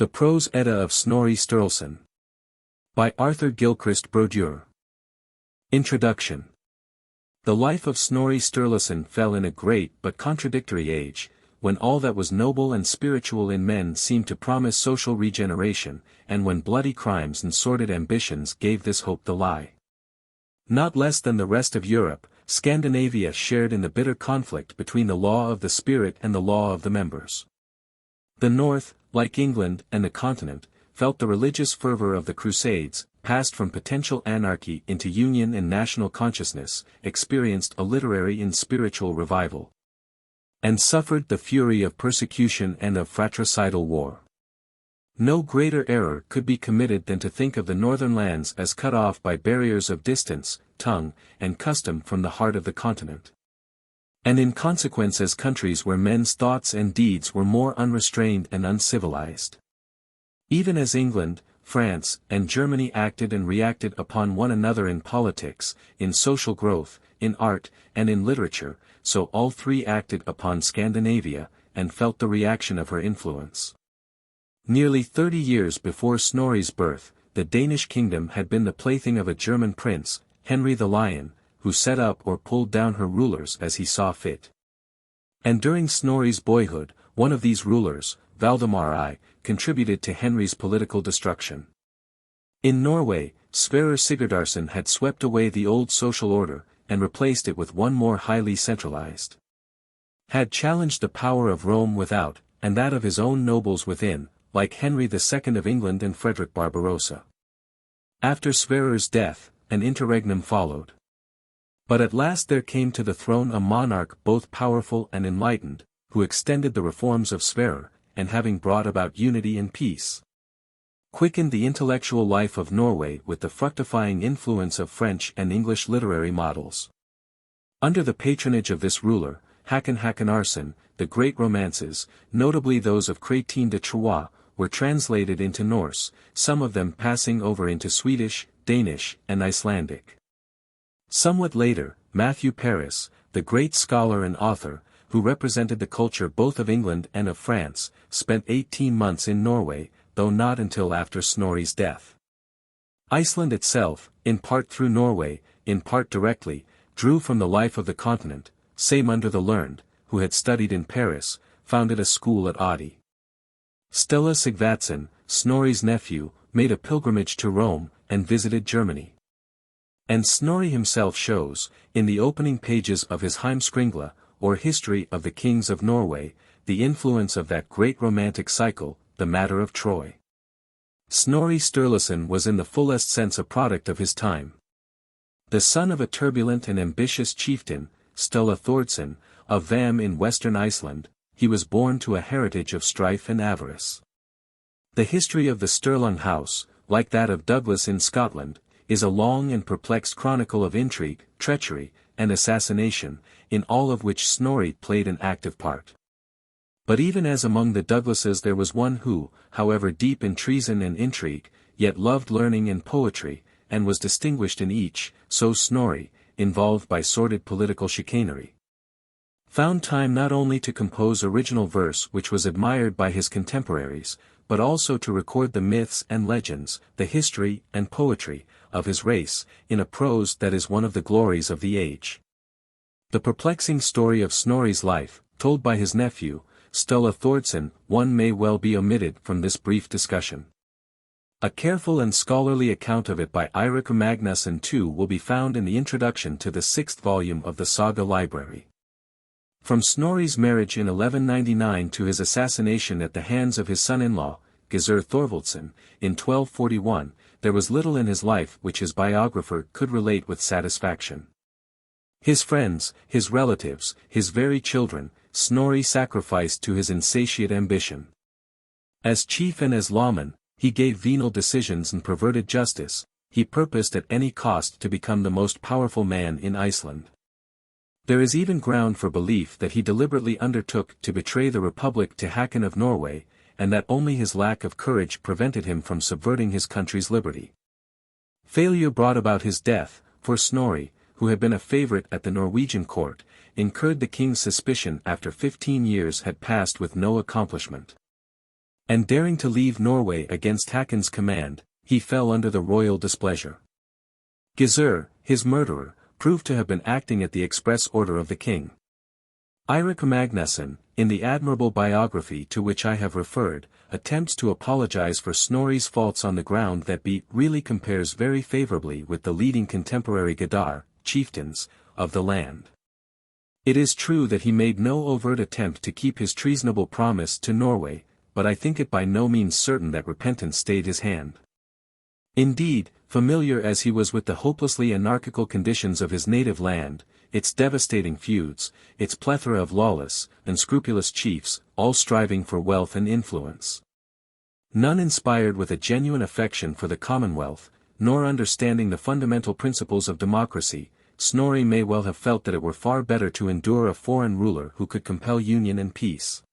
The Prose Edda of Snorri Sturlson. By Arthur Gilchrist Brodeur. Introduction. The life of Snorri Sturluson fell in a great but contradictory age, when all that was noble and spiritual in men seemed to promise social regeneration, and when bloody crimes and sordid ambitions gave this hope the lie. Not less than the rest of Europe, Scandinavia shared in the bitter conflict between the law of the spirit and the law of the members. The North, like England and the continent, felt the religious fervor of the Crusades, passed from potential anarchy into union and national consciousness, experienced a literary and spiritual revival, and suffered the fury of persecution and of fratricidal war. No greater error could be committed than to think of the northern lands as cut off by barriers of distance, tongue, and custom from the heart of the continent, and in consequence as countries where men's thoughts and deeds were more unrestrained and uncivilized. Even as England, France, and Germany acted and reacted upon one another in politics, in social growth, in art, and in literature, so all three acted upon Scandinavia, and felt the reaction of her influence. Nearly 30 years before Snorri's birth, the Danish kingdom had been the plaything of a German prince, Henry the Lion, who set up or pulled down her rulers as he saw fit. And during Snorri's boyhood, one of these rulers, Valdemar I, contributed to Henry's political destruction. In Norway, Sverrir Sigurdarson had swept away the old social order, and replaced it with one more highly centralized. Had challenged the power of Rome without, and that of his own nobles within, like Henry II of England and Frederick Barbarossa. After Sverrir's death, an interregnum followed. But at last there came to the throne a monarch both powerful and enlightened, who extended the reforms of Sverrir, and having brought about unity and peace, quickened the intellectual life of Norway with the fructifying influence of French and English literary models. Under the patronage of this ruler, Håkon Håkonsson, the great romances, notably those of Chrétien de Troyes, were translated into Norse, some of them passing over into Swedish, Danish, and Icelandic. Somewhat later, Matthew Paris, the great scholar and author, who represented the culture both of England and of France, spent 18 months in Norway, though not until after Snorri's death. Iceland itself, in part through Norway, in part directly, drew from the life of the continent. Sæmundur the Learned, who had studied in Paris, founded a school at Audi. Sturla Sigvatsson, Snorri's nephew, made a pilgrimage to Rome, and visited Germany. And Snorri himself shows, in the opening pages of his Heimskringla, or History of the Kings of Norway, the influence of that great romantic cycle, the matter of Troy. Snorri Sturluson was in the fullest sense a product of his time. The son of a turbulent and ambitious chieftain, Sturla Thordsson, of Vam in western Iceland, he was born to a heritage of strife and avarice. The history of the Sturlung house, like that of Douglas in Scotland, is a long and perplexed chronicle of intrigue, treachery, and assassination, in all of which Snorri played an active part. But even as among the Douglases there was one who, however deep in treason and intrigue, yet loved learning and poetry, and was distinguished in each, so Snorri, involved by sordid political chicanery, found time not only to compose original verse which was admired by his contemporaries, but also to record the myths and legends, the history and poetry, of his race, in a prose that is one of the glories of the age. The perplexing story of Snorri's life, told by his nephew, Sturla Thordsson, one may well be omitted from this brief discussion. A careful and scholarly account of it by Eirik Magnusson too will be found in the introduction to the 6th volume of the Saga Library. From Snorri's marriage in 1199 to his assassination at the hands of his son-in-law, Gizur Thorvaldsson, in 1241, there was little in his life which his biographer could relate with satisfaction. His friends, his relatives, his very children, Snorri sacrificed to his insatiate ambition. As chief and as lawman, he gave venal decisions and perverted justice. He purposed at any cost to become the most powerful man in Iceland. There is even ground for belief that he deliberately undertook to betray the Republic to Håkon of Norway, and that only his lack of courage prevented him from subverting his country's liberty. Failure brought about his death, for Snorri, who had been a favorite at the Norwegian court, incurred the king's suspicion after 15 years had passed with no accomplishment. And daring to leave Norway against Hakon's command, he fell under the royal displeasure. Gizur, his murderer, proved to have been acting at the express order of the king. Eirik Magnusson, in the admirable biography to which I have referred, attempts to apologize for Snorri's faults on the ground that he really compares very favorably with the leading contemporary Gadar, chieftains, of the land. It is true that he made no overt attempt to keep his treasonable promise to Norway, but I think it by no means certain that repentance stayed his hand. Indeed, familiar as he was with the hopelessly anarchical conditions of his native land, its devastating feuds, its plethora of lawless, unscrupulous chiefs, all striving for wealth and influence. None inspired with a genuine affection for the Commonwealth, nor understanding the fundamental principles of democracy, Snorri may well have felt that it were far better to endure a foreign ruler who could compel union and peace.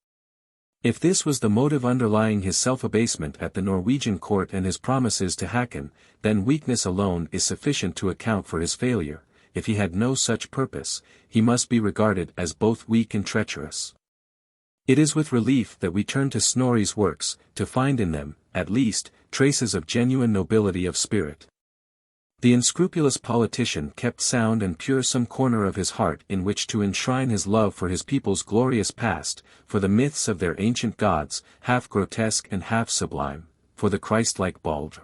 If this was the motive underlying his self-abasement at the Norwegian court and his promises to Hakon, then weakness alone is sufficient to account for his failure. If he had no such purpose, he must be regarded as both weak and treacherous. It is with relief that we turn to Snorri's works, to find in them, at least, traces of genuine nobility of spirit. The unscrupulous politician kept sound and pure some corner of his heart in which to enshrine his love for his people's glorious past, for the myths of their ancient gods, half grotesque and half sublime, for the Christ-like Balder.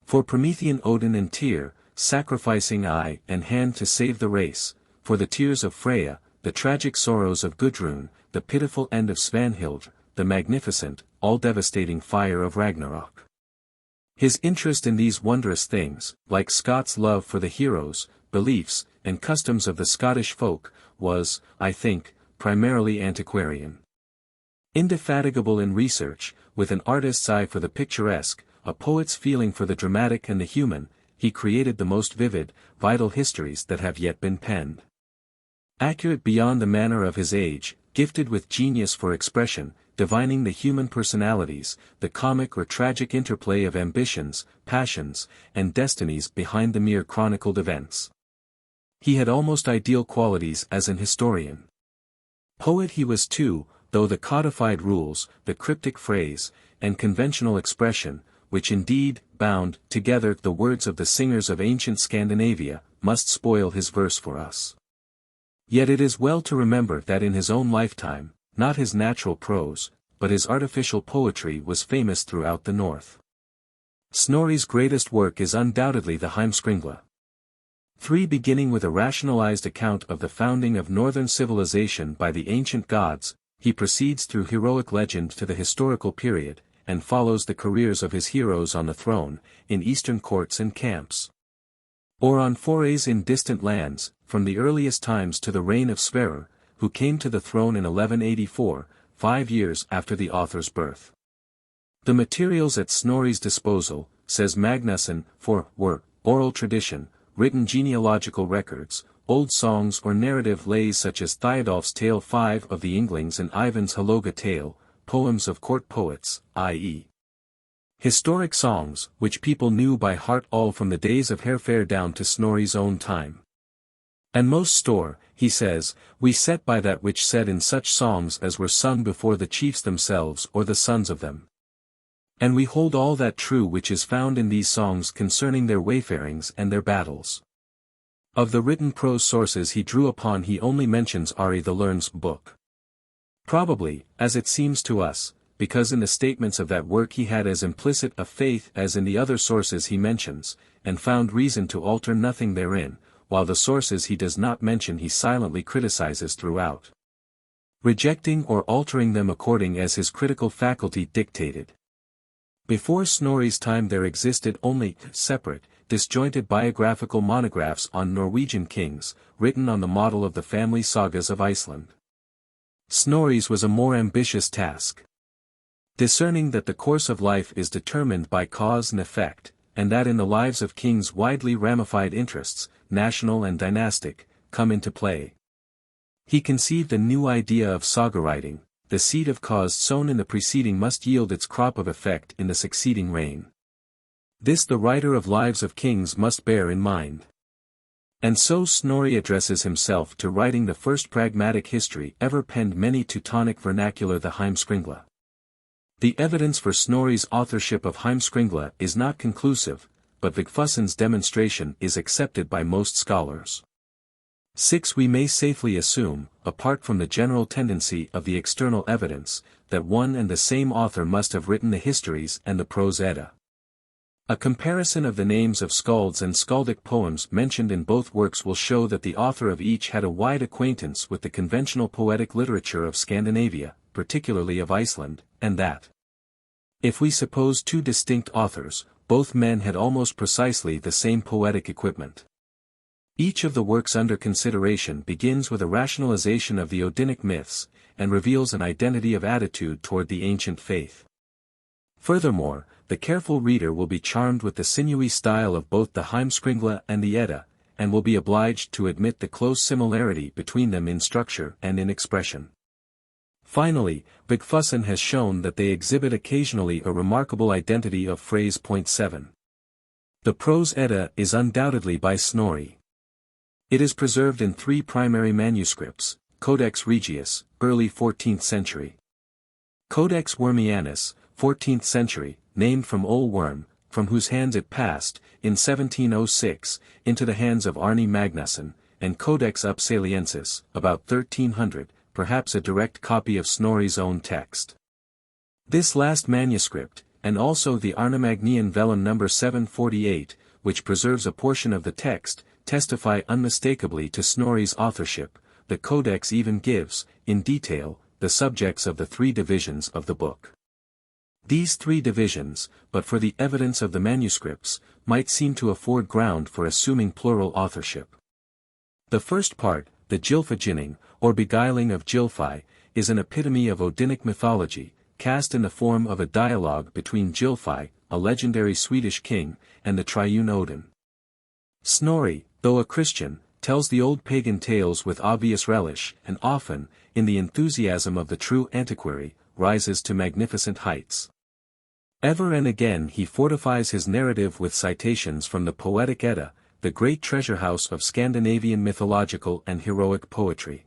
For Promethean Odin and Tyr, sacrificing eye and hand to save the race, for the tears of Freya, the tragic sorrows of Gudrun, the pitiful end of Svanhild, the magnificent, all-devastating fire of Ragnarok. His interest in these wondrous things, like Scott's love for the heroes, beliefs, and customs of the Scottish folk, was, I think, primarily antiquarian. Indefatigable in research, with an artist's eye for the picturesque, a poet's feeling for the dramatic and the human, he created the most vivid, vital histories that have yet been penned. Accurate beyond the manner of his age, gifted with genius for expression, divining the human personalities, the comic or tragic interplay of ambitions, passions, and destinies behind the mere chronicled events. He had almost ideal qualities as an historian. Poet he was too, though the codified rules, the cryptic phrase, and conventional expression, which indeed bound together the words of the singers of ancient Scandinavia, must spoil his verse for us. Yet it is well to remember that in his own lifetime, not his natural prose, but his artificial poetry was famous throughout the north. Snorri's greatest work is undoubtedly the Heimskringla. 3. Beginning with a rationalized account of the founding of northern civilization by the ancient gods, he proceeds through heroic legend to the historical period, and follows the careers of his heroes on the throne, in eastern courts and camps. Or on forays in distant lands, from the earliest times to the reign of Sverrir, who came to the throne in 1184, 5 years after the author's birth. The materials at Snorri's disposal, says Magnusson, were oral tradition, written genealogical records, old songs or narrative lays such as Thiodolf's Tale 5 of the Inglings and Ivan's Haloga Tale, poems of court poets, i.e. historic songs, which people knew by heart all from the days of Herfair down to Snorri's own time. And most store, he says, we set by that which said in such songs as were sung before the chiefs themselves or the sons of them. And we hold all that true which is found in these songs concerning their wayfarings and their battles. Of the written prose sources he drew upon he only mentions Ari the Learn's book. Probably, as it seems to us, because in the statements of that work he had as implicit a faith as in the other sources he mentions, and found reason to alter nothing therein, while the sources he does not mention he silently criticizes throughout, rejecting or altering them according as his critical faculty dictated. Before Snorri's time there existed only separate, disjointed biographical monographs on Norwegian kings, written on the model of the family sagas of Iceland. Snorri's was a more ambitious task. Discerning that the course of life is determined by cause and effect, and that in the lives of kings widely ramified interests, national and dynastic, come into play. He conceived a new idea of saga writing: the seed of cause sown in the preceding must yield its crop of effect in the succeeding reign. This the writer of Lives of Kings must bear in mind. And so Snorri addresses himself to writing the first pragmatic history ever penned many Teutonic vernacular, the Heimskringla. The evidence for Snorri's authorship of Heimskringla is not conclusive, but Vigfussen's demonstration is accepted by most scholars. 6. We may safely assume, apart from the general tendency of the external evidence, that one and the same author must have written the histories and the Prose Edda. A comparison of the names of skalds and skaldic poems mentioned in both works will show that the author of each had a wide acquaintance with the conventional poetic literature of Scandinavia, particularly of Iceland, and that, if we suppose two distinct authors, both men had almost precisely the same poetic equipment. Each of the works under consideration begins with a rationalization of the Odinic myths, and reveals an identity of attitude toward the ancient faith. Furthermore, the careful reader will be charmed with the sinewy style of both the Heimskringla and the Edda, and will be obliged to admit the close similarity between them in structure and in expression. Finally, Vigfussen has shown that they exhibit occasionally a remarkable identity of phrase. Point 7. The Prose Edda is undoubtedly by Snorri. It is preserved in 3 primary manuscripts: Codex Regius, early 14th century; Codex Wormianus, 14th century, named from Ole Worm, from whose hands it passed, in 1706, into the hands of Arni Magnusson, and Codex Upsaliensis, about 1300, perhaps a direct copy of Snorri's own text. This last manuscript, and also the Arnamagnian vellum number 748, which preserves a portion of the text, testify unmistakably to Snorri's authorship. The Codex even gives, in detail, the subjects of the 3 divisions of the book. These 3 divisions, but for the evidence of the manuscripts, might seem to afford ground for assuming plural authorship. The first part, the Gylfaginning, or beguiling of Gylfi, is an epitome of Odinic mythology, cast in the form of a dialogue between Gylfi, a legendary Swedish king, and the triune Odin. Snorri, though a Christian, tells the old pagan tales with obvious relish, and often, in the enthusiasm of the true antiquary, rises to magnificent heights. Ever and again he fortifies his narrative with citations from the Poetic Edda, the great treasure house of Scandinavian mythological and heroic poetry.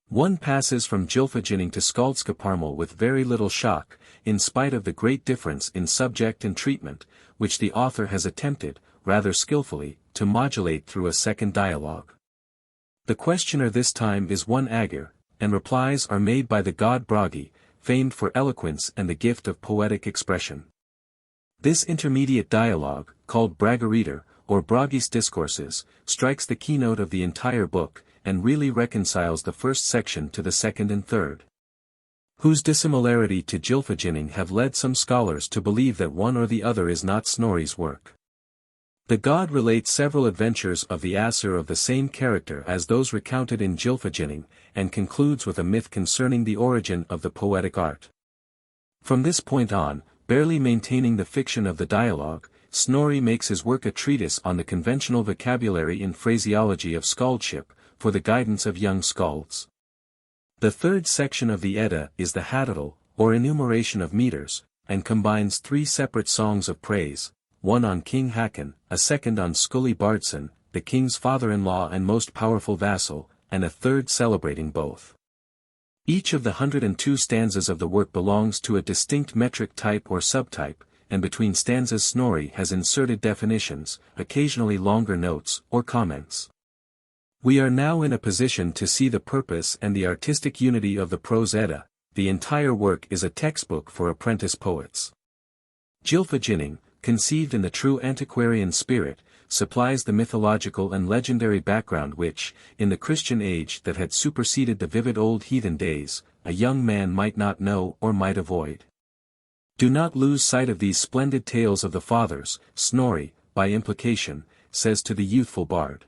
One passes from Gylfaginning to Skáldskaparmál with very little shock, in spite of the great difference in subject and treatment, which the author has attempted, rather skillfully, to modulate through a second dialogue. The questioner this time is one Aegir, and replies are made by the god Bragi, famed for eloquence and the gift of poetic expression. This intermediate dialogue, called Bragareader, or Bragi's Discourses, strikes the keynote of the entire book, and really reconciles the first section to the second and third, whose dissimilarity to Gylfaginning have led some scholars to believe that one or the other is not Snorri's work. The god relates several adventures of the Aesir of the same character as those recounted in Gylfaginning, and concludes with a myth concerning the origin of the poetic art. From this point on, barely maintaining the fiction of the dialogue, Snorri makes his work a treatise on the conventional vocabulary and phraseology of skaldship, for the guidance of young skalds. The third section of the Edda is the Háttatal, or enumeration of meters, and combines 3 separate songs of praise, one on King Hakon, a second on Skuli Bardsson, the king's father-in-law and most powerful vassal, and a third celebrating both. Each of the 102 stanzas of the work belongs to a distinct metric type or subtype, and between stanzas Snorri has inserted definitions, occasionally longer notes or comments. We are now in a position to see the purpose and the artistic unity of the Prose Edda. The entire work is a textbook for apprentice poets. Gylfaginning, conceived in the true antiquarian spirit, supplies the mythological and legendary background which, in the Christian age that had superseded the vivid old heathen days, a young man might not know or might avoid. Do not lose sight of these splendid tales of the fathers, Snorri, by implication, says to the youthful bard.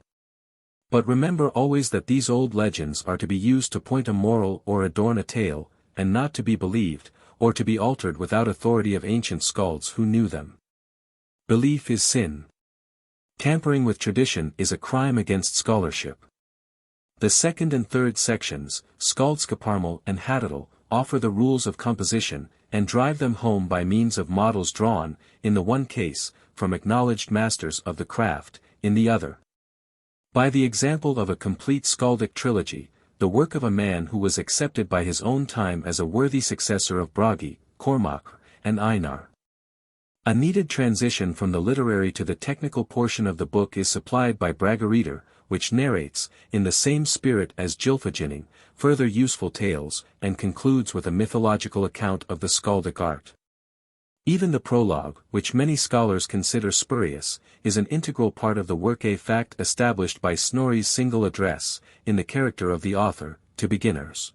But remember always that these old legends are to be used to point a moral or adorn a tale, and not to be believed, or to be altered without authority of ancient skalds who knew them. Belief is sin. Tampering with tradition is a crime against scholarship. The second and third sections, Skáldskaparmál and Háttatal, offer the rules of composition, and drive them home by means of models drawn, in the one case, from acknowledged masters of the craft, in the other, by the example of a complete skaldic trilogy, the work of a man who was accepted by his own time as a worthy successor of Bragi, Cormac, and Einar. A needed transition from the literary to the technical portion of the book is supplied by Bragariter, which narrates, in the same spirit as Gylfaginning, further useful tales, and concludes with a mythological account of the skaldic art. Even the prologue, which many scholars consider spurious, is an integral part of the work, a fact established by Snorri's single address, in the character of the author, to beginners.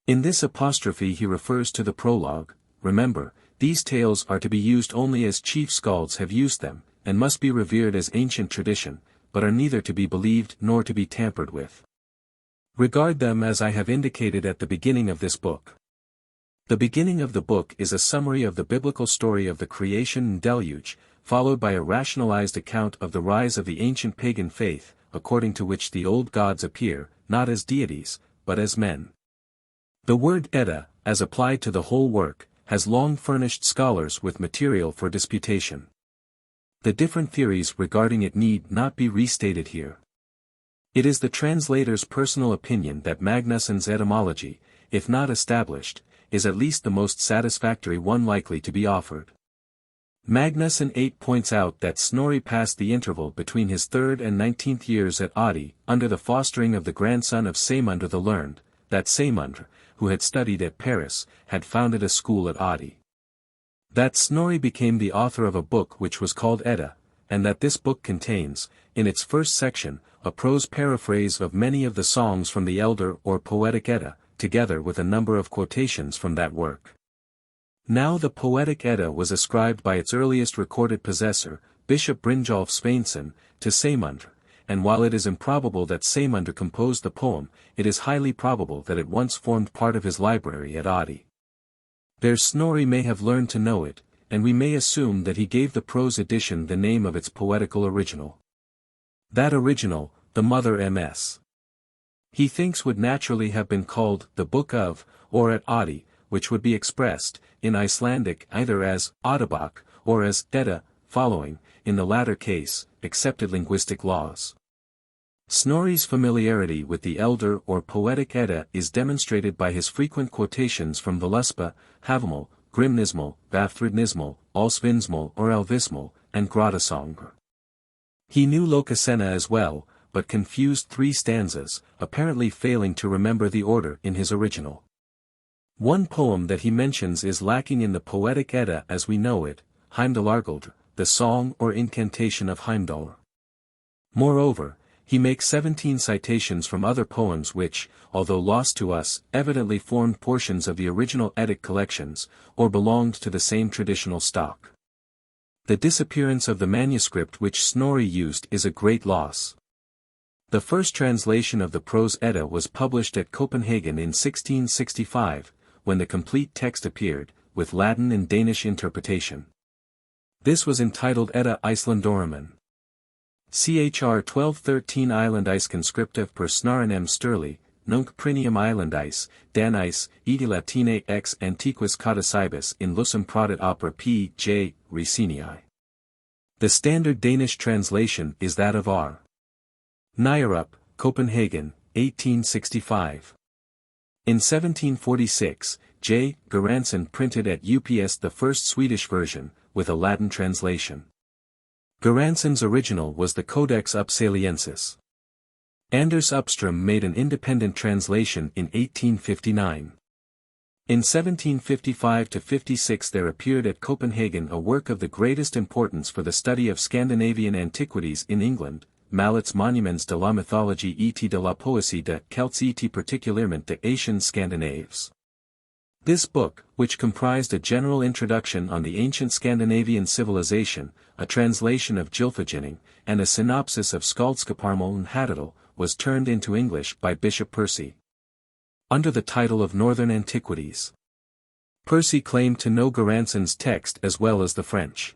In this apostrophe he refers to the prologue. Remember, these tales are to be used only as chief skalds have used them, and must be revered as ancient tradition, but are neither to be believed nor to be tampered with. Regard them as I have indicated at the beginning of this book. The beginning of the book is a summary of the biblical story of the creation and deluge, followed by a rationalized account of the rise of the ancient pagan faith, according to which the old gods appear, not as deities, but as men. The word Edda, as applied to the whole work, has long furnished scholars with material for disputation. The different theories regarding it need not be restated here. It is the translator's personal opinion that Magnusson's etymology, if not established, is at least the most satisfactory one likely to be offered. Magnusson 8 points out that Snorri passed the interval between his 3rd and 19th years at Adi, under the fostering of the grandson of Saemundr the Learned, that Saemundr, who had studied at Paris, had founded a school at Adi. That Snorri became the author of a book which was called Edda, and that this book contains, in its first section, a prose paraphrase of many of the songs from the Elder or Poetic Edda, together with a number of quotations from that work. Now the Poetic Edda was ascribed by its earliest recorded possessor, Bishop Brynjolf Sveinsson, to Saemundr, and while it is improbable that Saemundr composed the poem, it is highly probable that it once formed part of his library at Adi. There Snorri may have learned to know it, and we may assume that he gave the prose edition the name of its poetical original. That original, the Mother MS. He thinks would naturally have been called the Book of, or at Adi, which would be expressed, in Icelandic either as Audiobook, or as Edda, following, in the latter case, accepted linguistic laws. Snorri's familiarity with the Elder or Poetic Edda is demonstrated by his frequent quotations from Völuspá, Havamal, Grimnismal, Vafthrudnismal, Allsvinsmal or Alvismal, and Gradasongr. He knew Lokasenna as well, but confused 3 stanzas, apparently failing to remember the order in his original. One poem that he mentions is lacking in the Poetic Edda as we know it, Heimdallargaldr, the song or incantation of Heimdallr. Moreover, he makes 17 citations from other poems which, although lost to us, evidently formed portions of the original Eddic collections, or belonged to the same traditional stock. The disappearance of the manuscript which Snorri used is a great loss. The first translation of the Prose Edda was published at Copenhagen in 1665, when the complete text appeared, with Latin and Danish interpretation. This was entitled Edda Icelandorumen. Chr 1213 Islandis conscriptive per Snarinem Sturli, nunc prinium Islandis, Danis, edi Latine ex antiquis codicibus in lusum prodit opera P. J. Ricinii. The standard Danish translation is that of R. Nyerup, Copenhagen, 1865. In 1746, J. Göransson printed at UPS the first Swedish version, with a Latin translation. Göransson's original was the Codex Upsaliensis. Anders Upström made an independent translation in 1859. In 1755–56 there appeared at Copenhagen a work of the greatest importance for the study of Scandinavian antiquities in England, Mallet's Monuments de la mythologie et de la poésie de Celtes et particulièrement de Anciens Scandinaves. This book, which comprised a general introduction on the ancient Scandinavian civilization, a translation of Gylfaginning, and a synopsis of Skáldskaparmál and Háttatal, was turned into English by Bishop Percy. Under the title of Northern Antiquities. Percy claimed to know Göransson's text as well as the French.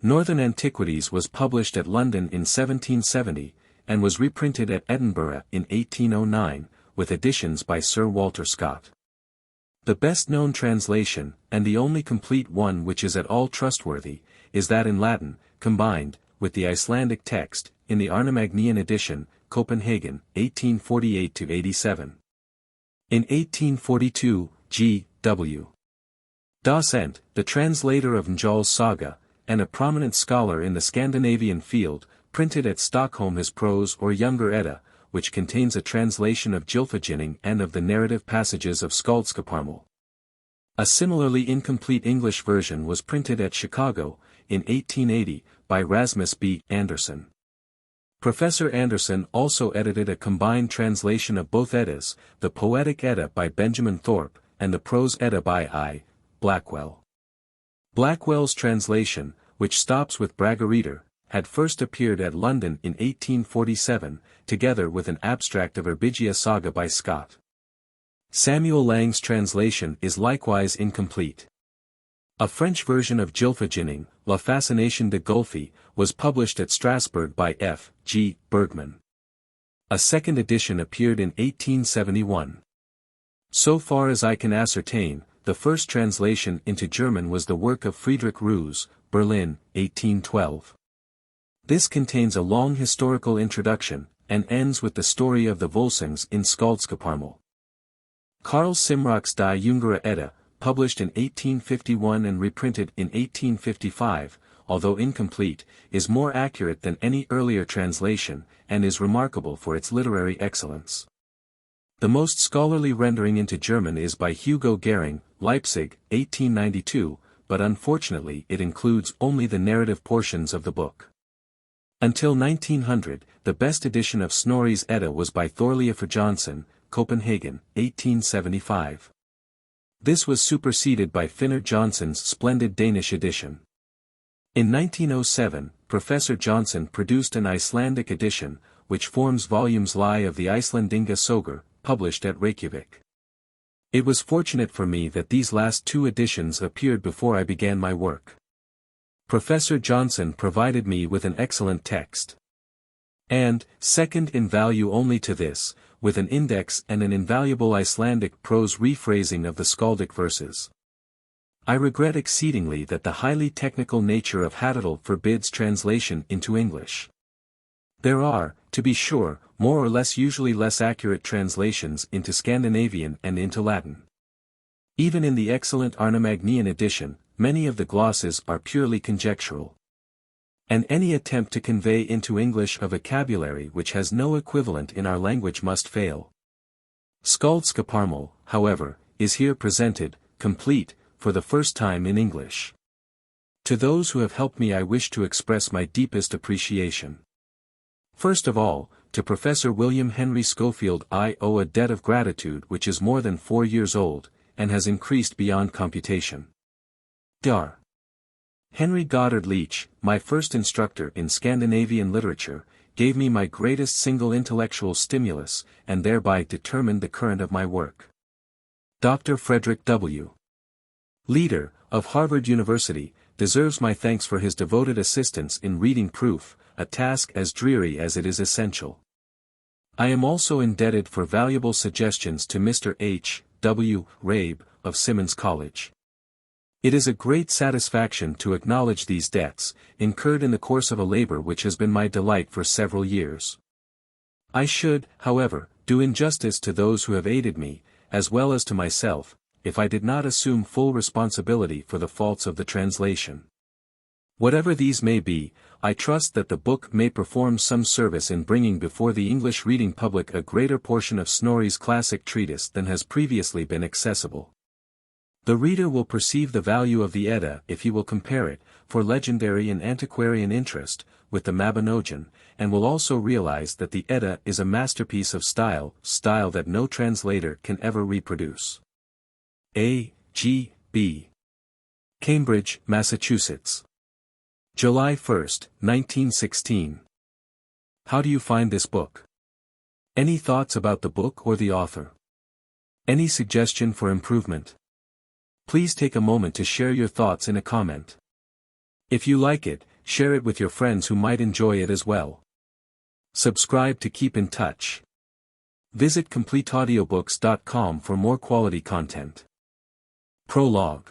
Northern Antiquities was published at London in 1770, and was reprinted at Edinburgh in 1809, with additions by Sir Walter Scott. The best-known translation, and the only complete one which is at all trustworthy, is that in Latin, combined, with the Icelandic text, in the Arnamagnian edition, Copenhagen, 1848–87. In 1842, G. W. Docent, the translator of Njál's saga, and a prominent scholar in the Scandinavian field, printed at Stockholm his Prose or Younger Edda, which contains a translation of Gylfaginning and of the narrative passages of Skáldskaparmál. A similarly incomplete English version was printed at Chicago, in 1880, by Rasmus B. Anderson. Professor Anderson also edited a combined translation of both Eddas, the Poetic Edda by Benjamin Thorpe, and the Prose Edda by I. Blackwell. Blackwell's translation, which stops with Braga-reader, had first appeared at London in 1847, together with an abstract of Erbigia saga by Scott. Samuel Lang's translation is likewise incomplete. A French version of Gylfaginning, La Fascination de Gylfi, was published at Strasbourg by F. G. Bergman. A second edition appeared in 1871. So far as I can ascertain, the first translation into German was the work of Friedrich Roos, Berlin, 1812. This contains a long historical introduction, and ends with the story of the Volsungs in Skáldskaparmál. Karl Simrock's Die Jungere Edda, published in 1851 and reprinted in 1855, although incomplete, is more accurate than any earlier translation, and is remarkable for its literary excellence. The most scholarly rendering into German is by Hugo Gering, Leipzig, 1892, but unfortunately it includes only the narrative portions of the book. Until 1900, the best edition of Snorri's Edda was by Thorleifur Jonsson, Copenhagen, 1875. This was superseded by Finnur Jonsson's splendid Danish edition. In 1907, Professor Jonsson produced an Icelandic edition, which forms volumes Lie of the Icelandinga Sögur, published at Reykjavik. It was fortunate for me that these last two editions appeared before I began my work. Professor Jonsson provided me with an excellent text. And, second in value only to this, with an index and an invaluable Icelandic prose rephrasing of the skaldic verses. I regret exceedingly that the highly technical nature of Háttatal forbids translation into English. There are, to be sure, more or less usually less accurate translations into Scandinavian and into Latin. Even in the excellent Arnamagnian edition, many of the glosses are purely conjectural. And any attempt to convey into English a vocabulary which has no equivalent in our language must fail. Skáldskaparmál, however, is here presented, complete, for the first time in English. To those who have helped me I wish to express my deepest appreciation. First of all, to Professor William Henry Schofield I owe a debt of gratitude which is more than 4 years old, and has increased beyond computation. Dr. Henry Goddard Leach, my first instructor in Scandinavian literature, gave me my greatest single intellectual stimulus, and thereby determined the current of my work. Dr. Frederick W. Leader, of Harvard University, deserves my thanks for his devoted assistance in reading proof, a task as dreary as it is essential. I am also indebted for valuable suggestions to Mr. H. W. Rabe, of Simmons College. It is a great satisfaction to acknowledge these debts, incurred in the course of a labor which has been my delight for several years. I should, however, do injustice to those who have aided me, as well as to myself, if I did not assume full responsibility for the faults of the translation. Whatever these may be, I trust that the book may perform some service in bringing before the English reading public a greater portion of Snorri's classic treatise than has previously been accessible. The reader will perceive the value of the Edda if he will compare it, for legendary and antiquarian interest, with the Mabinogion, and will also realize that the Edda is a masterpiece of style that no translator can ever reproduce. A. G. B. Cambridge, Massachusetts. July 1, 1916. How do you find this book? Any thoughts about the book or the author? Any suggestion for improvement? Please take a moment to share your thoughts in a comment. If you like it, share it with your friends who might enjoy it as well. Subscribe to keep in touch. Visit CompleteAudiobooks.com for more quality content. Prologue.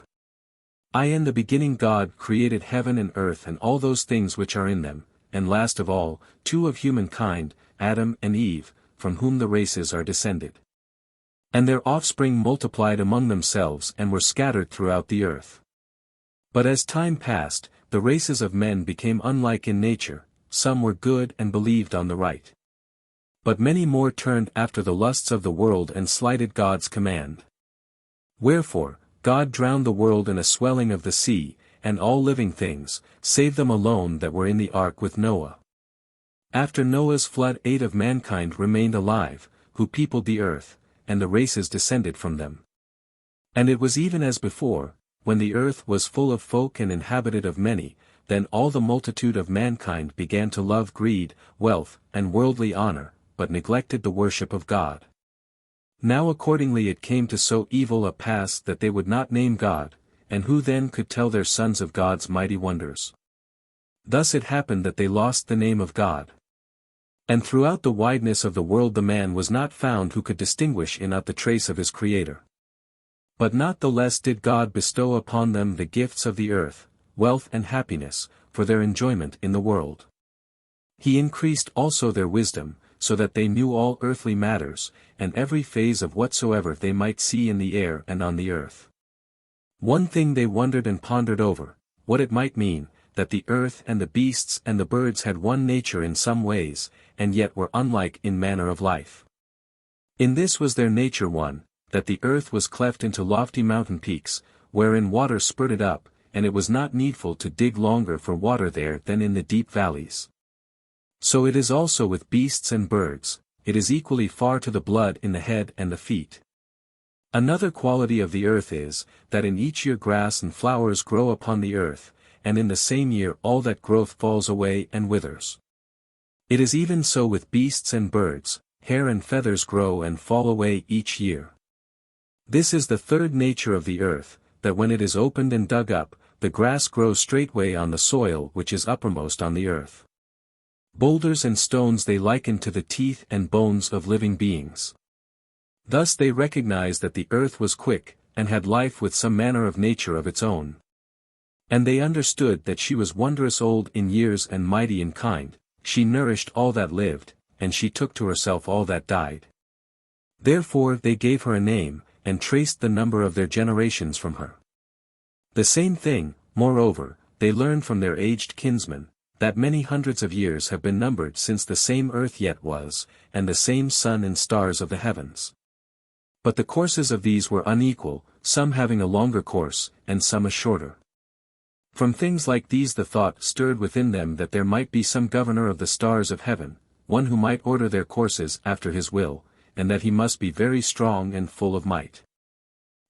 I in the beginning God created heaven and earth and all those things which are in them, and last of all, two of humankind, Adam and Eve, from whom the races are descended. And their offspring multiplied among themselves and were scattered throughout the earth. But as time passed, the races of men became unlike in nature, some were good and believed on the right. But many more turned after the lusts of the world and slighted God's command. Wherefore, God drowned the world in a swelling of the sea, and all living things, save them alone that were in the ark with Noah. After Noah's flood 8 of mankind remained alive, who peopled the earth, and the races descended from them. And it was even as before, when the earth was full of folk and inhabited of many, then all the multitude of mankind began to love greed, wealth, and worldly honor, but neglected the worship of God. Now accordingly it came to so evil a pass that they would not name God, and who then could tell their sons of God's mighty wonders? Thus it happened that they lost the name of God. And throughout the wideness of the world the man was not found who could distinguish in aught the trace of his Creator. But not the less did God bestow upon them the gifts of the earth, wealth and happiness, for their enjoyment in the world. He increased also their wisdom, so that they knew all earthly matters, and every phase of whatsoever they might see in the air and on the earth. One thing they wondered and pondered over, what it might mean, that the earth and the beasts and the birds had one nature in some ways, and yet were unlike in manner of life. In this was their nature one, that the earth was cleft into lofty mountain peaks, wherein water spurted up, and it was not needful to dig longer for water there than in the deep valleys. So it is also with beasts and birds, it is equally far to the blood in the head and the feet. Another quality of the earth is, that in each year grass and flowers grow upon the earth, and in the same year all that growth falls away and withers. It is even so with beasts and birds, hair and feathers grow and fall away each year. This is the third nature of the earth, that when it is opened and dug up, the grass grows straightway on the soil which is uppermost on the earth. Boulders and stones they liken to the teeth and bones of living beings. Thus they recognized that the earth was quick, and had life with some manner of nature of its own. And they understood that she was wondrous old in years and mighty in kind, she nourished all that lived, and she took to herself all that died. Therefore they gave her a name, and traced the number of their generations from her. The same thing, moreover, they learned from their aged kinsmen, that many hundreds of years have been numbered since the same earth yet was, and the same sun and stars of the heavens. But the courses of these were unequal, some having a longer course, and some a shorter. From things like these the thought stirred within them that there might be some governor of the stars of heaven, one who might order their courses after his will, and that he must be very strong and full of might.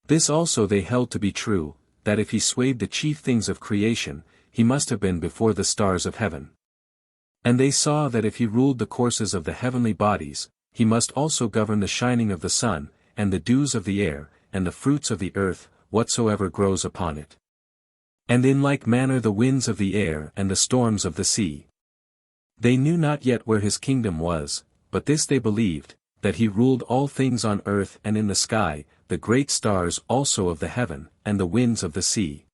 This also they held to be true, that if he swayed the chief things of creation, he must have been before the stars of heaven. And they saw that if he ruled the courses of the heavenly bodies, he must also govern the shining of the sun, and the dews of the air, and the fruits of the earth, whatsoever grows upon it. And in like manner the winds of the air and the storms of the sea. They knew not yet where his kingdom was, but this they believed, that he ruled all things on earth and in the sky, the great stars also of the heaven, and the winds of the sea.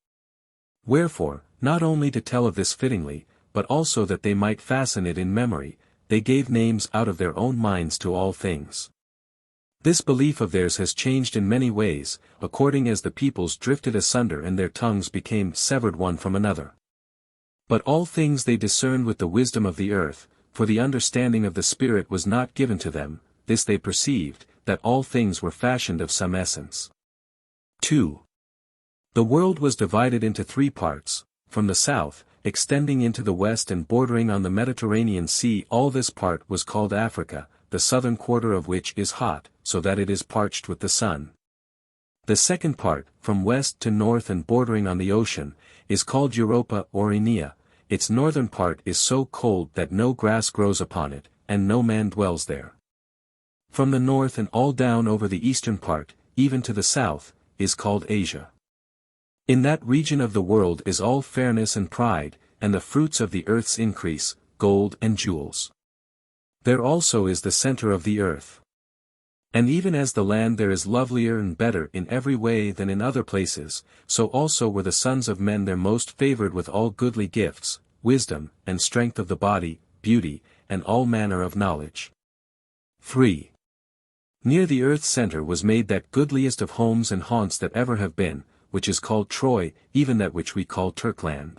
Wherefore, not only to tell of this fittingly, but also that they might fasten it in memory, they gave names out of their own minds to all things. This belief of theirs has changed in many ways, according as the peoples drifted asunder and their tongues became severed one from another. But all things they discerned with the wisdom of the earth, for the understanding of the Spirit was not given to them, this they perceived, that all things were fashioned of some essence. 2. The world was divided into 3 parts, from the south, extending into the west and bordering on the Mediterranean Sea. All this part was called Africa, the southern quarter of which is hot, so that it is parched with the sun. The second part, from west to north and bordering on the ocean, is called Europa or Enea. Its northern part is so cold that no grass grows upon it, and no man dwells there. From the north and all down over the eastern part, even to the south, is called Asia. In that region of the world is all fairness and pride, and the fruits of the earth's increase, gold and jewels. There also is the center of the earth. And even as the land there is lovelier and better in every way than in other places, so also were the sons of men there most favored with all goodly gifts, wisdom, and strength of the body, beauty, and all manner of knowledge. 3. Near the earth's center was made that goodliest of homes and haunts that ever have been, which is called Troy, even that which we call Turkland.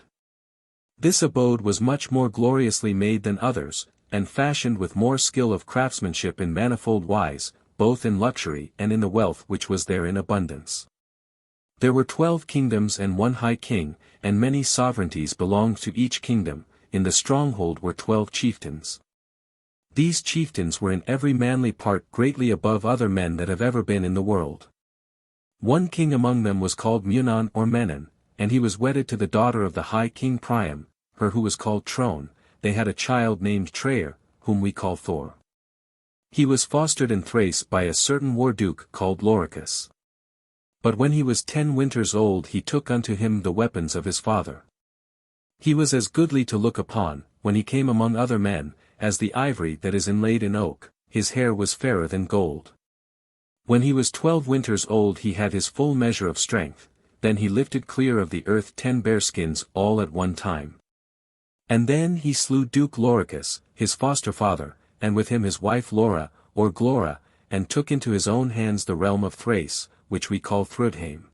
This abode was much more gloriously made than others, and fashioned with more skill of craftsmanship in manifold wise, both in luxury and in the wealth which was there in abundance. There were 12 kingdoms and one high king, and many sovereignties belonged to each kingdom. In the stronghold were 12 chieftains. These chieftains were in every manly part greatly above other men that have ever been in the world. One king among them was called Munan or Menon, and he was wedded to the daughter of the high king Priam, her who was called Trone. They had a child named Treyr, whom we call Thor. He was fostered in Thrace by a certain war-duke called Loricus. But when he was 10 winters old he took unto him the weapons of his father. He was as goodly to look upon, when he came among other men, as the ivory that is inlaid in oak. His hair was fairer than gold. When he was 12 winters old he had his full measure of strength, then he lifted clear of the earth 10 bearskins all at one time. And then he slew Duke Loricus, his foster father, and with him his wife Laura, or Glora, and took into his own hands the realm of Thrace, which we call Thrudheim.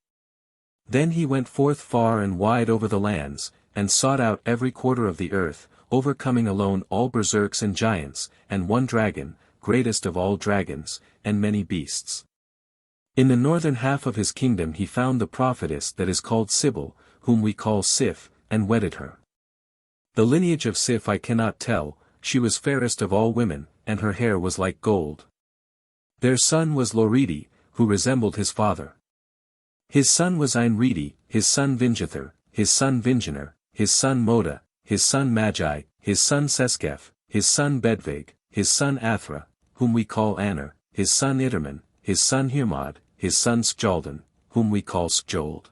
Then he went forth far and wide over the lands, and sought out every quarter of the earth, overcoming alone all berserks and giants, and one dragon, greatest of all dragons, and many beasts. In the northern half of his kingdom he found the prophetess that is called Sibyl, whom we call Sif, and wedded her. The lineage of Sif I cannot tell, she was fairest of all women, and her hair was like gold. Their son was Loridi, who resembled his father. His son was Einridi, his son Vingither, his son Vingener, his son Moda, his son Magi, his son Seskef, his son Bedvig, his son Athra, whom we call Aner, his son Iderman, his son Hermod, his son Skjaldan, whom we call Skjold.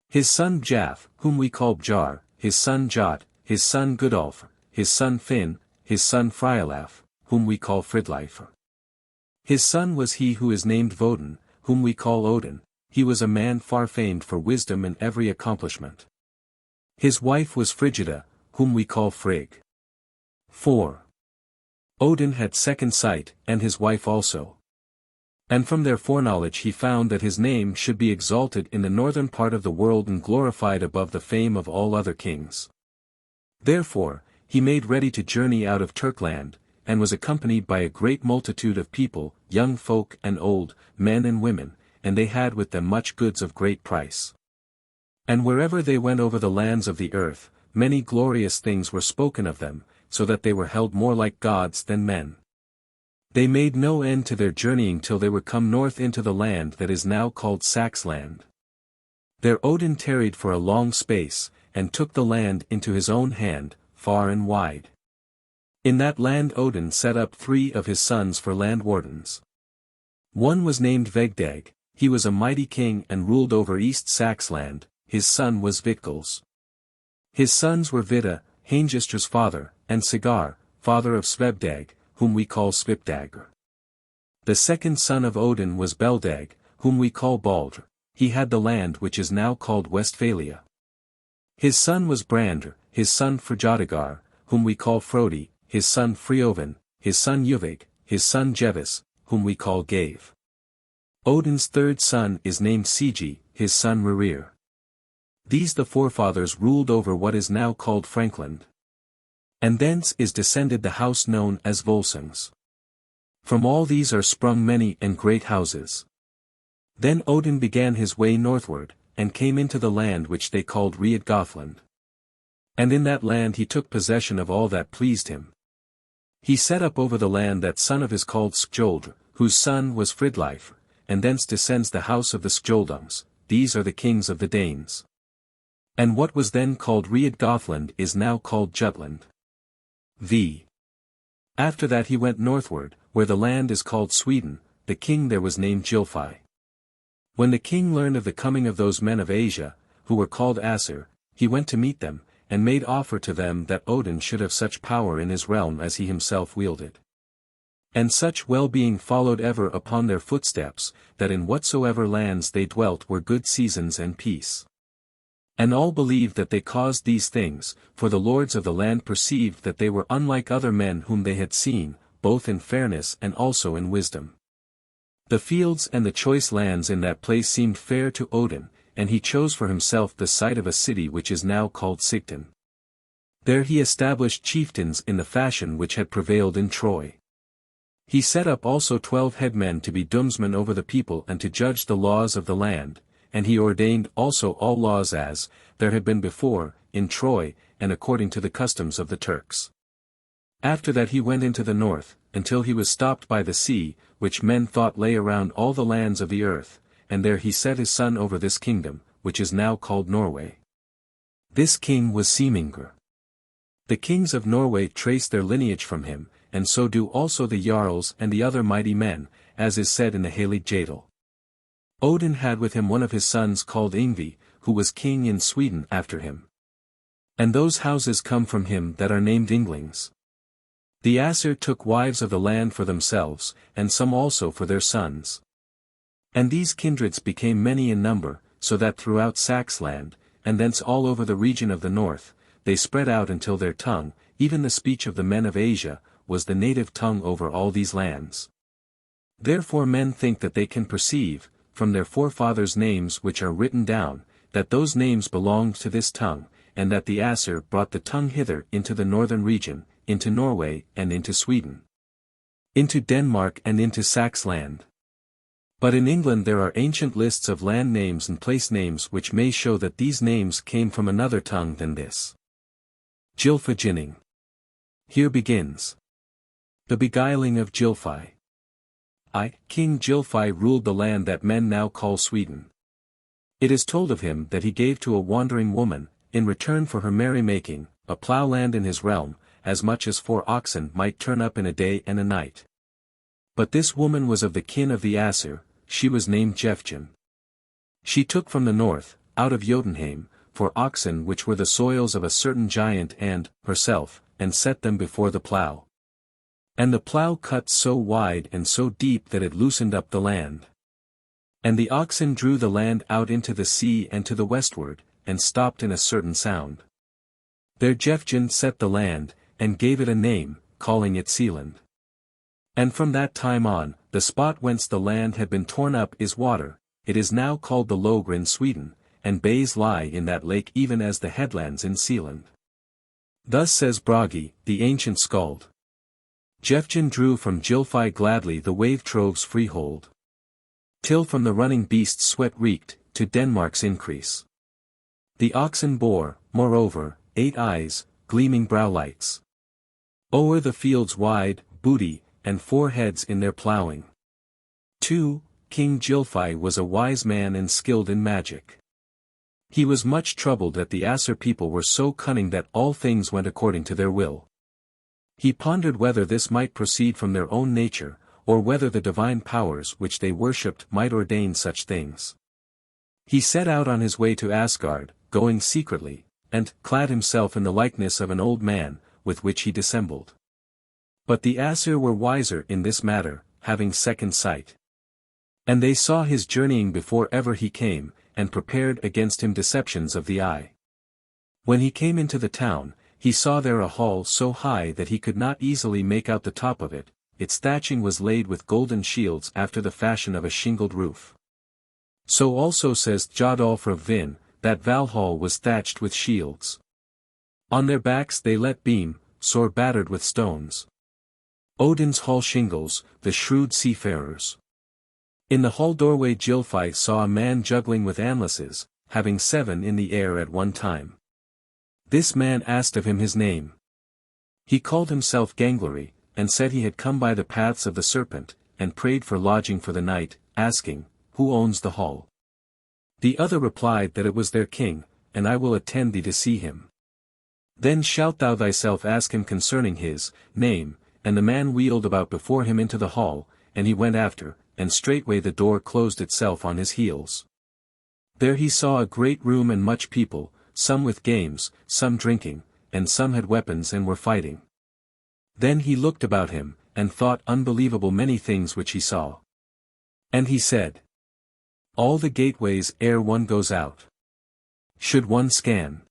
His son Bjath, whom we call Bjar, his son Jot, his son Godolf, his son Finn, his son Frialaf, whom we call Fridleifr. His son was he who is named Vodin, whom we call Odin. He was a man far famed for wisdom and every accomplishment. His wife was Frigida, whom we call Frigg. 4. Odin had second sight, and his wife also. And from their foreknowledge he found that his name should be exalted in the northern part of the world and glorified above the fame of all other kings. Therefore, he made ready to journey out of Turkland, and was accompanied by a great multitude of people, young folk and old, men and women, and they had with them much goods of great price. And wherever they went over the lands of the earth, many glorious things were spoken of them, so that they were held more like gods than men. They made no end to their journeying till they were come north into the land that is now called Saxland. There Odin tarried for a long space, and took the land into his own hand, far and wide. In that land Odin set up 3 of his sons for land wardens. One was named Vegdeg, he was a mighty king and ruled over East Saxland. His son was Vitgils. His sons were Vida, Hengistra's father, and Sigar, father of Svebdag, whom we call Svipdagr. The second son of Odin was Beldeg, whom we call Baldr. He had the land which is now called Westphalia. His son was Brandr, his son Frjodigar, whom we call Frodi, his son Friovan, his son Juvig, his son Jevis, whom we call Gave. Odin's third son is named Sigi, his son Rerir. These the forefathers ruled over what is now called Frankland. And thence is descended the house known as Volsungs. From all these are sprung many and great houses. Then Odin began his way northward, and came into the land which they called Readgothland. And in that land he took possession of all that pleased him. He set up over the land that son of his called Skjold, whose son was Fridleifr, and thence descends the house of the Skjoldungs. These are the kings of the Danes. And what was then called Readgothland is now called Jutland. V. After that he went northward, where the land is called Sweden. The king there was named Gylfi. When the king learned of the coming of those men of Asia, who were called Asir, he went to meet them, and made offer to them that Odin should have such power in his realm as he himself wielded. And such well-being followed ever upon their footsteps, that in whatsoever lands they dwelt were good seasons and peace. And all believed that they caused these things, for the lords of the land perceived that they were unlike other men whom they had seen, both in fairness and also in wisdom. The fields and the choice lands in that place seemed fair to Odin, and he chose for himself the site of a city which is now called Sigtun. There he established chieftains in the fashion which had prevailed in Troy. He set up also 12 headmen to be doomsmen over the people and to judge the laws of the land, and he ordained also all laws as there had been before, in Troy, and according to the customs of the Turks. After that he went into the north, until he was stopped by the sea, which men thought lay around all the lands of the earth, and there he set his son over this kingdom, which is now called Norway. This king was Semingr. The kings of Norway trace their lineage from him, and so do also the jarls and the other mighty men, as is said in the Halig Jadal. Odin had with him one of his sons called Yngvi, who was king in Sweden after him. And those houses come from him that are named Ynglings. The Aesir took wives of the land for themselves, and some also for their sons. And these kindreds became many in number, so that throughout Saxland, and thence all over the region of the north, they spread out until their tongue, even the speech of the men of Asia, was the native tongue over all these lands. Therefore men think that they can perceive, from their forefathers' names which are written down, that those names belonged to this tongue, and that the Aesir brought the tongue hither into the northern region, into Norway and into Sweden, into Denmark and into Saxland. But in England there are ancient lists of land names and place names which may show that these names came from another tongue than this. Gylfaginning. Here begins. The beguiling of Gylfi. King Gylfi ruled the land that men now call Sweden. It is told of him that he gave to a wandering woman, in return for her merrymaking, a plough-land in his realm, as much as 4 oxen might turn up in a day and a night. But this woman was of the kin of the Aesir, she was named Jeftin. She took from the north, out of Jotunheim, 4 oxen which were the soils of a certain giant and, herself, and set them before the plough. And the plough cut so wide and so deep that it loosened up the land. And the oxen drew the land out into the sea and to the westward, and stopped in a certain sound. There Jeftin set the land, and gave it a name, calling it Sealand. And from that time on, the spot whence the land had been torn up is water, it is now called the Logr in Sweden, and bays lie in that lake even as the headlands in Sealand. Thus says Bragi, the ancient skald. Jeftin drew from Gylfi gladly the wave-trove's freehold. Till from the running beasts sweat reeked, to Denmark's increase. The oxen bore, moreover, 8 eyes, gleaming brow-lights. O'er the fields wide, booty, and 4 heads in their ploughing. 2. King Gylfi was a wise man and skilled in magic. He was much troubled that the Aesir people were so cunning that all things went according to their will. He pondered whether this might proceed from their own nature, or whether the divine powers which they worshipped might ordain such things. He set out on his way to Asgard, going secretly, and clad himself in the likeness of an old man, with which he dissembled. But the Aesir were wiser in this matter, having second sight. And they saw his journeying before ever he came, and prepared against him deceptions of the eye. When he came into the town, he saw there a hall so high that he could not easily make out the top of it, its thatching was laid with golden shields after the fashion of a shingled roof. So also says Jodolf of Vin, that Valhall was thatched with shields. On their backs they let beam, sore battered with stones. Odin's hall shingles, the shrewd seafarers. In the hall doorway Gylfi saw a man juggling with anlaces, having 7 in the air at one time. This man asked of him his name. He called himself Gangleri, and said he had come by the paths of the serpent, and prayed for lodging for the night, asking, Who owns the hall? The other replied that it was their king, and I will attend thee to see him. Then shalt thou thyself ask him concerning his name. And the man wheeled about before him into the hall, and he went after, and straightway the door closed itself on his heels. There he saw a great room and much people, some with games, some drinking, and some had weapons and were fighting. Then he looked about him, and thought unbelievable many things which he saw. And he said, All the gateways ere one goes out. Should one scan?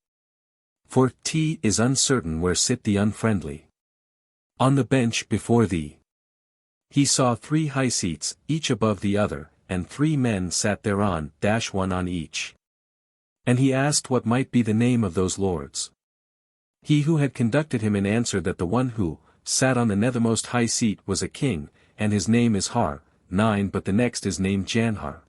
For is uncertain where sit the unfriendly. On the bench before thee. He saw 3 high seats, each above the other, and 3 men sat thereon, one on each. And he asked what might be the name of those lords. He who had conducted him in answered that the one who sat on the nethermost high seat was a king, and his name is Har, 9 but the next is named Janhar.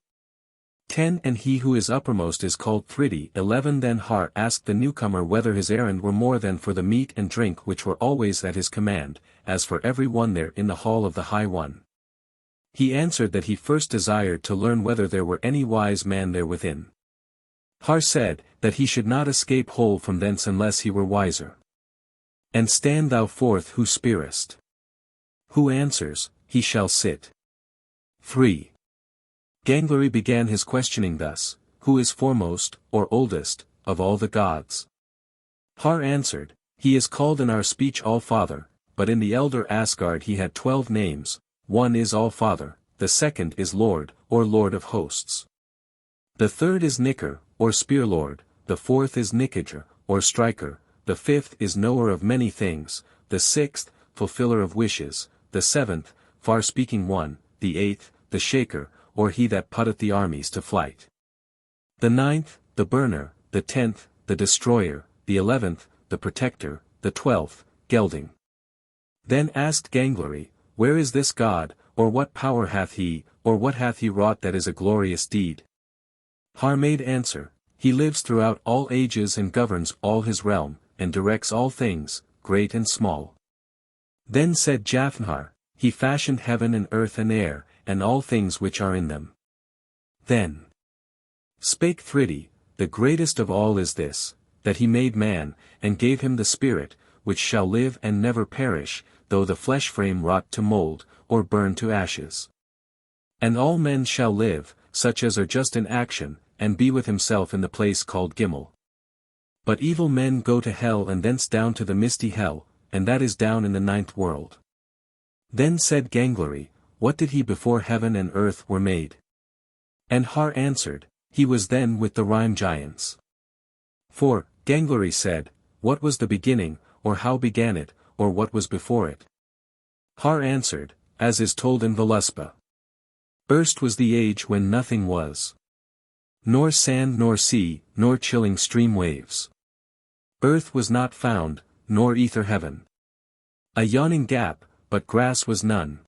10 And he who is uppermost is called Thridi. 11 Then Har asked the newcomer whether his errand were more than for the meat and drink which were always at his command, as for every one there in the hall of the High One. He answered that he first desired to learn whether there were any wise man there within. Har said, that he should not escape whole from thence unless he were wiser. And stand thou forth who spearest. Who answers, he shall sit. 3. Gangleri began his questioning thus, Who is foremost, or oldest, of all the gods? Har answered, He is called in our speech All-Father, but in the elder Asgard he had 12 names, one is All-Father, the second is Lord, or Lord of Hosts. The third is Nikkar, or Spear-Lord, the fourth is Nikidr, or Striker, the fifth is Knower of many things, the sixth, Fulfiller of wishes, the seventh, Far-speaking one, the eighth, the Shaker, or he that putteth the armies to flight. The ninth, the Burner, the 10th, the Destroyer, the 11th, the Protector, the 12th, Gelding. Then asked Gangleri, Where is this God, or what power hath he, or what hath he wrought that is a glorious deed? Har made answer, He lives throughout all ages and governs all his realm, and directs all things, great and small. Then said Jafnhar, He fashioned heaven and earth and air, and all things which are in them. Then spake Thridi, The greatest of all is this, that he made man, and gave him the spirit, which shall live and never perish, though the flesh frame rot to mold, or burn to ashes. And all men shall live, such as are just in action, and be with himself in the place called Gimel. But evil men go to hell and thence down to the misty hell, and that is down in the 9th world. Then said Gangleri, What did he before heaven and earth were made? And Har answered, He was then with the rime giants. 4. Gangleri said, What was the beginning, or how began it, or what was before it? Har answered, As is told in Völuspá. Erst was the age when nothing was. Nor sand nor sea, nor chilling stream waves. Earth was not found, nor ether heaven. A yawning gap, but grass was none.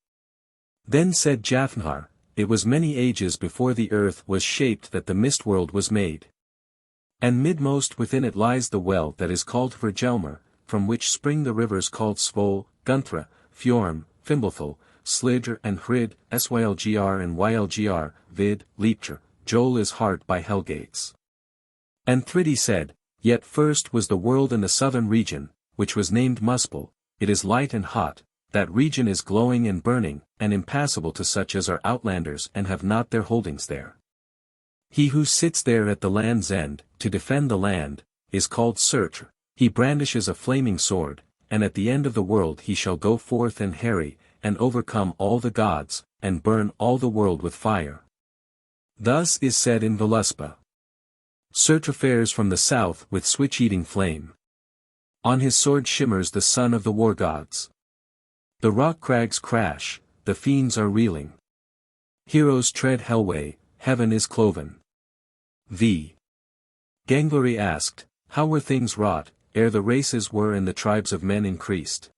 Then said Jafnhar, It was many ages before the earth was shaped that the mist world was made. And midmost within it lies the well that is called Vergelmer, from which spring the rivers called Svol, Gunthra, Fjorm, Fimbulthul, Slidr and Hrid, Sylgr and Ylgr, Vid, Leiptr, Joel is hard by Hellgates. And Thridi said, Yet first was the world in the southern region, which was named Muspel, it is light and hot, that region is glowing and burning, and impassable to such as are outlanders and have not their holdings there. He who sits there at the land's end, to defend the land, is called Surtr, he brandishes a flaming sword, and at the end of the world he shall go forth and harry, and overcome all the gods, and burn all the world with fire. Thus is said in Völuspá. Surtr fares from the south with switch-eating flame. On his sword shimmers the sun of the war gods. The rock crags crash, the fiends are reeling. Heroes tread hellway, heaven is cloven. V. Gangleri asked, How were things wrought, ere the races were and the tribes of men increased?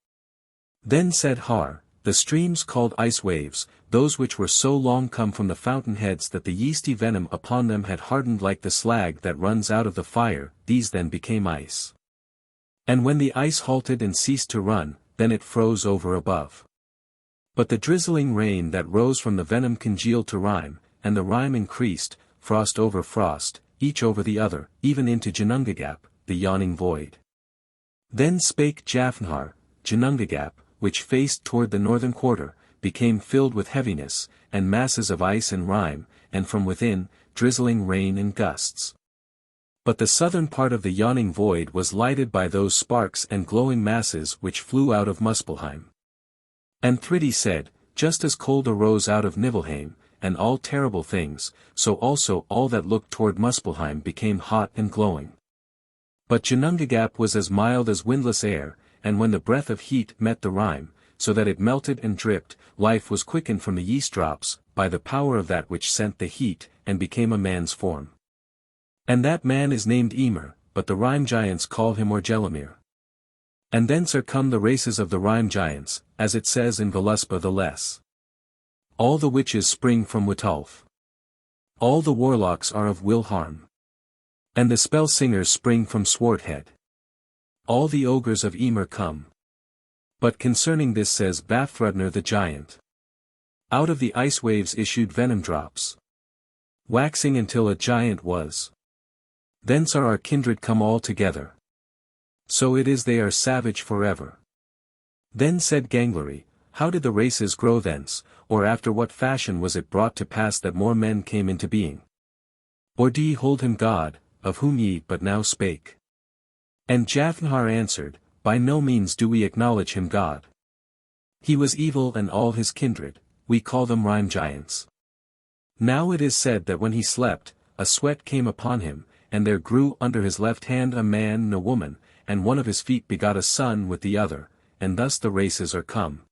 Then said Har, The streams called ice waves, those which were so long come from the fountain heads that the yeasty venom upon them had hardened like the slag that runs out of the fire, these then became ice. And when the ice halted and ceased to run, then it froze over above. But the drizzling rain that rose from the venom congealed to rime, and the rime increased, frost over frost, each over the other, even into Ginnungagap, the yawning void. Then spake Jafnhar, Ginnungagap, which faced toward the northern quarter, became filled with heaviness, and masses of ice and rime, and from within, drizzling rain and gusts. But the southern part of the yawning void was lighted by those sparks and glowing masses which flew out of Muspelheim. And Thridi said, Just as cold arose out of Niflheim, and all terrible things, so also all that looked toward Muspelheim became hot and glowing. But Ginnungagap was as mild as windless air, and when the breath of heat met the rime, so that it melted and dripped, life was quickened from the yeast drops, by the power of that which sent the heat, and became a man's form. And that man is named Ymir, but the rime giants call him Orgelmir. And thence are come the races of the rime giants, as it says in Völuspá the Less. All the witches spring from Witulf. All the warlocks are of Wilharm. And the spell singers spring from Swarthead. All the ogres of Ymir come. But concerning this says Vafthrudnir the giant. Out of the ice waves issued venom drops, waxing until a giant was. Thence are our kindred come all together. So it is they are savage forever. Then said Gangleri, how did the races grow thence, or after what fashion was it brought to pass that more men came into being? Or do ye hold him God, of whom ye but now spake? And Jafnhar answered, by no means do we acknowledge him God. He was evil and all his kindred, we call them rime giants. Now it is said that when he slept, a sweat came upon him, and there grew under his left hand a man and a woman, and one of his feet begot a son with the other, and thus the races are come.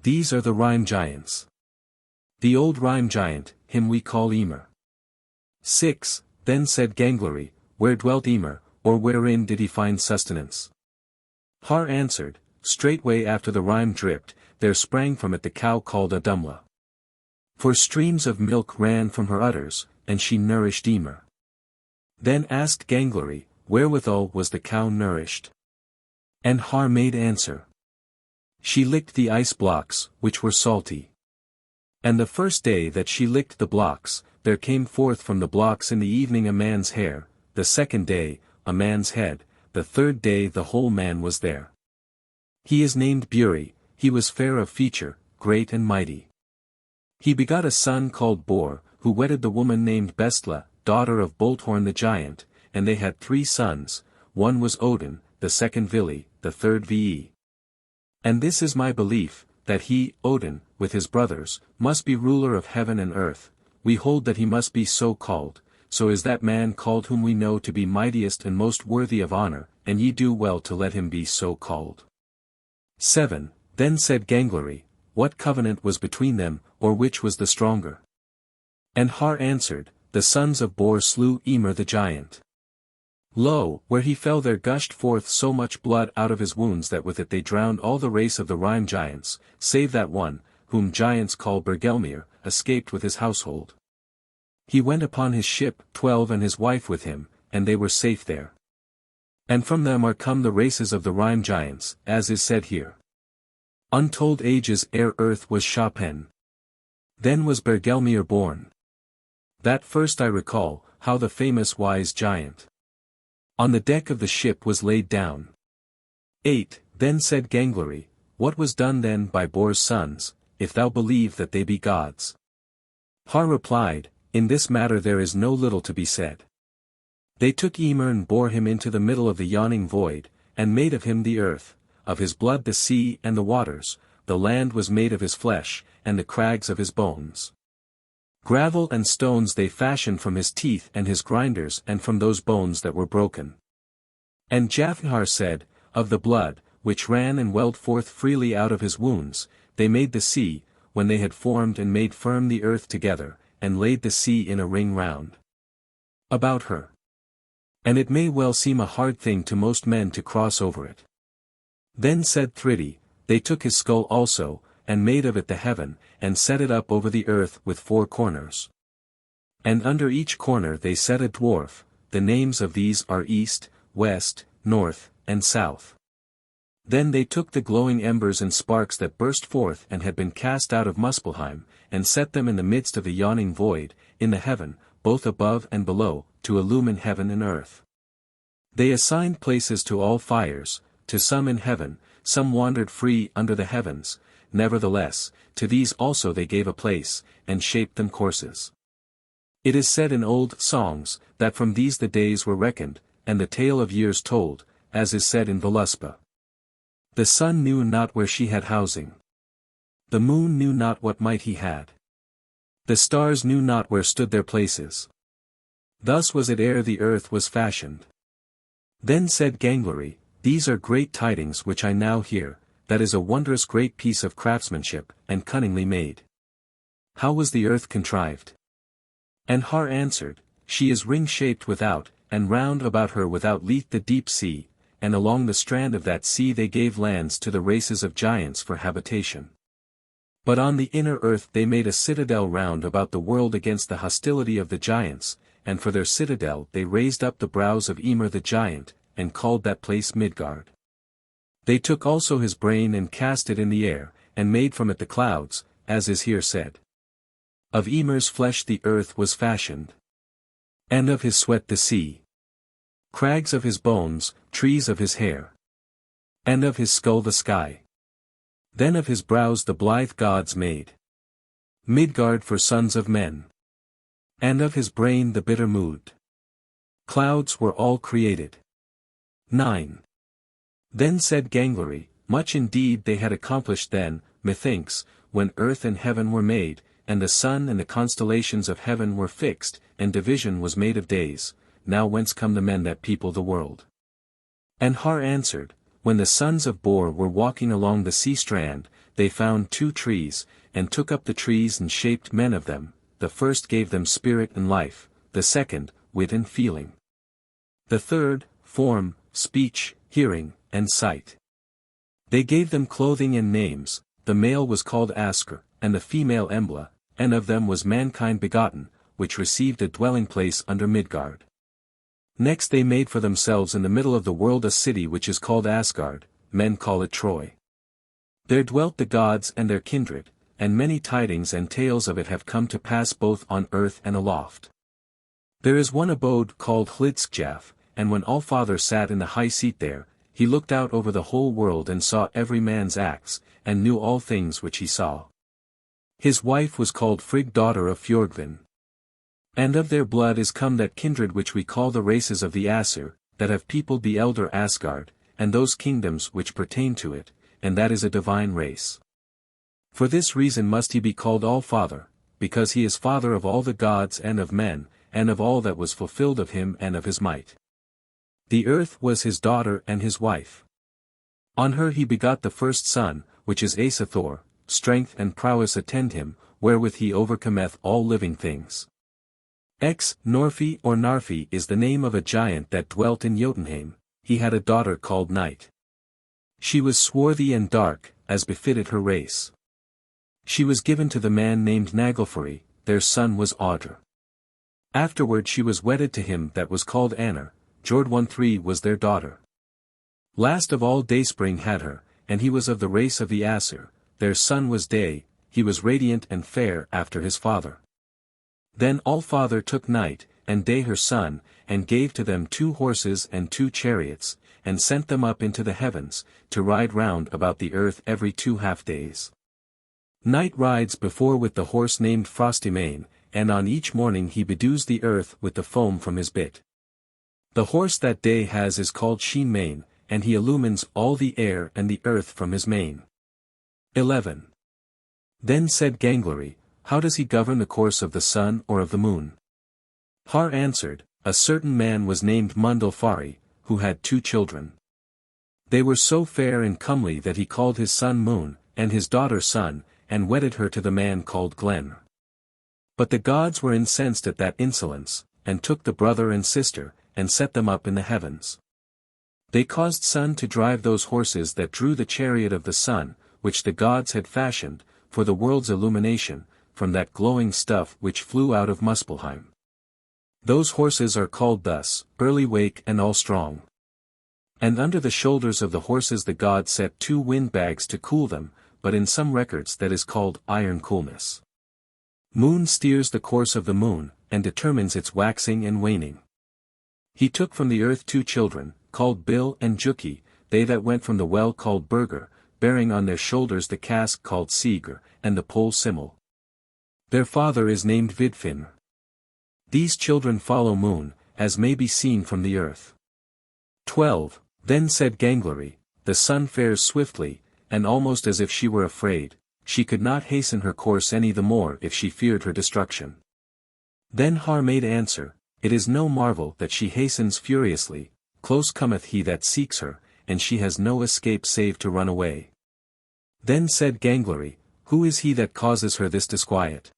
These are the rime giants. The old rime giant, him we call Ymir. 6. Then said Gangleri, where dwelt Ymir, or wherein did he find sustenance? Har answered, straightway after the rime dripped, there sprang from it the cow called a Dumla. For streams of milk ran from her udders, and she nourished Ymir. Then asked Gangleri, wherewithal was the cow nourished? And Har made answer. She licked the ice blocks, which were salty. And the first day that she licked the blocks, there came forth from the blocks in the evening a man's hair, the second day, a man's head, the third day the whole man was there. He is named Buri, he was fair of feature, great and mighty. He begot a son called Bor, who wedded the woman named Bestla, daughter of Bolthorn the giant, and they had 3 sons, one was Odin, the second Vili, the third Ve. And this is my belief, that he, Odin, with his brothers, must be ruler of heaven and earth, we hold that he must be so called, so is that man called whom we know to be mightiest and most worthy of honor, and ye do well to let him be so called. 7. Then said Gangleri, what covenant was between them, or which was the stronger? And Har answered, the sons of Bor slew Ymir the giant. Lo, where he fell there gushed forth so much blood out of his wounds that with it they drowned all the race of the rime giants, save that one, whom giants call Bergelmir, escaped with his household. He went upon his ship, 12 and his wife with him, and they were safe there. And from them are come the races of the rime giants, as is said here. Untold ages ere earth was shapen. Then was Bergelmir born. That first I recall, how the famous wise giant on the deck of the ship was laid down. 8. Then said Gangleri, what was done then by Bor's sons, if thou believe that they be gods? Har replied, in this matter there is no little to be said. They took Ymir and bore him into the middle of the yawning void, and made of him the earth, of his blood the sea and the waters, the land was made of his flesh, and the crags of his bones. Gravel and stones they fashioned from his teeth and his grinders and from those bones that were broken. And Jafnhar said, of the blood, which ran and welled forth freely out of his wounds, they made the sea, when they had formed and made firm the earth together, and laid the sea in a ring round about her. And it may well seem a hard thing to most men to cross over it. Then said Thridi, they took his skull also, and made of it the heaven, and set it up over the earth with 4 corners. And under each corner they set a dwarf, the names of these are East, West, North, and South. Then they took the glowing embers and sparks that burst forth and had been cast out of Muspelheim, and set them in the midst of the yawning void, in the heaven, both above and below, to illumine heaven and earth. They assigned places to all fires, to some in heaven, some wandered free under the heavens, nevertheless, to these also they gave a place, and shaped them courses. It is said in old songs, that from these the days were reckoned, and the tale of years told, as is said in Völuspá. The sun knew not where she had housing. The moon knew not what might he had. The stars knew not where stood their places. Thus was it ere the earth was fashioned. Then said Gangleri, these are great tidings which I now hear, that is a wondrous great piece of craftsmanship, and cunningly made. How was the earth contrived? And Har answered, she is ring-shaped without, and round about her without lieth the deep sea, and along the strand of that sea they gave lands to the races of giants for habitation. But on the inner earth they made a citadel round about the world against the hostility of the giants, and for their citadel they raised up the brows of Ymir the giant, and called that place Midgard. They took also his brain and cast it in the air, and made from it the clouds, as is here said. Of Ymir's flesh the earth was fashioned. And of his sweat the sea. Crags of his bones, trees of his hair. And of his skull the sky. Then of his brows the blithe gods made Midgard for sons of men. And of his brain the bitter mood. Clouds were all created. 9. Then said Gangleri, much indeed they had accomplished then, methinks, when earth and heaven were made, and the sun and the constellations of heaven were fixed, and division was made of days, now whence come the men that people the world? And Har answered, when the sons of Bor were walking along the sea strand, they found 2 trees, and took up the trees and shaped men of them, the first gave them spirit and life, the second, wit and feeling. The third, form, speech, hearing, and sight. They gave them clothing and names, the male was called Asker, and the female Embla, and of them was mankind begotten, which received a dwelling place under Midgard. Next they made for themselves in the middle of the world a city which is called Asgard, men call it Troy. There dwelt the gods and their kindred, and many tidings and tales of it have come to pass both on earth and aloft. There is one abode called Hlidskjalf, and when Allfather sat in the high seat there, he looked out over the whole world and saw every man's acts, and knew all things which he saw. His wife was called Frigg daughter of Fjordvin. And of their blood is come that kindred which we call the races of the Aesir, that have peopled the elder Asgard, and those kingdoms which pertain to it, and that is a divine race. For this reason must he be called All-Father, because he is father of all the gods and of men, and of all that was fulfilled of him and of his might. The earth was his daughter and his wife. On her he begot the first son, which is Asa Thor, strength and prowess attend him, wherewith he overcometh all living things. Norfi or Narfi is the name of a giant that dwelt in Jotunheim, he had a daughter called Night. She was swarthy and dark, as befitted her race. She was given to the man named Naglfari, their son was Audr. Afterward she was wedded to him that was called Anar, Jordwun was their daughter. Last of all Dayspring had her, and he was of the race of the Aesir, their son was Day, he was radiant and fair after his father. Then Allfather took Night, and Day her son, and gave to them 2 horses and 2 chariots, and sent them up into the heavens, to ride round about the earth every 2 half-days. Night rides before with the horse named Frostymane, and on each morning he bedews the earth with the foam from his bit. The horse that Day has is called Sheen-Mane, and he illumines all the air and the earth from his mane. 11. Then said Gangleri, how does he govern the course of the sun or of the moon? Har answered, a certain man was named Mundalfari, who had 2 children. They were so fair and comely that he called his son Moon, and his daughter Sun, and wedded her to the man called Glen. But the gods were incensed at that insolence, and took the brother and sister, and set them up in the heavens. They caused Sun to drive those horses that drew the chariot of the sun, which the gods had fashioned, for the world's illumination, from that glowing stuff which flew out of Muspelheim. Those horses are called thus, Early Wake and All Strong. And under the shoulders of the horses the gods set 2 wind-bags to cool them, but in some records that is called iron coolness. Moon steers the course of the moon, and determines its waxing and waning. He took from the earth 2 children, called Bil and Juki, they that went from the well called Burger, bearing on their shoulders the cask called Sigr, and the pole Simmel. Their father is named Vidfinn. These children follow Moon, as may be seen from the earth. 12. Then said Gangleri, the sun fares swiftly, and almost as if she were afraid, she could not hasten her course any the more if she feared her destruction. Then Har made answer, it is no marvel that she hastens furiously, close cometh he that seeks her, and she has no escape save to run away. Then said Gangleri, "Who is he that causes her this disquiet?"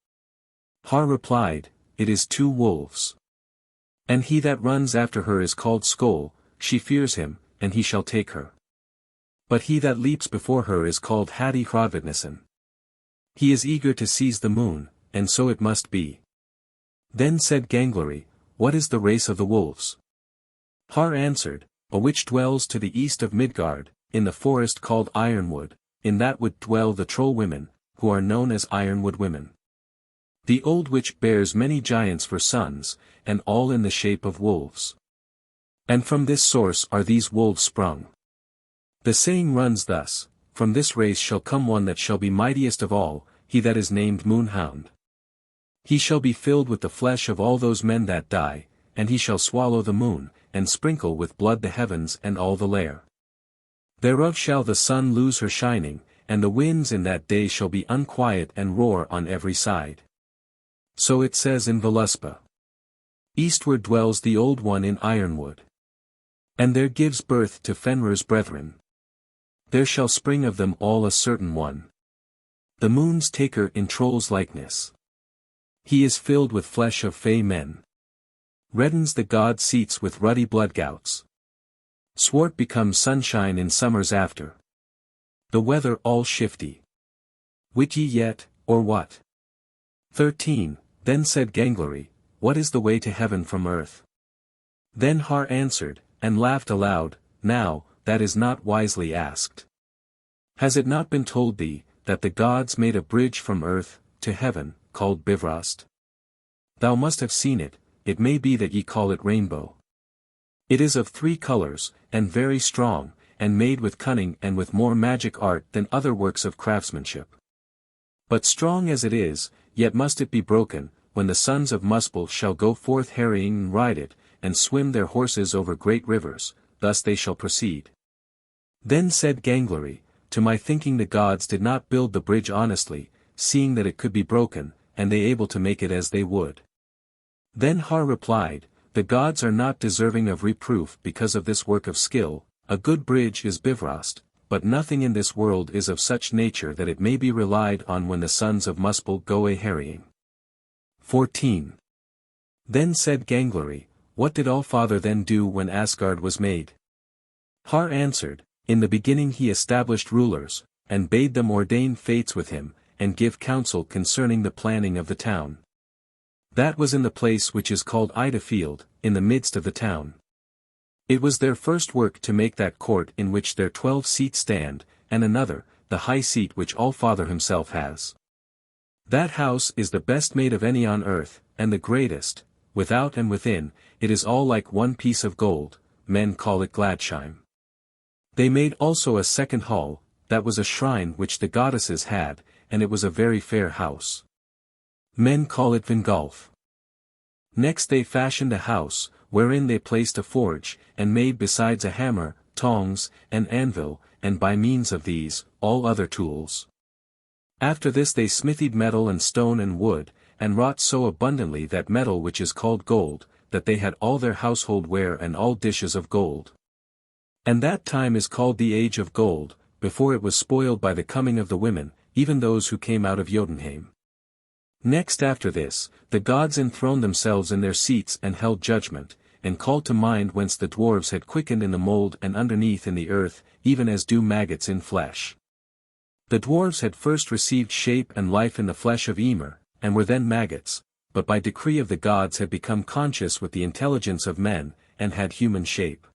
Har replied, "It is two wolves. And he that runs after her is called Skoll, she fears him, and he shall take her. But he that leaps before her is called Hati Hrodvitnesen. He is eager to seize the moon, and so it must be." Then said Gangleri, "What is the race of the wolves?" Har answered, "A which dwells to the east of Midgard, in the forest called Ironwood, in that wood dwell the troll women, who are known as Ironwood women. The old witch bears many giants for sons, and all in the shape of wolves. And from this source are these wolves sprung. The saying runs thus, from this race shall come one that shall be mightiest of all, he that is named Moonhound. He shall be filled with the flesh of all those men that die, and he shall swallow the moon, and sprinkle with blood the heavens and all the lair. Thereof shall the sun lose her shining, and the winds in that day shall be unquiet and roar on every side. So it says in Völuspá. Eastward dwells the old one in Ironwood. And there gives birth to Fenrir's brethren. There shall spring of them all a certain one. The moon's taker in troll's likeness. He is filled with flesh of fey men. Reddens the god seats with ruddy blood gouts. Swart becomes sunshine in summers after. The weather all shifty. Wit ye yet, or what? 13. Then said Gangleri, "What is the way to heaven from earth?" Then Har answered, and laughed aloud, "Now, that is not wisely asked. Has it not been told thee, that the gods made a bridge from earth, to heaven, called Bifrost? Thou must have seen it, it may be that ye call it rainbow. It is of 3 colors, and very strong, and made with cunning and with more magic art than other works of craftsmanship. But strong as it is, yet must it be broken, when the sons of Muspel shall go forth harrying and ride it, and swim their horses over great rivers, thus they shall proceed." Then said Gangleri, "To my thinking the gods did not build the bridge honestly, seeing that it could be broken, and they able to make it as they would." Then Har replied, "The gods are not deserving of reproof because of this work of skill. A good bridge is Bifrost, but nothing in this world is of such nature that it may be relied on when the sons of Muspel go a-harrying." 14. Then said Gangleri, "What did Allfather then do when Asgard was made?" Har answered, "In the beginning he established rulers, and bade them ordain fates with him, and give counsel concerning the planning of the town. That was in the place which is called Ida Field, in the midst of the town. It was their first work to make that court in which their 12 seats stand, and another, the high seat which Allfather himself has. That house is the best made of any on earth, and the greatest, without and within, it is all like one piece of gold, men call it Gladsheim. They made also a second hall, that was a shrine which the goddesses had, and it was a very fair house. Men call it Vingolf. Next they fashioned a house, wherein they placed a forge, and made besides a hammer, tongs, and anvil, and by means of these, all other tools. After this they smithied metal and stone and wood, and wrought so abundantly that metal which is called gold, that they had all their household ware and all dishes of gold. And that time is called the Age of Gold, before it was spoiled by the coming of the women, even those who came out of Jotunheim. Next after this, the gods enthroned themselves in their seats and held judgment, and called to mind whence the dwarves had quickened in the mould and underneath in the earth, even as do maggots in flesh. The dwarves had first received shape and life in the flesh of Ymir, and were then maggots, but by decree of the gods had become conscious with the intelligence of men, and had human shape.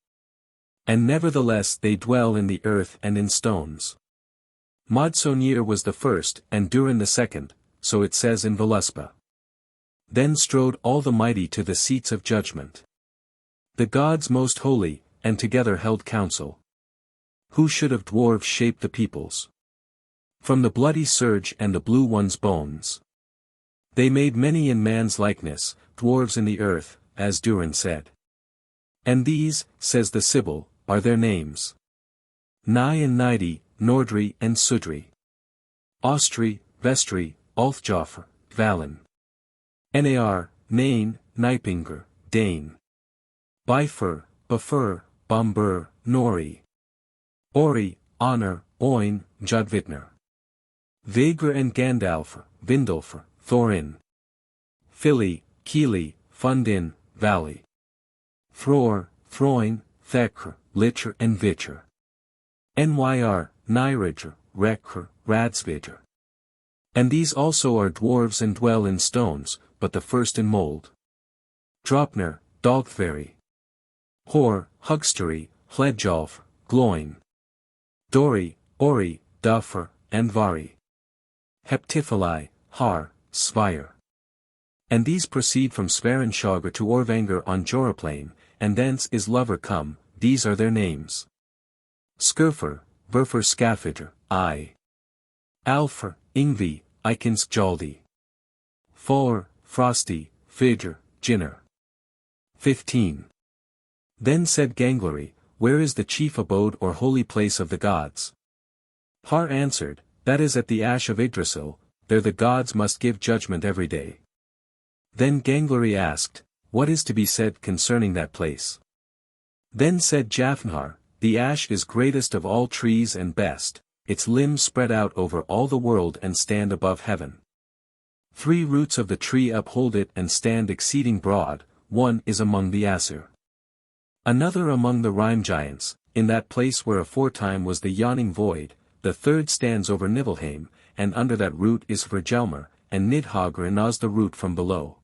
And nevertheless they dwell in the earth and in stones. Modsonir was the first, and Durin the second, so it says in Völuspá. Then strode all the mighty to the seats of judgment. The gods most holy, and together held council. Who should of dwarves shape the peoples? From the bloody surge and the blue one's bones. They made many in man's likeness, dwarves in the earth, as Durin said. And these, says the Sibyl, are their names. Nai and Nidi, Nordri and Sudri. Austri, Vestri, Althjofr, Valen. Nar, Nain, Nipingr, Dane. Bifur, Bafur, Bombur, Nori. Ori, Honor, Oin, Judvitner. Vegr and Gandalfr, Vindulfr, Thorin. Fili, Kili, Fundin, Valley. Thror, Throin, Thekr, Litcher and Vitcher. Nyr, Nyridr, Rekr, Radsvidr. And these also are dwarves and dwell in stones, but the first in mold. Dropner, Dogthvari. Hor, Hugsteri, Hledjolf, Gloin. Dori, Ori, Duffer, and Vari. Heptiphili, Har, Svire. And these proceed from Svarenshogr to Orvanger on Joraplane, and thence is Lover come, these are their names. Skirfer, Burfer Skafidr, I. Alfer, Ingvi, Ikinsk Jaldi. For, Frosty, Fidr, Jinner. 15. Then said Gangleri, where is the chief abode or holy place of the gods? Har answered, that is at the ash of Yggdrasil, there the gods must give judgment every day. Then Gangleri asked, what is to be said concerning that place? Then said Jafnhar, the ash is greatest of all trees and best, its limbs spread out over all the world and stand above heaven. 3 roots of the tree uphold it and stand exceeding broad, one is among the Aesir. Another among the Rime giants, in that place where aforetime was the yawning void, the third stands over Nibelheim, and under that root is Virgelmer, and Nidhogr gnaws the root from below.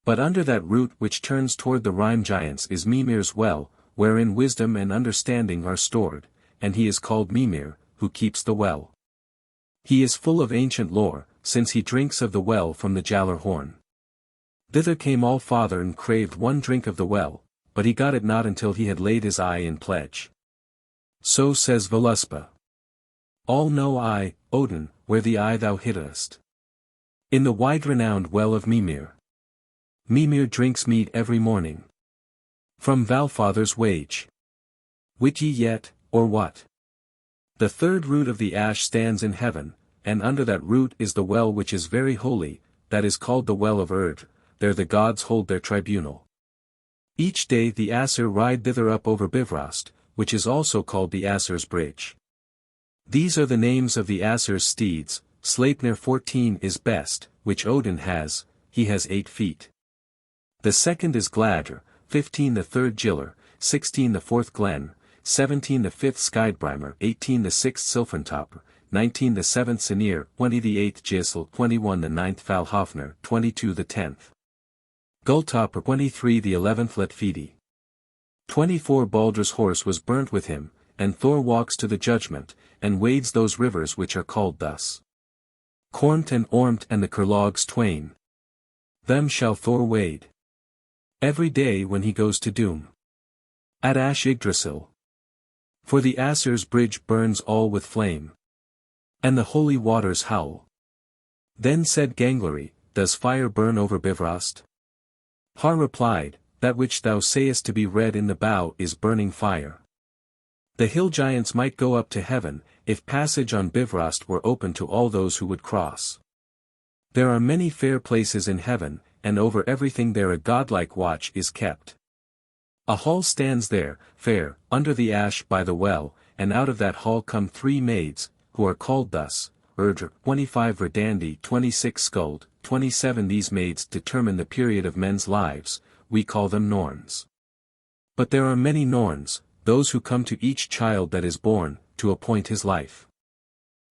But under that root which turns toward the Rime giants is Mimir's well, wherein wisdom and understanding are stored, and he is called Mimir, who keeps the well. He is full of ancient lore, since he drinks of the well from the Jallar horn. Thither came All-Father and craved one drink of the well, but he got it not until he had laid his eye in pledge. So says Voluspa. All know I, Odin, where the eye thou hiddest. In the wide-renowned well of Mimir. Mimir drinks mead every morning. From Valfather's wage. Wit ye yet, or what? The third root of the ash stands in heaven, and under that root is the well which is very holy, that is called the well of Urdr, there the gods hold their tribunal. Each day the Aesir ride thither up over Bifrost, which is also called the Aesir's Bridge. These are the names of the Aesir's steeds. Sleipnir 14 is best, which Odin has, he has 8 feet. The second is Gladr, 15 the third Giller, 16 the fourth Glen, 17 the fifth Skidbrimer, 18 the sixth Silfentopper, 19 the seventh Sinir, 20 the eighth Gisel, 21 the ninth Falhofner, 22 the 10th Gulltopper, 23 the 11th Letfidi. 24 Baldr's horse was burnt with him, and Thor walks to the judgment, and wades those rivers which are called thus. Kormt and Ormt and the Kurlogs twain. Them shall Thor wade. Every day when he goes to doom. At Ash Yggdrasil. For the Aesir's bridge burns all with flame. And the holy waters howl. Then said Gangleri, does fire burn over Bifrost? Har replied, that which thou sayest to be read in the bow is burning fire. The hill giants might go up to heaven, if passage on Bifrost were open to all those who would cross. There are many fair places in heaven, and over everything there a godlike watch is kept. A hall stands there, fair, under the ash by the well, and out of that hall come 3 maids, who are called thus, Urdr, 25 Verdandi, 26 Skuld, 27 These maids determine the period of men's lives, we call them Norns. But there are many Norns, those who come to each child that is born, to appoint his life.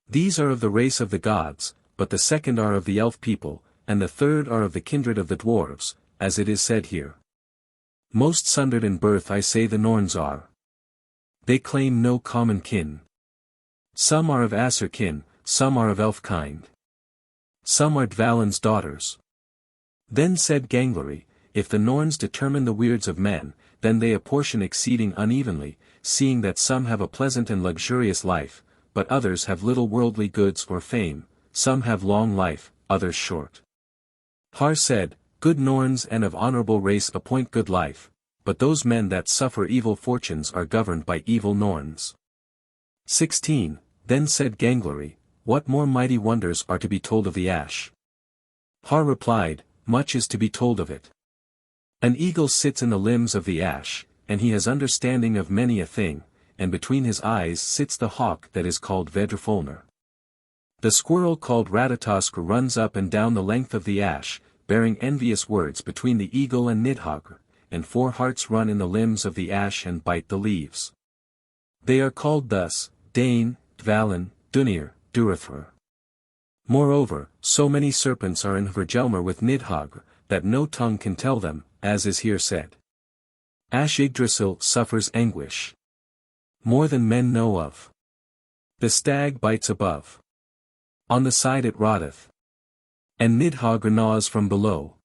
These are of the race of the gods, but the second are of the elf people, and the third are of the kindred of the dwarves, as it is said here. Most sundered in birth I say the Norns are. They claim no common kin. Some are of Aesir kin, some are of elf kind. Some are Dvalin's daughters. Then said Gangleri, if the Norns determine the weirds of men, then they apportion exceeding unevenly, seeing that some have a pleasant and luxurious life, but others have little worldly goods or fame, some have long life, others short. Har said, good Norns and of honorable race appoint good life, but those men that suffer evil fortunes are governed by evil Norns. 16. Then said Gangleri, what more mighty wonders are to be told of the ash? Har replied, much is to be told of it. An eagle sits in the limbs of the ash, and he has understanding of many a thing, and between his eyes sits the hawk that is called Vedrfolnir. The squirrel called Ratatosk runs up and down the length of the ash, bearing envious words between the eagle and Nidhogr, and 4 hearts run in the limbs of the ash and bite the leaves. They are called thus, Dane, Dvalin, Dunir, Durithra. Moreover, so many serpents are in Hvergelmr with Nidhogr, that no tongue can tell them, as is here said. Ash Yggdrasil suffers anguish more than men know of. The stag bites above. On the side it rotteth. And Nidhogr gnaws from below.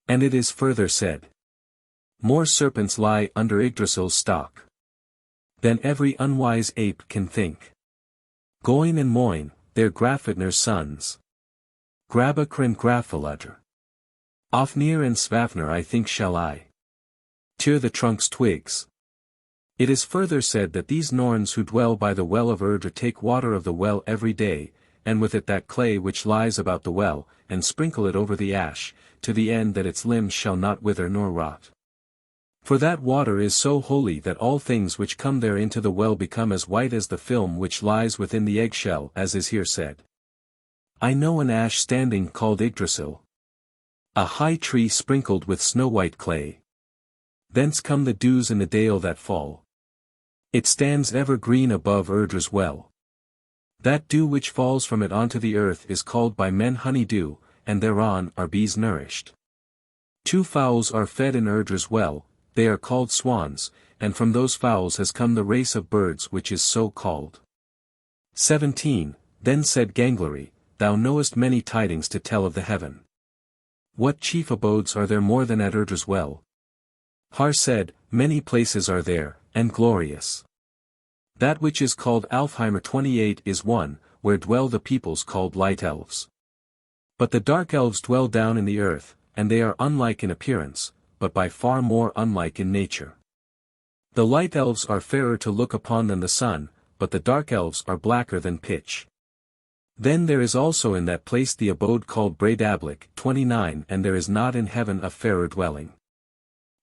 And it is further said. More serpents lie under Yggdrasil's stalk than every unwise ape can think. Goin and Moin, their Grafitner's sons. Grabakr and Grafaludr. Ofnir and Svafnir I think shall I tear the trunk's twigs. It is further said that these Norns who dwell by the well of Urdr take water of the well every day, and with it that clay which lies about the well, and sprinkle it over the ash, to the end that its limbs shall not wither nor rot. For that water is so holy that all things which come there into the well become as white as the film which lies within the eggshell, as is here said. I know an ash standing called Yggdrasil, a high tree sprinkled with snow-white clay. Thence come the dews in the dale that fall. It stands ever green above Urdr's well. That dew which falls from it onto the earth is called by men honey-dew, and thereon are bees nourished. 2 fowls are fed in Urdr's well, they are called swans, and from those fowls has come the race of birds which is so called. 17. Then said Gangleri, Thou knowest many tidings to tell of the heaven. What chief abodes are there more than at Urdr's well? Har said, Many places are there, and glorious. That which is called Alfheimer 28 is one, where dwell the peoples called light elves. But the dark elves dwell down in the earth, and they are unlike in appearance, but by far more unlike in nature. The light elves are fairer to look upon than the sun, but the dark elves are blacker than pitch. Then there is also in that place the abode called Breidablik 29, and there is not in heaven a fairer dwelling.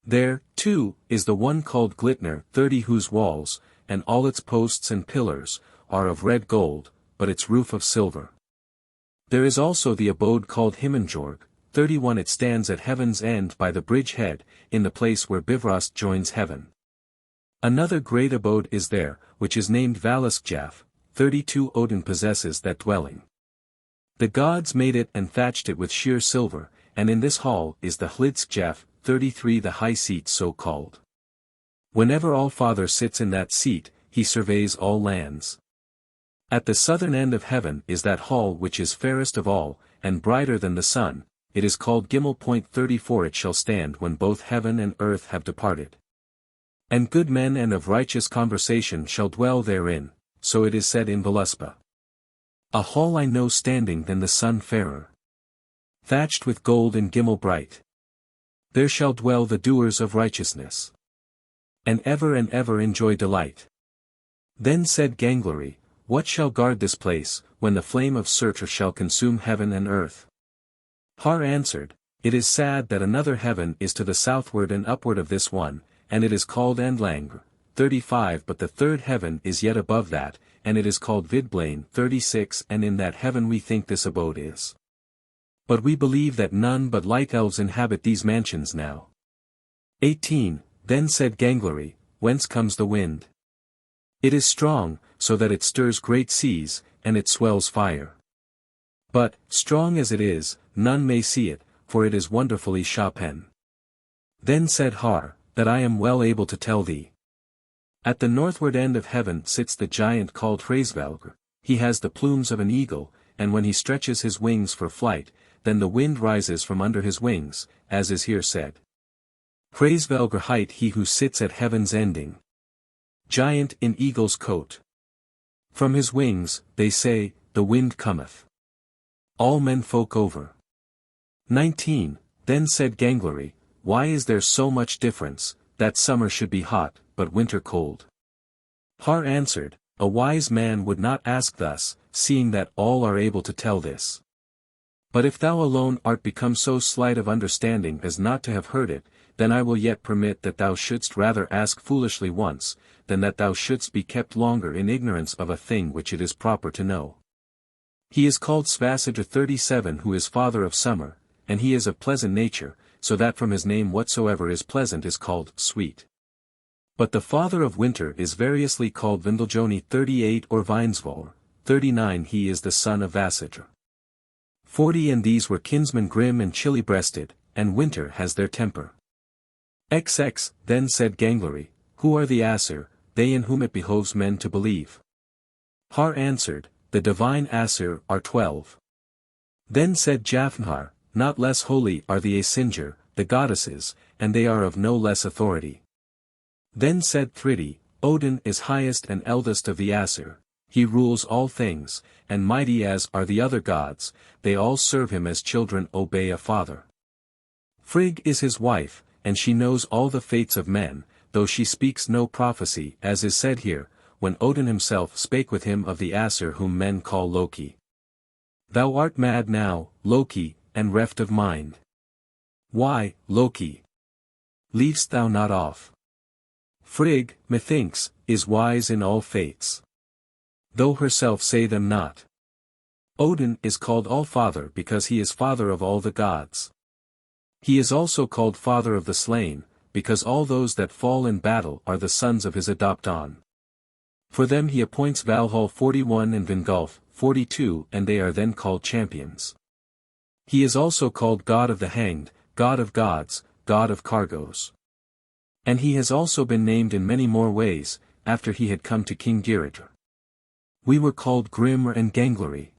There, too, is the one called Glitnir 30 whose walls, and all its posts and pillars, are of red gold, but its roof of silver. There is also the abode called Himinjorg 31 it stands at heaven's end by the bridge head, in the place where Bifrost joins heaven. Another great abode is there, which is named Valaskjaf, 32 Odin possesses that dwelling. The gods made it and thatched it with sheer silver, and in this hall is the Hlidskjaf, 33 the high seat so called. Whenever Allfather sits in that seat, he surveys all lands. At the southern end of heaven is that hall which is fairest of all, and brighter than the sun, it is called Gimel.34 it shall stand when both heaven and earth have departed. And good men and of righteous conversation shall dwell therein, so it is said in Voluspa. A hall I know standing than the sun fairer, thatched with gold in Gimel bright. There shall dwell the doers of righteousness, and ever enjoy delight. Then said Gangleri, What shall guard this place, when the flame of Surtur shall consume heaven and earth? Har answered, It is sad that another heaven is to the southward and upward of this one, and it is called Andlangr, 35 but the third heaven is yet above that, and it is called Vidblane 36 and in that heaven we think this abode is. But we believe that none but light elves inhabit these mansions now. 18. Then said Gangleri, Whence comes the wind? It is strong, so that it stirs great seas, and it swells fire. But, strong as it is, none may see it, for it is wonderfully Chopin. Then said Har, That I am well able to tell thee. At the northward end of heaven sits the giant called Hraesvelgr, he has the plumes of an eagle, and when he stretches his wings for flight, then the wind rises from under his wings, as is here said. Hraesvelgr hight he who sits at heaven's ending. Giant in eagle's coat. From his wings, they say, the wind cometh. All men folk over. 19. Then said Gangleri, Why is there so much difference, that summer should be hot, but winter cold? Har answered, A wise man would not ask thus, seeing that all are able to tell this. But if thou alone art become so slight of understanding as not to have heard it, then I will yet permit that thou shouldst rather ask foolishly once, than that thou shouldst be kept longer in ignorance of a thing which it is proper to know. He is called Svasajr 37 who is father of summer, and he is of pleasant nature, so that from his name whatsoever is pleasant is called sweet. But the father of winter is variously called Vindaljoni 38 or Vinsvor, 39 he is the son of Vasajr. 40 and these were kinsmen grim and chilly-breasted, and winter has their temper. XX, then said Gangleri, who are the Aesir, they in whom it behoves men to believe? Har answered, the divine Aesir are 12. Then said Jafnhar, not less holy are the Aesingr, the goddesses, and they are of no less authority. Then said Thridi, Odin is highest and eldest of the Aesir, he rules all things, and mighty as are the other gods, they all serve him as children obey a father. Frigg is his wife, and she knows all the fates of men, though she speaks no prophecy as is said here, when Odin himself spake with him of the Aesir whom men call Loki. Thou art mad now, Loki, and reft of mind. Why, Loki? Leav'st thou not off? Frigg, methinks, is wise in all fates. Though herself say them not. Odin is called All-Father because he is father of all the gods. He is also called father of the slain, because all those that fall in battle are the sons of his adopton. For them he appoints Valhall 41 and Vingolf 42 and they are then called champions. He is also called God of the Hanged, God of Gods, God of Cargoes. And he has also been named in many more ways, after he had come to King Giritr. We were called Grimr and Gangleri.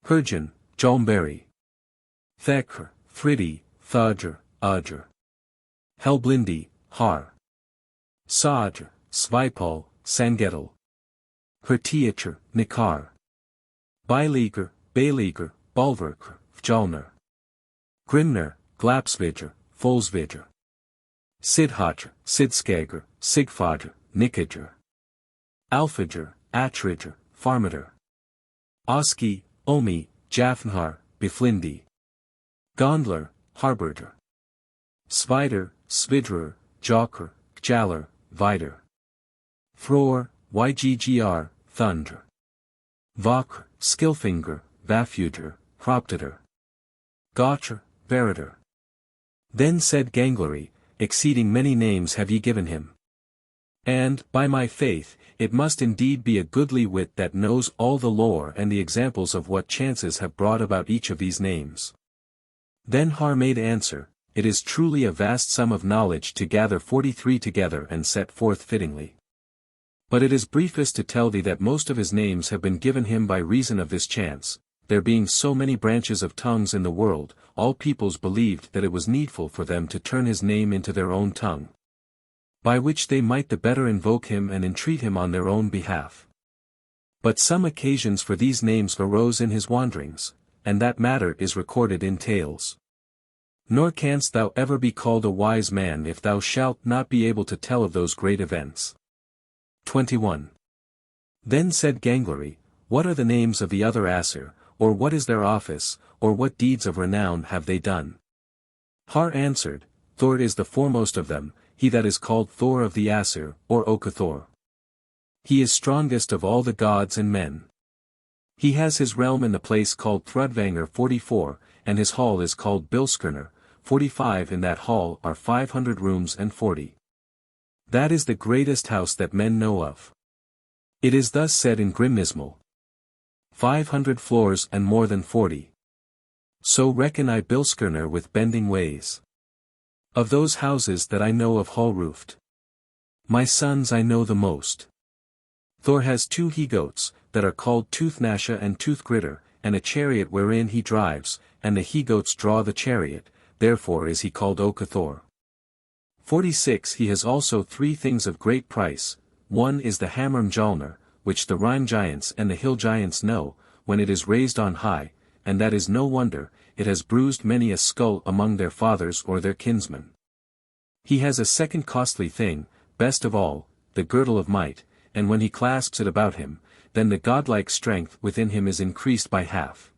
Hurjan, Jalmberi. Thekr, Thridi, Thudr, Udr. Helblindi, Har. Saadr, Svipal, Sangetal. Hertiatr, Nikar. Bailigr, Bailigr, Balverkr, Vjalnir. Grimnir, Glapsvidr, Folsvidr. Sidhatr, Sidskagr, Sigfadr, Nikadr. Alfadr, Atridr, Farmadr. Oski, Omi, Jafnhar, Biflindi. Gondlar, Harbardr. Svidr, Svidrur, Jokr, Gjallar, Vidr. Thror, Yggr, Thundr. Vakr, Skilfingr, Vafudr, Hroptadr. Gotr, Veridr. Then said Gangleri, exceeding many names have ye given him. And, by my faith, it must indeed be a goodly wit that knows all the lore and the examples of what chances have brought about each of these names. Then Har made answer, it is truly a vast sum of knowledge to gather 43 together and set forth fittingly. But it is briefest to tell thee that most of his names have been given him by reason of this chance, there being so many branches of tongues in the world, all peoples believed that it was needful for them to turn his name into their own tongue, by which they might the better invoke him and entreat him on their own behalf. But some occasions for these names arose in his wanderings, and that matter is recorded in tales. Nor canst thou ever be called a wise man if thou shalt not be able to tell of those great events. 21. Then said Gangleri, what are the names of the other Aesir, or what is their office, or what deeds of renown have they done? Har answered, Thor is the foremost of them, he that is called Thor of the Aesir, or Okathor. He is strongest of all the gods and men. He has his realm in the place called Thrudvangr 44, and his hall is called Bilskirnir, 45 in that hall are 500 rooms and 40. That is the greatest house that men know of. It is thus said in Grimnismal. 500 floors and more than 40. So reckon I Bilskirnir with bending ways. Of those houses that I know of hall-roofed, my sons I know the most. Thor has 2 he-goats, that are called Toothnasha and Toothgritter, and a chariot wherein he drives, and the he-goats draw the chariot, therefore is he called Okathor. 46 He has also 3 things of great price, one is the hammer Mjolnir, which the Rhine giants and the hill giants know, when it is raised on high, and that is no wonder, it has bruised many a skull among their fathers or their kinsmen. He has a second costly thing, best of all, the girdle of might, and when he clasps it about him, then the godlike strength within him is increased by half.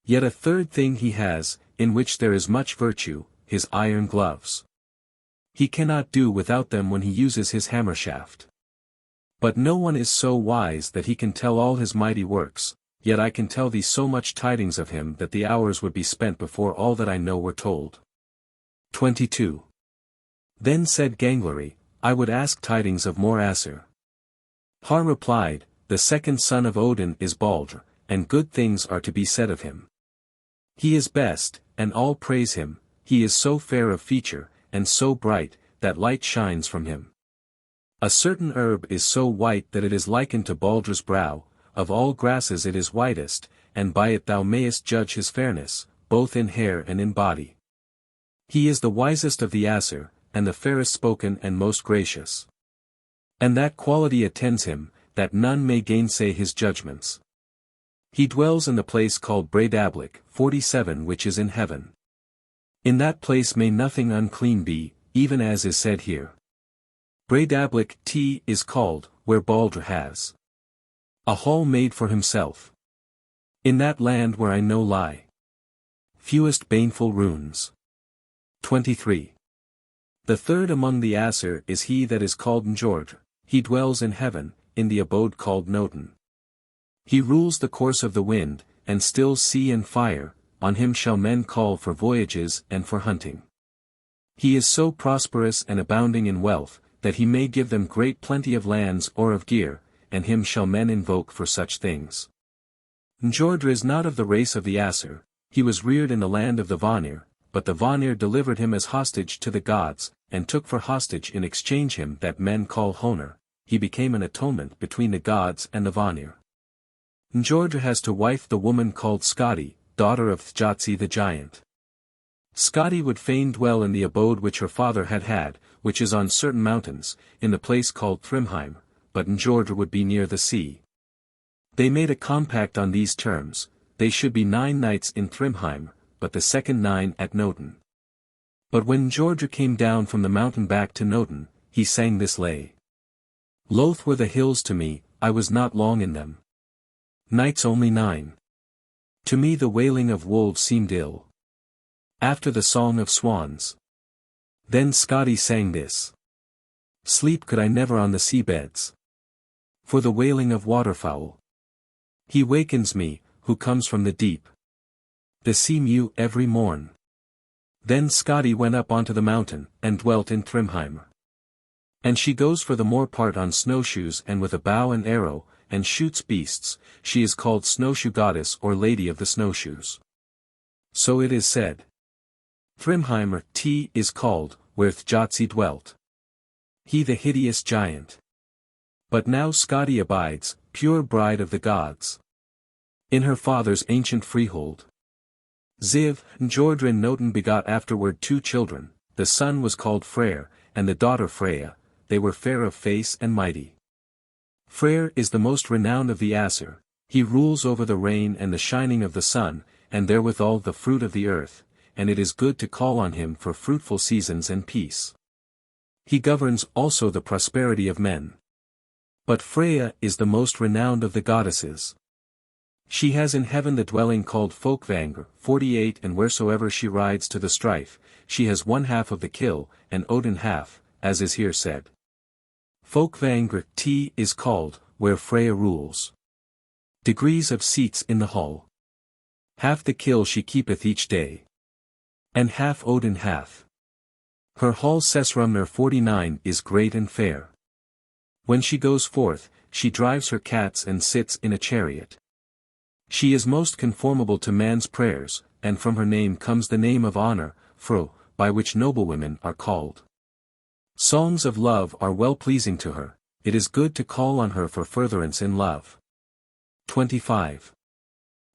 Yet a third thing he has, in which there is much virtue, his iron gloves. He cannot do without them when he uses his hammer shaft. But no one is so wise that he can tell all his mighty works, yet I can tell thee so much tidings of him that the hours would be spent before all that I know were told. 22. Then said Gangleri, I would ask tidings of more Asir. Har replied, the second son of Odin is Baldur, and good things are to be said of him. He is best, and all praise him, he is so fair of feature, and so bright, that light shines from him. A certain herb is so white that it is likened to Baldur's brow, of all grasses it is whitest, and by it thou mayest judge his fairness, both in hair and in body. He is the wisest of the Asir, and the fairest spoken and most gracious. And that quality attends him, that none may gainsay his judgments. He dwells in the place called Breidablik, 47, which is in heaven. In that place may nothing unclean be, even as is said here. Breidablik T is called, where Baldur has a hall made for himself. In that land where I know lie fewest baneful runes. 23. The third among the Asir is he that is called Njord, he dwells in heaven, in the abode called Noten. He rules the course of the wind, and stills sea and fire, on him shall men call for voyages and for hunting. He is so prosperous and abounding in wealth, that he may give them great plenty of lands or of gear, and him shall men invoke for such things. Njordr is not of the race of the Asir, he was reared in the land of the Vanir, but the Vanir delivered him as hostage to the gods, and took for hostage in exchange him that men call Honor, he became an atonement between the gods and the Vanir. Njordr has to wife the woman called Skadi, daughter of Thjatsi the giant. Skadi would fain dwell in the abode which her father had had, which is on certain mountains, in the place called Thrymheim, but Njordr would be near the sea. They made a compact on these terms, they should be 9 nights in Thrymheim, but the second 9 at Noten. But when Njordr came down from the mountain back to Noten, he sang this lay. Loath were the hills to me, I was not long in them. Nights only 9. To me the wailing of wolves seemed ill. After the song of swans. Then Skadi sang this. Sleep could I never on the seabeds. For the wailing of waterfowl. He wakens me, who comes from the deep. The sea mew every morn. Then Skadi went up onto the mountain, and dwelt in Thrymheim. And she goes for the more part on snowshoes and with a bow and arrow, and shoots beasts, she is called snowshoe goddess or lady of the snowshoes. So it is said. Thrymheimer T is called, where Thjatsi dwelt. He the hideous giant. But now Skadi abides, pure bride of the gods. In her father's ancient freehold. Ziv, Njordr and Noten begot afterward 2 children, the son was called Freyr, and the daughter Freya, they were fair of face and mighty. Freyr is the most renowned of the Asir, he rules over the rain and the shining of the sun, and therewithal the fruit of the earth, and it is good to call on him for fruitful seasons and peace. He governs also the prosperity of men. But Freya is the most renowned of the goddesses. She has in heaven the dwelling called Folkvangr, 48, and wheresoever she rides to the strife, she has 1/2 of the kill, and Odin half, as is here said. Folkvangr T is called, where Freya rules. Degrees of seats in the hall. Half the kill she keepeth each day. And half Odin hath. Her hall Sesrumner 49 is great and fair. When she goes forth, she drives her cats and sits in a chariot. She is most conformable to man's prayers, and from her name comes the name of honor, Fro, by which noblewomen are called. Songs of love are well pleasing to her, it is good to call on her for furtherance in love. 25.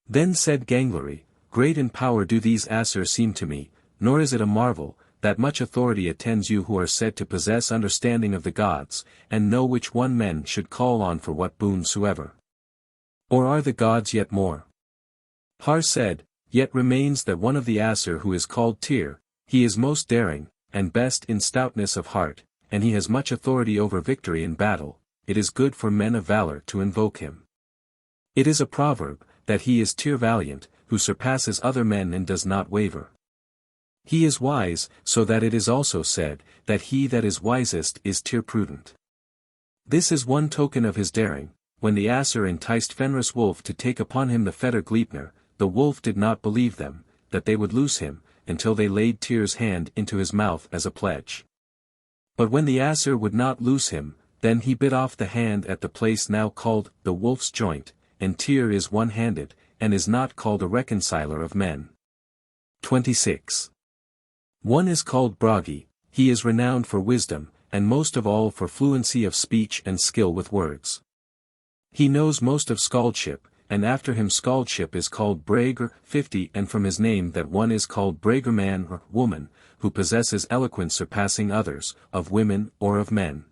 Then said Gangleri, great in power do these Asir seem to me, nor is it a marvel, that much authority attends you who are said to possess understanding of the gods, and know which one men should call on for what boon soever. Or are the gods yet more? Har said, yet remains that one of the Asir who is called Tyr, he is most daring, and best in stoutness of heart, and he has much authority over victory in battle, it is good for men of valor to invoke him. It is a proverb, that he is Tyr valiant, who surpasses other men and does not waver. He is wise, so that it is also said, that he that is wisest is Tyr prudent. This is one token of his daring, when the Aesir enticed Fenris Wolf to take upon him the fetter Gleipnir, the wolf did not believe them, that they would loose him, until they laid Tyr's hand into his mouth as a pledge. But when the Aesir would not loose him, then he bit off the hand at the place now called the wolf's joint, and Tyr is one-handed, and is not called a reconciler of men. 26. One is called Bragi, he is renowned for wisdom, and most of all for fluency of speech and skill with words. He knows most of skaldship, and after him skaldship is called Brager. 50 And from his name that one is called Brager man or woman, who possesses eloquence surpassing others, of women or of men.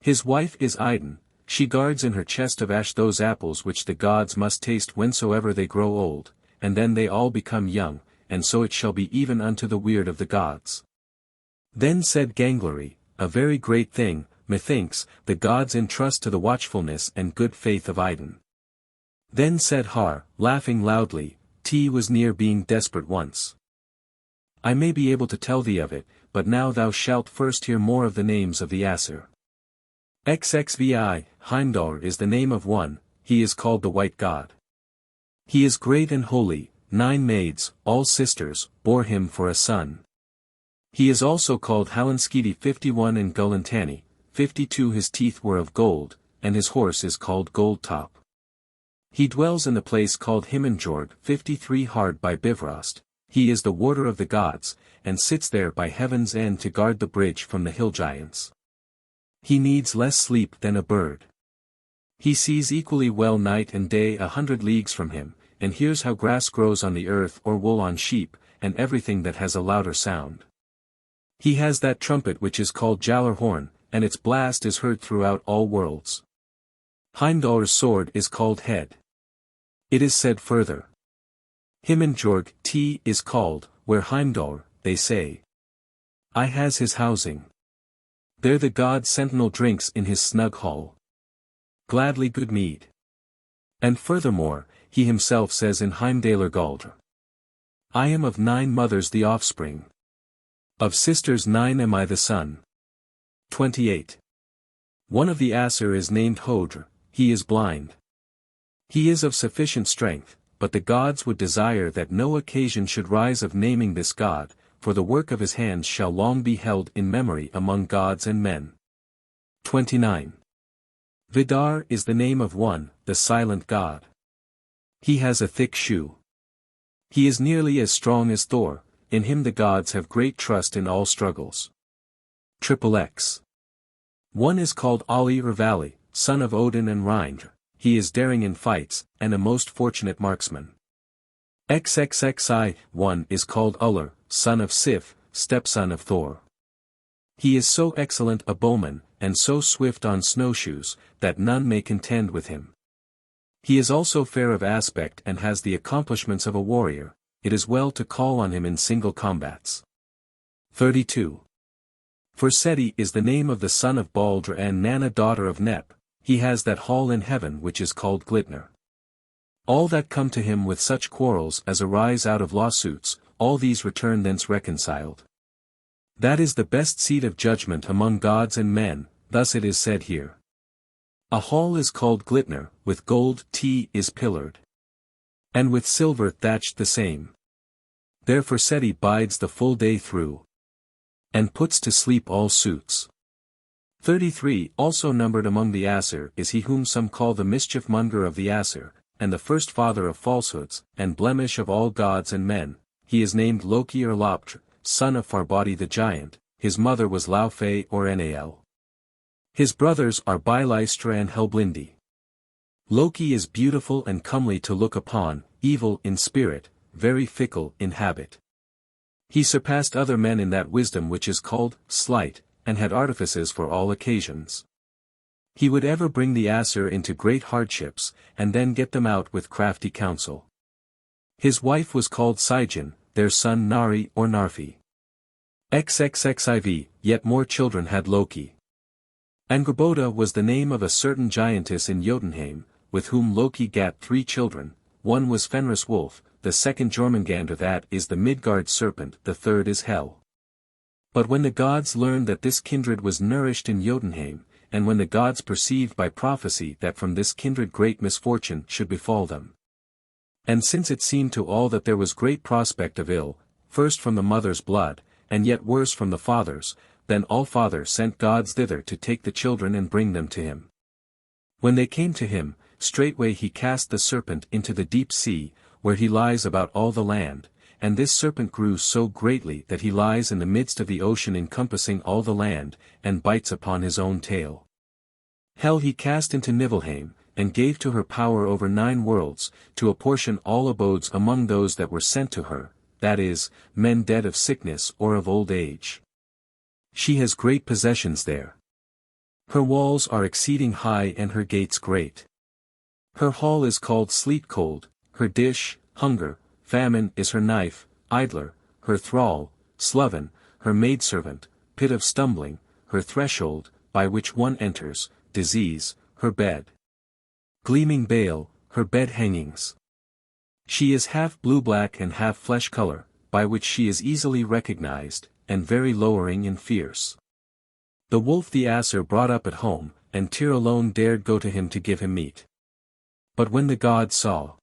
His wife is Idun, she guards in her chest of ash those apples which the gods must taste whensoever they grow old, and then they all become young, and so it shall be even unto the weird of the gods. Then said Gangleri, a very great thing, methinks, the gods entrust to the watchfulness and good faith of Idun. Then said Har, laughing loudly, T was near being desperate once. I may be able to tell thee of it, but now thou shalt first hear more of the names of the Aesir. XXVI, Heimdall is the name of one, he is called the White God. He is great and holy, 9 maids, all sisters, bore him for a son. He is also called Hallanskidi 51 and Gullantani, 52 his teeth were of gold, and his horse is called Gold Top. He dwells in the place called Himinjord 53 hard by Bifrost, he is the warder of the gods, and sits there by heaven's end to guard the bridge from the hill giants. He needs less sleep than a bird. He sees equally well night and day 100 leagues from him, and hears how grass grows on the earth or wool on sheep, and everything that has a louder sound. He has that trumpet which is called Jallarhorn, and its blast is heard throughout all worlds. Heimdallr's sword is called Head. It is said further. Himinjorg T is called, where Heimdall, they say. I has his housing. There the god sentinel drinks in his snug hall. Gladly good mead. And furthermore, he himself says in Heimdalar Galdr. I am of 9 mothers the offspring. Of sisters 9 am I the son. 28. One of the Aesir is named Hodr, he is blind. He is of sufficient strength, but the gods would desire that no occasion should rise of naming this god, for the work of his hands shall long be held in memory among gods and men. 29. Vidar is the name of one, the silent god. He has a thick shoe. He is nearly as strong as Thor, in him the gods have great trust in all struggles. XXX. One is called Ali or Valley, son of Odin and Rindr, he is daring in fights, and a most fortunate marksman. XXXI, one is called Ullr, son of Sif, stepson of Thor. He is so excellent a bowman, and so swift on snowshoes, that none may contend with him. He is also fair of aspect and has the accomplishments of a warrior, it is well to call on him in single combats. 32. For Seti is the name of the son of Baldr and Nanna daughter of Nep, he has that hall in heaven which is called Glitnir. All that come to him with such quarrels as arise out of lawsuits, all these return thence reconciled. That is the best seat of judgment among gods and men, thus it is said here. A hall is called Glitnir, with gold T is pillared. And with silver thatched the same. Therefore Seti bides the full day through. And puts to sleep all suits. 33 Also numbered among the Aesir is he whom some call the mischief monger of the Aesir, and the first father of falsehoods, and blemish of all gods and men, he is named Loki or Loptr, son of Farbodi the giant, his mother was Laufey or Nael. His brothers are Bylystra and Helblindi. Loki is beautiful and comely to look upon, evil in spirit, very fickle in habit. He surpassed other men in that wisdom which is called sleight, and had artifices for all occasions. He would ever bring the Aesir into great hardships, and then get them out with crafty counsel. His wife was called Sigyn, their son Nari or Narfi. XXXIV, yet more children had Loki. Angrboda was the name of a certain giantess in Jotunheim, with whom Loki gat 3 children, one was Fenris Wolf, the second Jormungandr that is the Midgard serpent, the third is Hel. But when the gods learned that this kindred was nourished in Jotunheim, and when the gods perceived by prophecy that from this kindred great misfortune should befall them. And since it seemed to all that there was great prospect of ill, first from the mother's blood, and yet worse from the father's, then all father sent gods thither to take the children and bring them to him. When they came to him, straightway he cast the serpent into the deep sea, where he lies about all the land, and this serpent grew so greatly that he lies in the midst of the ocean encompassing all the land, and bites upon his own tail. Hell he cast into Niflheim, and gave to her power over 9 worlds, to apportion all abodes among those that were sent to her, that is, men dead of sickness or of old age. She has great possessions there. Her walls are exceeding high and her gates great. Her hall is called Sleet Cold, her dish, Hunger, Famine is her knife, Idler, her thrall, Sloven, her maidservant, Pit of Stumbling, her threshold, by which one enters, Disease, her bed. Gleaming Bale, her bed hangings. She is half blue-black and half flesh-color, by which she is easily recognized, and very lowering and fierce. The wolf the Aesir brought up at home, and Tyr alone dared go to him to give him meat. But when the gods saw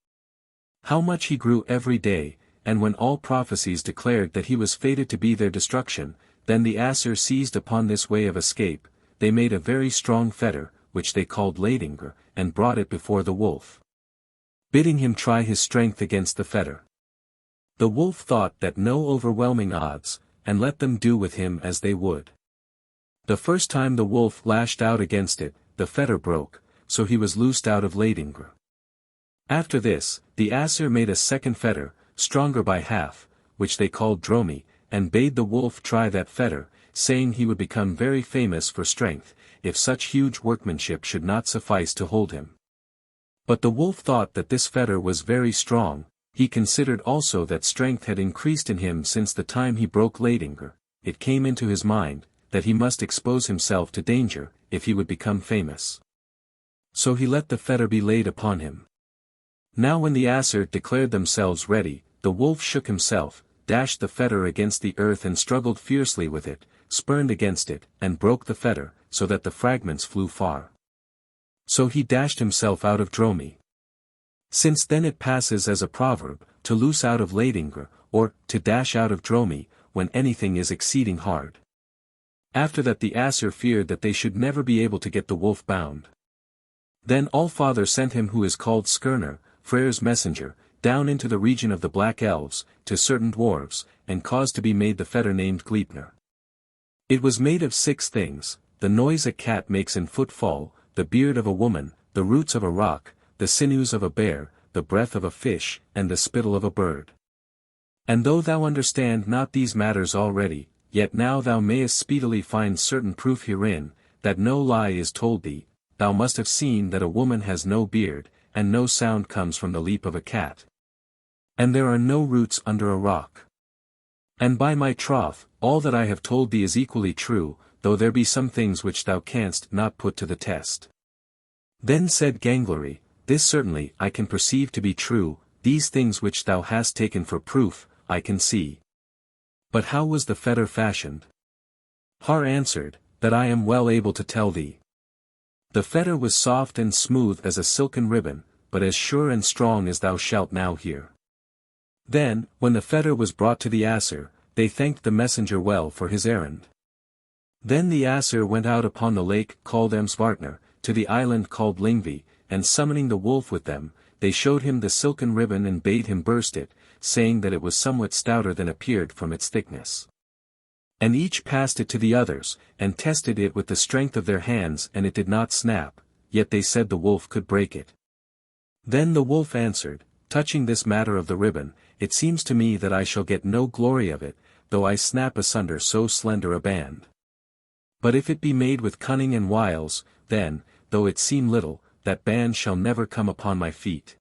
how much he grew every day, and when all prophecies declared that he was fated to be their destruction, then the Aesir seized upon this way of escape. They made a very strong fetter, which they called Leidingr, and brought it before the wolf, bidding him try his strength against the fetter. The wolf thought that no overwhelming odds, and let them do with him as they would. The first time the wolf lashed out against it, the fetter broke, so he was loosed out of Leidingr. After this, the Aesir made a second fetter, stronger by half, which they called Dromi, and bade the wolf try that fetter, saying he would become very famous for strength, if such huge workmanship should not suffice to hold him. But the wolf thought that this fetter was very strong. He considered also that strength had increased in him since the time he broke Leidingr. It came into his mind, that he must expose himself to danger, if he would become famous. So he let the fetter be laid upon him. Now when the Aesir declared themselves ready, the wolf shook himself, dashed the fetter against the earth and struggled fiercely with it, spurned against it, and broke the fetter, so that the fragments flew far. So he dashed himself out of Dromi. Since then it passes as a proverb, to loose out of Leidingr, or, to dash out of Dromi, when anything is exceeding hard. After that the Aesir feared that they should never be able to get the wolf bound. Then Allfather sent him who is called Skirnir, Freyr's messenger, down into the region of the Black Elves, to certain dwarves, and caused to be made the fetter named Gleipnir. It was made of 6 things, the noise a cat makes in footfall, the beard of a woman, the roots of a rock, the sinews of a bear, the breath of a fish, and the spittle of a bird. And though thou understand not these matters already, yet now thou mayest speedily find certain proof herein, that no lie is told thee. Thou must have seen that a woman has no beard, and no sound comes from the leap of a cat. And there are no roots under a rock. And by my troth, all that I have told thee is equally true, though there be some things which thou canst not put to the test. Then said Gangleri, this certainly I can perceive to be true, these things which thou hast taken for proof, I can see. But how was the fetter fashioned? Har answered, that I am well able to tell thee. The fetter was soft and smooth as a silken ribbon, but as sure and strong as thou shalt now hear. Then, when the fetter was brought to the Aesir, they thanked the messenger well for his errand. Then the Aesir went out upon the lake called Amsvartnir, to the island called Lyngvi, and summoning the wolf with them, they showed him the silken ribbon and bade him burst it, saying that it was somewhat stouter than appeared from its thickness. And each passed it to the others, and tested it with the strength of their hands, and it did not snap, yet they said the wolf could break it. Then the wolf answered, touching this matter of the ribbon, it seems to me that I shall get no glory of it, though I snap asunder so slender a band. But if it be made with cunning and wiles, then, though it seem little, that band shall never come upon my feet.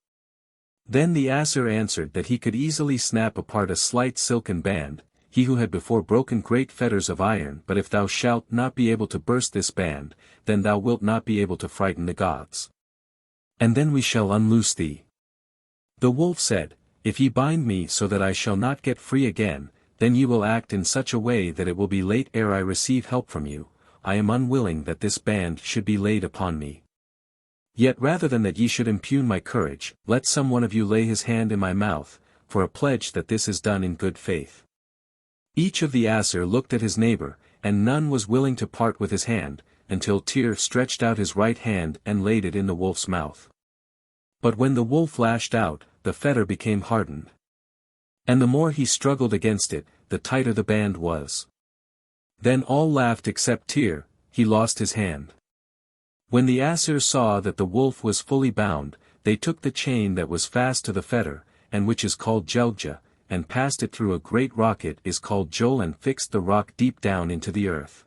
Then the Aesir answered that he could easily snap apart a slight silken band, he who had before broken great fetters of iron. But if thou shalt not be able to burst this band, then thou wilt not be able to frighten the gods. And then we shall unloose thee. The wolf said, if ye bind me so that I shall not get free again, then ye will act in such a way that it will be late ere I receive help from you, I am unwilling that this band should be laid upon me. Yet rather than that ye should impugn my courage, let some one of you lay his hand in my mouth, for a pledge that this is done in good faith. Each of the Aesir looked at his neighbor, and none was willing to part with his hand, until Tyr stretched out his right hand and laid it in the wolf's mouth. But when the wolf lashed out, the fetter became hardened. And the more he struggled against it, the tighter the band was. Then all laughed except Tyr, he lost his hand. When the Aesir saw that the wolf was fully bound, they took the chain that was fast to the fetter, and which is called Jelgja, and passed it through a great rock it is called Jol and fixed the rock deep down into the earth.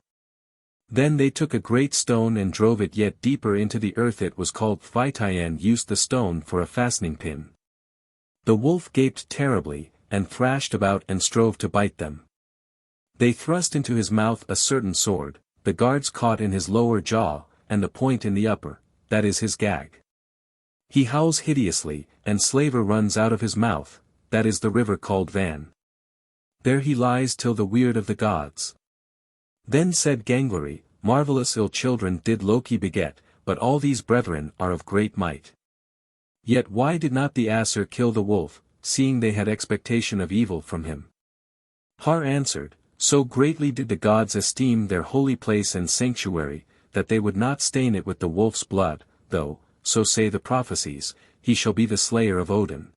Then they took a great stone and drove it yet deeper into the earth it was called Phytai and used the stone for a fastening pin. The wolf gaped terribly, and thrashed about and strove to bite them. They thrust into his mouth a certain sword, the guards caught in his lower jaw, and the point in the upper, that is his gag. He howls hideously, and slaver runs out of his mouth, that is the river called Van. There he lies till the weird of the gods. Then said Gangleri, marvellous ill children did Loki beget, but all these brethren are of great might. Yet why did not the Aesir kill the wolf, seeing they had expectation of evil from him? Har answered, so greatly did the gods esteem their holy place and sanctuary, that they would not stain it with the wolf's blood, though, so say the prophecies, he shall be the slayer of Odin.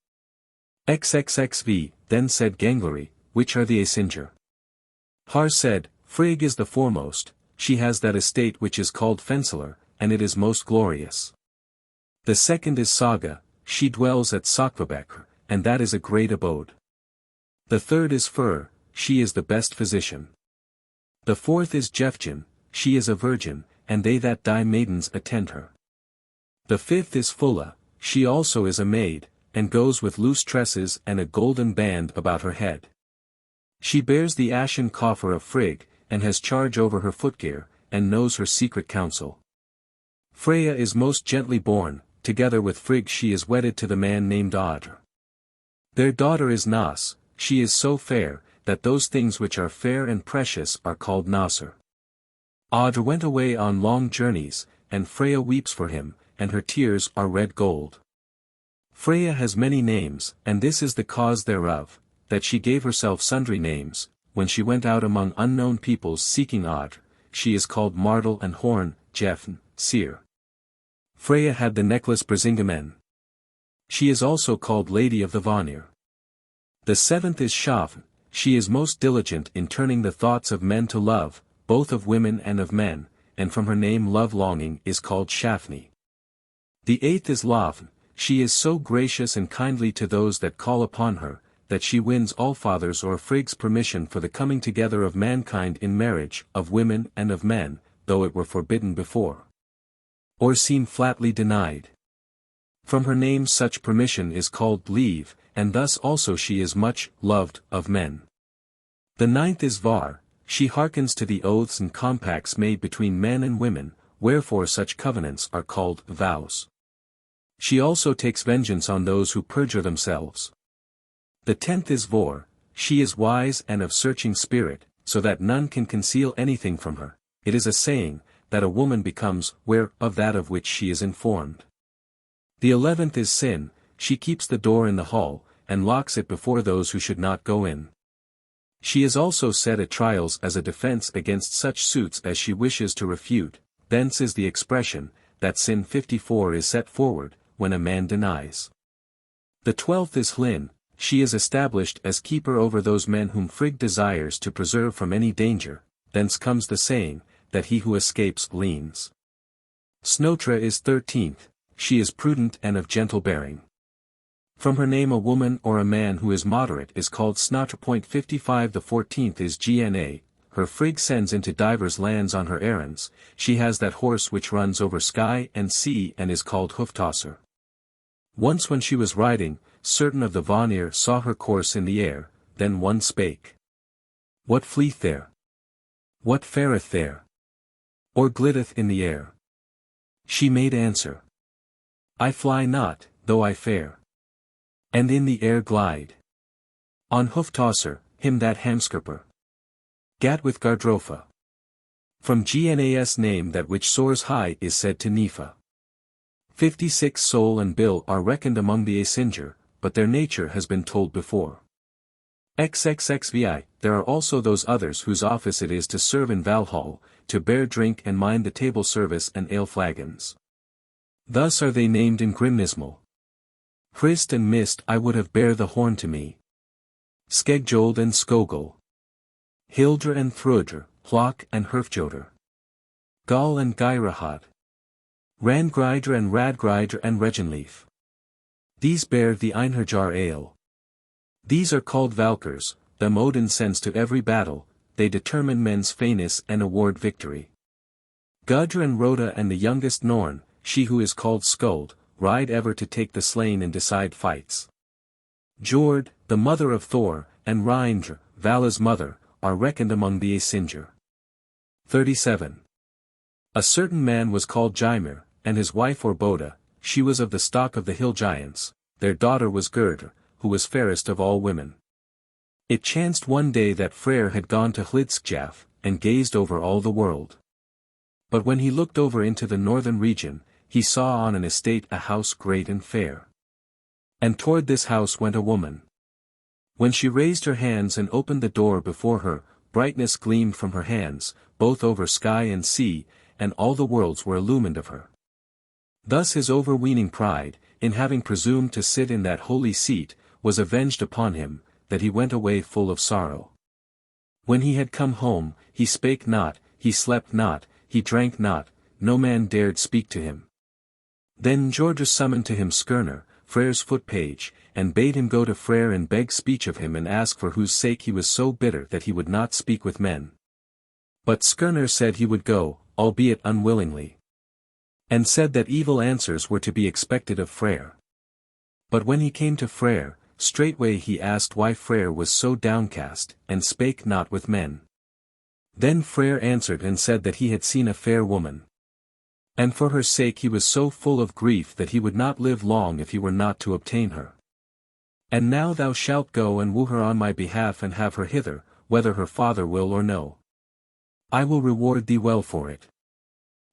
XXXV, then said Gangleri, which are the Aesir? Har said, Frigg is the foremost, she has that estate which is called Fensalar, and it is most glorious. The second is Saga, she dwells at Sakvabekr, and that is a great abode. The third is Fur, she is the best physician. The fourth is Jefjin, she is a virgin, and they that die maidens attend her. The fifth is Fulla, she also is a maid, and goes with loose tresses and a golden band about her head. She bears the ashen coffer of Frigg, and has charge over her footgear, and knows her secret counsel. Freya is most gently born, together with Frigg she is wedded to the man named Audr. Their daughter is Nas, she is so fair, that those things which are fair and precious are called Nasr. Audr went away on long journeys, and Freya weeps for him, and her tears are red gold. Freya has many names, and this is the cause thereof, that she gave herself sundry names. When she went out among unknown peoples seeking Audr, she is called Martel and Horn, Jefn, Seer. Freya had the necklace Brisingamen. She is also called Lady of the Vanir. The seventh is Shafn, she is most diligent in turning the thoughts of men to love, both of women and of men, and from her name love-longing is called Shafni. The eighth is Lafn, she is so gracious and kindly to those that call upon her, that she wins Allfather's or Frigg's permission for the coming together of mankind in marriage, of women and of men, though it were forbidden before. Or seem flatly denied. From her name such permission is called leave, and thus also she is much loved of men. The ninth is Var, she hearkens to the oaths and compacts made between men and women, wherefore such covenants are called vows. She also takes vengeance on those who perjure themselves. The 10th is Vor, she is wise and of searching spirit, so that none can conceal anything from her. It is a saying, that a woman becomes ware of that of which she is informed. The 11th is Sin, she keeps the door in the hall, and locks it before those who should not go in. She is also set at trials as a defense against such suits as she wishes to refute, thence is the expression, that Sin 54 is set forward, when a man denies. The 12th is Hlin, she is established as keeper over those men whom Frigg desires to preserve from any danger, thence comes the saying, that he who escapes leans. Snotra is 13th, she is prudent and of gentle bearing. From her name a woman or a man who is moderate is called Snotra. 55 The 14th is Gna, her Frigg sends into divers lands on her errands, she has that horse which runs over sky and sea and is called Hooftosser. Once when she was riding, certain of the Vanir saw her course in the air, then one spake. What fleeth there? What fareth there? Or glitteth in the air? She made answer. I fly not, though I fare. And in the air glide. On Hooftosser, him that Hamskerper. Gat with Gardrofa. From Gnas name that which soars high is said to Nepha. 56 Soul and Bill are reckoned among the Aesinger, but their nature has been told before. XXXVI, there are also those others whose office it is to serve in Valhall, to bear drink and mind the table service and ale flagons. Thus are they named in Grimnismal. Hrist and Mist I would have bear the horn to me. Skegjold and Skogul. Hildr and Thrudr, Hlok and Herfjoder. Gal and Geirahad. Rangridr and Radgridr and Regenleaf. These bear the Einherjar ale. These are called Valkyrs, them Odin sends to every battle, they determine men's fairness and award victory. Gudr and Rhoda and the youngest Norn, she who is called Skuld, ride ever to take the slain and decide fights. Jord, the mother of Thor, and Rindr, Vala's mother, are reckoned among the Aesinger. 37. A certain man was called Gymir, and his wife Orboda, she was of the stock of the hill giants, their daughter was Gerdr, who was fairest of all women. It chanced one day that Freyr had gone to Hlidskjalf, and gazed over all the world. But when he looked over into the northern region, he saw on an estate a house great and fair. And toward this house went a woman. When she raised her hands and opened the door before her, brightness gleamed from her hands, both over sky and sea, and all the worlds were illumined of her. Thus his overweening pride, in having presumed to sit in that holy seat, was avenged upon him, that he went away full of sorrow. When he had come home, he spake not, he slept not, he drank not, no man dared speak to him. Then Njordr summoned to him Skirnir, Freyr's foot-page, and bade him go to Freyr and beg speech of him and ask for whose sake he was so bitter that he would not speak with men. But Skirnir said he would go, albeit unwillingly. And said that evil answers were to be expected of Freyr. But when he came to Freyr, straightway he asked why Freyr was so downcast, and spake not with men. Then Freyr answered and said that he had seen a fair woman. And for her sake he was so full of grief that he would not live long if he were not to obtain her. And now thou shalt go and woo her on my behalf and have her hither, whether her father will or no. I will reward thee well for it.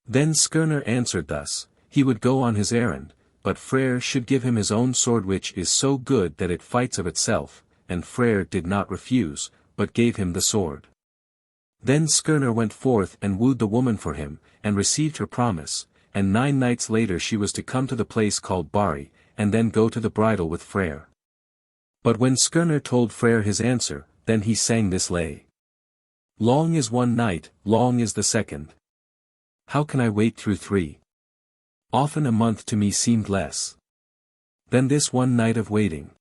Then Skirnir answered thus, he would go on his errand, but Freyr should give him his own sword which is so good that it fights of itself, and Freyr did not refuse, but gave him the sword. Then Skirnir went forth and wooed the woman for him, and received her promise, and 9 nights later she was to come to the place called Bari, and then go to the bridal with Freyr. But when Skirnir told Freyr his answer, then he sang this lay. Long is one night, long is the second. How can I wait through 3? Often a month to me seemed less than this one night of waiting.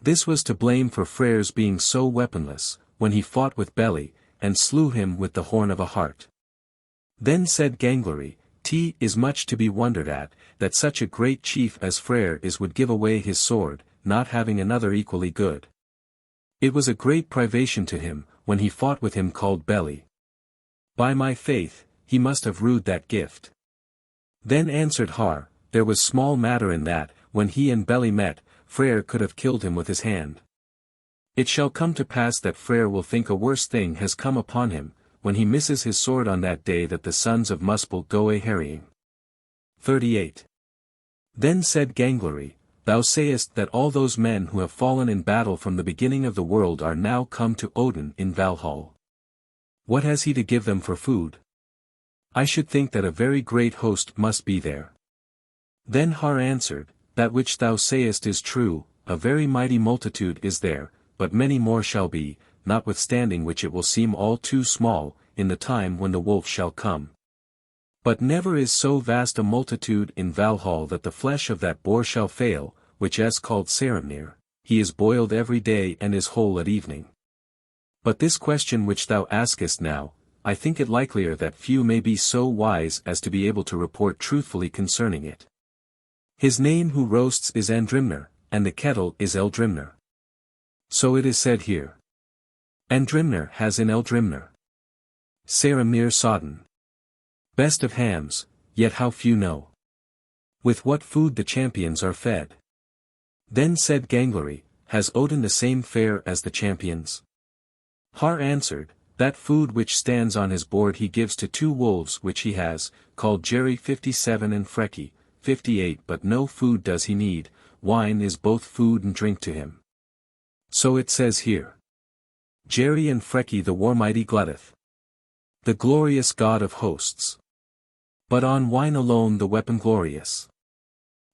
This was to blame for Freyr's being so weaponless, when he fought with Beli, and slew him with the horn of a hart. Then said Gangleri, "'T is much to be wondered at, that such a great chief as Freyr is would give away his sword, not having another equally good. It was a great privation to him, when he fought with him called Beli. By my faith, he must have rued that gift." Then answered Har, there was small matter in that, when he and Beli met, Freyr could have killed him with his hand. It shall come to pass that Freyr will think a worse thing has come upon him, when he misses his sword on that day that the sons of Muspel go a-harrying. 38. Then said Gangleri, thou sayest that all those men who have fallen in battle from the beginning of the world are now come to Odin in Valhall. What has he to give them for food? I should think that a very great host must be there. Then Har answered, that which thou sayest is true, a very mighty multitude is there, but many more shall be, notwithstanding which it will seem all too small, in the time when the wolf shall come. But never is so vast a multitude in Valhall that the flesh of that boar shall fail, which is called Saramnir, he is boiled every day and is whole at evening. But this question which thou askest now, I think it likelier that few may be so wise as to be able to report truthfully concerning it. His name who roasts is Andrimnir, and the kettle is Eldrimnir. So it is said here. Andrimnir has in Eldrimnir. Saramnir sodden. Best of hams, yet how few know. With what food the champions are fed. Then said Gangleri, has Odin the same fare as the champions? Har answered, That food which stands on his board he gives to 2 wolves which he has, called Jerry 57 and Freki, 58 but no food does he need, wine is both food and drink to him. So it says here. Jerry and Freki the war mighty glutteth. The glorious God of hosts. But on wine alone the weapon glorious.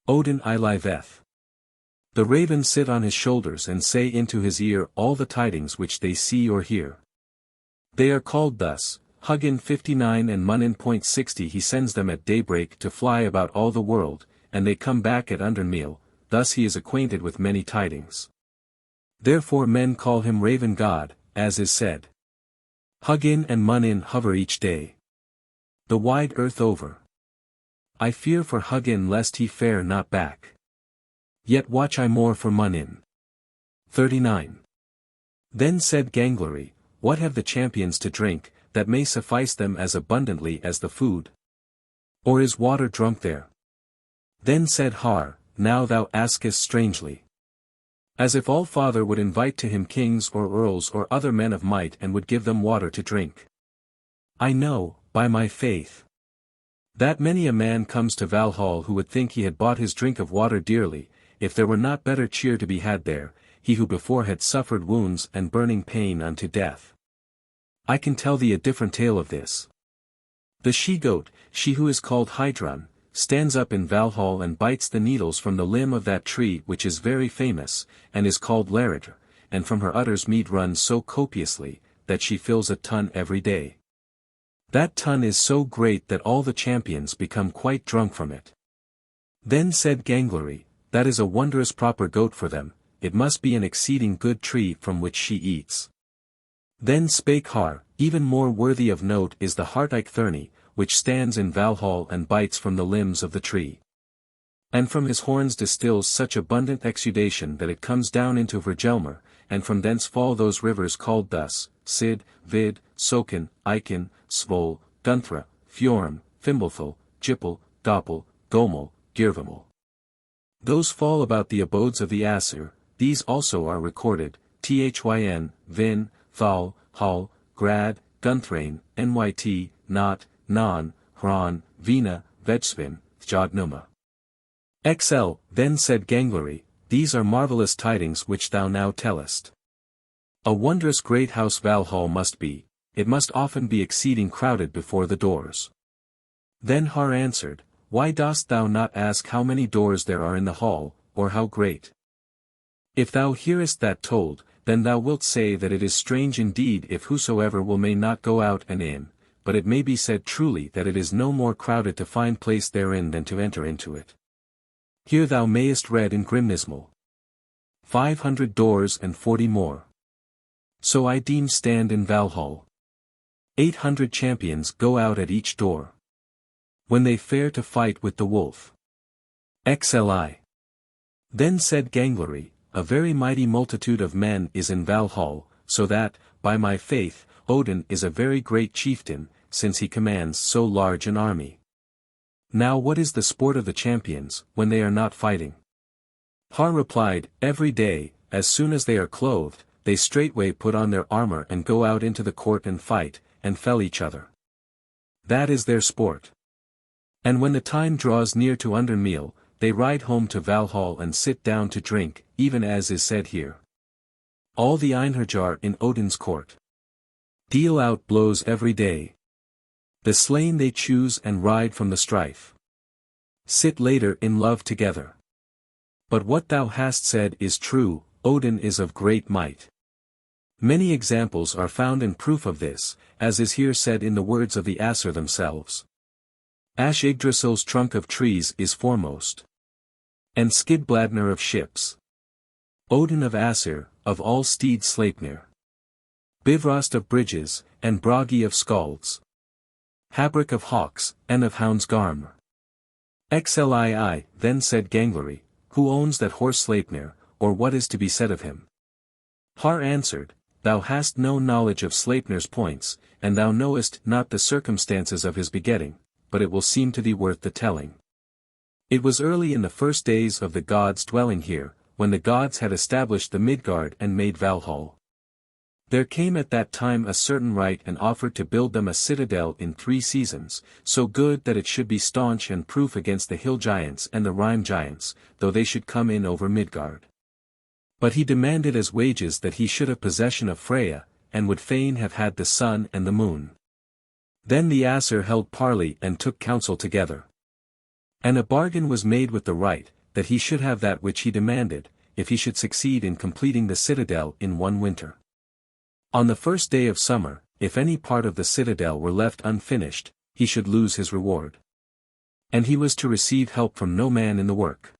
Odin I liveth. The ravens sit on his shoulders and say into his ear all the tidings which they see or hear. They are called thus, Hugin 59 and Munin. 60 he sends them at daybreak to fly about all the world, and they come back at undermeal, thus he is acquainted with many tidings. Therefore men call him Raven God, as is said. Hugin and Munin hover each day. The wide earth over. I fear for Hugin lest he fare not back. Yet watch I more for Munin. 39. Then said Gangleri, what have the champions to drink, that may suffice them as abundantly as the food? Or is water drunk there? Then said Har, now thou askest strangely. As if All-Father would invite to him kings or earls or other men of might and would give them water to drink. I know, by my faith, that many a man comes to Valhall who would think he had bought his drink of water dearly, if there were not better cheer to be had there, he who before had suffered wounds and burning pain unto death. I can tell thee a different tale of this. The she-goat, she who is called Heidrun, stands up in Valhall and bites the needles from the limb of that tree which is very famous, and is called Laridr, and from her udders mead runs so copiously, that she fills a tun every day. That tun is so great that all the champions become quite drunk from it. Then said Gangleri, that is a wondrous proper goat for them, it must be an exceeding good tree from which she eats. Then spake Har, even more worthy of note is the Harteikthurni, which stands in Valhall and bites from the limbs of the tree. And from his horns distills such abundant exudation that it comes down into Vergelmer, and from thence fall those rivers called thus, Sid, Vid, Sokin, Eikin, Svol, Gunthra, Fjorm, Fimblethal, Jippel, Doppel, Gomel, Girvamel. Those fall about the abodes of the Asir, these also are recorded, Thyn, Vin, Thal, Hall, Grad, Gunthrain, Nyt, Not, Non, Hran, Vina, Vetsvin, Jodnuma. XL, then said Gangleri, these are marvellous tidings which thou now tellest. A wondrous great house Valhall must be, it must often be exceeding crowded before the doors. Then Har answered, why dost thou not ask how many doors there are in the hall, or how great? If thou hearest that told, then thou wilt say that it is strange indeed if whosoever will may not go out and in, but it may be said truly that it is no more crowded to find place therein than to enter into it. Here thou mayest read in Grimnismal. 500 doors and 40 more. So I deem stand in Valhall. 800 champions go out at each door. When they fare to fight with the wolf. XLI. Then said Gangleri, a very mighty multitude of men is in Valhall, so that, by my faith, Odin is a very great chieftain, since he commands so large an army. Now what is the sport of the champions, when they are not fighting? Har replied, every day, as soon as they are clothed, they straightway put on their armor and go out into the court and fight, and fell each other. That is their sport. And when the time draws near to undermeal, they ride home to Valhall and sit down to drink, even as is said here. All the Einherjar in Odin's court deal out blows every day. The slain they choose and ride from the strife. Sit later in love together. But what thou hast said is true, Odin is of great might. Many examples are found in proof of this, as is here said in the words of the Asir themselves. Ash Yggdrasil's trunk of trees is foremost. And Skidbladnir of ships. Odin of Asir, of all steeds Sleipnir. Bifrost of bridges, and Bragi of skalds. Habrik of hawks, and of hounds Garm. XLII, then said Gangleri, who owns that horse Sleipnir, or what is to be said of him? Har answered, thou hast no knowledge of Sleipnir's points, and thou knowest not the circumstances of his begetting, but it will seem to thee worth the telling. It was early in the first days of the gods dwelling here, when the gods had established the Midgard and made Valhall. There came at that time a certain right and offered to build them a citadel in 3 seasons, so good that it should be staunch and proof against the hill giants and the rime giants, though they should come in over Midgard. But he demanded as wages that he should have possession of Freya, and would fain have had the sun and the moon. Then the Aesir held parley and took counsel together. And a bargain was made with the right, that he should have that which he demanded, if he should succeed in completing the citadel in 1 winter. On the first day of summer, if any part of the citadel were left unfinished, he should lose his reward. And he was to receive help from no man in the work.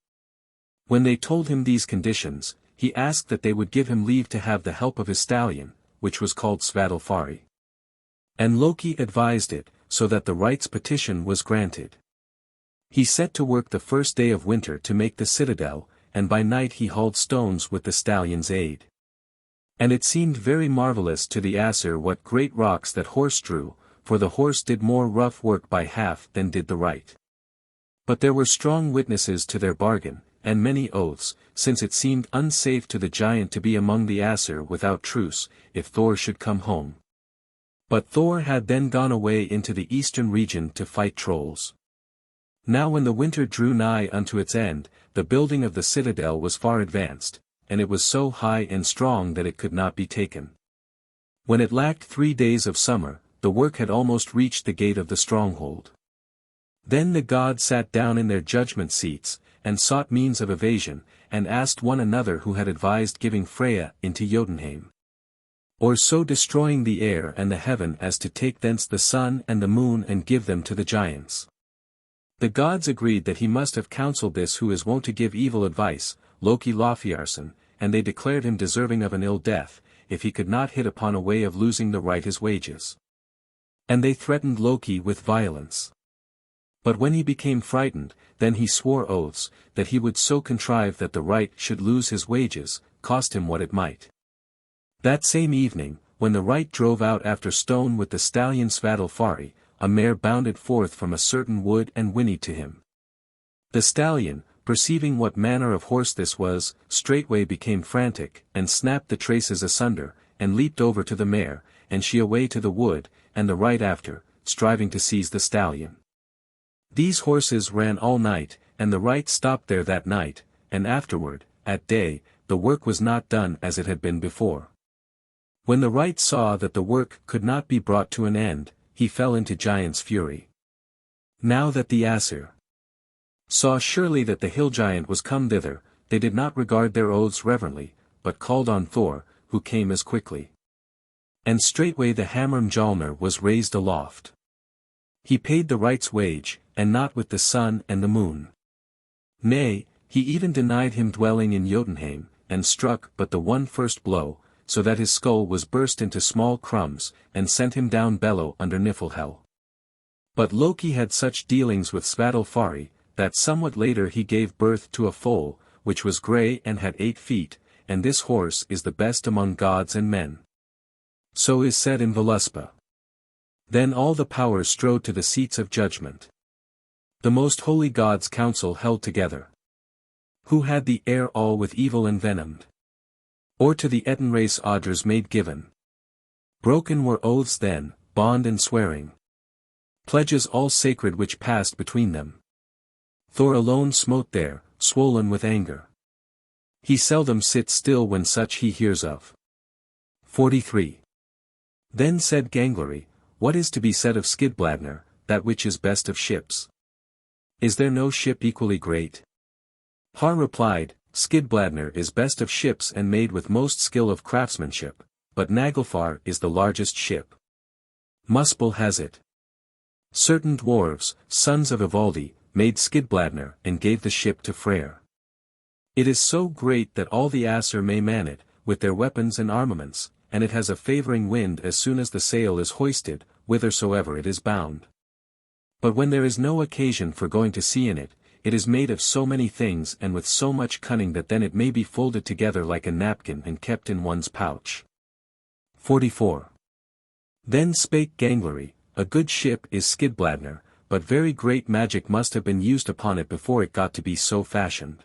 When they told him these conditions, he asked that they would give him leave to have the help of his stallion, which was called Svadilfari. And Loki advised it, so that the wright's petition was granted. He set to work the first day of winter to make the citadel, and by night he hauled stones with the stallion's aid. And it seemed very marvellous to the Aesir what great rocks that horse drew, for the horse did more rough work by half than did the right. But there were strong witnesses to their bargain, and many oaths, since it seemed unsafe to the giant to be among the Aesir without truce, if Thor should come home. But Thor had then gone away into the eastern region to fight trolls. Now when the winter drew nigh unto its end, the building of the citadel was far advanced, and it was so high and strong that it could not be taken. When it lacked 3 days of summer, the work had almost reached the gate of the stronghold. Then the gods sat down in their judgment seats, and sought means of evasion, and asked one another who had advised giving Freya into Jotunheim. Or so destroying the air and the heaven as to take thence the sun and the moon and give them to the giants. The gods agreed that he must have counselled this who is wont to give evil advice, Loki Lofiarson, and they declared him deserving of an ill death, if he could not hit upon a way of losing the right his wages. And they threatened Loki with violence. But when he became frightened, then he swore oaths, that he would so contrive that the right should lose his wages, cost him what it might. That same evening, when the right drove out after stone with the stallion Svadilfari, a mare bounded forth from a certain wood and whinnied to him. The stallion, perceiving what manner of horse this was, straightway became frantic, and snapped the traces asunder, and leaped over to the mare, and she away to the wood, and the right after, striving to seize the stallion. These horses ran all night, and the right stopped there that night, and afterward, at day, the work was not done as it had been before. When the right saw that the work could not be brought to an end, he fell into giant's fury. Now that the Aesir saw surely that the hill giant was come thither, they did not regard their oaths reverently, but called on Thor, who came as quickly. And straightway the hammer Mjolnir was raised aloft. He paid the right's wage, and not with the sun and the moon. Nay, he even denied him dwelling in Jotunheim, and struck but the one first blow, so that his skull was burst into small crumbs, and sent him down below under Niflhel. But Loki had such dealings with Svadilfari, that somewhat later he gave birth to a foal, which was grey and had 8 feet, and this horse is the best among gods and men. So is said in Voluspa. Then all the powers strode to the seats of judgment. The most holy gods' council held together. Who had the air all with evil envenomed? Or to the Etten race orders made given? Broken were oaths then, bond and swearing. Pledges all sacred which passed between them. Thor alone smote there, swollen with anger. He seldom sits still when such he hears of. 43. Then said Gangleri, what is to be said of Skidbladnir, that which is best of ships? Is there no ship equally great? Har replied, Skidbladnir is best of ships and made with most skill of craftsmanship, but Naglfar is the largest ship. Muspel has it. Certain dwarves, sons of Ivaldi, made Skidbladnir and gave the ship to Freyr. It is so great that all the Aesir may man it, with their weapons and armaments, and it has a favouring wind as soon as the sail is hoisted, whithersoever it is bound. But when there is no occasion for going to sea in it, it is made of so many things and with so much cunning that then it may be folded together like a napkin and kept in one's pouch. 44. Then spake Gangleri, a good ship is Skidbladnir, but very great magic must have been used upon it before it got to be so fashioned.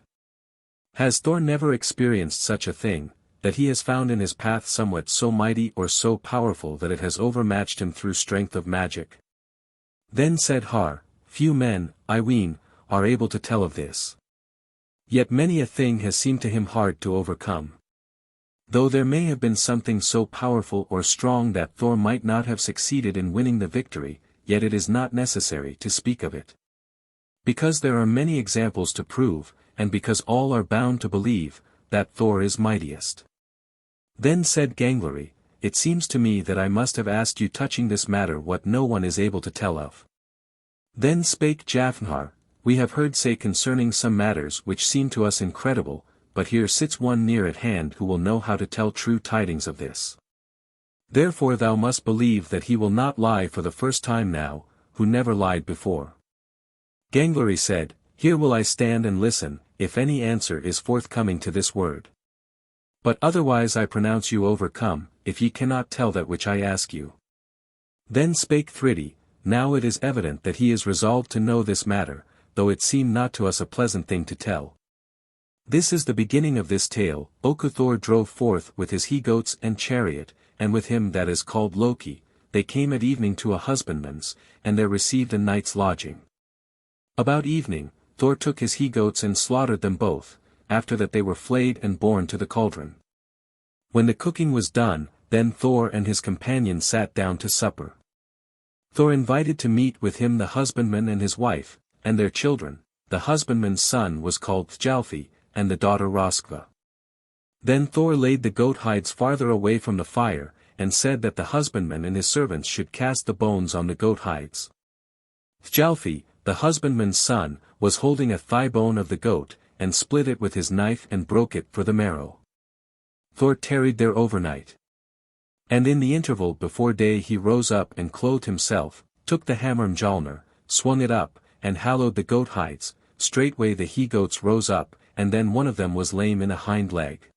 Has Thor never experienced such a thing, that he has found in his path somewhat so mighty or so powerful that it has overmatched him through strength of magic. Then said Har, few men, I ween, are able to tell of this. Yet many a thing has seemed to him hard to overcome. Though there may have been something so powerful or strong that Thor might not have succeeded in winning the victory, yet it is not necessary to speak of it. Because there are many examples to prove, and because all are bound to believe, that Thor is mightiest. Then said Gangleri, it seems to me that I must have asked you touching this matter what no one is able to tell of. Then spake Jafnhar, we have heard say concerning some matters which seem to us incredible, but here sits one near at hand who will know how to tell true tidings of this. Therefore thou must believe that he will not lie for the first time now, who never lied before. Gangleri said, here will I stand and listen, if any answer is forthcoming to this word. But otherwise I pronounce you overcome, if ye cannot tell that which I ask you. Then spake Thridi, now it is evident that he is resolved to know this matter, though it seem not to us a pleasant thing to tell. This is the beginning of this tale. Okuthor drove forth with his he-goats and chariot, and with him that is called Loki, they came at evening to a husbandman's, and there received a night's lodging. About evening, Thor took his he-goats and slaughtered them both, after that they were flayed and borne to the cauldron. When the cooking was done, then Thor and his companions sat down to supper. Thor invited to meat with him the husbandman and his wife, and their children. The husbandman's son was called Thjalfi, and the daughter Roskva. Then Thor laid the goat hides farther away from the fire, and said that the husbandman and his servants should cast the bones on the goat hides. Thjalfi, the husbandman's son, was holding a thigh bone of the goat, and split it with his knife and broke it for the marrow. Thor tarried there overnight. And in the interval before day he rose up and clothed himself, took the hammer Mjolnir, swung it up, and hallowed the goat hides. Straightway the he-goats rose up, and then one of them was lame in a hind leg.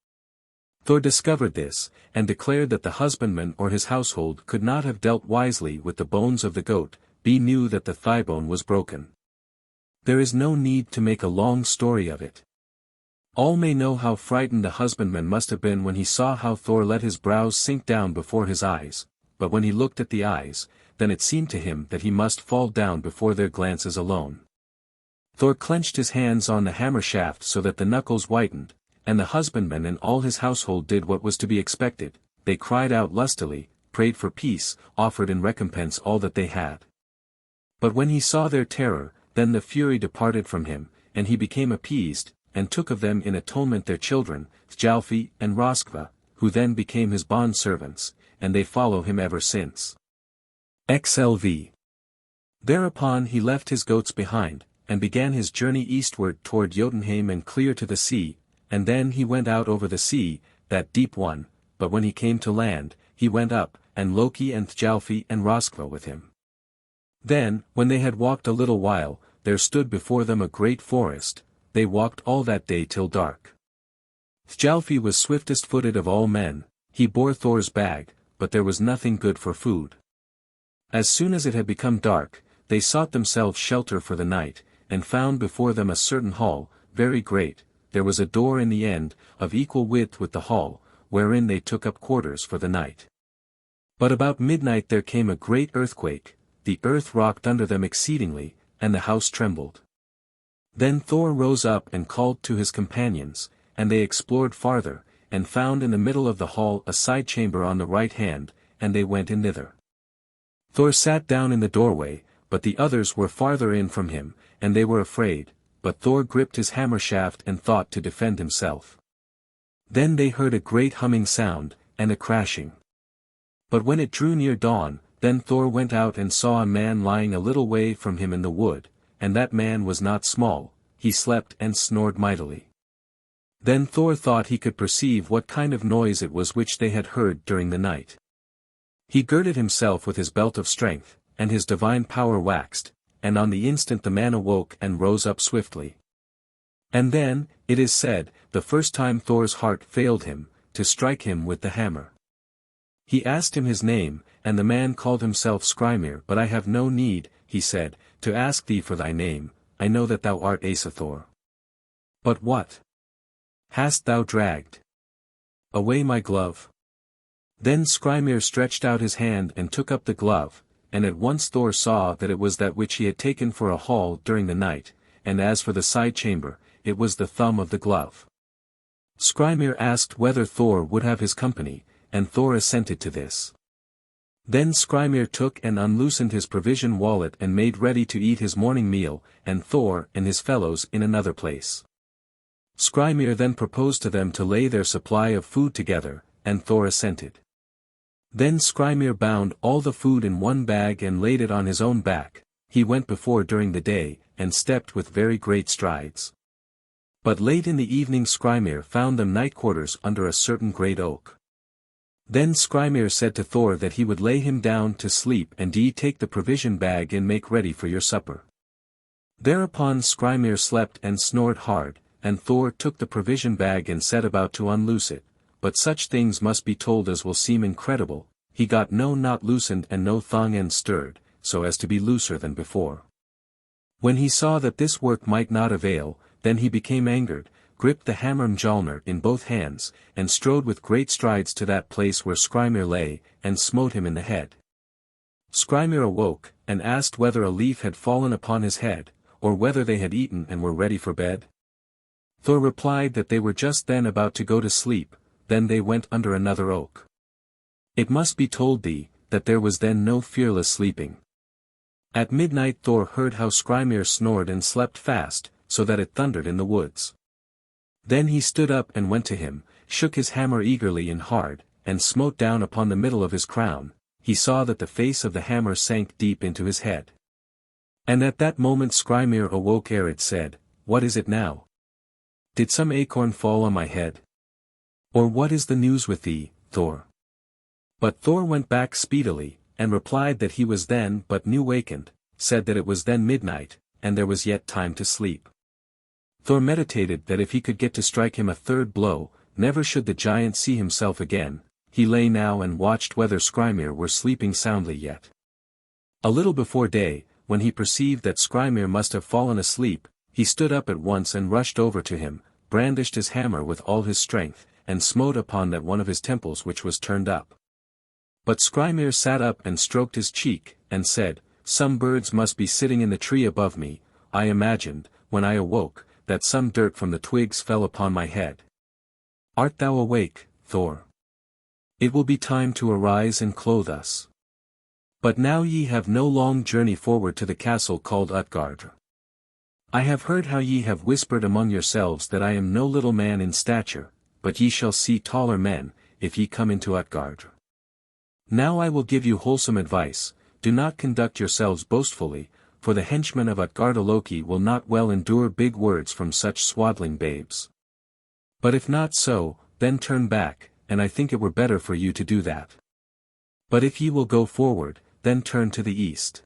Thor discovered this, and declared that the husbandman or his household could not have dealt wisely with the bones of the goat, be knew that the thigh bone was broken. There is no need to make a long story of it. All may know how frightened the husbandman must have been when he saw how Thor let his brows sink down before his eyes, but when he looked at the eyes, then it seemed to him that he must fall down before their glances alone. Thor clenched his hands on the hammer shaft so that the knuckles whitened, and the husbandman and all his household did what was to be expected. They cried out lustily, prayed for peace, offered in recompense all that they had. But when he saw their terror, then the fury departed from him, and he became appeased, and took of them in atonement their children, Thjalfi and Roskva, who then became his bond-servants, and they follow him ever since. XLV. Thereupon he left his goats behind, and began his journey eastward toward Jotunheim and clear to the sea, and then he went out over the sea, that deep one, but when he came to land, he went up, and Loki and Thjalfi and Roskva with him. Then, when they had walked a little while, there stood before them a great forest. They walked all that day till dark. Thjalfi was swiftest-footed of all men. He bore Thor's bag, but there was nothing good for food. As soon as it had become dark, they sought themselves shelter for the night, and found before them a certain hall, very great. There was a door in the end, of equal width with the hall, wherein they took up quarters for the night. But about midnight there came a great earthquake, the earth rocked under them exceedingly, and the house trembled. Then Thor rose up and called to his companions, and they explored farther, and found in the middle of the hall a side chamber on the right hand, and they went in thither. Thor sat down in the doorway, but the others were farther in from him, and they were afraid, but Thor gripped his hammer shaft and thought to defend himself. Then they heard a great humming sound, and a crashing. But when it drew near dawn, then Thor went out and saw a man lying a little way from him in the wood, and that man was not small, he slept and snored mightily. Then Thor thought he could perceive what kind of noise it was which they had heard during the night. He girded himself with his belt of strength, and his divine power waxed, and on the instant the man awoke and rose up swiftly. And then, it is said, the first time Thor's heart failed him, to strike him with the hammer. He asked him his name, and the man called himself Skrymir. But I have no need, he said, to ask thee for thy name, I know that thou art Asa Thor. But what hast thou dragged? away my glove. Then Skrymir stretched out his hand and took up the glove, and at once Thor saw that it was that which he had taken for a hall during the night, and as for the side chamber, it was the thumb of the glove. Skrymir asked whether Thor would have his company, and Thor assented to this. Then Skrymir took and unloosened his provision wallet and made ready to eat his morning meal, and Thor and his fellows in another place. Skrymir then proposed to them to lay their supply of food together, and Thor assented. Then Skrymir bound all the food in one bag and laid it on his own back. He went before during the day, and stepped with very great strides. But late in the evening Skrymir found them night quarters under a certain great oak. Then Skrymir said to Thor that he would lay him down to sleep and ye take the provision bag and make ready for your supper. Thereupon Skrymir slept and snored hard, and Thor took the provision bag and set about to unloose it, but such things must be told as will seem incredible. He got no knot loosened and no thong end stirred, so as to be looser than before. When he saw that this work might not avail, then he became angered, gripped the hammer Mjolnir in both hands, and strode with great strides to that place where Skrymir lay, and smote him in the head. Skrymir awoke, and asked whether a leaf had fallen upon his head, or whether they had eaten and were ready for bed. Thor replied that they were just then about to go to sleep, then they went under another oak. It must be told thee, that there was then no fearless sleeping. At midnight Thor heard how Skrymir snored and slept fast, so that it thundered in the woods. Then he stood up and went to him, shook his hammer eagerly and hard, and smote down upon the middle of his crown. He saw that the face of the hammer sank deep into his head. And at that moment Skrymir awoke ere it said, "What is it now? Did some acorn fall on my head? Or what is the news with thee, Thor?" But Thor went back speedily, and replied that he was then but new wakened, said that it was then midnight, and there was yet time to sleep. Thor meditated that if he could get to strike him a third blow, never should the giant see himself again. He lay now and watched whether Skrymir were sleeping soundly yet. A little before day, when he perceived that Skrymir must have fallen asleep, he stood up at once and rushed over to him, brandished his hammer with all his strength, and smote upon that one of his temples which was turned up. But Skrymir sat up and stroked his cheek, and said, "Some birds must be sitting in the tree above me. I imagined, when I awoke, that some dirt from the twigs fell upon my head. Art thou awake, Thor? It will be time to arise and clothe us. But now ye have no long journey forward to the castle called Utgard. I have heard how ye have whispered among yourselves that I am no little man in stature, but ye shall see taller men, if ye come into Utgard. Now I will give you wholesome advice, do not conduct yourselves boastfully, for the henchmen of Utgardaloki will not well endure big words from such swaddling babes. But if not so, then turn back, and I think it were better for you to do that. But if ye will go forward, then turn to the east.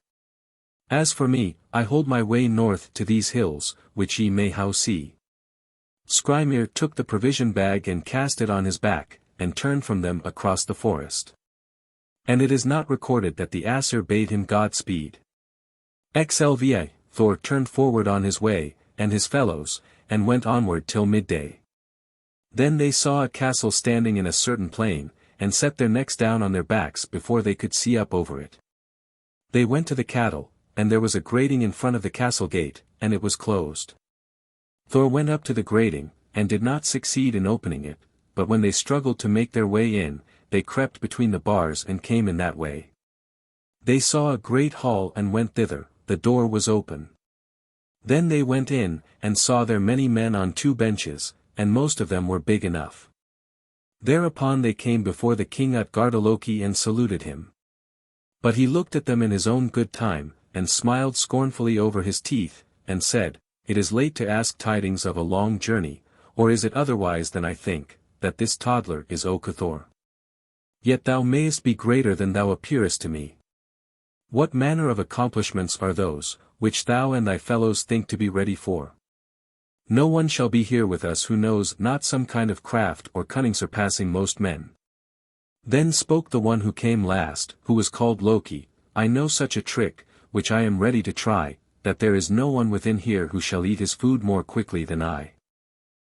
As for me, I hold my way north to these hills, which ye may how see." Skrymir took the provision bag and cast it on his back, and turned from them across the forest. And it is not recorded that the Aesir bade him Godspeed. XLVA, Thor turned forward on his way, and his fellows, and went onward till midday. Then they saw a castle standing in a certain plain, and set their necks down on their backs before they could see up over it. They went to the cattle, and there was a grating in front of the castle gate, and it was closed. Thor went up to the grating, and did not succeed in opening it, but when they struggled to make their way in, they crept between the bars and came in that way. They saw a great hall and went thither. The door was open. Then they went in, and saw there many men on 2 benches, and most of them were big enough. Thereupon they came before the king Utgardaloki and saluted him. But he looked at them in his own good time, and smiled scornfully over his teeth, and said, "It is late to ask tidings of a long journey, or is it otherwise than I think, that this toddler is Okathor? Yet thou mayest be greater than thou appearest to me. What manner of accomplishments are those, which thou and thy fellows think to be ready for? No one shall be here with us who knows not some kind of craft or cunning surpassing most men." Then spoke the one who came last, who was called Loki, "I know such a trick, which I am ready to try, that there is no one within here who shall eat his food more quickly than I."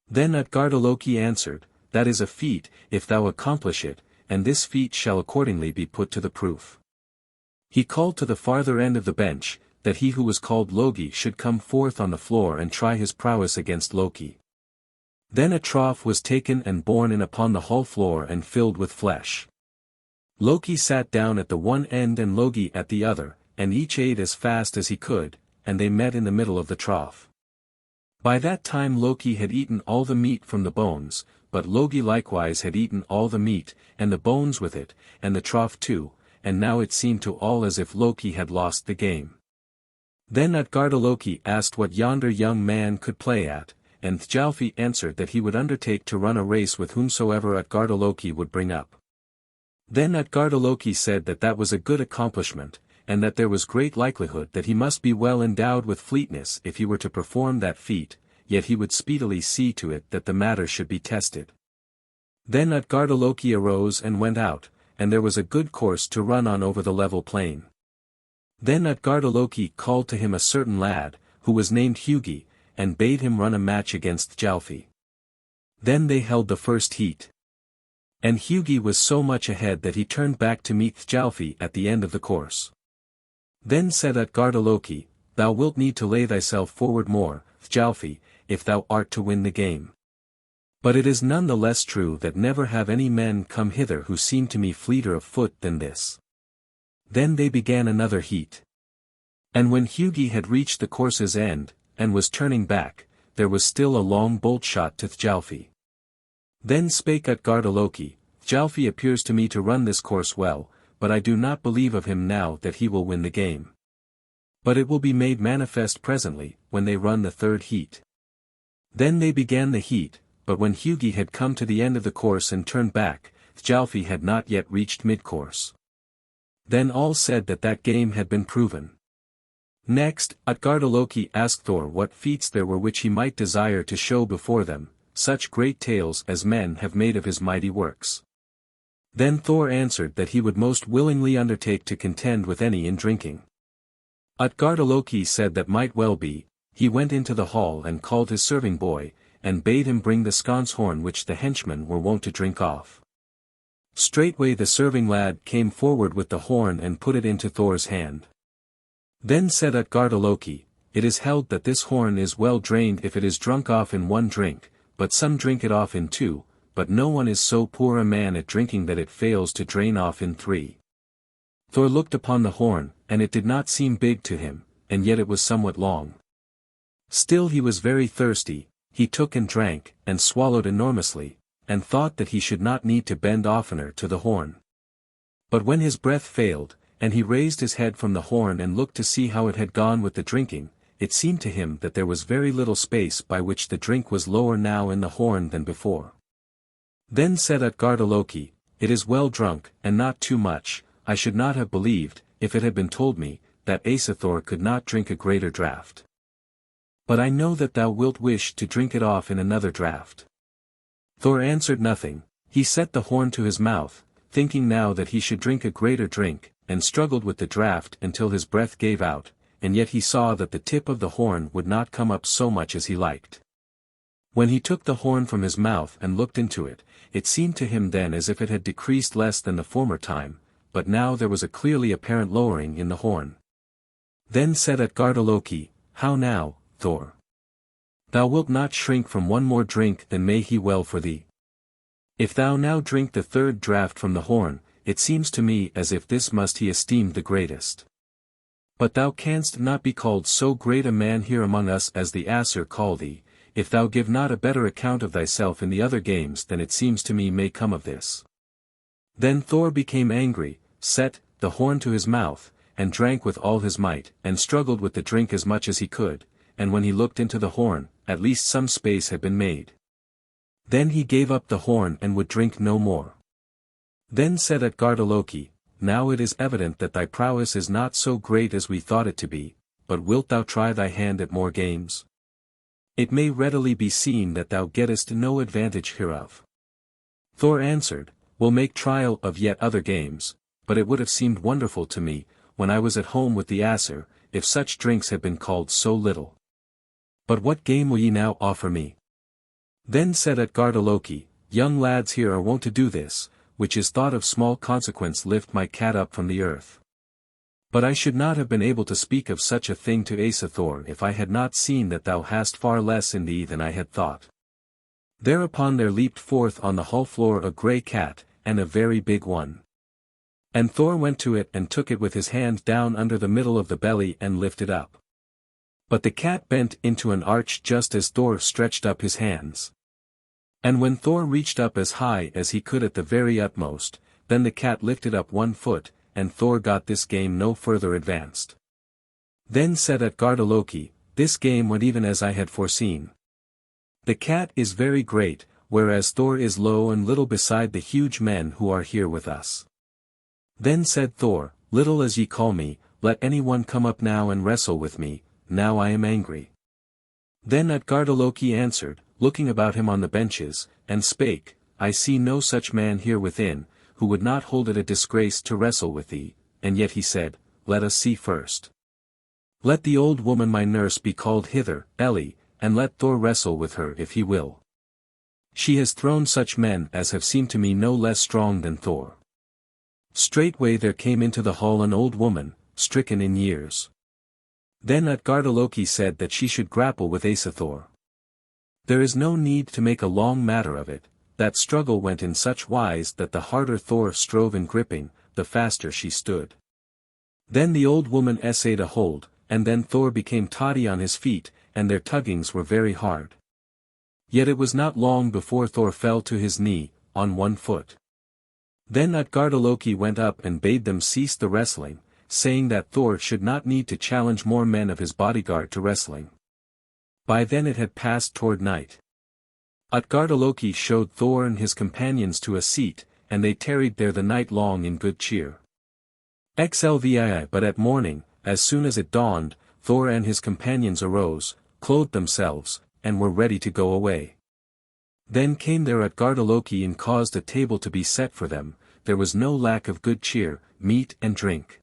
Then Utgardaloki answered, that is a feat, if thou accomplish it, and this feat shall accordingly be put to the proof. He called to the farther end of the bench, that he who was called Logi should come forth on the floor and try his prowess against Loki. Then a trough was taken and borne in upon the hall floor and filled with flesh. Loki sat down at the one end and Logi at the other, and each ate as fast as he could, and they met in the middle of the trough. By that time Loki had eaten all the meat from the bones, but Logi likewise had eaten all the meat, and the bones with it, and the trough too, and now it seemed to all as if Loki had lost the game. Then Utgardaloki asked what yonder young man could play at, and Thjalfi answered that he would undertake to run a race with whomsoever Utgardaloki would bring up. Then Utgardaloki said that that was a good accomplishment, and that there was great likelihood that he must be well endowed with fleetness if he were to perform that feat, yet he would speedily see to it that the matter should be tested. Then Utgardaloki arose and went out, and there was a good course to run on over the level plain. Then Utgardaloki called to him a certain lad, who was named Hugi, and bade him run a match against Thjalfi. Then they held the first heat. And Hugi was so much ahead that he turned back to meet Thjalfi at the end of the course. Then said Utgardaloki, Thou wilt need to lay thyself forward more, Thjalfi, if thou art to win the game. But it is none the less true that never have any men come hither who seem to me fleeter of foot than this. Then they began another heat. And when Hugi had reached the course's end, and was turning back, there was still a long bolt shot to Thjalfi. Then spake Utgardaloki, Thjalfi appears to me to run this course well, but I do not believe of him now that he will win the game. But it will be made manifest presently, when they run the third heat. Then they began the heat, but when Hugi had come to the end of the course and turned back, Thjalfi had not yet reached mid-course. Then all said that that game had been proven. Next, Utgardaloki asked Thor what feats there were which he might desire to show before them, such great tales as men have made of his mighty works. Then Thor answered that he would most willingly undertake to contend with any in drinking. Utgardaloki said that might well be. He went into the hall and called his serving boy, and bade him bring the sconce horn which the henchmen were wont to drink off. Straightway the serving lad came forward with the horn and put it into Thor's hand. Then said Utgardaloki, It is held that this horn is well drained if it is drunk off in one drink, but some drink it off in two, but no one is so poor a man at drinking that it fails to drain off in three. Thor looked upon the horn, and it did not seem big to him, and yet it was somewhat long. Still he was very thirsty, he took and drank, and swallowed enormously, and thought that he should not need to bend oftener to the horn. But when his breath failed, and he raised his head from the horn and looked to see how it had gone with the drinking, it seemed to him that there was very little space by which the drink was lower now in the horn than before. Then said Utgardaloki, It is well drunk, and not too much. I should not have believed, if it had been told me, that Asathor could not drink a greater draught. But I know that thou wilt wish to drink it off in another draught. Thor answered nothing, he set the horn to his mouth, thinking now that he should drink a greater drink, and struggled with the draught until his breath gave out, and yet he saw that the tip of the horn would not come up so much as he liked. When he took the horn from his mouth and looked into it, it seemed to him then as if it had decreased less than the former time, but now there was a clearly apparent lowering in the horn. Then said Utgardaloki, How now, Thor? Thou wilt not shrink from one more drink, then may he well for thee. If thou now drink the third draught from the horn, it seems to me as if this must he esteemed the greatest. But thou canst not be called so great a man here among us as the Aesir call thee, if thou give not a better account of thyself in the other games than it seems to me may come of this. Then Thor became angry, set the horn to his mouth, and drank with all his might, and struggled with the drink as much as he could, and when he looked into the horn, at least some space had been made. Then he gave up the horn and would drink no more. Then said Utgardaloki, Now it is evident that thy prowess is not so great as we thought it to be, but wilt thou try thy hand at more games? It may readily be seen that thou gettest no advantage hereof. Thor answered, We'll make trial of yet other games, but it would have seemed wonderful to me, when I was at home with the Aesir, if such drinks had been called so little. But what game will ye now offer me? Then said Utgardaloki, young lads here are wont to do this, which is thought of small consequence lift my cat up from the earth. But I should not have been able to speak of such a thing to Asa Thor if I had not seen that thou hast far less in thee than I had thought. Thereupon there leaped forth on the hall floor a grey cat, and a very big one. And Thor went to it and took it with his hand down under the middle of the belly and lifted up. But the cat bent into an arch just as Thor stretched up his hands. And when Thor reached up as high as he could at the very utmost, then the cat lifted up 1 foot, and Thor got this game no further advanced. Then said Utgarda-Loki, this game went even as I had foreseen. The cat is very great, whereas Thor is low and little beside the huge men who are here with us. Then said Thor, little as ye call me, let any one come up now and wrestle with me, now I am angry. Then Utgarda-Loki answered, looking about him on the benches, and spake, I see no such man here within, who would not hold it a disgrace to wrestle with thee, and yet he said, let us see first. Let the old woman my nurse be called hither, Elli, and let Thor wrestle with her if he will. She has thrown such men as have seemed to me no less strong than Thor. Straightway there came into the hall an old woman, stricken in years. Then Utgarda-Loki said that she should grapple with Asa Thor. There is no need to make a long matter of it, that struggle went in such wise that the harder Thor strove in gripping, the faster she stood. Then the old woman essayed a hold, and then Thor became totty on his feet, and their tuggings were very hard. Yet it was not long before Thor fell to his knee, on 1 foot. Then Utgarda-Loki went up and bade them cease the wrestling, saying that Thor should not need to challenge more men of his bodyguard to wrestling. By then it had passed toward night. Utgarda-Loki showed Thor and his companions to a seat, and they tarried there the night long in good cheer. XLVII But at morning, as soon as it dawned, Thor and his companions arose, clothed themselves, and were ready to go away. Then came there Utgarda-Loki and caused a table to be set for them, there was no lack of good cheer, meat and drink.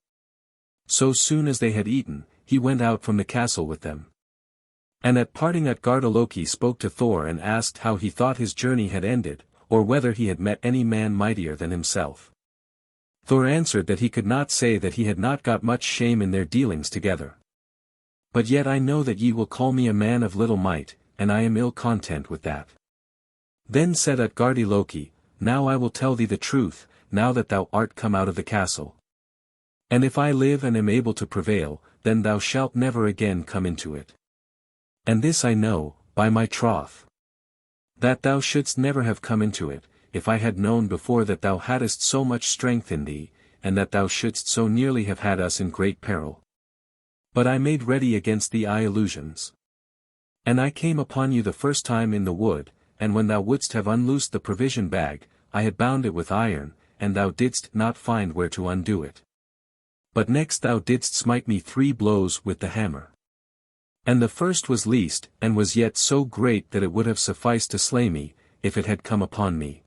So soon as they had eaten, he went out from the castle with them. And at parting Utgarda-Loki spoke to Thor and asked how he thought his journey had ended, or whether he had met any man mightier than himself. Thor answered that he could not say that he had not got much shame in their dealings together. But yet I know that ye will call me a man of little might, and I am ill content with that. Then said Utgarda-Loki, now I will tell thee the truth, now that thou art come out of the castle. And if I live and am able to prevail, then thou shalt never again come into it. And this I know, by my troth, that thou shouldst never have come into it, if I had known before that thou hadst so much strength in thee, and that thou shouldst so nearly have had us in great peril. But I made ready against thee illusions. And I came upon you the first time in the wood, and when thou wouldst have unloosed the provision bag, I had bound it with iron, and thou didst not find where to undo it. But next thou didst smite me 3 blows with the hammer. And the first was least, and was yet so great that it would have sufficed to slay me, if it had come upon me.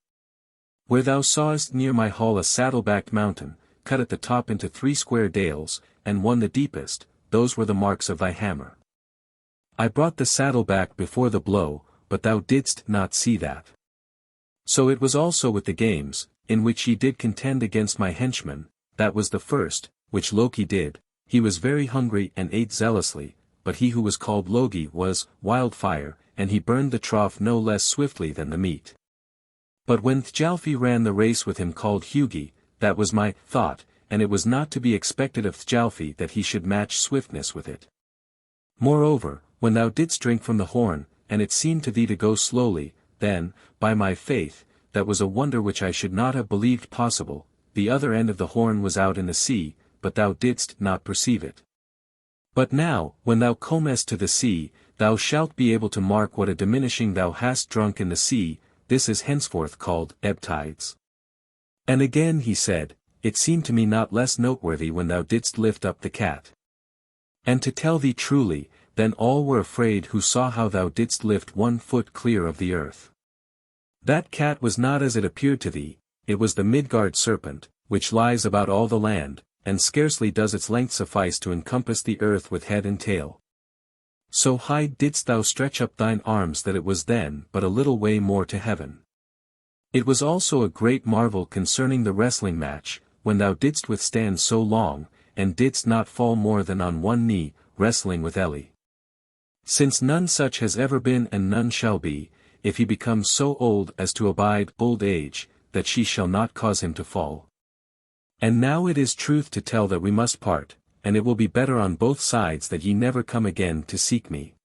Where thou sawest near my hall a saddle-backed mountain, cut at the top into 3 square dales, and one the deepest, those were the marks of thy hammer. I brought the saddle back before the blow, but thou didst not see that. So it was also with the games, in which ye did contend against my henchman, that was the first, which Loki did, he was very hungry and ate zealously, but he who was called Logi was wildfire, and he burned the trough no less swiftly than the meat. But when Thjalfi ran the race with him called Hugi, that was my thought, and it was not to be expected of Thjalfi that he should match swiftness with it. Moreover, when thou didst drink from the horn, and it seemed to thee to go slowly, then, by my faith, that was a wonder which I should not have believed possible, the other end of the horn was out in the sea, but thou didst not perceive it. But now, when thou comest to the sea, thou shalt be able to mark what a diminishing thou hast drunk in the sea, this is henceforth called ebb tides. And again he said, it seemed to me not less noteworthy when thou didst lift up the cat. And to tell thee truly, then all were afraid who saw how thou didst lift 1 foot clear of the earth. That cat was not as it appeared to thee, it was the Midgard serpent, which lies about all the land, and scarcely does its length suffice to encompass the earth with head and tail. So high didst thou stretch up thine arms that it was then but a little way more to heaven. It was also a great marvel concerning the wrestling match, when thou didst withstand so long, and didst not fall more than on one knee, wrestling with Eli. Since none such has ever been and none shall be, if he becomes so old as to abide old age, that she shall not cause him to fall. And now it is truth to tell that we must part, and it will be better on both sides that ye never come again to seek me.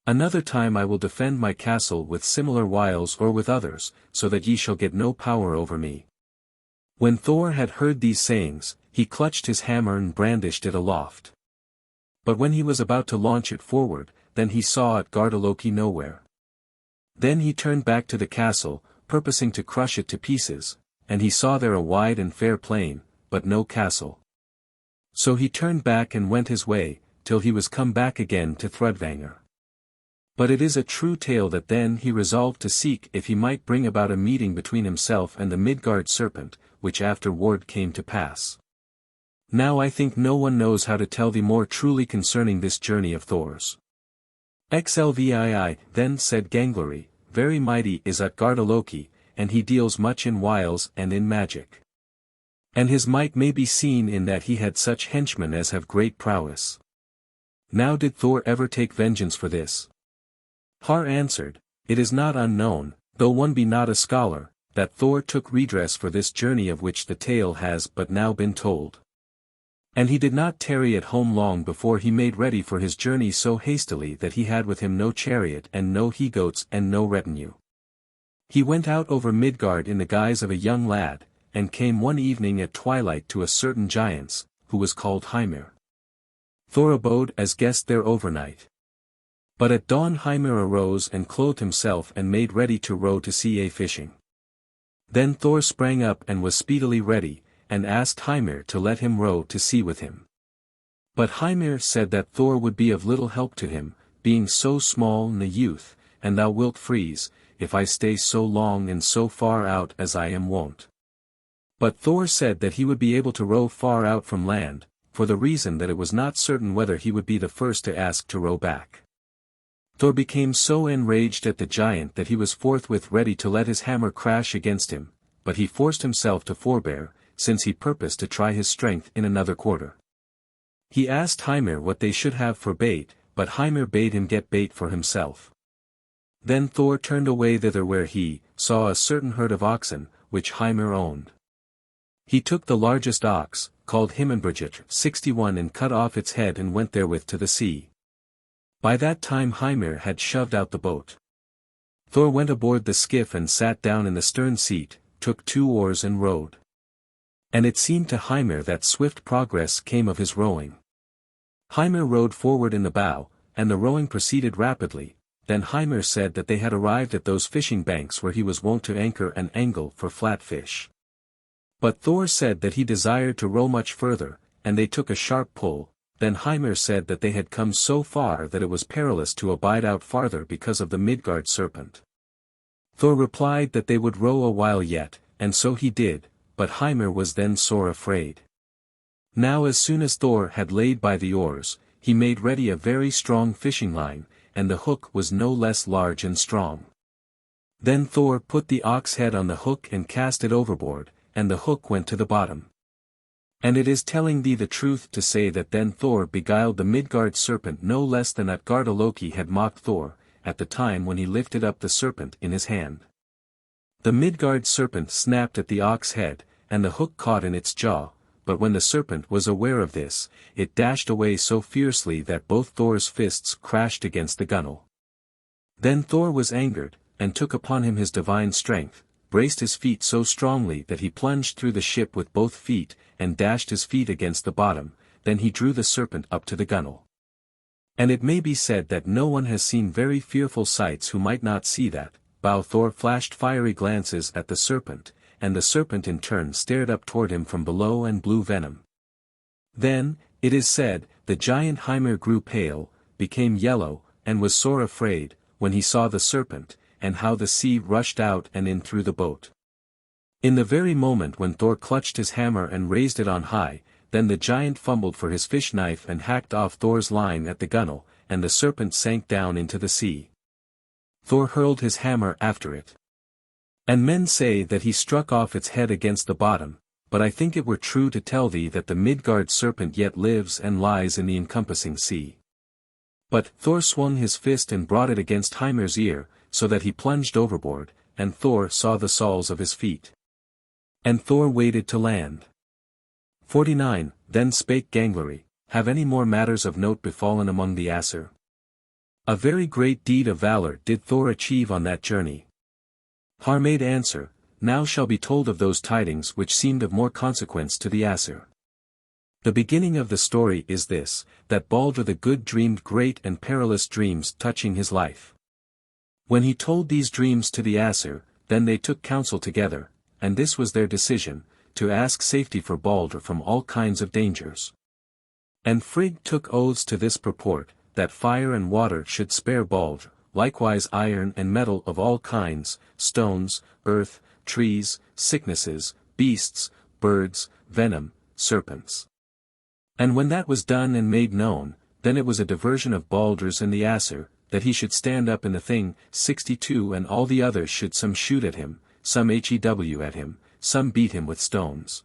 Another time I will defend my castle with similar wiles or with others, so that ye shall get no power over me. When Thor had heard these sayings, he clutched his hammer and brandished it aloft. But when he was about to launch it forward, then he saw it Gardaloki nowhere. Then he turned back to the castle, purposing to crush it to pieces, and he saw there a wide and fair plain, but no castle. So he turned back and went his way, till he was come back again to Thrudvangur. But it is a true tale that then he resolved to seek if he might bring about a meeting between himself and the Midgard serpent, which afterward came to pass. Now I think no one knows how to tell thee more truly concerning this journey of Thor's. Xlvii, then said Gangleri, very mighty is Utgardaloki, and he deals much in wiles and in magic. And his might may be seen in that he had such henchmen as have great prowess. Now did Thor ever take vengeance for this? Har answered, it is not unknown, though one be not a scholar, that Thor took redress for this journey of which the tale has but now been told. And he did not tarry at home long before he made ready for his journey so hastily that he had with him no chariot and no he-goats and no retinue. He went out over Midgard in the guise of a young lad, and came one evening at twilight to a certain giant's, who was called Hymir. Thor abode as guest there overnight. But at dawn Hymir arose and clothed himself and made ready to row to sea fishing. Then Thor sprang up and was speedily ready, and asked Hymir to let him row to sea with him. But Hymir said that Thor would be of little help to him, being so small in the youth, and thou wilt freeze, if I stay so long and so far out as I am wont. But Thor said that he would be able to row far out from land, for the reason that it was not certain whether he would be the first to ask to row back. Thor became so enraged at the giant that he was forthwith ready to let his hammer crash against him, but he forced himself to forbear, since he purposed to try his strength in another quarter. He asked Hymir what they should have for bait, but Hymir bade him get bait for himself. Then Thor turned away thither where he saw a certain herd of oxen, which Hymir owned. He took the largest ox, called Himinbrigit 61, and cut off its head and went therewith to the sea. By that time Hymir had shoved out the boat. Thor went aboard the skiff and sat down in the stern seat, took 2 oars and rowed. And it seemed to Hymir that swift progress came of his rowing. Hymir rowed forward in the bow, and the rowing proceeded rapidly. Then Hymir said that they had arrived at those fishing banks where he was wont to anchor and angle for flat fish. But Thor said that he desired to row much further, and they took a sharp pull. Then Hymir said that they had come so far that it was perilous to abide out farther because of the Midgard serpent. Thor replied that they would row a while yet, and so he did, but Hymir was then sore afraid. Now as soon as Thor had laid by the oars, he made ready a very strong fishing line, and the hook was no less large and strong. Then Thor put the ox head on the hook and cast it overboard, and the hook went to the bottom. And it is telling thee the truth to say that then Thor beguiled the Midgard serpent no less than Utgardaloki had mocked Thor, at the time when he lifted up the serpent in his hand. The Midgard serpent snapped at the ox head, and the hook caught in its jaw, but when the serpent was aware of this, it dashed away so fiercely that both Thor's fists crashed against the gunwale. Then Thor was angered, and took upon him his divine strength, braced his feet so strongly that he plunged through the ship with both feet, and dashed his feet against the bottom. Then he drew the serpent up to the gunwale. And it may be said that no one has seen very fearful sights who might not see that. Bow Thor flashed fiery glances at the serpent, and the serpent in turn stared up toward him from below and blew venom. Then, it is said, the giant Hymir grew pale, became yellow, and was sore afraid, when he saw the serpent, and how the sea rushed out and in through the boat. In the very moment when Thor clutched his hammer and raised it on high, then the giant fumbled for his fish knife and hacked off Thor's line at the gunwale, and the serpent sank down into the sea. Thor hurled his hammer after it. And men say that he struck off its head against the bottom, but I think it were true to tell thee that the Midgard serpent yet lives and lies in the encompassing sea. But Thor swung his fist and brought it against Hymir's ear, so that he plunged overboard, and Thor saw the soles of his feet. And Thor waded to land. 49. Then spake Gangleri, have any more matters of note befallen among the Aesir? A very great deed of valor did Thor achieve on that journey. Har made answer, now shall be told of those tidings which seemed of more consequence to the Aesir. The beginning of the story is this, that Baldr the Good dreamed great and perilous dreams touching his life. When he told these dreams to the Aesir, then they took counsel together, and this was their decision, to ask safety for Baldr from all kinds of dangers. And Frigg took oaths to this purport, that fire and water should spare Baldr, likewise iron and metal of all kinds, stones, earth, trees, sicknesses, beasts, birds, venom, serpents. And when that was done and made known, then it was a diversion of Baldr's and the Aesir, that he should stand up in the thing. 62 And all the others should some shoot at him, some hew at him, some beat him with stones.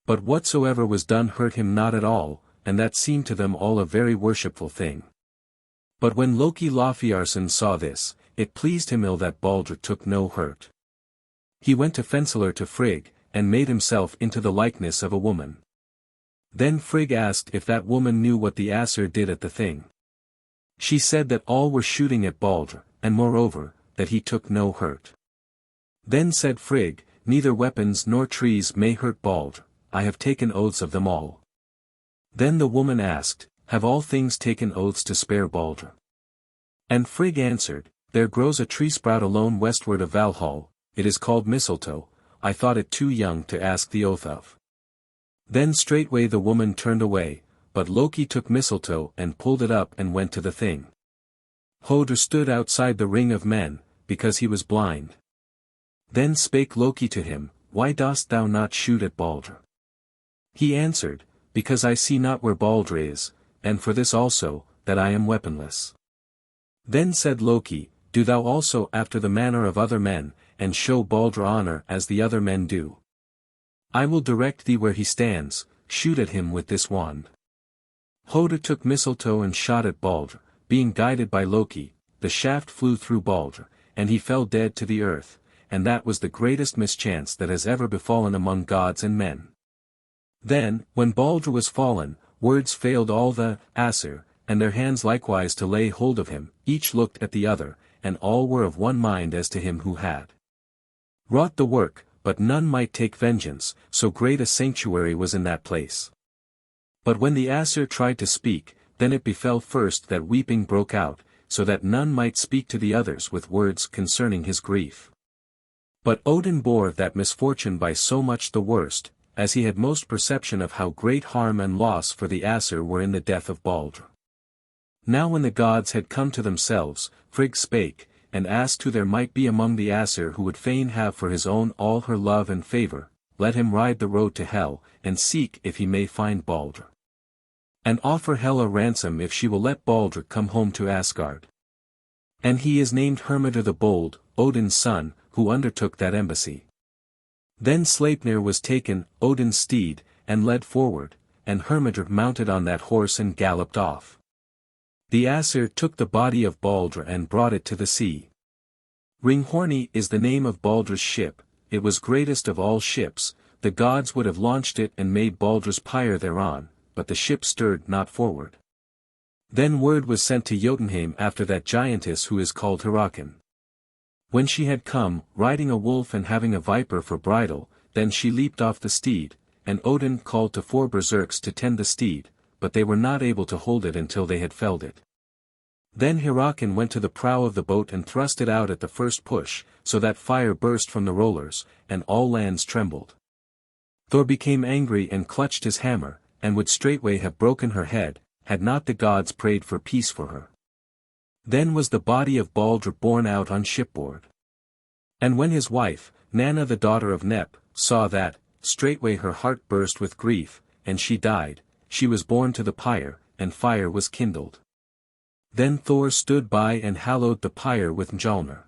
But whatsoever was done hurt him not at all, and that seemed to them all a very worshipful thing. But when Loki Laufeyarson saw this, it pleased him ill that Baldr took no hurt. He went to Fensaler to Frigg, and made himself into the likeness of a woman. Then Frigg asked if that woman knew what the Aesir did at the thing. She said that all were shooting at Baldr, and moreover, that he took no hurt. Then said Frigg, neither weapons nor trees may hurt Baldr, I have taken oaths of them all. Then the woman asked, have all things taken oaths to spare Baldr? And Frigg answered, there grows a tree sprout alone westward of Valhall, it is called mistletoe, I thought it too young to ask the oath of. Then straightway the woman turned away, but Loki took mistletoe and pulled it up and went to the thing. Hodr stood outside the ring of men, because he was blind. Then spake Loki to him, why dost thou not shoot at Baldr? He answered, because I see not where Baldr is, and for this also, that I am weaponless. Then said Loki, do thou also after the manner of other men, and show Baldr honor as the other men do. I will direct thee where he stands, shoot at him with this wand. Hodr took mistletoe and shot at Baldr, being guided by Loki, the shaft flew through Baldr, and he fell dead to the earth, and that was the greatest mischance that has ever befallen among gods and men. Then, when Baldr was fallen, words failed all the Aesir, and their hands likewise to lay hold of him, each looked at the other, and all were of one mind as to him who had wrought the work, but none might take vengeance, so great a sanctuary was in that place. But when the Aesir tried to speak, then it befell first that weeping broke out, so that none might speak to the others with words concerning his grief. But Odin bore that misfortune by so much the worst, as he had most perception of how great harm and loss for the Aesir were in the death of Baldr. Now when the gods had come to themselves, Frigg spake, and asked who there might be among the Aesir who would fain have for his own all her love and favour, let him ride the road to Hel, and seek if he may find Baldr. And offer Hel a ransom if she will let Baldr come home to Asgard. And he is named Hermodr the Bold, Odin's son, who undertook that embassy. Then Sleipnir was taken, Odin's steed, and led forward, and Hermodr mounted on that horse and galloped off. The Aesir took the body of Baldr and brought it to the sea. Ringhorni is the name of Baldr's ship, it was greatest of all ships, the gods would have launched it and made Baldr's pyre thereon, but the ship stirred not forward. Then word was sent to Jotunheim after that giantess who is called Hyrrokin. When she had come, riding a wolf and having a viper for bridle, then she leaped off the steed, and Odin called to 4 berserks to tend the steed, but they were not able to hold it until they had felled it. Then Hyrrokin went to the prow of the boat and thrust it out at the first push, so that fire burst from the rollers, and all lands trembled. Thor became angry and clutched his hammer, and would straightway have broken her head, had not the gods prayed for peace for her. Then was the body of Baldr borne out on shipboard. And when his wife, Nanna the daughter of Nep, saw that, straightway her heart burst with grief, and she died, she was borne to the pyre, and fire was kindled. Then Thor stood by and hallowed the pyre with Mjolnir.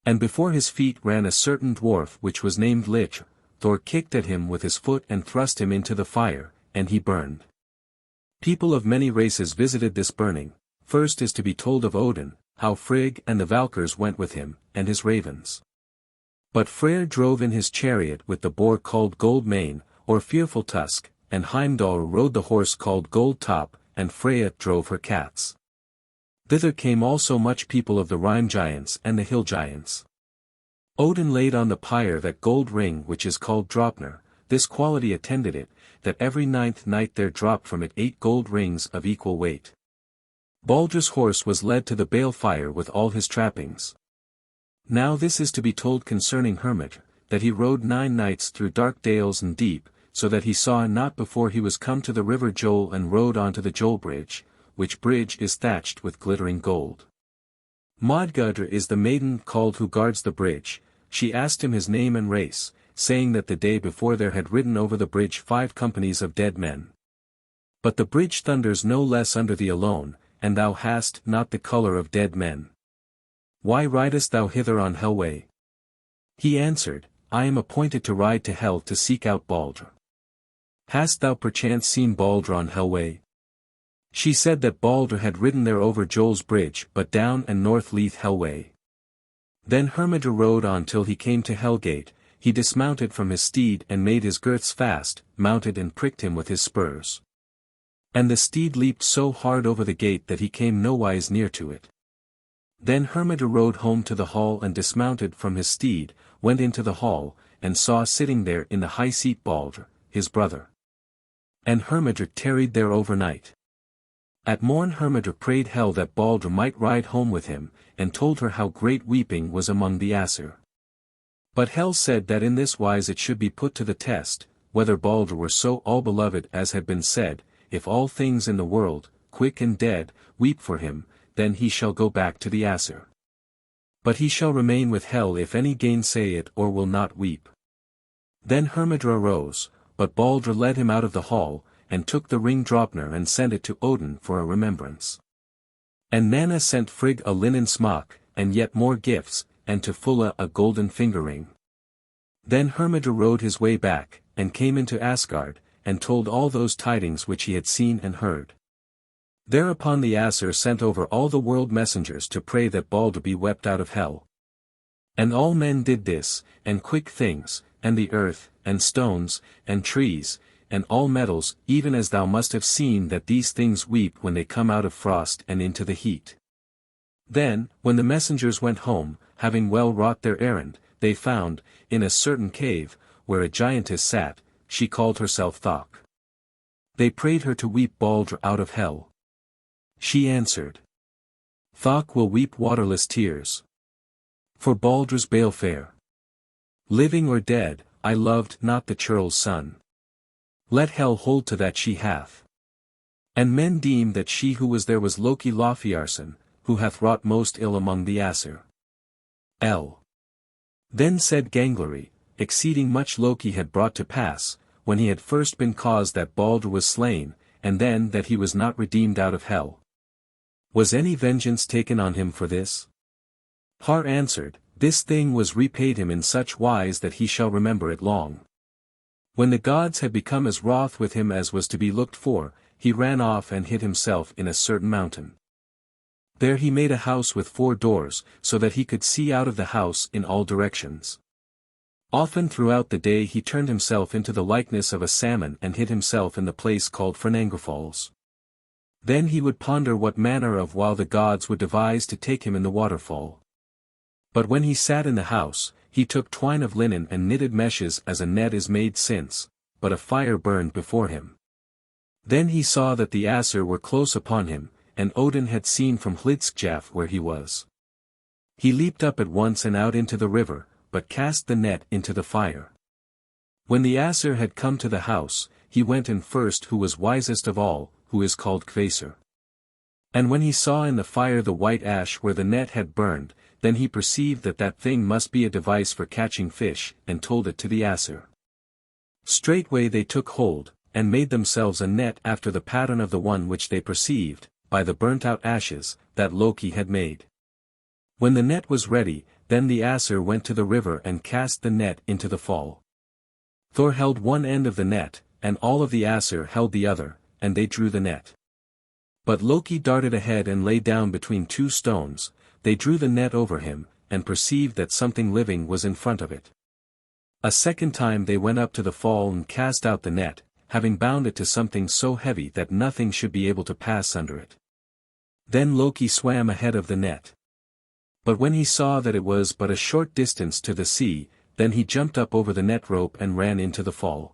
And before his feet ran a certain dwarf which was named Lich. Thor kicked at him with his foot and thrust him into the fire, and he burned. People of many races visited this burning. First is to be told of Odin, how Frigg and the Valkyrs went with him, and his ravens. But Freyr drove in his chariot with the boar called Gold Mane, or Fearful Tusk, and Heimdall rode the horse called Gold Top, and Freya drove her cats. Thither came also much people of the Rime giants and the hill giants. Odin laid on the pyre that gold ring which is called Draupnir. This quality attended it, that every 9th night there dropped from it 8 gold rings of equal weight. Baldr's horse was led to the bale fire with all his trappings. Now this is to be told concerning Hermit, that he rode 9 nights through dark dales and deep, so that he saw not before he was come to the river Joel and rode on to the Joel bridge, which bridge is thatched with glittering gold. Modgudr is the maiden called who guards the bridge. She asked him his name and race, saying that the day before there had ridden over the bridge 5 companies of dead men. But the bridge thunders no less under thee alone, and thou hast not the colour of dead men. Why ridest thou hither on Hellway? He answered, I am appointed to ride to Hell to seek out Baldr. Hast thou perchance seen Baldr on Hellway? She said that Baldr had ridden there over Joel's bridge but down and north Leith Hellway. Then Hermodr rode on till he came to Hellgate. He dismounted from his steed and made his girths fast, mounted and pricked him with his spurs. And the steed leaped so hard over the gate that he came nowise near to it. Then Hermodr rode home to the hall and dismounted from his steed, went into the hall, and saw sitting there in the high seat Baldr, his brother. And Hermodr tarried there overnight. At morn Hermodr prayed Hel that Baldr might ride home with him, and told her how great weeping was among the Aesir. But Hel said that in this wise it should be put to the test, whether Baldr were so all-beloved as had been said, if all things in the world, quick and dead, weep for him, then he shall go back to the Aesir. But he shall remain with Hel if any gainsay it or will not weep. Then Hermodr arose, but Baldr led him out of the hall, and took the ring Draupnir and sent it to Odin for a remembrance. And Nanna sent Frigg a linen smock, and yet more gifts, and to Fulla a golden finger ring. Then Hermodr rode his way back, and came into Asgard, and told all those tidings which he had seen and heard. Thereupon the Aesir sent over all the world messengers to pray that Baldr be wept out of Hell. And all men did this, and quick things, and the earth, and stones, and trees, and all metals, even as thou must have seen that these things weep when they come out of frost and into the heat. Then, when the messengers went home, having well wrought their errand, they found, in a certain cave, where a giantess sat, she called herself Thok. They prayed her to weep Baldr out of Hell. She answered, Thok will weep waterless tears for Baldr's balefare. Living or dead, I loved not the churl's son. Let Hel hold to that she hath. And men deem that she who was there was Loki Lofiarson, who hath wrought most ill among the Aesir. L. Then said Gangleri, exceeding much Loki had brought to pass, when he had first been caused that Baldr was slain, and then that he was not redeemed out of Hell. Was any vengeance taken on him for this? Har answered, this thing was repaid him in such wise that he shall remember it long. When the gods had become as wroth with him as was to be looked for, he ran off and hid himself in a certain mountain. There he made a house with 4 doors, so that he could see out of the house in all directions. Often throughout the day he turned himself into the likeness of a salmon and hid himself in the place called Fernangerfalls. Then he would ponder what manner of while the gods would devise to take him in the waterfall. But when he sat in the house, he took twine of linen and knitted meshes as a net is made since, but a fire burned before him. Then he saw that the Aesir were close upon him, and Odin had seen from Hlidskjalf where he was. He leaped up at once and out into the river, but cast the net into the fire. When the Aesir had come to the house, he went in first who was wisest of all, who is called Kvasir. And when he saw in the fire the white ash where the net had burned, then he perceived that that thing must be a device for catching fish, and told it to the Aesir. Straightway they took hold, and made themselves a net after the pattern of the one which they perceived, by the burnt-out ashes, that Loki had made. When the net was ready, then the Aesir went to the river and cast the net into the fall. Thor held one end of the net, and all of the Aesir held the other, and they drew the net. But Loki darted ahead and lay down between two stones. They drew the net over him, and perceived that something living was in front of it. A second time they went up to the fall and cast out the net, having bound it to something so heavy that nothing should be able to pass under it. Then Loki swam ahead of the net. But when he saw that it was but a short distance to the sea, then he jumped up over the net rope and ran into the fall.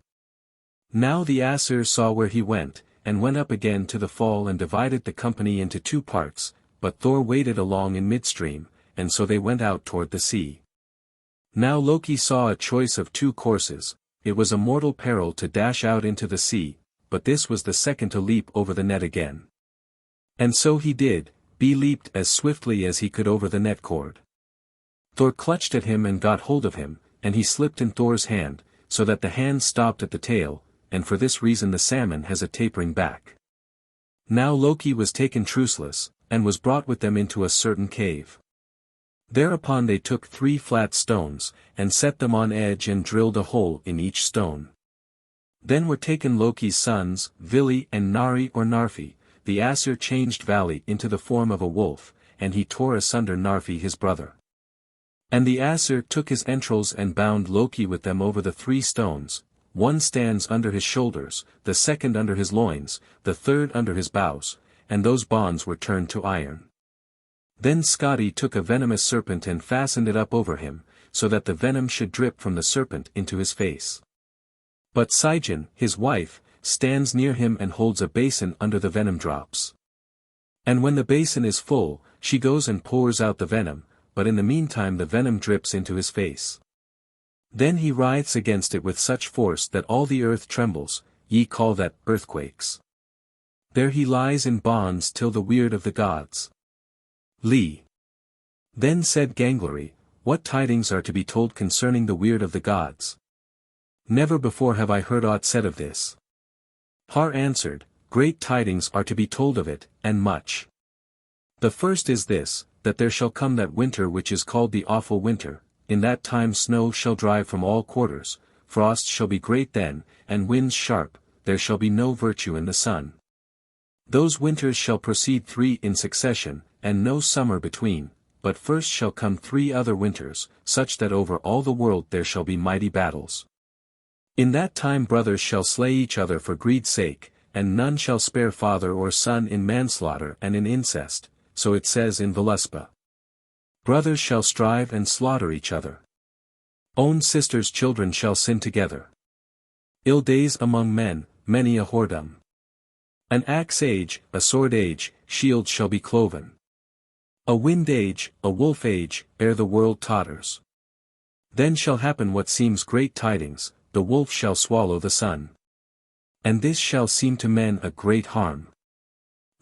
Now the Aesir saw where he went, and went up again to the fall and divided the company into two parts, but Thor waded along in midstream, and so they went out toward the sea. Now Loki saw a choice of two courses. It was a mortal peril to dash out into the sea, but this was the second to leap over the net again. And so he did, leaped as swiftly as he could over the net cord. Thor clutched at him and got hold of him, and he slipped in Thor's hand, so that the hand stopped at the tail, and for this reason the salmon has a tapering back. Now Loki was taken truceless, and was brought with them into a certain cave. Thereupon they took 3 flat stones, and set them on edge and drilled a hole in each stone. Then were taken Loki's sons, Vili and Nari or Narfi. The Aesir changed Vali into the form of a wolf, and he tore asunder Narfi his brother. And the Aesir took his entrails and bound Loki with them over the 3 stones. One stands under his shoulders, the second under his loins, the third under his bows, and those bonds were turned to iron. Then Skadi took a venomous serpent and fastened it up over him, so that the venom should drip from the serpent into his face. But Sijin, his wife, stands near him and holds a basin under the venom drops. And when the basin is full, she goes and pours out the venom, but in the meantime the venom drips into his face. Then he writhes against it with such force that all the earth trembles. Ye call that earthquakes. There he lies in bonds till the weird of the gods. Lee. Then said Gangleri, what tidings are to be told concerning the weird of the gods? Never before have I heard aught said of this. Har answered, great tidings are to be told of it, and much. The first is this, that there shall come that winter which is called the awful winter. In that time snow shall drive from all quarters, frost shall be great then, and winds sharp, there shall be no virtue in the sun. Those winters shall proceed 3 in succession, and no summer between, but first shall come 3 other winters, such that over all the world there shall be mighty battles. In that time brothers shall slay each other for greed's sake, and none shall spare father or son in manslaughter and in incest, so it says in Voluspa. Brothers shall strive and slaughter each other. Own sisters' children shall sin together. Ill days among men, many a whoredom. An axe age, a sword age, shields shall be cloven. A wind age, a wolf age, ere the world totters. Then shall happen what seems great tidings, the wolf shall swallow the sun. And this shall seem to men a great harm.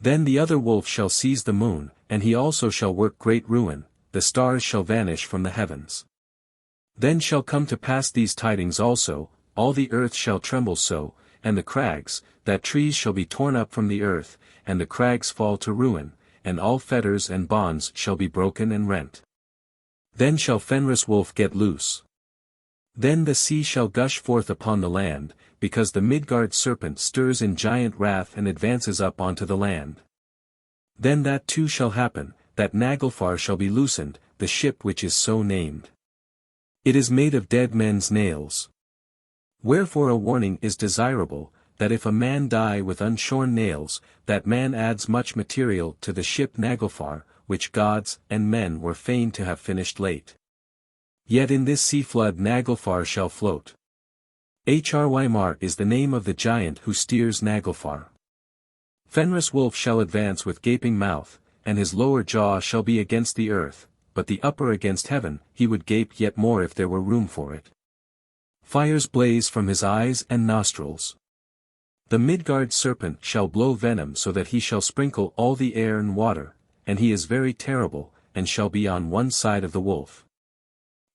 Then the other wolf shall seize the moon, and he also shall work great ruin, the stars shall vanish from the heavens. Then shall come to pass these tidings also, all the earth shall tremble so, and the crags, that trees shall be torn up from the earth, and the crags fall to ruin, and all fetters and bonds shall be broken and rent. Then shall Fenris wolf get loose. Then the sea shall gush forth upon the land, because the Midgard serpent stirs in giant wrath and advances up onto the land. Then that too shall happen, that Naglfar shall be loosened, the ship which is so named. It is made of dead men's nails. Wherefore a warning is desirable, that if a man die with unshorn nails, that man adds much material to the ship Naglfar, which gods and men were fain to have finished late. Yet in this sea flood Naglfar shall float. Hrymar is the name of the giant who steers Naglfar. Fenris wolf shall advance with gaping mouth, and his lower jaw shall be against the earth, but the upper against heaven. He would gape yet more if there were room for it. Fires blaze from his eyes and nostrils. The Midgard serpent shall blow venom so that he shall sprinkle all the air and water, and he is very terrible, and shall be on one side of the wolf.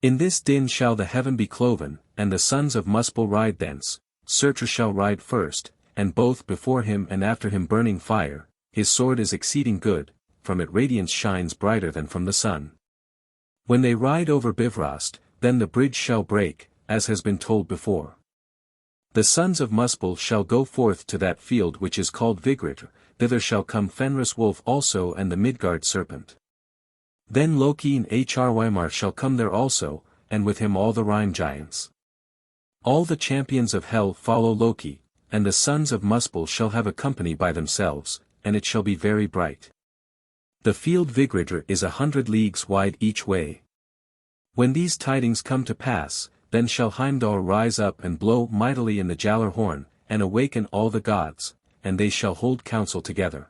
In this din shall the heaven be cloven, and the sons of Muspel ride thence. Surtur shall ride first, and both before him and after him burning fire. His sword is exceeding good, from it radiance shines brighter than from the sun. When they ride over Bifrost, then the bridge shall break, as has been told before. The sons of Muspel shall go forth to that field which is called Vigrid, thither shall come Fenris Wolf also and the Midgard Serpent. Then Loki and Hrymar shall come there also, and with him all the Rhine giants. All the champions of Hel follow Loki, and the sons of Muspel shall have a company by themselves, and it shall be very bright. The field Vigridr is 100 leagues wide each way. When these tidings come to pass, then shall Heimdall rise up and blow mightily in the Jallar horn, and awaken all the gods, and they shall hold counsel together.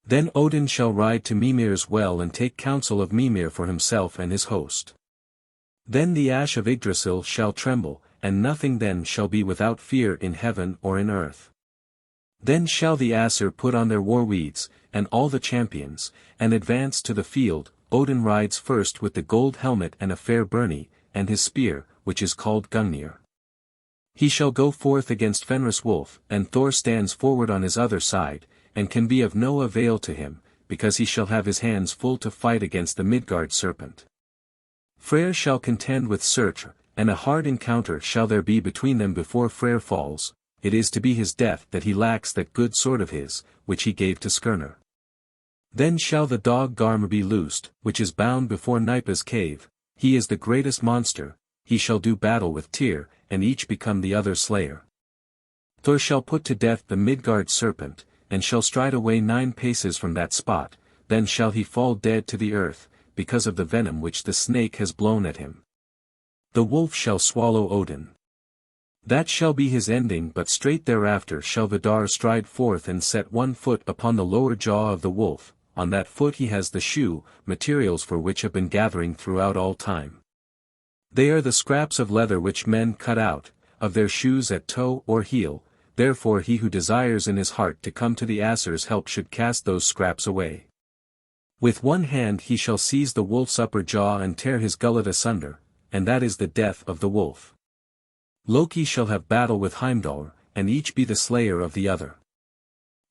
Then Odin shall ride to Mimir's well and take counsel of Mimir for himself and his host. Then the ash of Yggdrasil shall tremble, and nothing then shall be without fear in heaven or in earth. Then shall the Aesir put on their war weeds, and all the champions, and advance to the field. Odin rides first with the gold helmet and a fair byrnie, and his spear, which is called Gungnir. He shall go forth against Fenris Wolf, and Thor stands forward on his other side, and can be of no avail to him, because he shall have his hands full to fight against the Midgard Serpent. Freyr shall contend with Surtr, and a hard encounter shall there be between them before Freyr falls. It is to be his death that he lacks that good sword of his, which he gave to Skirnir. Then shall the dog Garm be loosed, which is bound before Knipa's cave. He is the greatest monster. He shall do battle with Tyr, and each become the other's slayer. Thor shall put to death the Midgard Serpent, and shall stride away 9 paces from that spot. Then shall he fall dead to the earth, because of the venom which the snake has blown at him. The wolf shall swallow Odin. That shall be his ending, but straight thereafter shall Vidar stride forth and set one foot upon the lower jaw of the wolf. On that foot he has the shoe, materials for which have been gathering throughout all time. They are the scraps of leather which men cut out, of their shoes at toe or heel. Therefore he who desires in his heart to come to the Aesir's help should cast those scraps away. With one hand he shall seize the wolf's upper jaw and tear his gullet asunder, and that is the death of the wolf. Loki shall have battle with Heimdall, and each be the slayer of the other.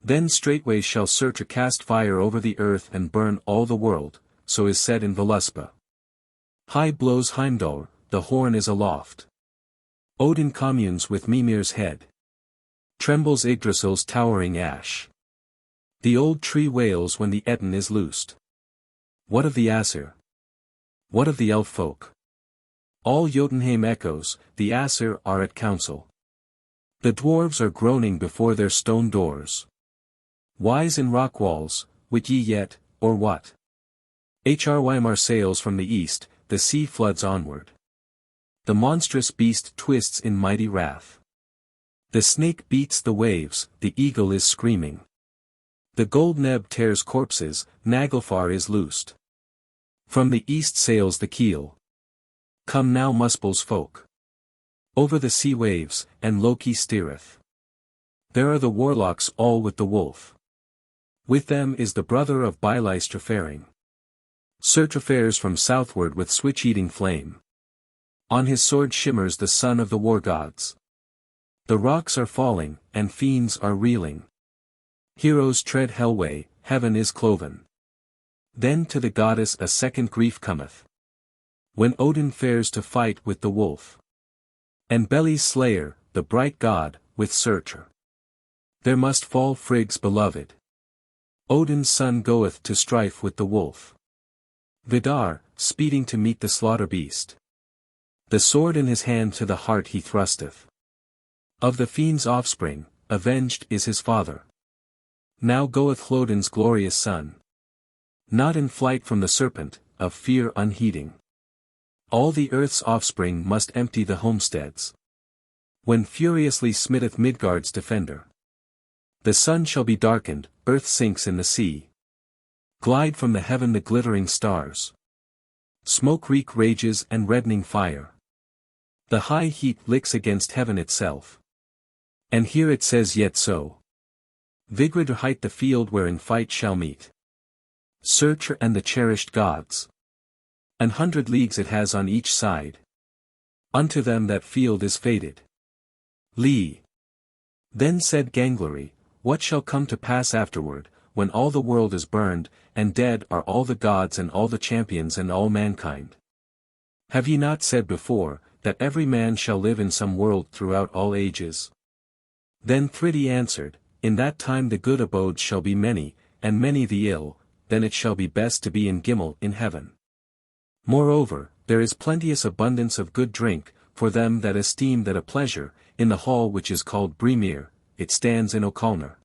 Then straightway shall Surtr cast fire over the earth and burn all the world, so is said in Voluspa. High blows Heimdall, the horn is aloft. Odin communes with Mimir's head. Trembles Yggdrasil's towering ash. The old tree wails when the Ettin is loosed. What of the Aesir? What of the elf folk? All Jotunheim echoes, the Aesir are at council. The dwarves are groaning before their stone doors. Wise in rock walls, wit ye yet, or what? Hrymar sails from the east, the sea floods onward. The monstrous beast twists in mighty wrath. The snake beats the waves, the eagle is screaming. The gold neb tears corpses, Naglfar is loosed. From the east sails the keel. Come now Muspel's folk. Over the sea waves, and Loki steereth. There are the warlocks all with the wolf. With them is the brother of Byleistra faring. Surtr fares from southward with switch-eating flame. On his sword shimmers the son of the war gods. The rocks are falling, and fiends are reeling. Heroes tread hellway, heaven is cloven. Then to the goddess a second grief cometh. When Odin fares to fight with the wolf. And Beli's slayer, the bright god, with Surtr. There must fall Frigg's beloved. Odin's son goeth to strife with the wolf. Vidar, speeding to meet the slaughter beast. The sword in his hand to the heart he thrusteth. Of the fiend's offspring, avenged is his father. Now goeth Hlodin's glorious son. Not in flight from the serpent, of fear unheeding. All the earth's offspring must empty the homesteads. When furiously smitteth Midgard's defender. The sun shall be darkened, earth sinks in the sea. Glide from the heaven the glittering stars. Smoke reek rages and reddening fire. The high heat licks against heaven itself. And here it says yet so. Vigrid height the field wherein fight shall meet. Surtr and the cherished gods. 100 leagues it has on each side. Unto them that field is fated. Lee. Then said Gangleri, what shall come to pass afterward, when all the world is burned, and dead are all the gods and all the champions and all mankind. Have ye not said before, that every man shall live in some world throughout all ages? Then Thridi answered, In that time the good abodes shall be many, and many the ill, then it shall be best to be in Gimel in heaven. Moreover, there is plenteous abundance of good drink, for them that esteem that a pleasure, in the hall which is called Brimir, it stands in Okalner.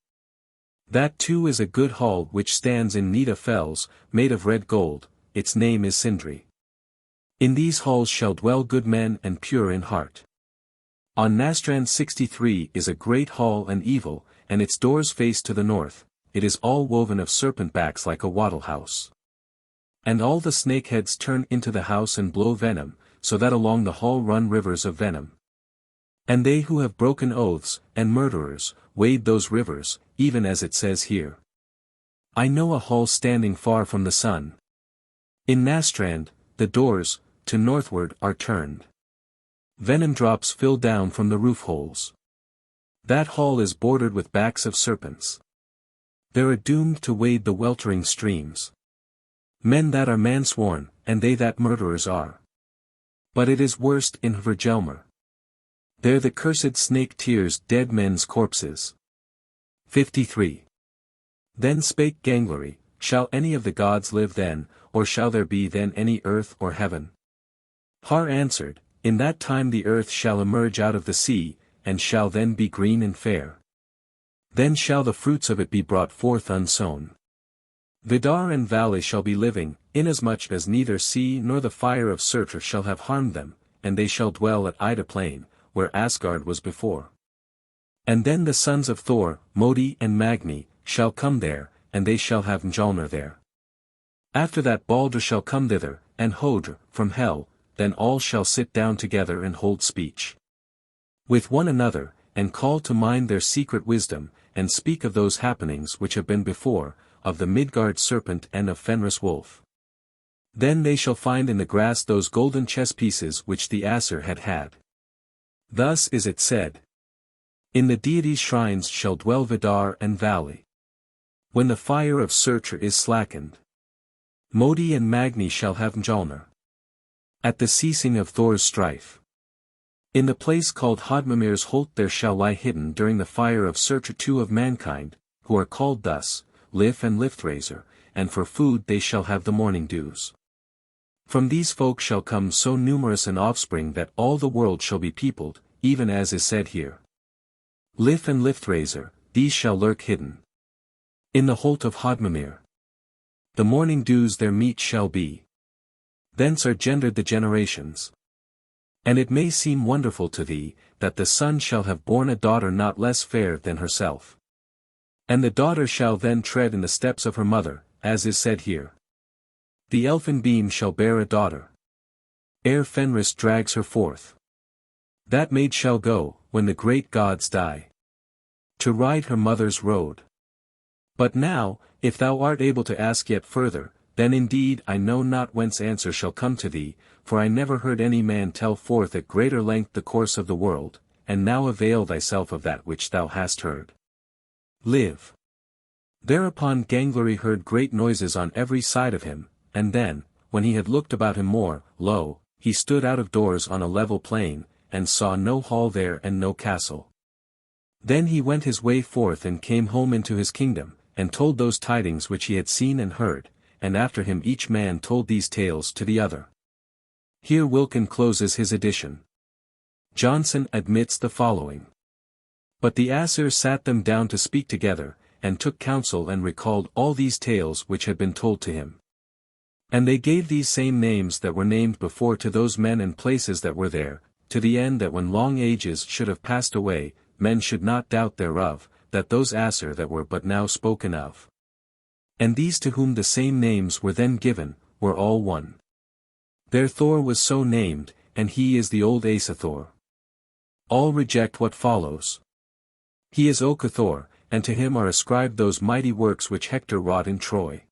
That too is a good hall which stands in Nida Fells, made of red gold, its name is Sindri. In these halls shall dwell good men and pure in heart. On Nastrand 63 is a great hall and evil, and its doors face to the north, it is all woven of serpent backs like a wattle house. And all the snakeheads turn into the house and blow venom, so that along the hall run rivers of venom. And they who have broken oaths, and murderers, wade those rivers, even as it says here. I know a hall standing far from the sun. In Nastrand, the doors, to northward are turned. Venom drops fill down from the roof holes. That hall is bordered with backs of serpents. They're doomed to wade the weltering streams. Men that are man-sworn, and they that murderers are. But it is worst in Hvergelmer. There the cursed snake tears dead men's corpses. 53. Then spake Gangleri, Shall any of the gods live then, or shall there be then any earth or heaven? Har answered, In that time the earth shall emerge out of the sea, and shall then be green and fair. Then shall the fruits of it be brought forth unsown. Vidar and Valley shall be living, inasmuch as neither sea nor the fire of Surtur shall have harmed them, and they shall dwell at Ida Plain, where Asgard was before. And then the sons of Thor, Modi and Magni, shall come there, and they shall have Mjolnir there. After that Balder shall come thither, and Hodr, from hell, then all shall sit down together and hold speech with one another, and call to mind their secret wisdom, and speak of those happenings which have been before, of the Midgard serpent and of Fenris wolf. Then they shall find in the grass those golden chess pieces which the Aesir had had. Thus is it said. In the deities' shrines shall dwell Vidar and Valley. When the fire of Surtur is slackened, Modi and Magni shall have Mjolnir. At the ceasing of Thor's strife. In the place called Hodmamir's Holt there shall lie hidden during the fire of Surtur two of mankind, who are called thus, Lif and Liftrazor, and for food they shall have the morning dews. From these folk shall come so numerous an offspring that all the world shall be peopled, even as is said here. Lif and Liftrazor, these shall lurk hidden in the Holt of Hodmamir. The morning dews their meat shall be. Thence are gendered the generations. And it may seem wonderful to thee, that the son shall have borne a daughter not less fair than herself. And the daughter shall then tread in the steps of her mother, as is said here. The elfin beam shall bear a daughter. Ere Fenris drags her forth. That maid shall go, when the great gods die, to ride her mother's road. But now, if thou art able to ask yet further, then indeed I know not whence answer shall come to thee, for I never heard any man tell forth at greater length the course of the world, and now avail thyself of that which thou hast heard. Live. Thereupon Gangleri heard great noises on every side of him, and then, when he had looked about him more, lo, he stood out of doors on a level plain, and saw no hall there and no castle. Then he went his way forth and came home into his kingdom, and told those tidings which he had seen and heard, and after him each man told these tales to the other. Here Wilkin closes his edition. Johnson admits the following. But the Aesir sat them down to speak together, and took counsel and recalled all these tales which had been told to him. And they gave these same names that were named before to those men and places that were there, to the end that when long ages should have passed away, men should not doubt thereof, that those Aesir that were but now spoken of. And these to whom the same names were then given, were all one. Their Thor was so named, and he is the old Asa Thor. All reject what follows. He is Oka Thor, and to him are ascribed those mighty works which Hector wrought in Troy.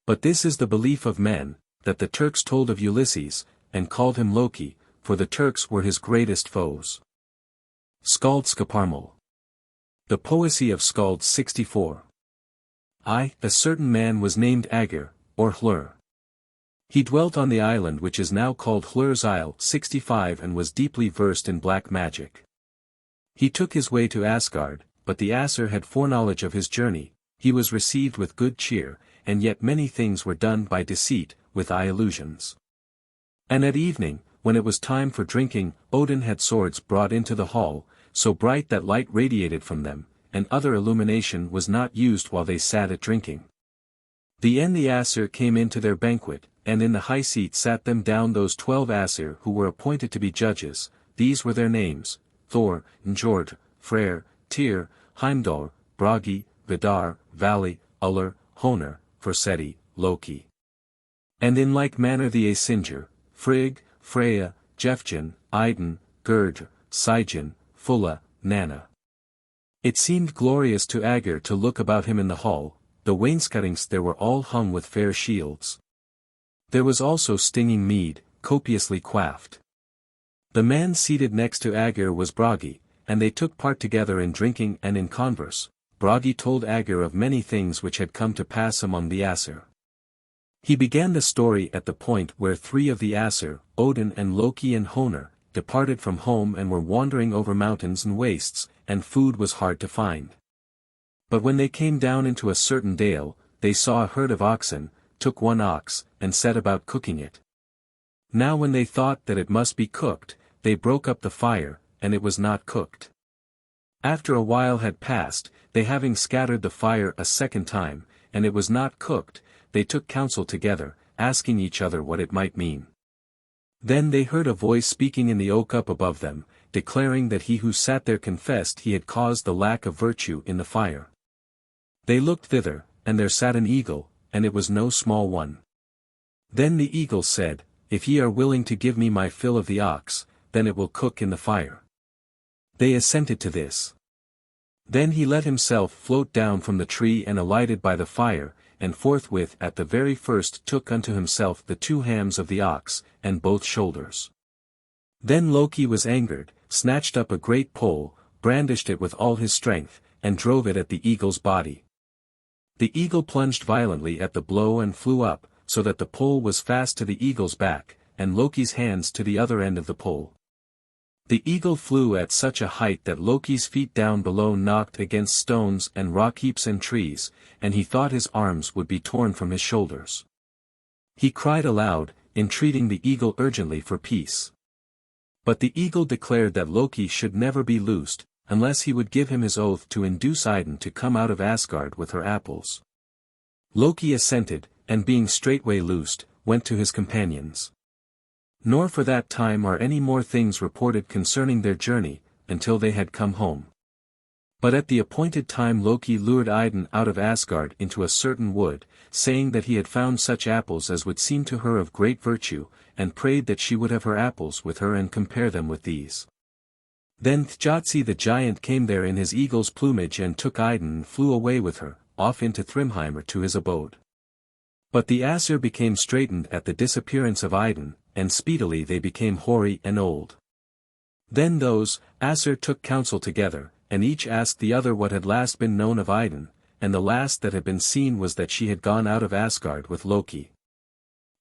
But this is the belief of men, that the Turks told of Ulysses, and called him Loki, for the Turks were his greatest foes. Skáldskaparmál. The Poesy of Skalds 64. A certain man was named Agr, or Hlur. He dwelt on the island which is now called Hlur's Isle 65 and was deeply versed in black magic. He took his way to Asgard, but the Aesir had foreknowledge of his journey. He was received with good cheer, and yet many things were done by deceit, with eye illusions. And at evening, when it was time for drinking, Odin had swords brought into the hall, so bright that light radiated from them, and other illumination was not used while they sat at drinking. The Aesir came into their banquet, and in the high seat sat them down those 12 Aesir who were appointed to be judges. These were their names: Thor, Njord, Freyr, Tyr, Heimdall, Bragi, Vidar, Vali, Ullr, Honor, Forseti, Loki. And in like manner the Aesir, Frigg, Freya, Jefjan, Idun, Gerd, Sigyn, Fulla, Nanna. It seemed glorious to Agr to look about him in the hall. The wainscotings there were all hung with fair shields. There was also stinging mead, copiously quaffed. The man seated next to Agr was Bragi, and they took part together in drinking and in converse. Bragi told Agr of many things which had come to pass among the Aesir. He began the story at the point where 3 of the Aesir, Odin and Loki and Honor, departed from home and were wandering over mountains and wastes, and food was hard to find. But when they came down into a certain dale, they saw a herd of oxen, took one ox, and set about cooking it. Now when they thought that it must be cooked, they broke up the fire, and it was not cooked. After a while had passed, they having scattered the fire a second time, and it was not cooked, they took counsel together, asking each other what it might mean. Then they heard a voice speaking in the oak up above them, declaring that he who sat there confessed he had caused the lack of virtue in the fire. They looked thither, and there sat an eagle, and it was no small one. Then the eagle said, "If ye are willing to give me my fill of the ox, then it will cook in the fire." They assented to this. Then he let himself float down from the tree and alighted by the fire, and forthwith at the very first took unto himself the 2 hams of the ox, and both shoulders. Then Loki was angered, snatched up a great pole, brandished it with all his strength, and drove it at the eagle's body. The eagle plunged violently at the blow and flew up, so that the pole was fast to the eagle's back, and Loki's hands to the other end of the pole. The eagle flew at such a height that Loki's feet down below knocked against stones and rock heaps and trees, and he thought his arms would be torn from his shoulders. He cried aloud, entreating the eagle urgently for peace. But the eagle declared that Loki should never be loosed, unless he would give him his oath to induce Idun to come out of Asgard with her apples. Loki assented, and being straightway loosed, went to his companions. Nor for that time are any more things reported concerning their journey, until they had come home. But at the appointed time Loki lured Idun out of Asgard into a certain wood, saying that he had found such apples as would seem to her of great virtue, and prayed that she would have her apples with her and compare them with these. Then Thjatsi the giant came there in his eagle's plumage and took Idun and flew away with her, off into Thrymheimr to his abode. But the Aesir became straitened at the disappearance of Idun, and speedily they became hoary and old. Then those Aesir took counsel together, and each asked the other what had last been known of Idun, and the last that had been seen was that she had gone out of Asgard with Loki.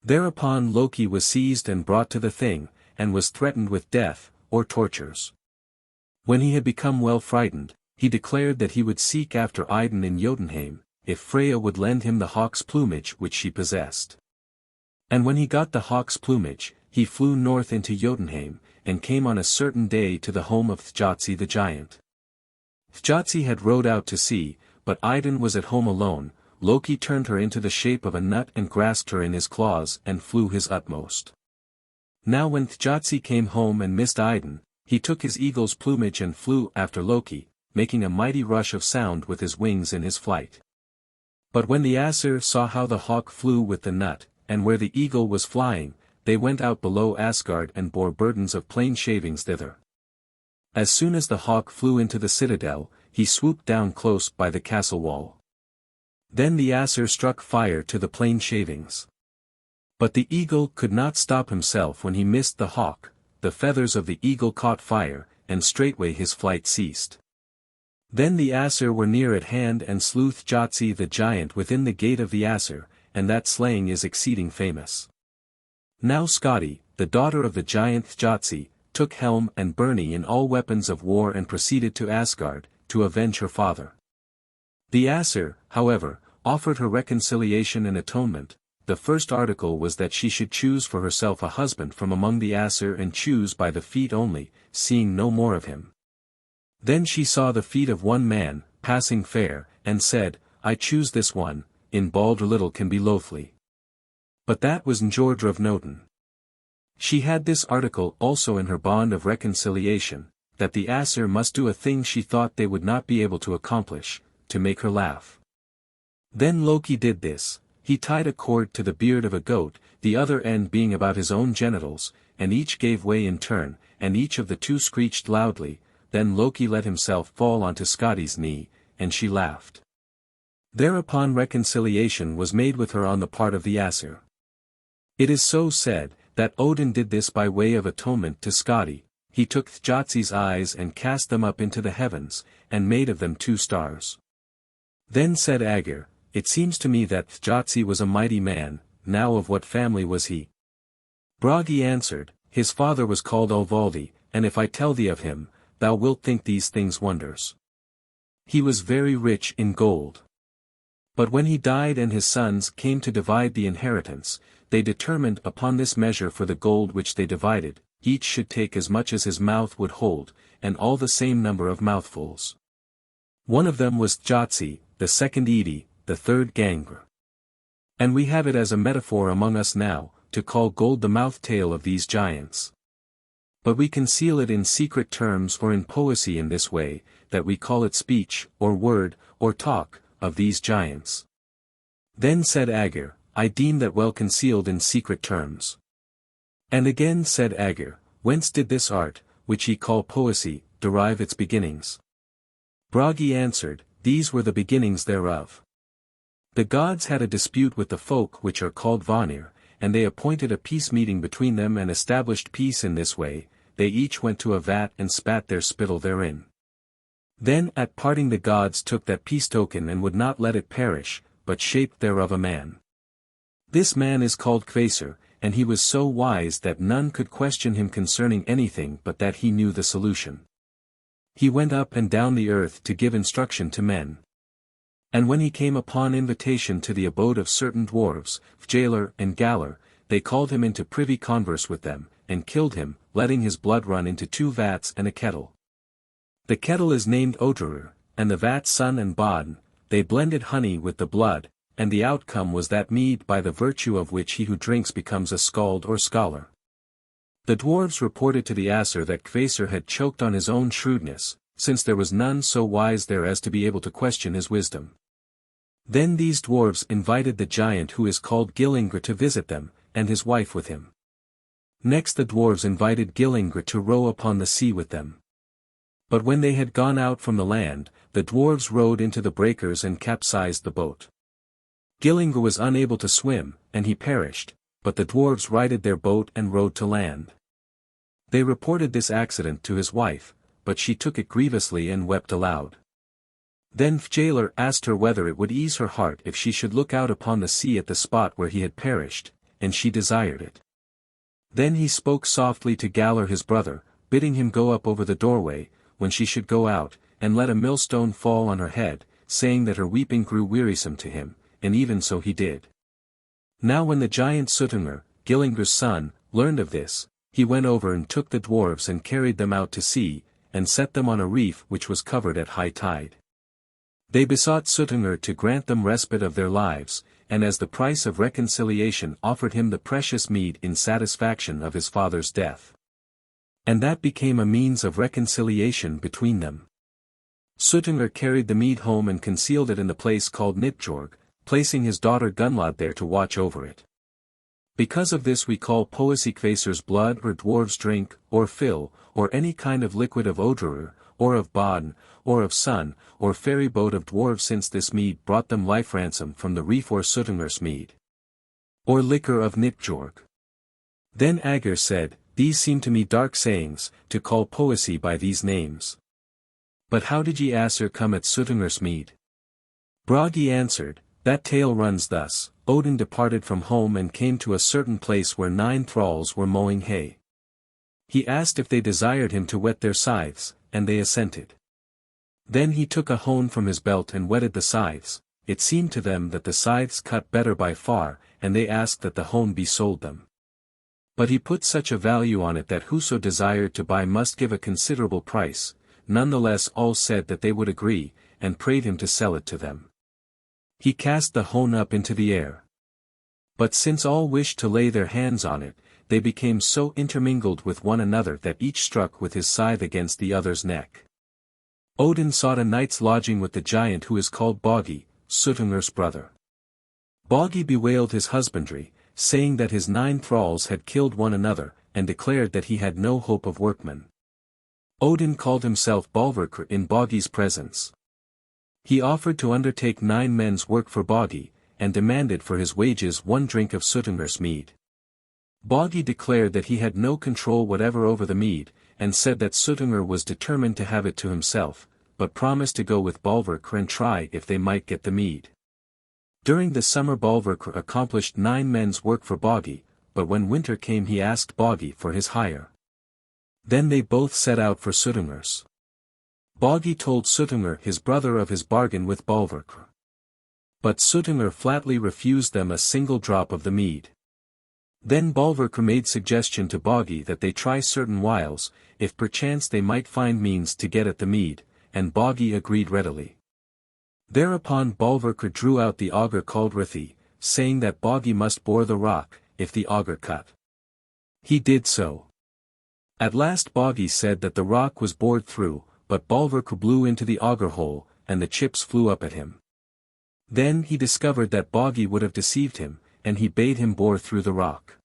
Thereupon Loki was seized and brought to the Thing, and was threatened with death, or tortures. When he had become well frightened, he declared that he would seek after Idun in Jotunheim, if Freya would lend him the hawk's plumage which she possessed. And when he got the hawk's plumage, he flew north into Jotunheim, and came on a certain day to the home of Thjatsi the giant. Thjatsi had rowed out to sea, but Idun was at home alone. Loki turned her into the shape of a nut and grasped her in his claws and flew his utmost. Now when Thjatsi came home and missed Idun, he took his eagle's plumage and flew after Loki, making a mighty rush of sound with his wings in his flight. But when the Aesir saw how the hawk flew with the nut, and where the eagle was flying, they went out below Asgard and bore burdens of plain shavings thither. As soon as the hawk flew into the citadel, he swooped down close by the castle wall. Then the Aesir struck fire to the plain shavings. But the eagle could not stop himself when he missed the hawk. The feathers of the eagle caught fire, and straightway his flight ceased. Then the Aesir were near at hand and slew Thjatsi the giant within the gate of the Aesir, and that slaying is exceeding famous. Now Skadi, the daughter of the giant Thjatsi, took helm and byrnie in all weapons of war and proceeded to Asgard, to avenge her father. The Aesir, however, offered her reconciliation and atonement. The first article was that she should choose for herself a husband from among the Aesir and choose by the feet only, seeing no more of him. Then she saw the feet of one man, passing fair, and said, I choose this one, in bald or little can be loathly. But that was Njordr of Noten. She had this article also in her bond of reconciliation, that the Aesir must do a thing she thought they would not be able to accomplish, to make her laugh. Then Loki did this. He tied a cord to the beard of a goat, the other end being about his own genitals, and each gave way in turn, and each of the two screeched loudly. Then Loki let himself fall onto Skadi's knee, and she laughed. Thereupon reconciliation was made with her on the part of the Aesir. It is so said, that Odin did this by way of atonement to Skadi. He took Thjatsi's eyes and cast them up into the heavens, and made of them 2 stars. Then said Aegir, It seems to me that Thjatsi was a mighty man. Now of what family was he? Bragi answered, His father was called Olvaldi, and if I tell thee of him, thou wilt think these things wonders. He was very rich in gold. But when he died and his sons came to divide the inheritance, they determined upon this measure for the gold which they divided, each should take as much as his mouth would hold, and all the same number of mouthfuls. One of them was Thjatsi, the second Idi, the third Gangr. And we have it as a metaphor among us now, to call gold the mouth-tail of these giants. But we conceal it in secret terms or in poesy in this way, that we call it speech, or word, or talk, of these giants. Then said Aegir, I deem that well concealed in secret terms. And again said Aegir, Whence did this art, which ye call poesy, derive its beginnings? Bragi answered, These were the beginnings thereof. The gods had a dispute with the folk which are called Vanir, and they appointed a peace meeting between them and established peace in this way. They each went to a vat and spat their spittle therein. Then at parting the gods took that peace token and would not let it perish, but shaped thereof a man. This man is called Kvasir, and he was so wise that none could question him concerning anything but that he knew the solution. He went up and down the earth to give instruction to men. And when he came upon invitation to the abode of certain dwarves, Fjalar and Galar, they called him into privy converse with them, and killed him, letting his blood run into 2 vats and a kettle. The kettle is named Oturur, and the vats Sun and Bodn. They blended honey with the blood, and the outcome was that mead by the virtue of which he who drinks becomes a skald or scholar. The dwarves reported to the Aesir that Kvasir had choked on his own shrewdness, since there was none so wise there as to be able to question his wisdom. Then these dwarves invited the giant who is called Gillingr to visit them, and his wife with him. Next the dwarves invited Gillingr to row upon the sea with them. But when they had gone out from the land, the dwarves rowed into the breakers and capsized the boat. Gillingr was unable to swim, and he perished, but the dwarves righted their boat and rowed to land. They reported this accident to his wife, but she took it grievously and wept aloud. Then Fjalar asked her whether it would ease her heart if she should look out upon the sea at the spot where he had perished, and she desired it. Then he spoke softly to Galar his brother, bidding him go up over the doorway, when she should go out, and let a millstone fall on her head, saying that her weeping grew wearisome to him, and even so he did. Now when the giant Suttungr, Gillingr's son, learned of this, he went over and took the dwarves and carried them out to sea, and set them on a reef which was covered at high tide. They besought Suttungr to grant them respite of their lives, and as the price of reconciliation offered him the precious mead in satisfaction of his father's death. And that became a means of reconciliation between them. Suttungr carried the mead home and concealed it in the place called Nitjorg, placing his daughter Gunlod there to watch over it. Because of this we call poesy Kvasir's blood or dwarves drink, or fill, or any kind of liquid of Odurur, or of Bodn, or of Sun, or ferry boat of dwarves, since this mead brought them life ransom from the reef, or Suttungr's mead. Or liquor of Nitjorg. Then Aegir said, These seem to me dark sayings, to call poesy by these names. But how did ye Aesir come at Suttungrs mead? Bragi answered, that tale runs thus, Odin departed from home and came to a certain place where 9 thralls were mowing hay. He asked if they desired him to whet their scythes, and they assented. Then he took a hone from his belt and whetted the scythes. It seemed to them that the scythes cut better by far, and they asked that the hone be sold them. But he put such a value on it that whoso desired to buy must give a considerable price. Nonetheless all said that they would agree, and prayed him to sell it to them. He cast the hone up into the air. But since all wished to lay their hands on it, they became so intermingled with one another that each struck with his scythe against the other's neck. Odin sought a night's lodging with the giant who is called Bogi, Suttungrs' brother. Bogi bewailed his husbandry, saying that his 9 thralls had killed one another, and declared that he had no hope of workmen. Odin called himself Bolverkr in Bogi's presence. He offered to undertake 9 men's work for Bogi, and demanded for his wages 1 drink of Suttungrs' mead. Bogi declared that he had no control whatever over the mead, and said that Suttungr was determined to have it to himself, but promised to go with Bolverkr and try if they might get the mead. During the summer Bolverkr accomplished 9 men's work for Bogi, but when winter came he asked Bogi for his hire. Then they both set out for Suttungrs. Bogi told Suttungr his brother of his bargain with Bolverkr. But Suttungr flatly refused them a single drop of the mead. Then Bolverkr made suggestion to Bogi that they try certain wiles, if perchance they might find means to get at the mead, and Bogi agreed readily. Thereupon Bolverkr drew out the auger called Rithi, saying that Bogi must bore the rock, if the auger cut. He did so. At last Bogi said that the rock was bored through, but Bolverkr blew into the auger hole, and the chips flew up at him. Then he discovered that Bogi would have deceived him, and he bade him bore through the rock.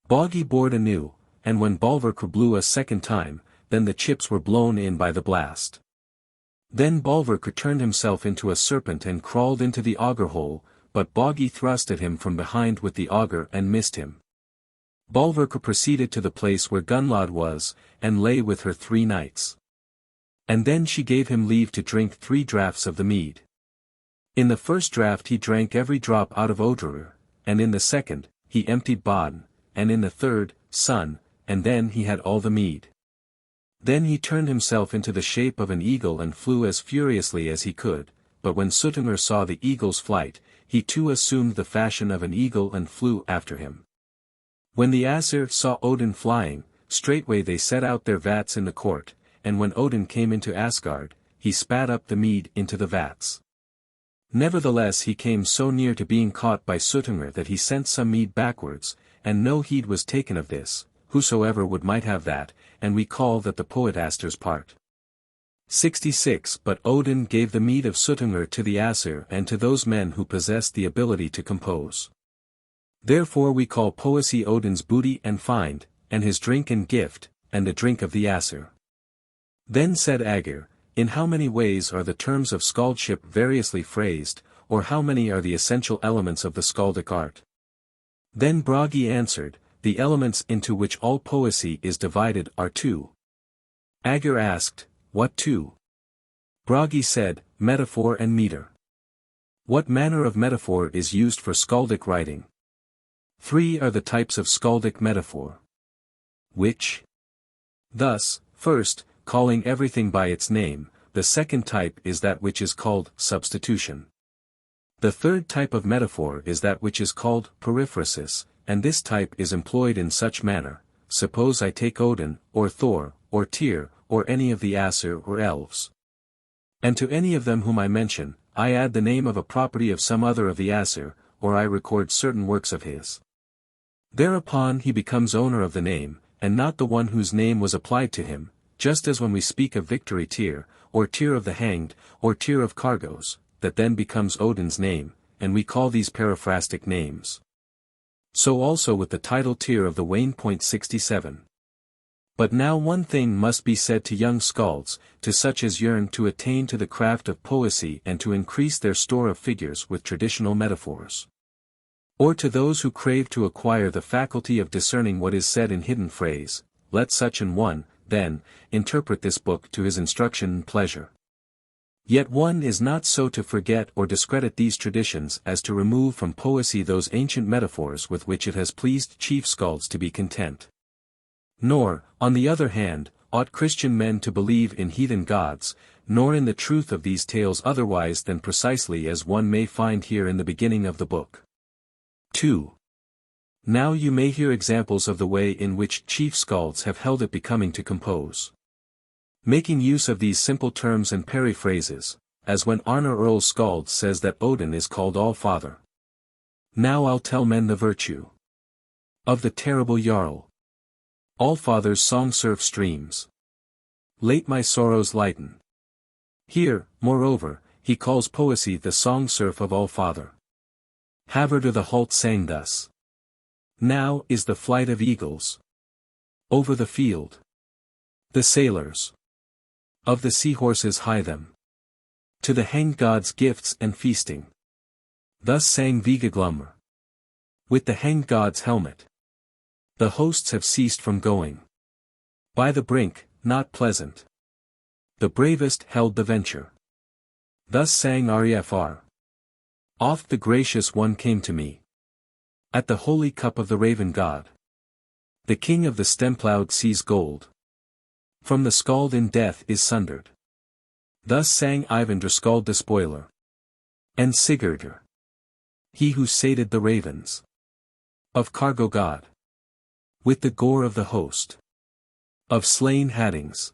Bogi bored anew, and when Bolverkr blew a second time, then the chips were blown in by the blast. Then Bolverkr turned himself into a serpent and crawled into the auger hole, but Bogi thrust at him from behind with the auger and missed him. Bolverkr proceeded to the place where Gunnlod was, and lay with her 3 nights. And then she gave him leave to drink 3 draughts of the mead. In the first draught he drank every drop out of Odrur, and in the second, he emptied Bodn, and in the third, Sun, and then he had all the mead. Then he turned himself into the shape of an eagle and flew as furiously as he could, but when Suttungr saw the eagle's flight, he too assumed the fashion of an eagle and flew after him. When the Aesir saw Odin flying, straightway they set out their vats in the court, and when Odin came into Asgard, he spat up the mead into the vats. Nevertheless he came so near to being caught by Suttungr that he sent some mead backwards, and no heed was taken of this, whosoever would might have that, and we call that the poet Astur's part. 66 But Odin gave the mead of Suttungr to the Aesir and to those men who possessed the ability to compose. Therefore we call poesy Odin's booty and find, and his drink and gift, and the drink of the Aesir. Then said Agir, in how many ways are the terms of skaldship variously phrased, or how many are the essential elements of the skaldic art? Then Bragi answered, the elements into which all poesy is divided are 2. Agir asked, what 2? Bragi said, metaphor and meter. What manner of metaphor is used for skaldic writing? 3 are the types of skaldic metaphor. Which? Thus, first, calling everything by its name, the second type is that which is called substitution. The third type of metaphor is that which is called periphrasis, and this type is employed in such manner, suppose I take Odin, or Thor, or Tyr, or any of the Aesir or elves. And to any of them whom I mention, I add the name of a property of some other of the Aesir, or I record certain works of his. Thereupon he becomes owner of the name, and not the one whose name was applied to him, just as when we speak of Victory Tyr, or Tyr of the Hanged, or Tyr of Cargos, that then becomes Odin's name, and we call these periphrastic names. So also with the title Tyr of the Wain. 67. But now one thing must be said to young skalds, to such as yearn to attain to the craft of poesy and to increase their store of figures with traditional metaphors. Or to those who crave to acquire the faculty of discerning what is said in hidden phrase, let such an one, then, interpret this book to his instruction and pleasure. Yet one is not so to forget or discredit these traditions as to remove from poesy those ancient metaphors with which it has pleased chief skalds to be content. Nor, on the other hand, ought Christian men to believe in heathen gods, nor in the truth of these tales otherwise than precisely as one may find here in the beginning of the book. 2. Now you may hear examples of the way in which chief skalds have held it becoming to compose. Making use of these simple terms and periphrases, as when Arnar Earl Skald says that Odin is called All-Father. Now I'll tell men the virtue of the terrible Jarl. All-Father's song-surf streams. Late my sorrows lighten. Here, moreover, he calls poesy the song-surf of All-Father. Havardr the Halt sang thus. Now is the flight of eagles over the field. The sailors of the seahorses hie them to the hanged gods' gifts and feasting. Thus sang Vigaglumr. With the hanged god's helmet. The hosts have ceased from going. By the brink, not pleasant. The bravest held the venture. Thus sang Refr. Oft the gracious one came to me. At the holy cup of the raven god. The king of the stem-ploughed sea's gold. From the skald in death is sundered. Thus sang Eyvindr Skald Despoiler. And Sigurdr. He who sated the ravens. Of cargo god. With the gore of the host. Of slain haddings.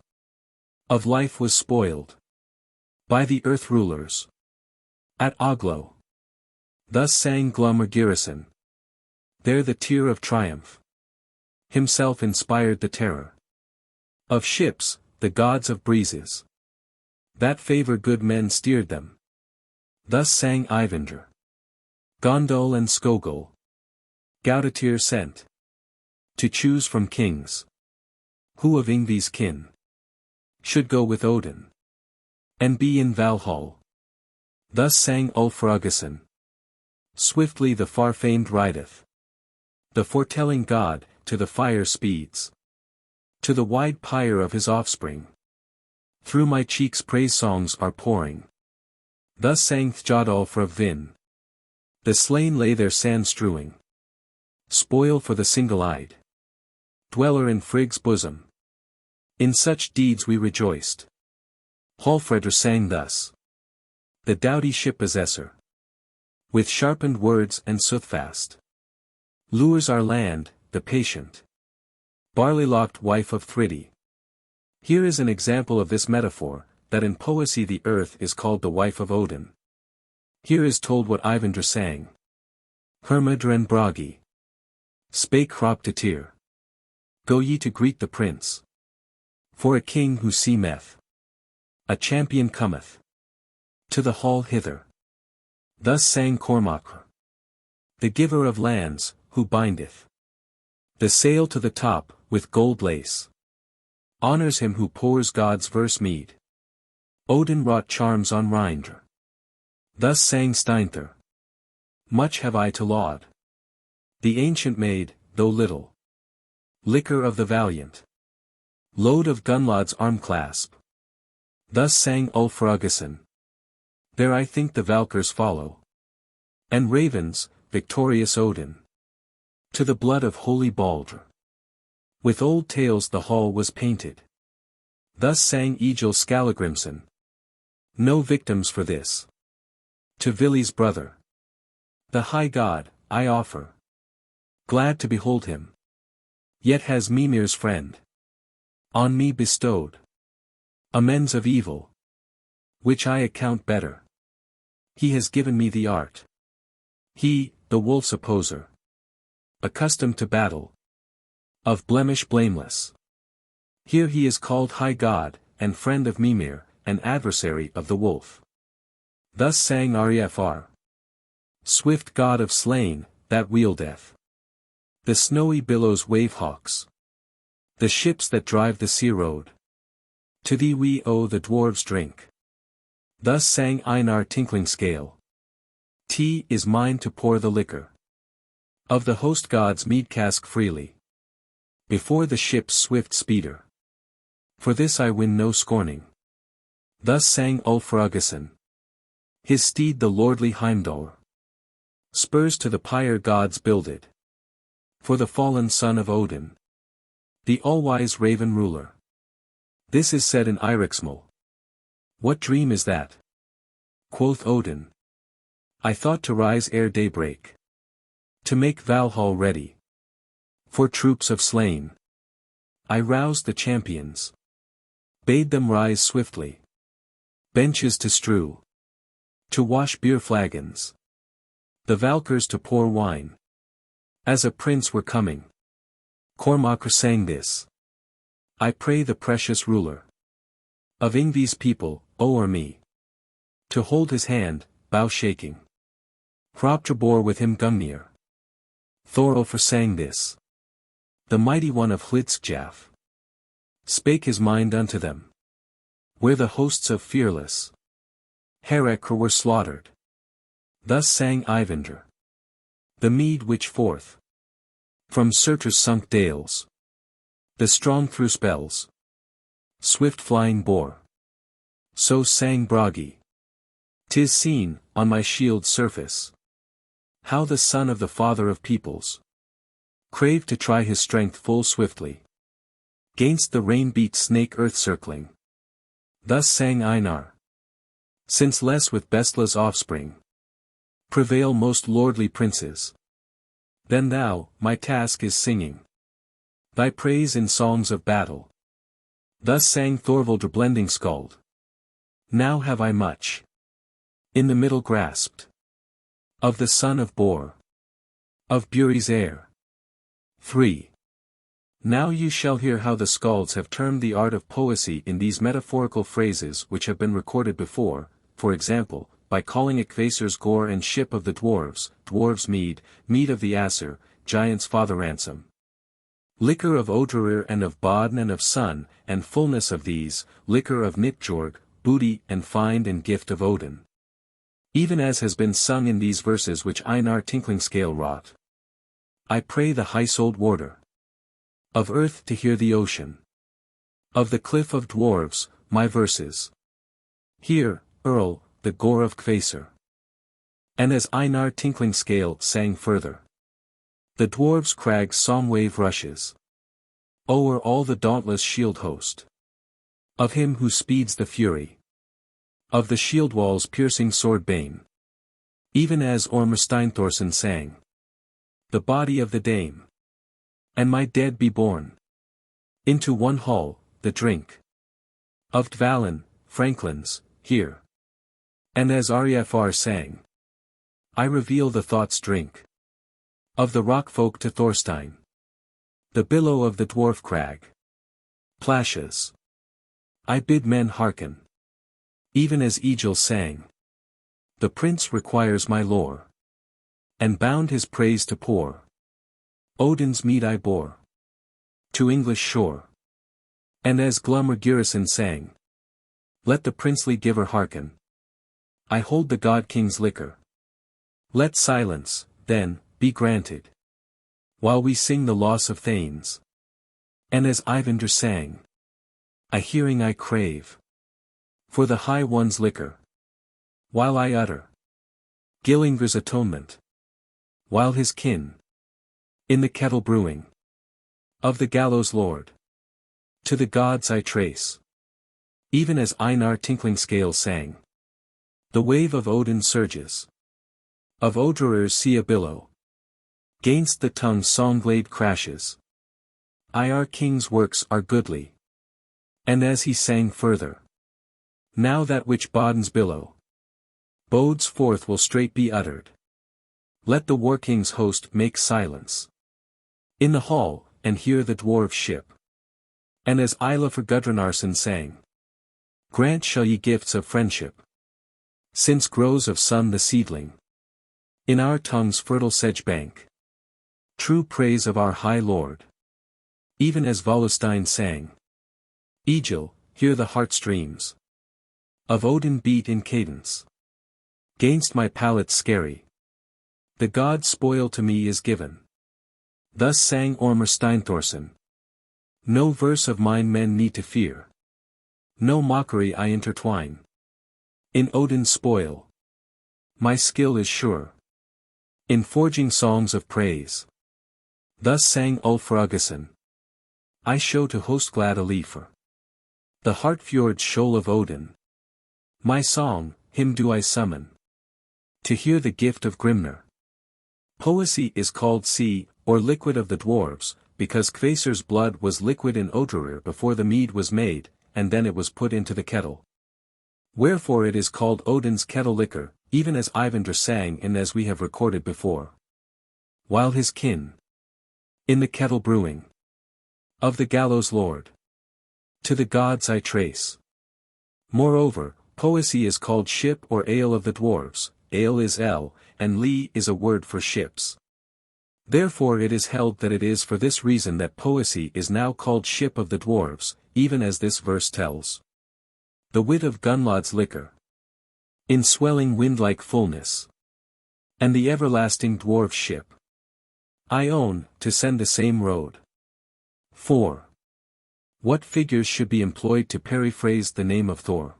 Of life was spoiled. By the earth rulers. At Oglo. Thus sang Glumr Girison. There the tear of triumph. Himself inspired the terror. Of ships, the gods of breezes. That favor good men steered them. Thus sang Eyvindr. Gondol and Skogul. Gaudatyr sent. To choose from kings. Who of Yngvi's kin. Should go with Odin. And be in Valhall. Thus sang Ulfragason. Swiftly the far-famed rideth. The foretelling god, to the fire speeds. To the wide pyre of his offspring. Through my cheeks praise songs are pouring. Thus sang Thjodolfr of Vin. The slain lay their sand strewing. Spoil for the single-eyed. Dweller in Frigg's bosom. In such deeds we rejoiced. Hallfredr sang thus. The doughty ship-possessor. With sharpened words and soothfast. Lures our land, the patient. Barley-locked wife of Thridi. Here is an example of this metaphor, that in poesy the earth is called the wife of Odin. Here is told what Eyvindr sang. Hermodr and Bragi. Spake Hroptatyr. Go ye to greet the prince. For a king who seemeth. A champion cometh. To the hall hither. Thus sang Cormacr. The giver of lands, who bindeth. The sail to the top, with gold lace. Honors him who pours God's verse mead. Odin wrought charms on Rindr. Thus sang Steinthr. Much have I to laud. The ancient maid, though little. Liquor of the valiant. Load of Gunlod's arm-clasp. Thus sang Ulfragason. There I think the Valkyrs follow. And ravens, victorious Odin. To the blood of holy Baldr. With old tales the hall was painted. Thus sang Egil Skallagrimson. No victims for this. To Vili's brother. The high god, I offer. Glad to behold him. Yet has Mimir's friend. On me bestowed. Amends of evil. Which I account better. He has given me the art. He, the wolf's opposer. Accustomed to battle. Of blemish blameless. Here he is called High God, and friend of Mimir, an adversary of the wolf. Thus sang Refr. Swift god of slain, that wieldeth. The snowy billows wave-hawks. The ships that drive the sea-road. To thee we owe the dwarves' drink. Thus sang Einar Tinkling Scale. Tea is mine to pour the liquor. Of the host gods mead cask freely. Before the ship's swift speeder. For this I win no scorning. Thus sang Ulfragason. His steed the lordly Heimdall. Spurs to the pyre gods builded. For the fallen son of Odin. The all-wise raven ruler. This is said in Eiriksmal. What dream is that? Quoth Odin. I thought to rise ere daybreak. To make Valhall ready. For troops of slain. I roused the champions. Bade them rise swiftly. Benches to strew. To wash beer flagons. The Valkyrs to pour wine. As a prince were coming. Cormacr sang this. I pray the precious ruler. Of Yngvi's people, o'er me. To hold his hand, bow shaking. Hroptr bore with him Gungnir. Thorolfr sang this. The mighty one of Hlidskjalf. Spake his mind unto them. Where the hosts of fearless Herekr were slaughtered. Thus sang Eyvindr. The mead which forth from Surtr's sunk dales. The strong through spells. Swift flying bore. So sang Bragi. 'Tis seen, on my shield's surface. How the son of the father of peoples craved to try his strength full swiftly. Gainst the rain-beat snake earth circling. Thus sang Einar. Since less with Bestla's offspring prevail most lordly princes. Then thou, my task is singing thy praise in songs of battle. Thus sang Thorvaldr blending skald. Now have I much in the middle grasped. Of the son of Bor. Of Buri's heir. 3. Now you shall hear how the skalds have termed the art of poesy in these metaphorical phrases which have been recorded before, for example, by calling it Kvasir's gore and ship of the dwarves, dwarves' mead, mead of the Aesir, giants' father ransom. Liquor of Odrerir and of Bodn and of Sun, and fullness of these, liquor of Nitjorg, booty and find and gift of Odin. Even as has been sung in these verses which Einar Tinklingskale wrought. I pray the high-souled warder of earth to hear the ocean. Of the cliff of dwarves, my verses. Hear, Earl, the gore of Kvasir. And as Einar Tinklingskale sang further. The dwarves' crag's psalm wave rushes o'er all the dauntless shield host. Of him who speeds the fury. Of the shield wall's piercing sword bane. Even as Ormr Steinthorsson sang. The body of the dame. And my dead be borne. Into one hall, the drink. Of Dvalin, Franklin's, here. And as Arifr sang. I reveal the thought's drink. Of the rock folk to Thorstein. The billow of the dwarf crag. Plashes. I bid men hearken. Even as Egil sang. The prince requires my lore. And bound his praise to pour. Odin's mead I bore. To English shore. And as Glumr Gyrison sang. Let the princely giver hearken. I hold the god-king's liquor. Let silence, then, be granted. While we sing the loss of Thanes. And as Eyvindr sang. A hearing I crave. For the High One's liquor. While I utter Gillingr's atonement. While his kin. In the kettle brewing. Of the gallows lord. To the gods I trace. Even as Einar Tinklingskale sang. The wave of Odin surges. Of Odrerir's sea a billow. Gainst the tongue's song-glade crashes. Our king's works are goodly. And as he sang further. Now that which Bodn's billow bodes forth will straight be uttered. Let the war-king's host make silence. In the hall, and hear the dwarves' ship. And as Eilifr Gudrunarson sang. Grant shall ye gifts of friendship. Since grows of sun the seedling. In our tongue's fertile sedge bank. True praise of our high lord. Even as Volustein sang. Egil, hear the heartstreams. Of Odin beat in cadence. Gainst my palate scary. The god's spoil to me is given. Thus sang Ormr Steinthorsson. No verse of mine men need to fear. No mockery I intertwine. In Odin's spoil. My skill is sure. In forging songs of praise. Thus sang Ulfruggason. I show to host glad a leafer. The Hartfjord's shoal of Odin. My song, him do I summon. To hear the gift of Grimnir. Poesy is called sea, or liquid of the dwarves, because Kvasir's blood was liquid in Odrerir before the mead was made, and then it was put into the kettle. Wherefore it is called Odin's kettle liquor, even as Eyvindr sang and as we have recorded before. While his kin. In the kettle brewing. Of the gallows lord. To the gods I trace. Moreover, poesy is called ship or ale of the dwarves, ale is el, and lee is a word for ships. Therefore it is held that it is for this reason that poesy is now called ship of the dwarves, even as this verse tells. The wit of Gunnlaug's liquor. In swelling wind-like fullness. And the everlasting dwarf ship. I own, to send the same road. 4. What figures should be employed to periphrase the name of Thor?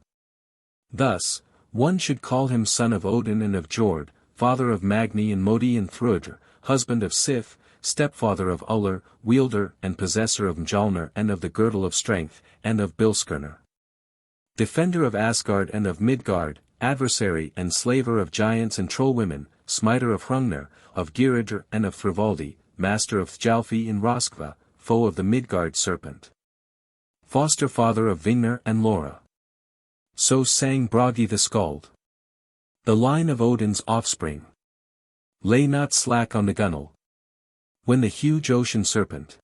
Thus, one should call him son of Odin and of Jord, father of Magni and Modi and Thrudr, husband of Sif, stepfather of Ullr, wielder and possessor of Mjolnir and of the girdle of strength, and of Bilskirnir. Defender of Asgard and of Midgard, adversary and slaver of giants and trollwomen, smiter of Hrungnir, of Giridr and of Thrivaldi, master of Thjalfi and Roskva, foe of the Midgard serpent. Foster father of Vingnir and Lora. So sang Bragi the Skald. The line of Odin's offspring. Lay not slack on the gunwale. When the huge ocean serpent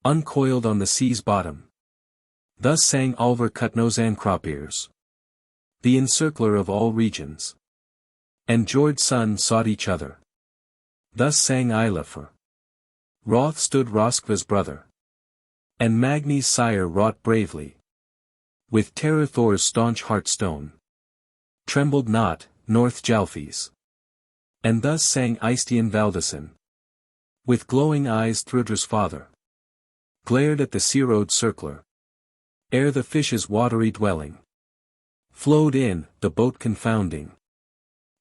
uncoiled on the sea's bottom. Thus sang Alvar Kutnozan the encircler of all regions. And Jord's son sought each other. Thus sang Eilifr. Roth stood Roskva's brother. And Magni's sire wrought bravely. With terror Thor's staunch heartstone. Trembled not, North Jalfis. And thus sang Eystein Valdason. With glowing eyes Thrudr's father. Glared at the sea-road circler. Ere the fish's watery dwelling. Flowed in, the boat confounding.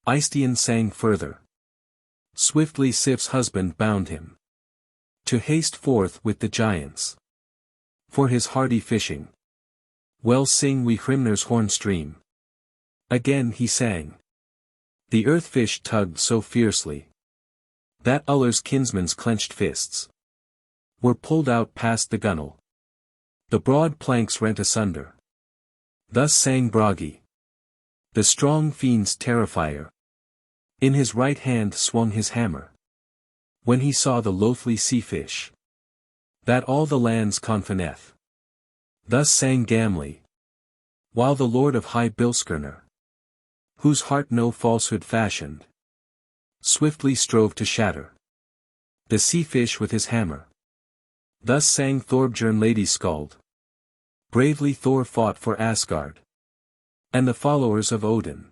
Eystein sang further. Swiftly Sif's husband bound him. To haste forth with the giants. For his hardy fishing. Well sing we Hrimnir's horn stream. Again he sang. The earth fish tugged so fiercely. That Ullr's kinsman's clenched fists. Were pulled out past the gunwale. The broad planks rent asunder. Thus sang Bragi. The strong fiend's terrifier. In his right hand swung his hammer. When he saw the loathly sea fish. That all the lands confineth. Thus sang Gamli. While the lord of high Bilskirnir. Whose heart no falsehood fashioned. Swiftly strove to shatter. The sea fish with his hammer. Thus sang Thorbjörn Lady Skald. Bravely Thor fought for Asgard. And the followers of Odin.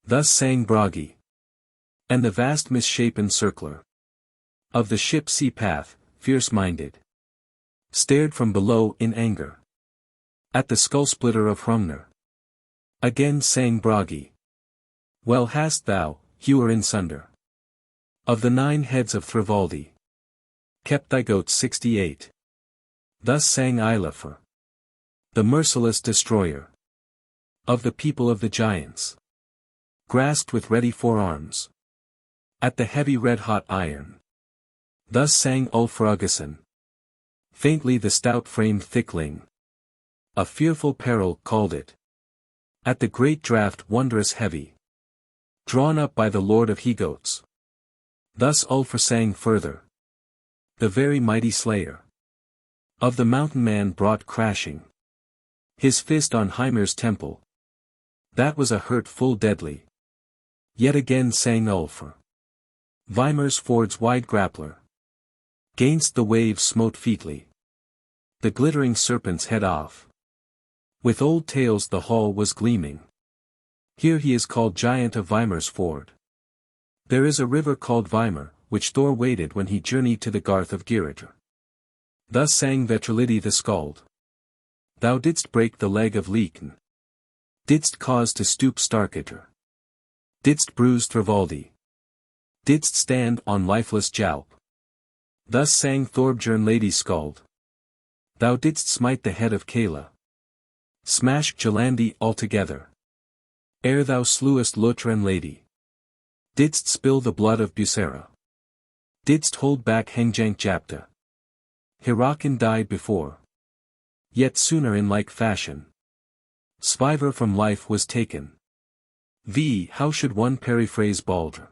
Thus sang Bragi. And the vast misshapen circler. Of the ship sea path, fierce-minded. Stared from below in anger. At the skull-splitter of Hrungnir. Again sang Bragi. Well hast thou, hewer in sunder. Of the 9 heads of Thrivaldi. Kept thy goats 68. Thus sang Eilifr. The merciless destroyer. Of the people of the giants. Grasped with ready forearms. At the heavy red-hot iron. Thus sang Ulfruggason. Faintly the stout-framed thickling. A fearful peril called it. At the great draught wondrous heavy. Drawn up by the lord of he-goats. Thus Ulfr sang further. The very mighty slayer. Of the mountain man brought crashing. His fist on Hymir's temple. That was a hurt full deadly. Yet again sang Ulfr. Vymar's ford's wide grappler. Gainst the waves smote featly. The glittering serpent's head off. With old tales the hall was gleaming. Here he is called Giant of Vymar's ford. There is a river called Vymar, which Thor waded when he journeyed to the garth of Giridr. Thus sang Vetralidi the Skald. Thou didst break the leg of Lekin. Didst cause to stoop Starkiter. Didst bruise Thrivaldi. Didst stand on lifeless Jalp. Thus sang Thorbjörn Lady Skald. Thou didst smite the head of Kala. Smash Jalandi altogether. Ere thou slewest Lutren Lady. Didst spill the blood of Busera. Didst hold back Hengjank Japta. Hirakin died before. Yet sooner in like fashion. Sviver from life was taken. How should one periphrase Baldr?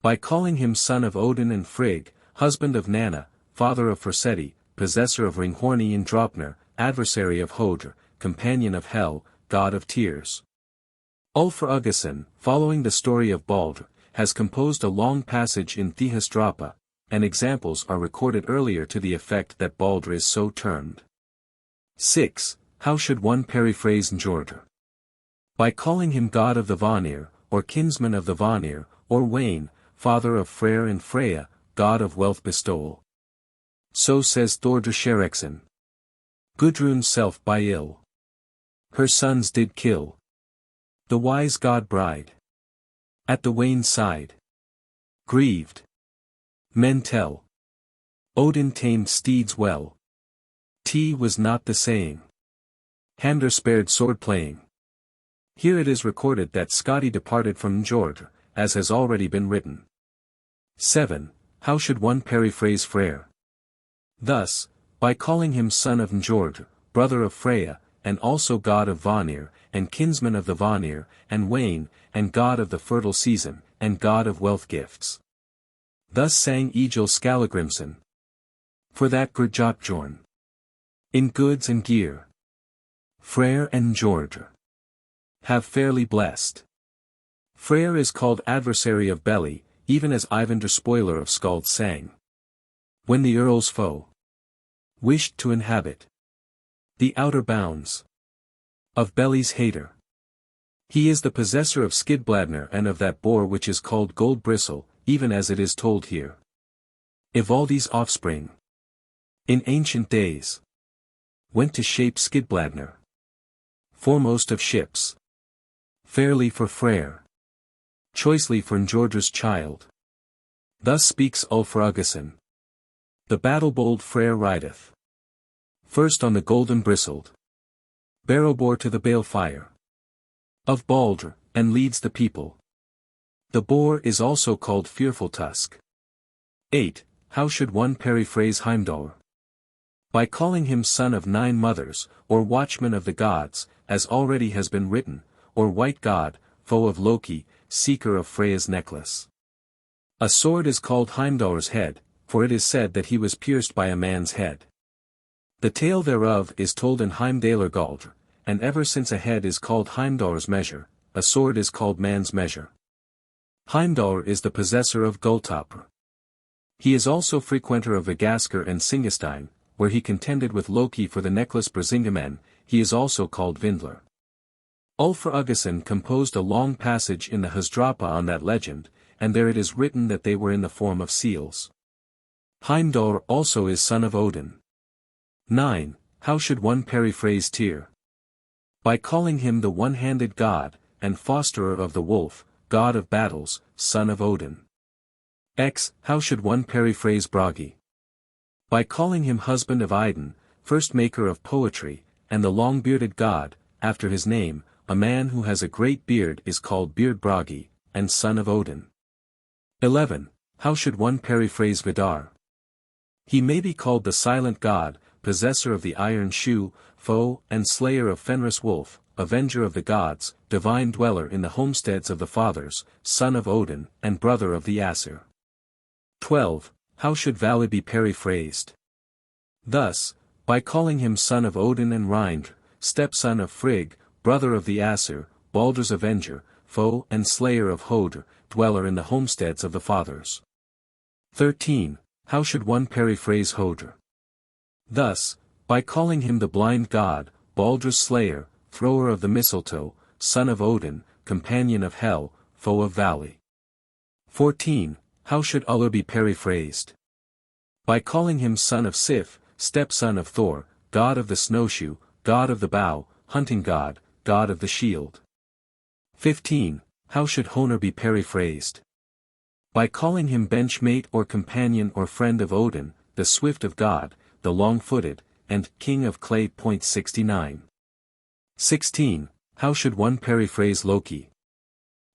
By calling him son of Odin and Frigg, husband of Nanna, father of Forseti, possessor of Ringhorni and Draupnir, adversary of Hodr, companion of Hel, god of tears. Ulfr Uggason, following the story of Baldr, has composed a long passage in Thihastrapa, and examples are recorded earlier to the effect that Baldr is so termed. 6. How should one periphrase Njordr? By calling him god of the Vanir, or kinsman of the Vanir, or Wain, father of Freyr and Freya, god of wealth bestowal. So says Thordr Sherexen. Gudrun's self by ill. Her sons did kill. The wise god bride. At the Wain's side. Grieved. Men tell. Odin tamed steeds well. Was not the saying. Handr spared sword playing. Here it is recorded that Skadi departed from Njordr, as has already been written. 7. How should one periphrase Freyr? Thus, by calling him son of Njordr, brother of Freya, and also god of Vanir, and kinsman of the Vanir, and Wain, and god of the fertile season, and god of wealth gifts. Thus sang Egil Skallagrimson. For that Grjotbjorn. In goods and gear. Freyr and Njordr. Have fairly blessed. Freyr is called adversary of Beli, even as Eyvindr Spoiler of Skald sang. When the Earl's foe wished to inhabit the outer bounds of Beli's hater. He is the possessor of Skidbladnir and of that boar which is called Gold Bristle, even as it is told here. Ivaldi's offspring. In ancient days. Went to shape Skidbladnir. Foremost of ships. Fairly for Freyr. Choicely for Njordr's child. Thus speaks Ulfr Uggason. The battle-bold Freyr rideth. First on the golden bristled Barrowboar to the balefire of Baldr, and leads the people. The boar is also called Fearful Tusk. 8. How should one periphrase Heimdallr? By calling him son of 9 mothers, or watchman of the gods, as already has been written, or white god, foe of Loki, seeker of Freya's necklace. A sword is called Heimdallr's head, for it is said that he was pierced by a man's head. The tale thereof is told in Heimdallr, and ever since a head is called Heimdallr's measure, a sword is called man's measure. Heimdallr is the possessor of Gulltoppr. He is also frequenter of Vigaskr and Singastein, where he contended with Loki for the necklace Brisingamen. He is also called Vindler. Ulfr Uggason composed a long passage in the Husdrapa on that legend, and there it is written that they were in the form of seals. Heimdallr also is son of Odin. 9. How should one periphrase Tyr? By calling him the one-handed god, and fosterer of the wolf, god of battles, son of Odin. X. How should one periphrase Bragi? By calling him husband of Idun, first maker of poetry, and the long-bearded god, after his name, a man who has a great beard is called Beard Bragi, and son of Odin. 11. How should one periphrase Vidar? He may be called the silent god, possessor of the iron shoe, foe and slayer of Fenris Wolf, avenger of the gods, divine dweller in the homesteads of the fathers, son of Odin, and brother of the Aesir. 12. How should Vali be periphrased? Thus, by calling him son of Odin and Rindr, stepson of Frigg, brother of the Aesir, Baldr's avenger, foe and slayer of Hodr, dweller in the homesteads of the fathers. 13. How should one periphrase Hodr? Thus, by calling him the blind god, Baldr's slayer, thrower of the mistletoe, son of Odin, companion of Hel, foe of Vali. 14. How should Ullr be periphrased? By calling him son of Sif, stepson of Thor, god of the snowshoe, god of the bow, hunting god, god of the shield. 15. How should Honor be periphrased? By calling him benchmate or companion or friend of Odin, the swift of God, the long-footed, and king of clay. 69. 16. How should one periphrase Loki?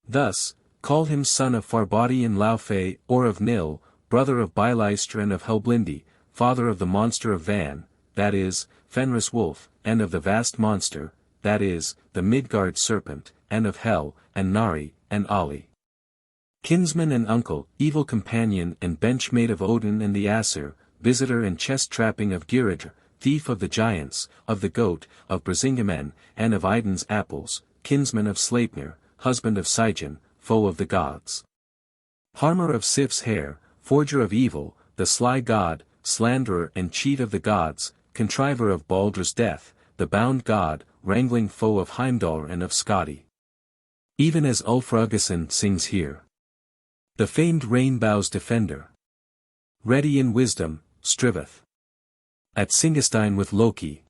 Thus, call him son of Farbodi and Laufey, or of Nil, brother of Byleistra and of Helblindi, father of the monster of Van, that is, Fenris wolf, and of the vast monster, that is, the Midgard serpent, and of Hel, and Nari, and Ali. Kinsman and uncle, evil companion and benchmate of Odin and the Aesir, visitor and chest-trapping of Giridr, thief of the giants, of the goat, of Brisingamen, and of Idun's apples, kinsman of Sleipnir, husband of Sigyn, foe of the gods. Harmer of Sif's hair, forger of evil, the sly god, slanderer and cheat of the gods, contriver of Baldr's death, the bound god, wrangling foe of Heimdall and of Skadi. Even as Ulfruggason sings here. The famed rainbow's defender. Ready in wisdom, striveth. At Singestein with Loki.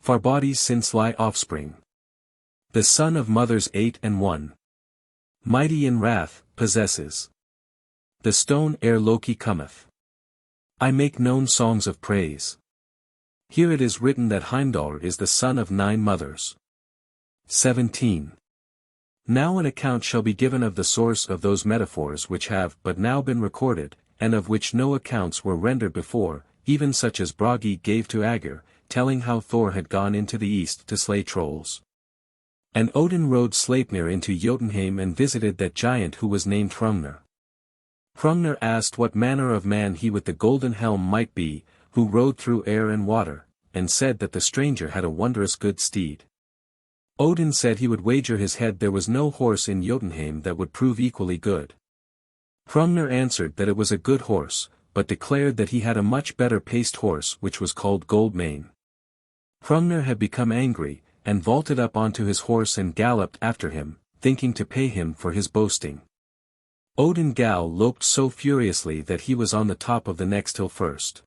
Farbodi's since-lie offspring. The son of mothers 8 and 1. Mighty in wrath, possesses. The stone ere Loki cometh. I make known songs of praise. Here it is written that Heimdall is the son of 9 mothers. 17. Now an account shall be given of the source of those metaphors which have but now been recorded, and of which no accounts were rendered before, even such as Bragi gave to Agr, telling how Thor had gone into the east to slay trolls. And Odin rode Sleipnir into Jotunheim and visited that giant who was named Hrungnir. Hrungnir asked what manner of man he with the golden helm might be, who rode through air and water, and said that the stranger had a wondrous good steed. Odin said he would wager his head there was no horse in Jotunheim that would prove equally good. Hrungnir answered that it was a good horse, but declared that he had a much better paced horse which was called Goldmane. Hrungnir had become angry, and vaulted up onto his horse and galloped after him, thinking to pay him for his boasting. Odin galloped so furiously that he was on the top of the next hill first.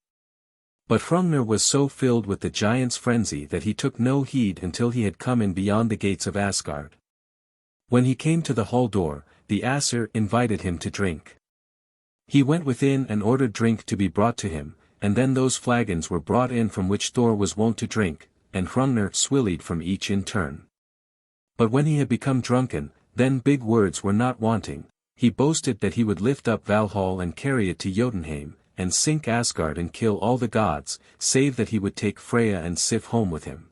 But Hrungnir was so filled with the giant's frenzy that he took no heed until he had come in beyond the gates of Asgard. When he came to the hall door, the Aesir invited him to drink. He went within and ordered drink to be brought to him, and then those flagons were brought in from which Thor was wont to drink, and Hrungnir swillied from each in turn. But when he had become drunken, then big words were not wanting. He boasted that he would lift up Valhall and carry it to Jotunheim, and sink Asgard and kill all the gods, save that he would take Freya and Sif home with him.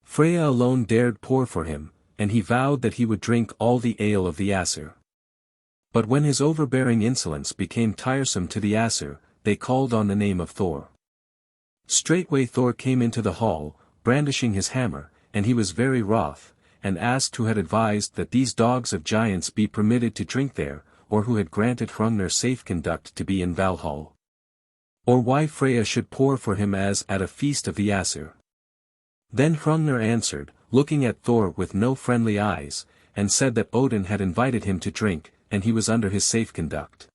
Freya alone dared pour for him, and he vowed that he would drink all the ale of the Aesir. But when his overbearing insolence became tiresome to the Aesir, they called on the name of Thor. Straightway Thor came into the hall, brandishing his hammer, and he was very wroth, and asked who had advised that these dogs of giants be permitted to drink there, or who had granted Hrungnir safe conduct to be in Valhall. Or why Freya should pour for him as at a feast of the Aesir. Then Hrungnir answered, looking at Thor with no friendly eyes, and said that Odin had invited him to drink, and he was under his safe conduct.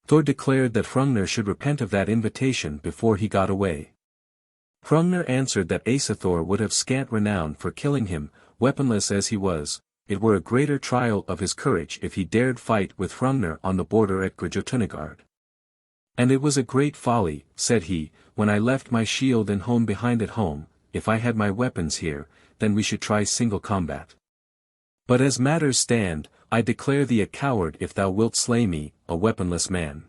Thor declared that Hrungnir should repent of that invitation before he got away. Hrungnir answered that Asa Thor would have scant renown for killing him, weaponless as he was. It were a greater trial of his courage if he dared fight with Hrungnir on the border at Grjotunagard. And it was a great folly, said he, when I left my shield and home behind at home, if I had my weapons here, then we should try single combat. But as matters stand, I declare thee a coward if thou wilt slay me, a weaponless man.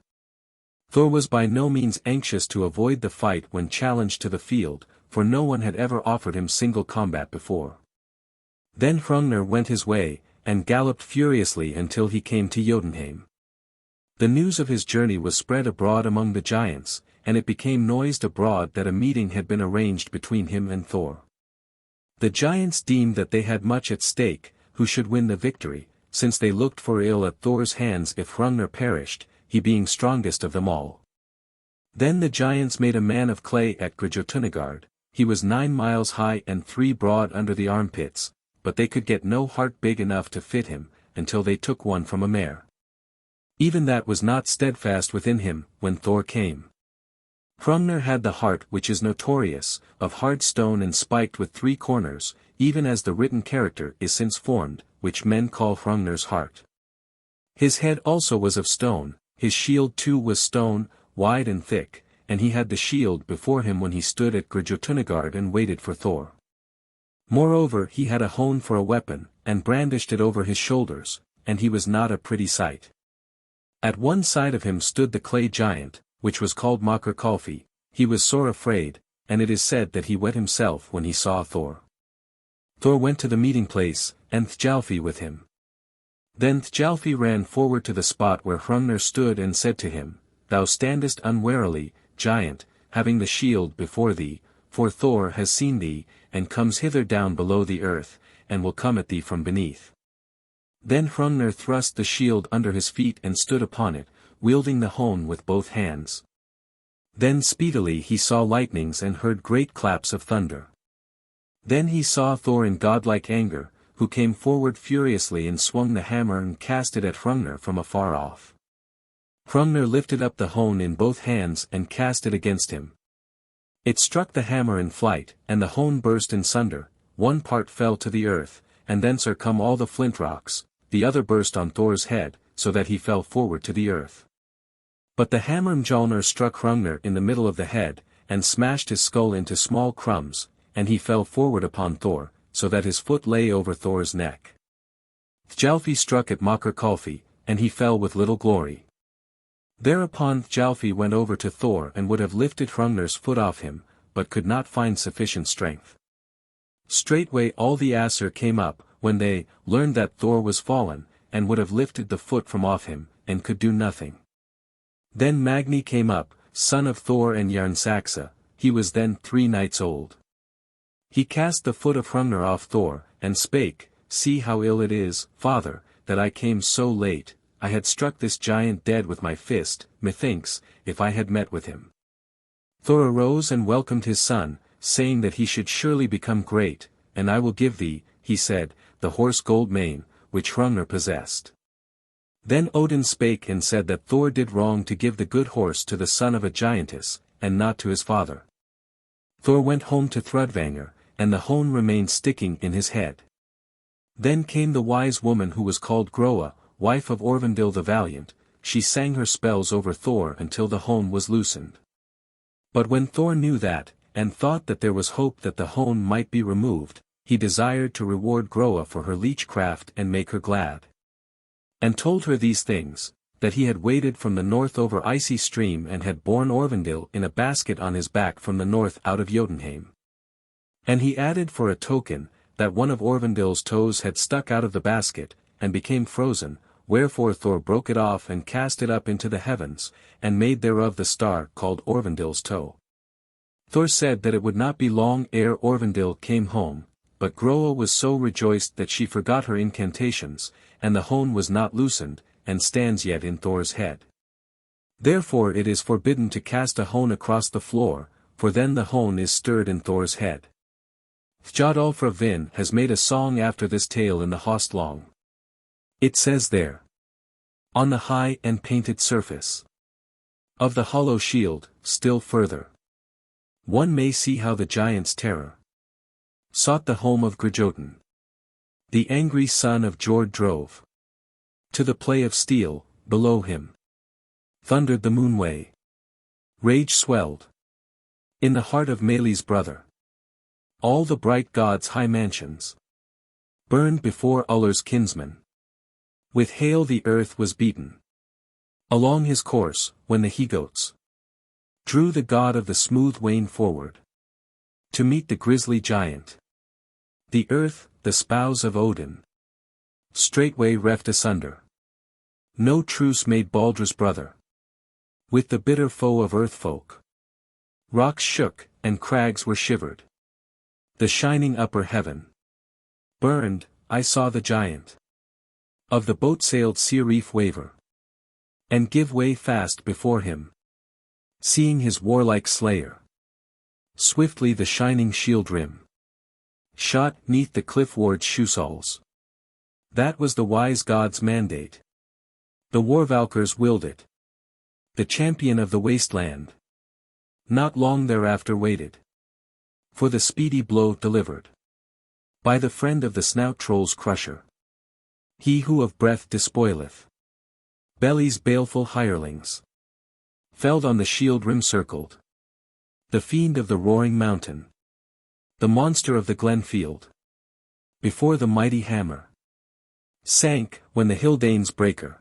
Thor was by no means anxious to avoid the fight when challenged to the field, for no one had ever offered him single combat before. Then Hrungnir went his way, and galloped furiously until he came to Jotunheim. The news of his journey was spread abroad among the giants, and it became noised abroad that a meeting had been arranged between him and Thor. The giants deemed that they had much at stake, who should win the victory, since they looked for ill at Thor's hands if Hrungnir perished, he being strongest of them all. Then the giants made a man of clay at Grjotunagard. He was 9 miles high and 3 broad under the armpits, but they could get no heart big enough to fit him, until they took one from a mare. Even that was not steadfast within him, when Thor came. Hrungnir had the heart which is notorious, of hard stone and spiked with 3 corners, even as the written character is since formed, which men call Hrungnir's heart. His head also was of stone, his shield too was stone, wide and thick, and he had the shield before him when he stood at Grjotunagard and waited for Thor. Moreover he had a hone for a weapon, and brandished it over his shoulders, and he was not a pretty sight. At one side of him stood the clay giant, which was called Makr Kalfi. He was sore afraid, and it is said that he wet himself when he saw Thor. Thor went to the meeting place, and Thjalfi with him. Then Thjalfi ran forward to the spot where Hrungnir stood and said to him, Thou standest unwarily, giant, having the shield before thee, for Thor has seen thee, and comes hither down below the earth, and will come at thee from beneath. Then Hrungnir thrust the shield under his feet and stood upon it, wielding the hone with both hands. Then speedily he saw lightnings and heard great claps of thunder. Then he saw Thor in godlike anger, who came forward furiously and swung the hammer and cast it at Hrungnir from afar off. Hrungnir lifted up the hone in both hands and cast it against him. It struck the hammer in flight, and the hone burst in sunder, one part fell to the earth, and thence are come all the flint rocks, the other burst on Thor's head, so that he fell forward to the earth. But the hammer Mjolnir struck Hrungnir in the middle of the head, and smashed his skull into small crumbs, and he fell forward upon Thor, so that his foot lay over Thor's neck. Thjalfi struck at Makr Kalfi, and he fell with little glory. Thereupon Thjalfi went over to Thor and would have lifted Hrungnir's foot off him, but could not find sufficient strength. Straightway all the Aesir came up, when they learned that Thor was fallen, and would have lifted the foot from off him, and could do nothing. Then Magni came up, son of Thor and Jarnsaxa, he was then 3 nights old. He cast the foot of Hrungnir off Thor, and spake, See how ill it is, father, that I came so late, I had struck this giant dead with my fist, methinks, if I had met with him. Thor arose and welcomed his son, saying that he should surely become great, and I will give thee, he said, the horse Goldmane, which Hrungnir possessed. Then Odin spake and said that Thor did wrong to give the good horse to the son of a giantess, and not to his father. Thor went home to Thrudvangr, and the hone remained sticking in his head. Then came the wise woman who was called Groa, wife of Orvandil the Valiant, she sang her spells over Thor until the hone was loosened. But when Thor knew that, and thought that there was hope that the hone might be removed, he desired to reward Groa for her leechcraft and make her glad. And told her these things, that he had waded from the north over icy stream and had borne Orvandil in a basket on his back from the north out of Jotunheim. And he added for a token, that one of Orvandil's toes had stuck out of the basket, and became frozen, wherefore Thor broke it off and cast it up into the heavens, and made thereof the star called Orvandil's toe. Thor said that it would not be long ere Orvandil came home, but Groa was so rejoiced that she forgot her incantations, and the hone was not loosened, and stands yet in Thor's head. Therefore it is forbidden to cast a hone across the floor, for then the hone is stirred in Thor's head. Thjodolfr Vin has made a song after this tale in the Hostlong. It says there, On the high and painted surface of the hollow shield, still further, one may see how the giant's terror sought the home of Grjotin. The angry son of Jord drove to the play of steel, below him thundered the moonway. Rage swelled in the heart of Meli's brother. All the bright gods' high mansions burned before Ullr's kinsman. With hail the earth was beaten along his course, when the he-goats drew the god of the smooth wain forward to meet the grisly giant. The earth, the spouse of Odin, straightway reft asunder. No truce made Baldra's brother with the bitter foe of earth folk. Rocks shook, and crags were shivered. The shining upper heaven burned. I saw the giant of the boat-sailed sea reef waver and give way fast before him, seeing his warlike slayer. Swiftly the shining shield rim shot 'neath the cliff-ward shoesoles. That was the wise god's mandate. The war Valkyrs willed it. The champion of the wasteland Not long thereafter waited. For the speedy blow delivered. By the friend of the snout troll's crusher. He who of breath despoileth. Belly's baleful hirelings. Felled on the shield rim circled. The fiend of the roaring mountain. The monster of the glen field. Before the mighty hammer. Sank, when the Hildane's breaker.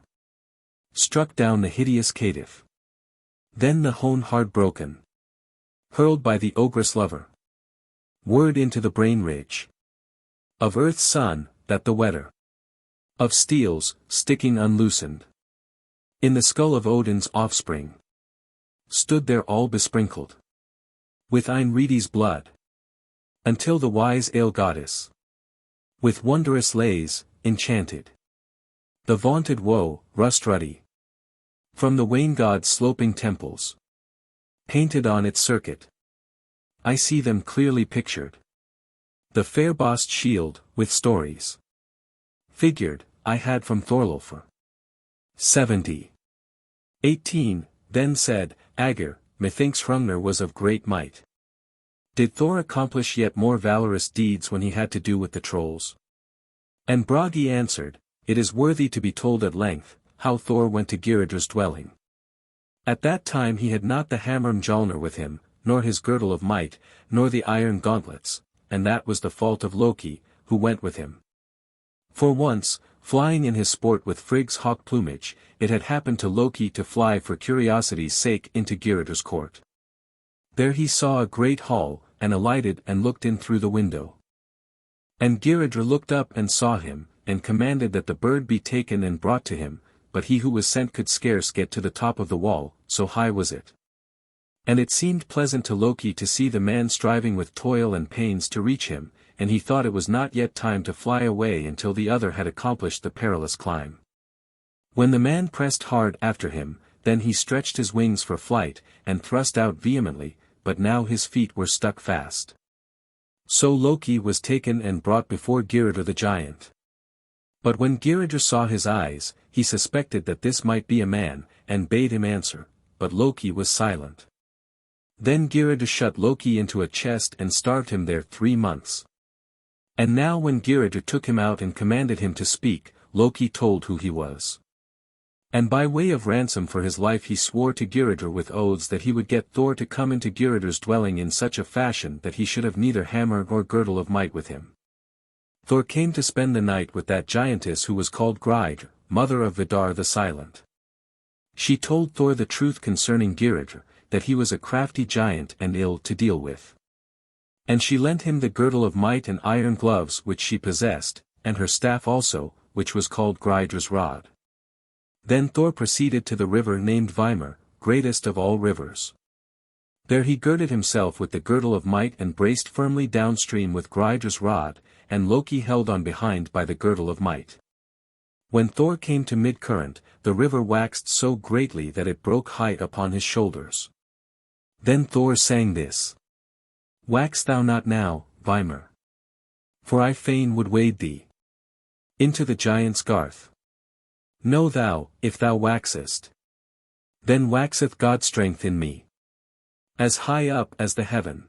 Struck down the hideous caitiff. Then the hone hard broken. Hurled by the ogress lover. Word into the brain ridge. Of earth's son, that the wetter. Of steels, sticking unloosened. In the skull of Odin's offspring. Stood there all besprinkled. With Einridi's blood. Until the wise ale goddess. With wondrous lays, enchanted. The vaunted woe, rust ruddy. From the Wain god's sloping temples. Painted on its circuit. I see them clearly pictured. The fair bossed shield, with stories. Figured, I had from Thorlulfr. 70. 18, Then said, Agr, methinks Hrungnir was of great might. Did Thor accomplish yet more valorous deeds when he had to do with the trolls? And Bragi answered, It is worthy to be told at length, how Thor went to Girdr's dwelling. At that time he had not the hammer Mjolnir with him, nor his girdle of might, nor the iron gauntlets, and that was the fault of Loki, who went with him. For once, flying in his sport with Frigg's hawk plumage, it had happened to Loki to fly for curiosity's sake into Girdr's court. There he saw a great hall, and alighted and looked in through the window. And Girdr looked up and saw him, and commanded that the bird be taken and brought to him, but he who was sent could scarce get to the top of the wall, so high was it. And it seemed pleasant to Loki to see the man striving with toil and pains to reach him, and he thought it was not yet time to fly away until the other had accomplished the perilous climb. When the man pressed hard after him, then he stretched his wings for flight, and thrust out vehemently, but now his feet were stuck fast. So Loki was taken and brought before Girdr the giant. But when Girdr saw his eyes, he suspected that this might be a man, and bade him answer, but Loki was silent. Then Girdr shut Loki into a chest and starved him there 3 months. And now when Girdr took him out and commanded him to speak, Loki told who he was. And by way of ransom for his life he swore to Girdr with oaths that he would get Thor to come into Girdr's dwelling in such a fashion that he should have neither hammer nor girdle of might with him. Thor came to spend the night with that giantess who was called Gridr, mother of Vidar the Silent. She told Thor the truth concerning Girdr, that he was a crafty giant and ill to deal with. And she lent him the girdle of might and iron gloves which she possessed, and her staff also, which was called Gridr's rod. Then Thor proceeded to the river named Vimar, greatest of all rivers. There he girded himself with the girdle of might and braced firmly downstream with Gridr's rod, and Loki held on behind by the girdle of might. When Thor came to mid-current, the river waxed so greatly that it broke height upon his shoulders. Then Thor sang this. Wax thou not now, Vimar. For I fain would wade thee into the giant's garth. Know thou, if thou waxest, then waxeth God's strength in me, as high up as the heaven.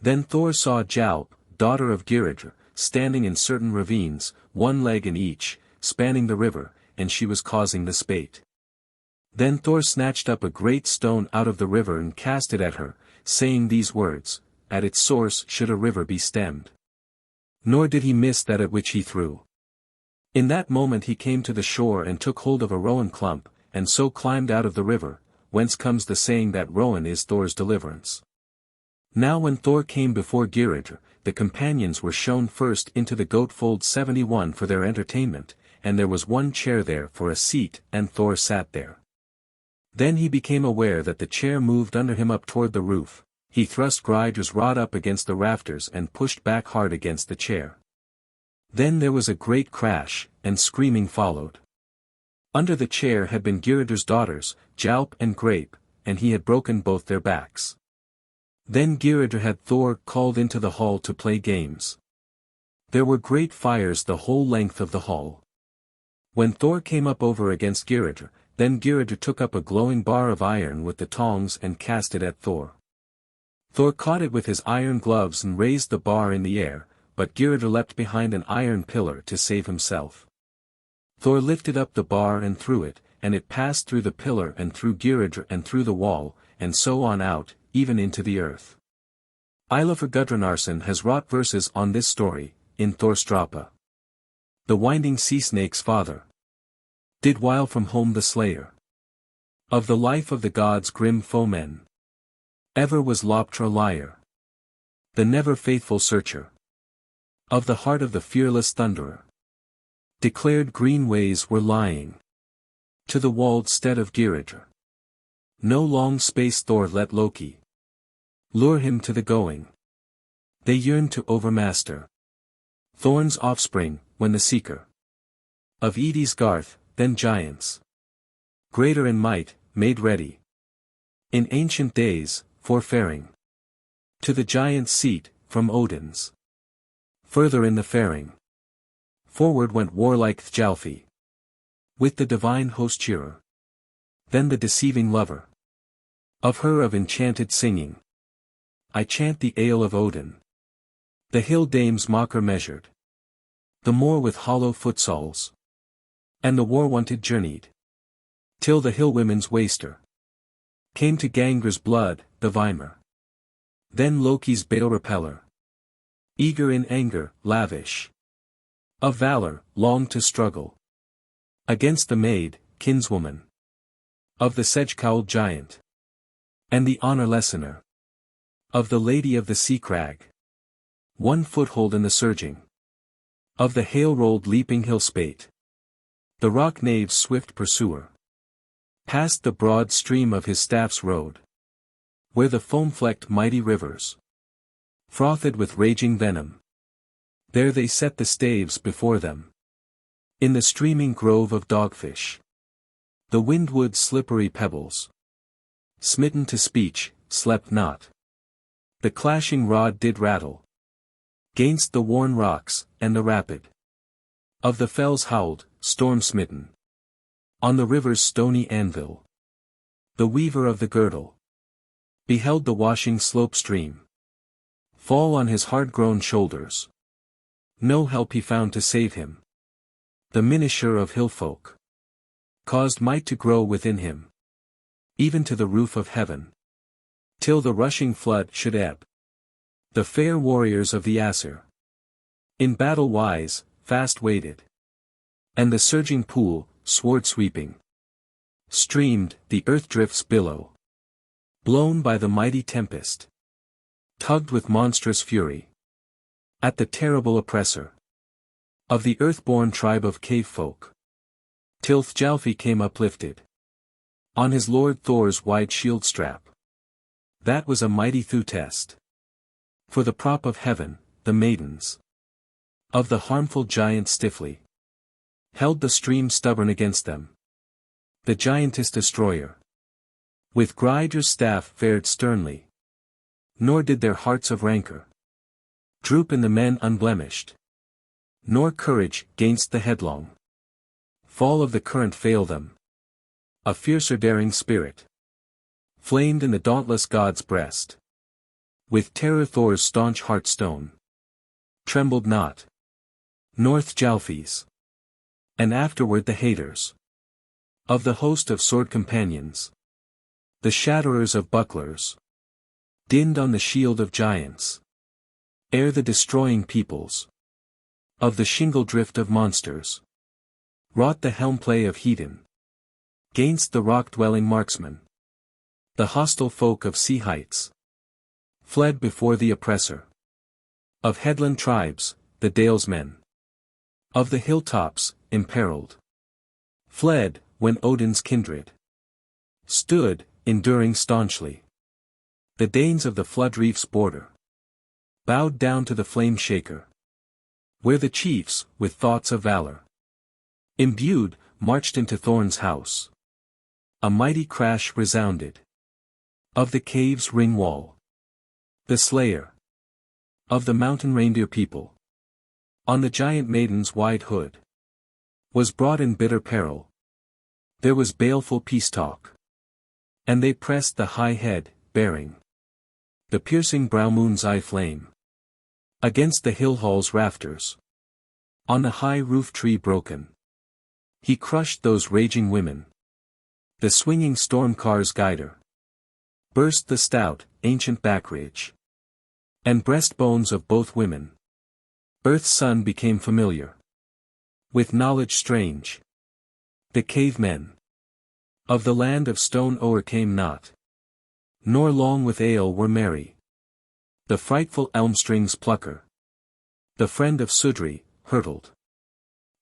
Then Thor saw Jalp, daughter of Girdr, standing in certain ravines, one leg in each, spanning the river, and she was causing the spate. Then Thor snatched up a great stone out of the river and cast it at her, saying these words, At its source should a river be stemmed. Nor did he miss that at which he threw. In that moment he came to the shore and took hold of a rowan clump, and so climbed out of the river, whence comes the saying that rowan is Thor's deliverance. Now when Thor came before Girdr, the companions were shown first into the goat-fold 71 for their entertainment, and there was one chair there for a seat, and Thor sat there. Then he became aware that the chair moved under him up toward the roof. He thrust Gridr's rod up against the rafters and pushed back hard against the chair. Then there was a great crash, and screaming followed. Under the chair had been Girdr's daughters, Jalp and Grape, and he had broken both their backs. Then Girdr had Thor called into the hall to play games. There were great fires the whole length of the hall. When Thor came up over against Girdr, then Girdr took up a glowing bar of iron with the tongs and cast it at Thor. Thor caught it with his iron gloves and raised the bar in the air, but Gyrdir leapt behind an iron pillar to save himself. Thor lifted up the bar and threw it, and it passed through the pillar and through Gyrdir and through the wall, and so on out, even into the earth. Eilifur Gudrunarson has wrought verses on this story, in Thorstrapa. The winding sea snake's father did wile from home the slayer of the life of the gods' grim foemen. Ever was Loptra liar, the never faithful searcher of the heart of the fearless thunderer. Declared green ways were lying to the walled stead of Gyrdir. No long space Thor let Loki lure him to the going. They yearned to overmaster Thorn's offspring, when the seeker of Edie's Garth, then giants greater in might, made ready in ancient days, for faring to the giant's seat, from Odin's. Further in the faring forward went warlike Thjalfi with the divine host cheerer. Then the deceiving lover of her of enchanted singing. I chant the ale of Odin. The hill dame's mocker measured the moor with hollow footsoles, and the war-wanted journeyed till the hill women's waster came to Gangre's blood, the Vimer. Then Loki's bale repeller, eager in anger, lavish of valor, longed to struggle against the maid, kinswoman of the sedge-cowled giant, and the honor lessener of the lady of the sea crag. One foothold in the surging of the hail-rolled leaping hill-spate. The rock knave's swift pursuer past the broad stream of his staff's road, where the foam-flecked mighty rivers frothed with raging venom. There they set the staves before them. In the streaming grove of dogfish, the windwood's slippery pebbles, smitten to speech, slept not. The clashing rod did rattle gainst the worn rocks, and the rapid of the fells howled, storm-smitten on the river's stony anvil. The weaver of the girdle beheld the washing slope stream fall on his hard-grown shoulders. No help he found to save him. The minisher of hillfolk caused might to grow within him, even to the roof of heaven, till the rushing flood should ebb. The fair warriors of the Aesir, in battle wise, fast waited, and the surging pool, sword-sweeping, streamed, the earth drifts billow, blown by the mighty tempest, tugged with monstrous fury at the terrible oppressor of the earth-born tribe of cave-folk, till Thjalfi came uplifted on his lord Thor's wide shield strap. That was a mighty Thu-test. For the prop of heaven, the maidens of the harmful giant stiffly held the stream stubborn against them. The giantess destroyer with Greidir's staff fared sternly, nor did their hearts of rancor droop in the men unblemished, nor courage gainst the headlong fall of the current fail them. A fiercer daring spirit flamed in the dauntless god's breast. With terror Thor's staunch heartstone trembled not, nor Thjalfi's, and afterward the haters of the host of sword companions, the shatterers of bucklers, dinned on the shield of giants, ere the destroying peoples of the shingle drift of monsters wrought the helm play of Hedon gainst the rock-dwelling marksmen. The hostile folk of sea heights fled before the oppressor of headland tribes, the dalesmen of the hilltops, imperiled, fled, when Odin's kindred stood, enduring staunchly. The Danes of the flood reef's border bowed down to the flame shaker, where the chiefs, with thoughts of valor imbued, marched into Thorn's house. A mighty crash resounded of the cave's ring wall. The slayer of the mountain reindeer people on the giant maiden's wide hood was brought in bitter peril. There was baleful peace talk, and they pressed the high head, bearing The piercing brow moon's eye flame. Against the hill hall's rafters. On the high roof tree broken. He crushed those raging women. The swinging storm car's guider. Burst the stout, ancient backridge. And breastbones of both women. Earth's sun became familiar. With knowledge strange. The cavemen. Of the land of stone o'ercame not. Nor long with ale were merry. The frightful elm string's plucker. The friend of Sudri, hurtled.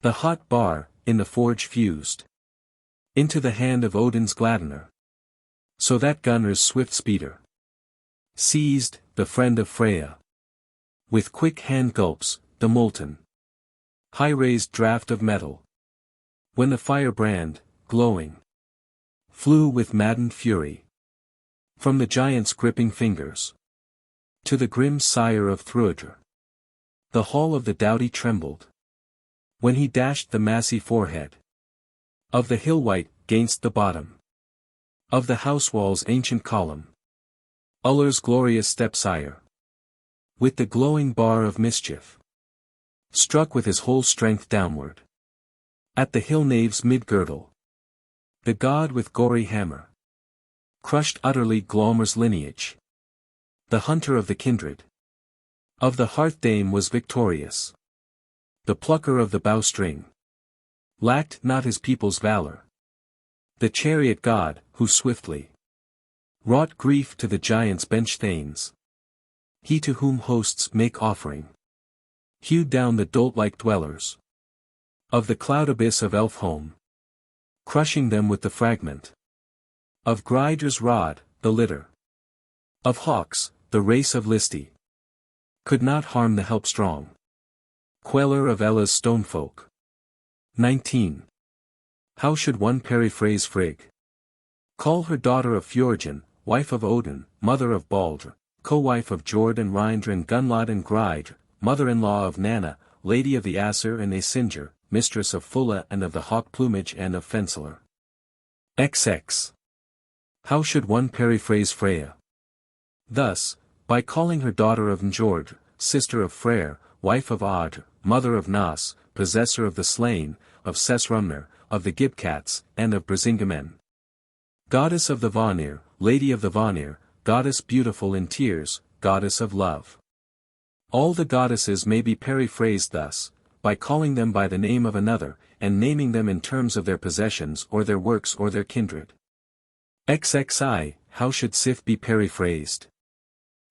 The hot bar, in the forge fused. Into the hand of Odin's gladdener. So that Gunnar's swift speeder. Seized, the friend of Freya. With quick hand gulps, the molten. High-raised draught of metal. When the firebrand, glowing. Flew with maddened fury. From the giant's gripping fingers. To the grim sire of Thrudr. The hall of the doughty trembled. When he dashed the massy forehead. Of the hill white, gainst the bottom. Of the house wall's ancient column. Ullr's glorious stepsire. With the glowing bar of mischief. Struck with his whole strength downward. At the hill nave's mid-girdle. The god with gory hammer. Crushed utterly Glomr's lineage. The hunter of the kindred. Of the hearth dame was victorious. The plucker of the bowstring. Lacked not his people's valor. The chariot god, who swiftly. Wrought grief to the giant's bench thanes. He to whom hosts make offering. Hewed down the dolt-like dwellers. Of the cloud abyss of Elfhome. Crushing them with the fragment. Of Greidra's rod, the litter. Of hawks, the race of Listi. Could not harm the help strong. Queller of Ella's stonefolk. 19. How should one periphrase Frigg? Call her daughter of Fjorgyn, wife of Odin, mother of Baldr, co-wife of Jord and Rindr and Gunlod and Gridr, mother-in-law of Nanna, lady of the Aesir and Aesingr, mistress of Fulla and of the hawk plumage and of Fensalar. XX. How should one periphrase Freya? Thus, by calling her daughter of Njord, sister of Freyr, wife of Audr, mother of Nas, possessor of the slain, of Sesrumner, of the Gibcats, and of Brisingamen. Goddess of the Vanir, lady of the Vanir, goddess beautiful in tears, goddess of love. All the goddesses may be periphrased thus, by calling them by the name of another, and naming them in terms of their possessions or their works or their kindred. XXI, how should Sif be periphrased?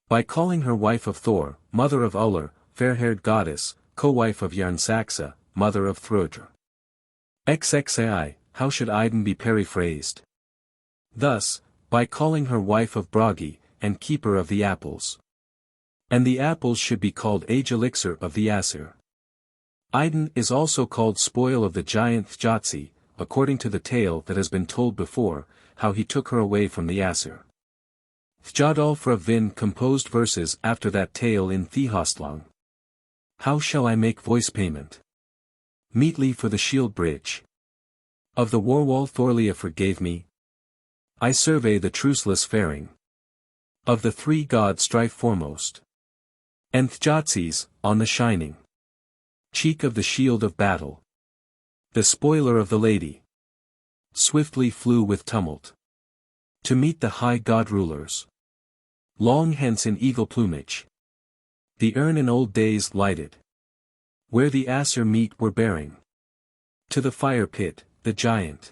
By calling her wife of Thor, mother of Ullr, fair-haired goddess, co-wife of Jarnsaxa, mother of Thrudr. XXI, how should Idun be periphrased? Thus, by calling her wife of Bragi, and keeper of the apples. And the apples should be called Age Elixir of the Aesir. Idun is also called spoil of the giant Thjatsi, according to the tale that has been told before, how he took her away from the Aesir. Thjadolfr of Vin composed verses after that tale in Thihostlang. How shall I make voice payment? Meetly for the shield bridge. Of the warwall Thorleifr gave me. I survey the truceless faring. Of the three gods strife foremost. And Thjatsi's, on the shining cheek of the shield of battle. The spoiler of the lady. Swiftly flew with tumult. To meet the high god rulers. Long hence in eagle plumage. The urn in old days lighted. Where the Aesir meet were bearing. To the fire pit, the giant.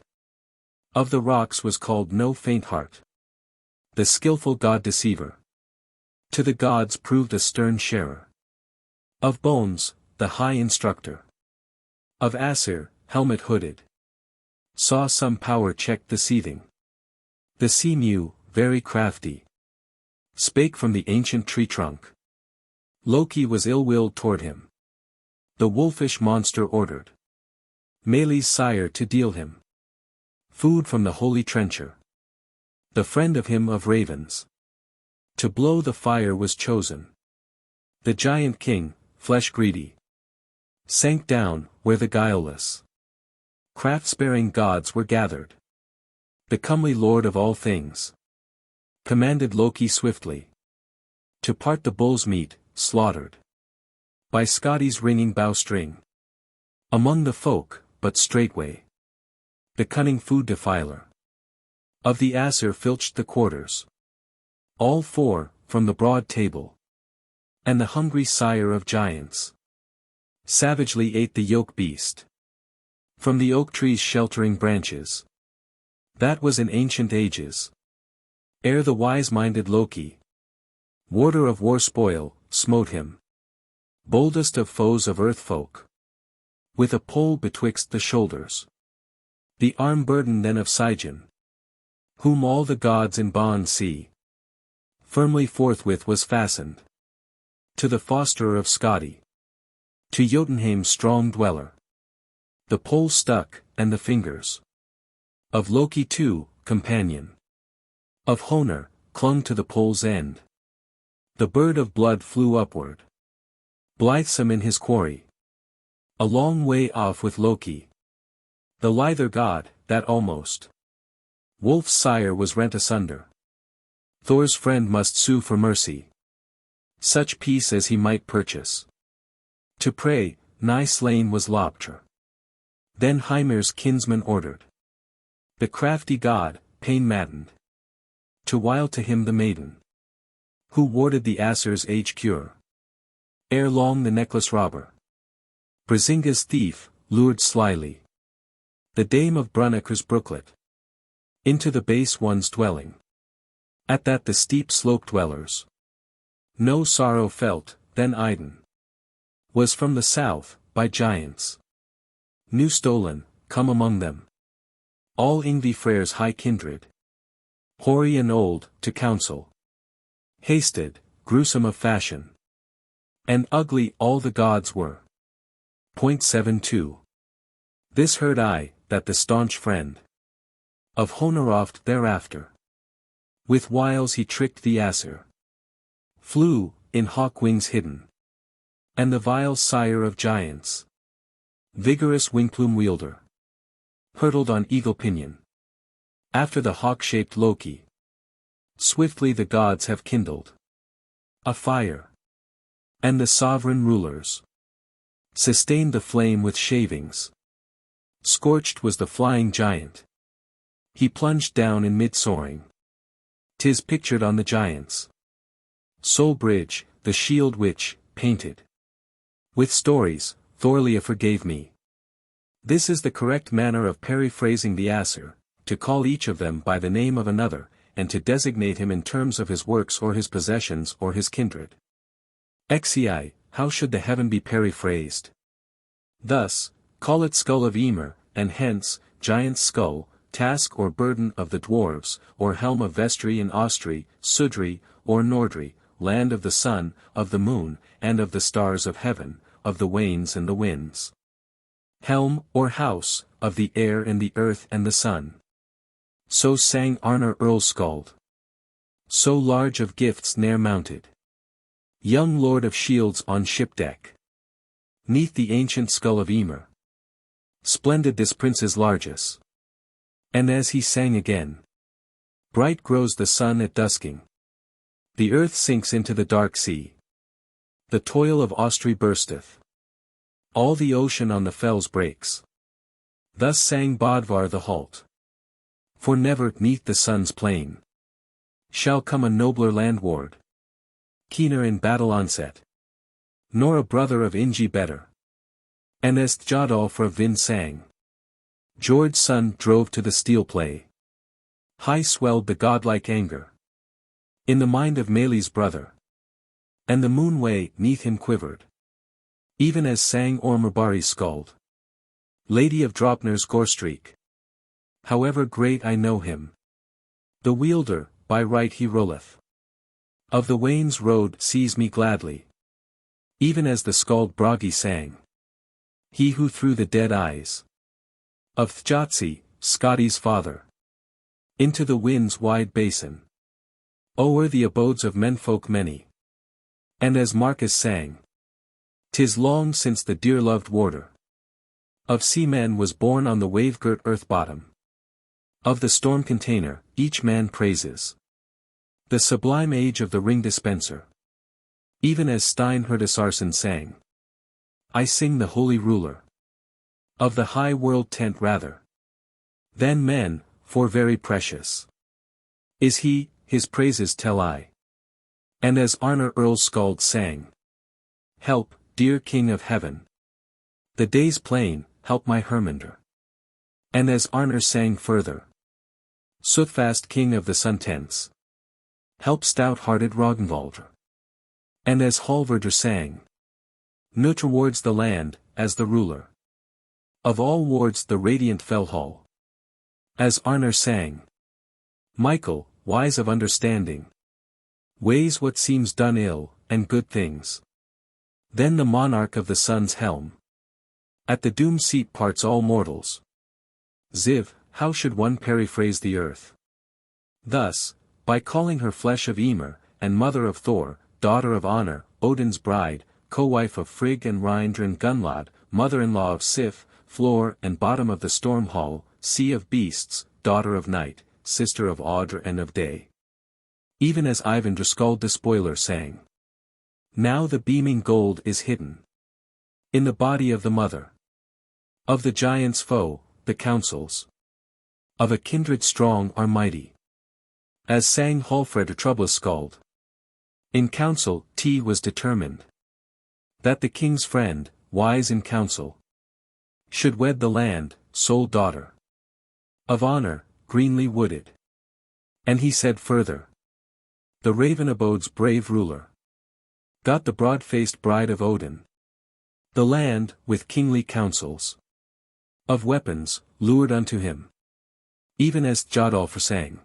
Of the rocks was called no faint heart. The skillful god deceiver. To the gods proved a stern sharer. Of bones, the high instructor. Of Aesir, helmet hooded. Saw some power checked the seething. The sea mew, very crafty. Spake from the ancient tree trunk. Loki was ill-willed toward him. The wolfish monster ordered. Mele's sire to deal him. Food from the holy trencher. The friend of him of ravens. To blow the fire was chosen. The giant king, flesh-greedy. Sank down, where the guileless. Craft-sparing gods were gathered. The comely lord of all things. Commanded Loki swiftly. To part the bull's meat, slaughtered. By Skadi's ringing bowstring. Among the folk, but straightway. The cunning food defiler. Of the Asir filched the quarters. All four, from the broad table. And the hungry sire of giants. Savagely ate the yoke beast. From the oak tree's sheltering branches. That was in ancient ages. Ere the wise-minded Loki, warder of war spoil, smote him. Boldest of foes of earth folk. With a pole betwixt the shoulders. The arm burden then of Sigyn. Whom all the gods in bonds see. Firmly forthwith was fastened. To the fosterer of Skadi. To Jotunheim's strong dweller. The pole stuck, and the fingers. Of Loki too, companion. Of Honor, clung to the pole's end. The bird of blood flew upward. Blithesome in his quarry. A long way off with Loki. The lither god, that almost. Wolf's sire was rent asunder. Thor's friend must sue for mercy. Such peace as he might purchase. To pray, nigh slain was Loptr. Then Hymir's kinsman ordered. The crafty god, pain-maddened. To wile to him the maiden. Who warded the Asir's age cure. Ere long the necklace robber. Brisinga's thief, lured slyly. The dame of Brunnacre's brooklet. Into the base one's dwelling. At that the steep slope dwellers. No sorrow felt, then Idun. Was from the south, by giants. New stolen, come among them. All Yngvi Freyr's high kindred. Hoary and old, to counsel. Hasted, gruesome of fashion. And ugly all the gods were. Point 72. This heard I, that the staunch friend. Of Honor oft thereafter. With wiles he tricked the Asir. Flew, in hawk wings hidden. And the vile sire of giants. Vigorous wingplume wielder. Hurtled on eagle pinion. After the hawk-shaped Loki. Swiftly the gods have kindled. A fire. And the sovereign rulers. Sustained the flame with shavings. Scorched was the flying giant. He plunged down in mid-soaring. 'Tis pictured on the giants' Soul bridge, the shield which, painted with stories, Thorleif forgave me. This is the correct manner of periphrasing the Asir, to call each of them by the name of another, and to designate him in terms of his works or his possessions or his kindred. Xci, how should the heaven be periphrased? Thus, call it skull of Ymir, and hence, giant's skull, task or burden of the dwarves, or helm of Vestri and Ostri, Sudri, or Nordri, land of the sun, of the moon, and of the stars of heaven, of the wains and the winds. Helm, or house, of the air and the earth and the sun. So sang Arnar Earlskald. So large of gifts ne'er mounted. Young lord of shields on ship deck. 'Neath the ancient skull of Ymir. Splendid this prince's largess. And as he sang again. Bright grows the sun at dusking. The earth sinks into the dark sea. The toil of Ostri bursteth. All the ocean on the fells breaks. Thus sang Bodvar the halt. For never 'neath the sun's plain shall come a nobler landward, keener in battle onset, nor a brother of Ingi better. And as Thjadal for Vin sang, Jord's son drove to the steel play. High swelled the godlike anger in the mind of Meli's brother. And the moonway 'neath him quivered. Even as sang Ormarbari's skald. Lady of Draupnir's gorestreak. However great I know him. The wielder, by right he rolleth. Of the Wain's road sees me gladly. Even as the skald Bragi sang. He who through the dead eyes of Thjatsi, Skadi's father, into the wind's wide basin. O'er the abodes of menfolk many. And as Marcus sang, 'tis long since the dear-loved warder of seamen was born on the wave-girt earth bottom. Of the storm container, each man praises the sublime age of the ring dispenser. Even as Stein Herdisarson sang. I sing the holy ruler. Of the high world tent rather. Than men, for very precious. Is he, his praises tell I. And as Arnar Earl's Skald sang. Help, dear King of Heaven. The day's plain, help my Hermander. And as Arnar sang further. Soothfast King of the Sun Tents. Help stout-hearted Ragnvaldr. And as Hallvardr sang. Nu towards the land, as the ruler. Of all wards the radiant Fellhall. As Arnar sang. Michael, wise of understanding. Weighs what seems done ill, and good things. Then the monarch of the sun's helm. At the doom seat parts all mortals. Ziv, how should one periphrase the earth? Thus, by calling her flesh of Ymir, and mother of Thor, daughter of Honor, Odin's bride, co-wife of Frigg and Rindr and Gunlod, mother-in-law of Sif, floor and bottom of the storm hall, sea of beasts, daughter of night, sister of Audr and of day. Even as Eyvindr Skald Despoiler sang. Now the beaming gold is hidden. In the body of the mother. Of the giant's foe, the counsels. Of a kindred strong are mighty. As sang Hallfredr Troublous Skald. In council, was determined. That the king's friend, wise in counsel. Should wed the land, sole daughter. Of honor, greenly wooded. And he said further. The raven abode's brave ruler. Got the broad-faced bride of Odin. The land, with kingly counsels. Of weapons, lured unto him. Even as Jodolfr sang.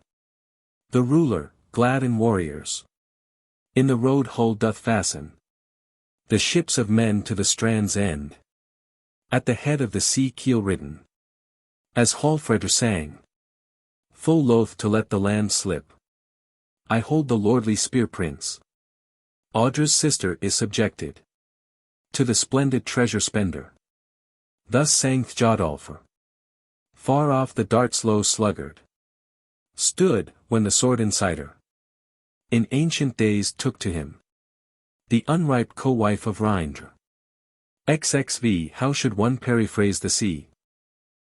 The ruler, glad in warriors. In the road hull doth fasten. The ships of men to the strand's end. At the head of the sea keel ridden. As Hallfredr sang. Full loath to let the land slip. I hold the lordly spear prince. Audr's sister is subjected. To the splendid treasure spender. Thus sang Thjodolfr. Far off the dart-slow sluggard. Stood, when the sword inciter. In ancient days took to him. The unripe co-wife of Rindr. XXV How should one periphrase the sea?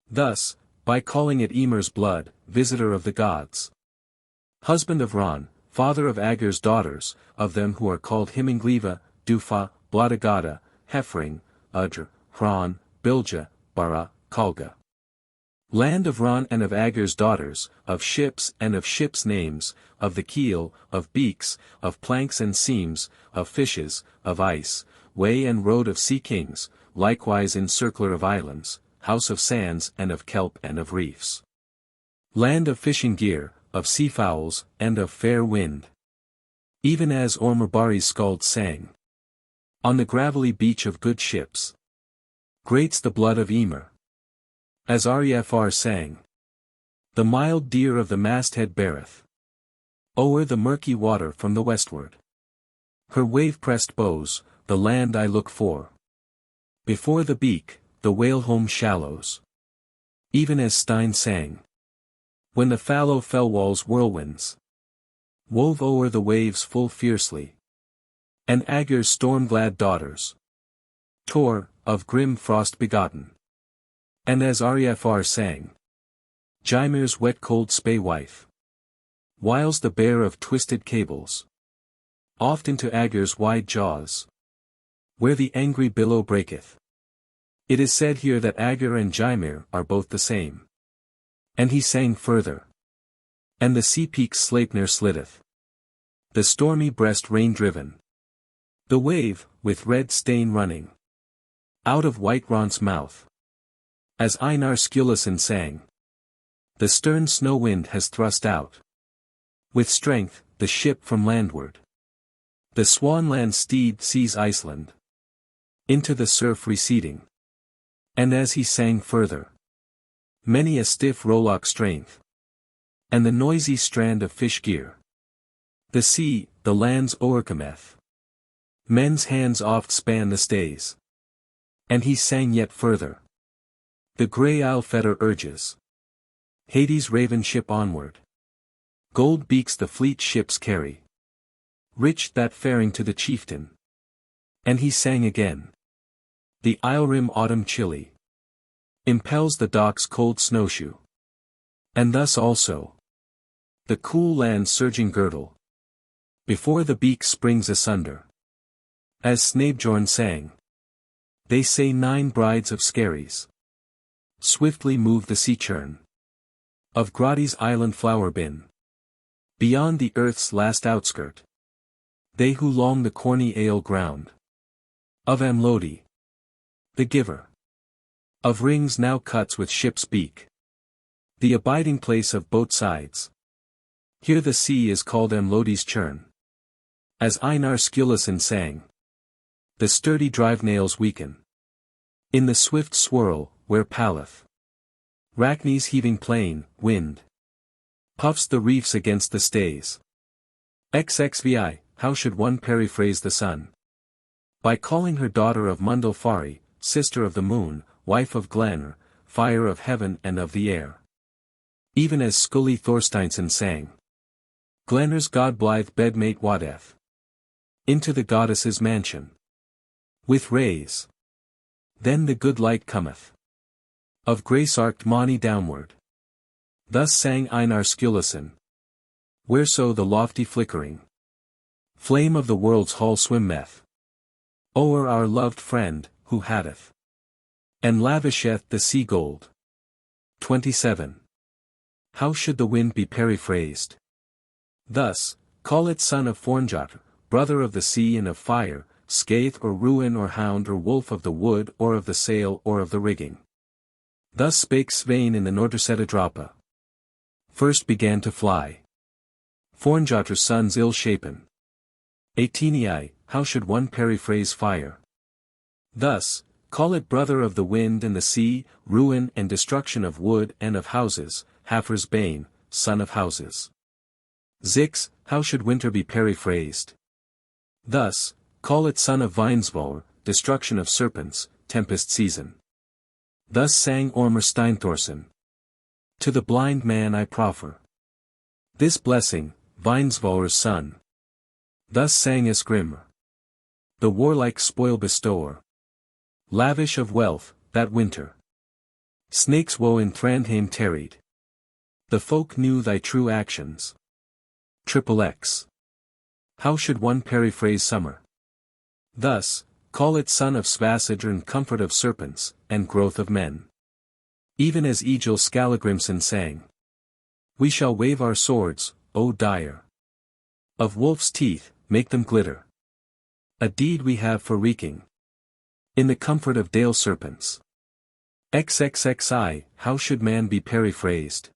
Thus, by calling it Ymir's blood, visitor of the gods. Husband of Ran, father of Agir's daughters, of them who are called Himingliva, Dufa, Bladagada, Hefring, Udr, Hran, Bilja, Bara, Kalga. Land of Ran and of Agir's daughters, of ships and of ships' names, of the keel, of beaks, of planks and seams, of fishes, of ice, way and road of sea kings, likewise encircler of islands, house of sands and of kelp and of reefs. Land of fishing gear, of sea fowls, and of fair wind. Even as Ormarbari's Skald sang. On the gravelly beach of good ships. Grates the blood of Ymir. As Refr sang. The mild deer of the masthead beareth. O'er the murky water from the westward. Her wave-pressed bows, the land I look for. Before the beak, the whale-home shallows. Even as Stein sang. When the fallow fellwall's whirlwinds. Wove o'er the waves full fiercely. And Agir's storm-glad daughters. Tor, of grim frost begotten. And as Refr sang. Gymir's wet-cold spey wife. Whiles the bear of twisted cables. Oft into Agir's wide jaws. Where the angry billow breaketh. It is said here that Agir and Gymir are both the same. And he sang further. And the sea peaks Sleipnir slitteth. The stormy breast rain driven. The wave, with red stain running. Out of white Ron's mouth. As Einar Skulason sang. The stern snow wind has thrust out. With strength, the ship from landward. The swanland steed sees Iceland. Into the surf receding. And as he sang further. Many a stiff rowlock strength. And the noisy strand of fish gear. The sea, the land's Oerkameth. Men's hands oft span the stays. And he sang yet further. The grey Alfeder urges. Hades' raven ship onward. Gold beaks the fleet ships carry. Rich that faring to the chieftain. And he sang again. The Islerim autumn chilly impels the dock's cold snowshoe. And thus also the cool land's surging girdle before the beak springs asunder. As Snæbjorn sang. They say 9 brides of Skerries swiftly move the sea churn of Gradi's island flower bin. Beyond the earth's last outskirt. They who long the corny ale ground of Amlodi, the giver of rings now cuts with ship's beak, the abiding place of both sides. Here the sea is called Amlodi's churn. As Einar Sturluson sang. The sturdy drive nails weaken. In the swift swirl, where Paleth, Rachni's heaving plain, wind puffs the reefs against the stays. XXVI, how should one periphrase the sun? By calling her daughter of Mundalfari, sister of the moon, wife of Glanr, fire of heaven and of the air. Even as Skulli Thorsteinsson sang. Glanr's god-blithe bedmate wadeth into the goddess's mansion with rays. Then the good light cometh of grace-arced Mani downward. Thus sang Einar Sturluson. Whereso the lofty flickering flame of the world's hall swimmeth o'er our loved friend, who haddeth and lavisheth the sea gold. 27. How should the wind be periphrased? Thus, call it son of Fornjotr, brother of the sea and of fire, scathe or ruin or hound or wolf of the wood or of the sail or of the rigging. Thus spake Svein in the Nordersettadrapa. First began to fly Fornjotr's sons ill-shapen. 18. How should one periphrase fire? Thus, call it brother of the wind and the sea, ruin and destruction of wood and of houses, Hafer's bane, son of houses. 6. How should winter be periphrased? Thus, call it son of Vinsvor, destruction of serpents, tempest season. Thus sang Ormur Steinthorsson. To the blind man I proffer this blessing, Vinsvor's son. Thus sang Isgrimr, the warlike spoil bestower, lavish of wealth, that winter. Snakes woe in Thrandheim tarried. The folk knew thy true actions. XXX. How should one periphrase summer? Thus, call it son of Svassadr and comfort of serpents, and growth of men. Even as Egil Skallagrimsson sang. We shall wave our swords, O dire. Of wolf's teeth, make them glitter. A deed we have for wreaking. In the comfort of dale serpents. XXXI, how should man be periphrased?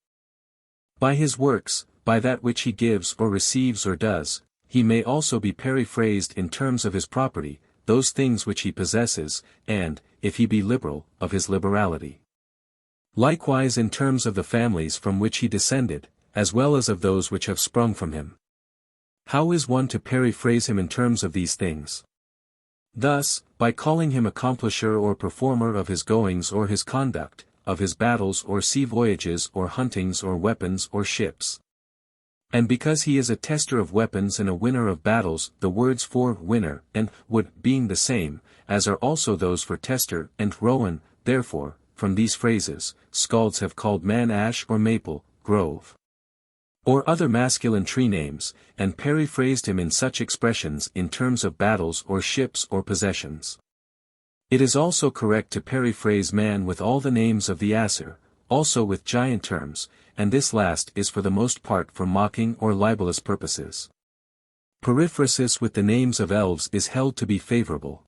By his works, by that which he gives or receives or does, he may also be periphrased in terms of his property, those things which he possesses, and, if he be liberal, of his liberality. Likewise in terms of the families from which he descended, as well as of those which have sprung from him. How is one to periphrase him in terms of these things? Thus, by calling him accomplisher or performer of his goings or his conduct, of his battles or sea voyages or huntings or weapons or ships. And because he is a tester of weapons and a winner of battles, the words for winner and would being the same, as are also those for tester and rowan, therefore, from these phrases, skalds have called man ash or maple, grove, or other masculine tree names, and periphrased him in such expressions in terms of battles or ships or possessions. It is also correct to periphrase man with all the names of the Aesir, also with giant terms, and this last is for the most part for mocking or libelous purposes. Periphrasis with the names of elves is held to be favorable.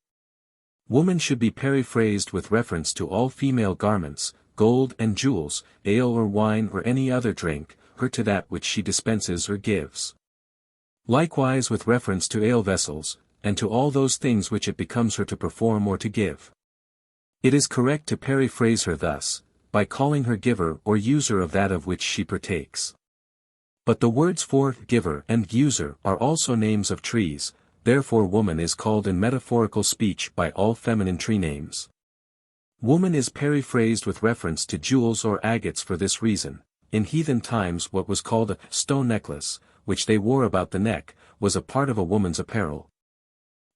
Woman should be periphrased with reference to all female garments, gold and jewels, ale or wine or any other drink, her to that which she dispenses or gives. Likewise with reference to ale vessels, and to all those things which it becomes her to perform or to give. It is correct to periphrase her thus, by calling her giver or user of that of which she partakes. But the words for giver and user are also names of trees, therefore woman is called in metaphorical speech by all feminine tree names. Woman is periphrased with reference to jewels or agates for this reason. In heathen times what was called a stone necklace, which they wore about the neck, was a part of a woman's apparel.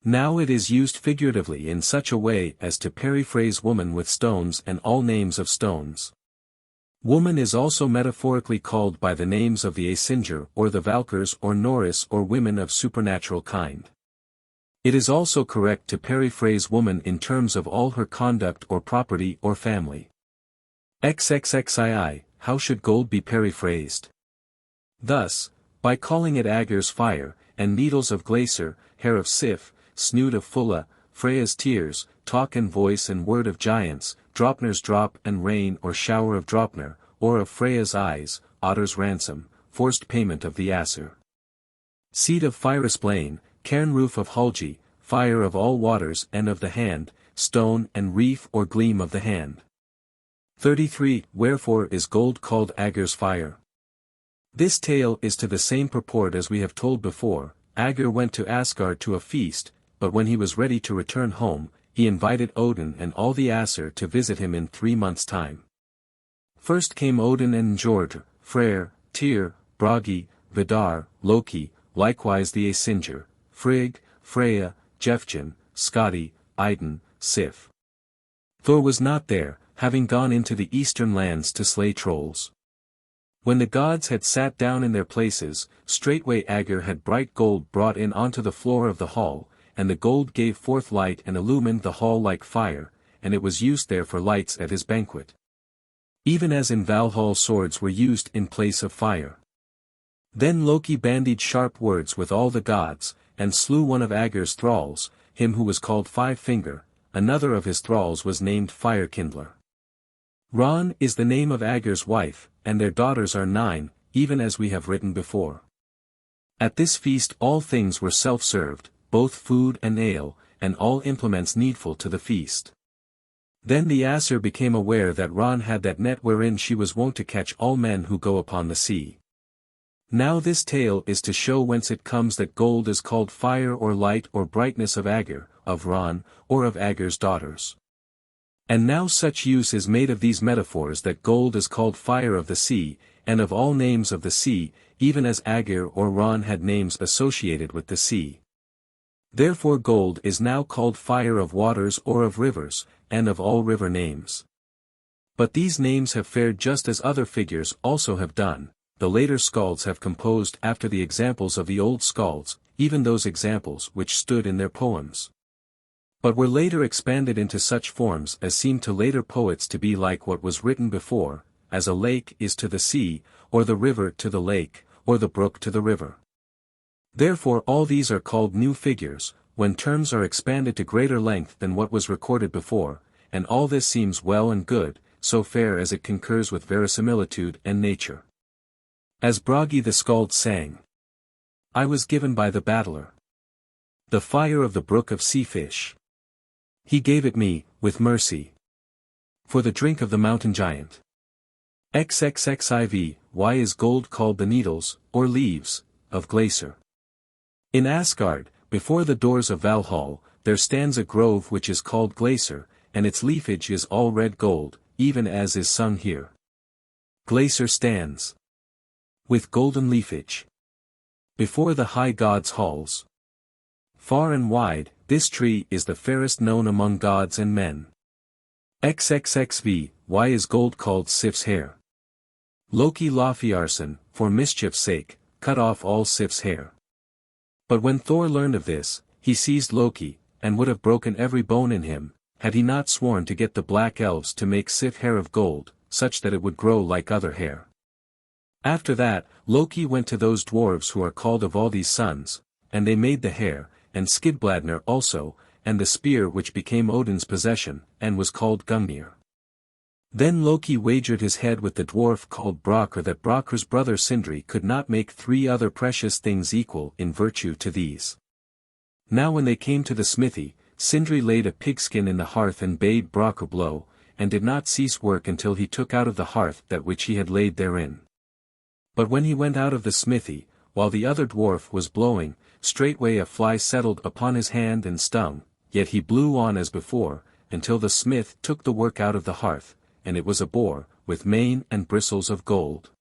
Now it is used figuratively in such a way as to periphrase woman with stones and all names of stones. Woman is also metaphorically called by the names of the Aesingr or the Valkyrs or Norse or women of supernatural kind. It is also correct to periphrase woman in terms of all her conduct or property or family. XXXII, how should gold be periphrased? Thus, by calling it Agir's fire, and needles of Glacier, hair of Sif, snood of Fulla, Freya's tears, talk and voice and word of giants, Draupnir's drop and rain or shower of Draupnir, or of Freya's eyes, Otter's ransom, forced payment of the Asur. Seed of Fyrisplain, cairn roof of Hulgi, fire of all waters and of the hand, stone and reef or gleam of the hand. 33. Wherefore is gold called Agir's fire? This tale is to the same purport as we have told before. Agir went to Asgard to a feast, but when he was ready to return home, he invited Odin and all the Asur to visit him in 3 months' time. First came Odin and Njord, Freyr, Tyr, Bragi, Vidar, Loki, likewise the Aesingr, Frigg, Freya, Jeftin, Skadi, Idun, Sif. Thor was not there, having gone into the eastern lands to slay trolls. When the gods had sat down in their places, straightway Agir had bright gold brought in onto the floor of the hall, and the gold gave forth light and illumined the hall like fire, and it was used there for lights at his banquet. Even as in Valhall swords were used in place of fire. Then Loki bandied sharp words with all the gods, and slew one of Agir's thralls, him who was called Five-Finger, another of his thralls was named Firekindler. Ran is the name of Agir's wife, and their daughters are 9, even as we have written before. At this feast all things were self-served, both food and ale, and all implements needful to the feast. Then the Asur became aware that Ran had that net wherein she was wont to catch all men who go upon the sea. Now this tale is to show whence it comes that gold is called fire or light or brightness of Agir, of Ran, or of Agir's daughters. And now such use is made of these metaphors that gold is called fire of the sea, and of all names of the sea, even as Agir or Ran had names associated with the sea. Therefore gold is now called fire of waters or of rivers, and of all river names. But these names have fared just as other figures also have done. The later skalds have composed after the examples of the old skalds, even those examples which stood in their poems. But were later expanded into such forms as seemed to later poets to be like what was written before, as a lake is to the sea, or the river to the lake, or the brook to the river. Therefore all these are called new figures, when terms are expanded to greater length than what was recorded before, and all this seems well and good, so fair as it concurs with verisimilitude and nature. As Bragi the skald sang, I was given by the battler the fire of the brook of sea fish. He gave it me, with mercy, for the drink of the mountain giant. XXXIV, why is gold called the needles, or leaves, of Glacier? In Asgard, before the doors of Valhall, there stands a grove which is called Glacier, and its leafage is all red gold, even as is sung here. Glacier stands with golden leafage before the high gods' halls. Far and wide, this tree is the fairest known among gods and men. XXXV, why is gold called Sif's hair? Loki Laufeyarson, for mischief's sake, cut off all Sif's hair. But when Thor learned of this, he seized Loki, and would have broken every bone in him, had he not sworn to get the black elves to make Sif hair of gold, such that it would grow like other hair. After that, Loki went to those dwarves who are called of all these sons, and they made the hair, and Skidbladnir also, and the spear which became Odin's possession, and was called Gungnir. Then Loki wagered his head with the dwarf called Brakr that Brakr's brother Sindri could not make 3 other precious things equal in virtue to these. Now when they came to the smithy, Sindri laid a pigskin in the hearth and bade Brakr blow, and did not cease work until he took out of the hearth that which he had laid therein. But when he went out of the smithy, while the other dwarf was blowing, straightway a fly settled upon his hand and stung, yet he blew on as before, until the smith took the work out of the hearth, and it was a boar, with mane and bristles of gold.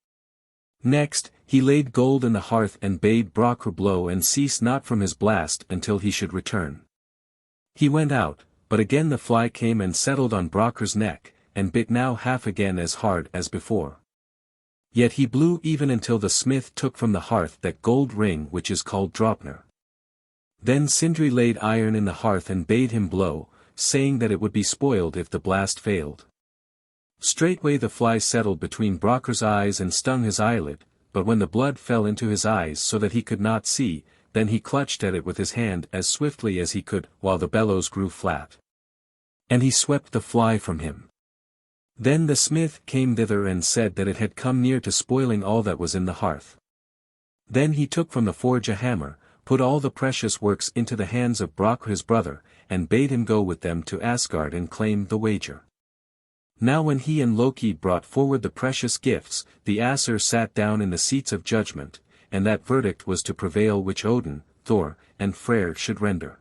Next, he laid gold in the hearth and bade Brokkr blow and cease not from his blast until he should return. He went out, but again the fly came and settled on Brokkr's neck, and bit now half again as hard as before. Yet he blew even until the smith took from the hearth that gold ring which is called Draupnir. Then Sindri laid iron in the hearth and bade him blow, saying that it would be spoiled if the blast failed. Straightway the fly settled between Brokkr's eyes and stung his eyelid, but when the blood fell into his eyes so that he could not see, then he clutched at it with his hand as swiftly as he could, while the bellows grew flat. And he swept the fly from him. Then the smith came thither and said that it had come near to spoiling all that was in the hearth. Then he took from the forge a hammer, put all the precious works into the hands of Brokkr his brother, and bade him go with them to Asgard and claim the wager. Now when he and Loki brought forward the precious gifts, the Asir sat down in the seats of judgment, and that verdict was to prevail which Odin, Thor, and Freyr should render.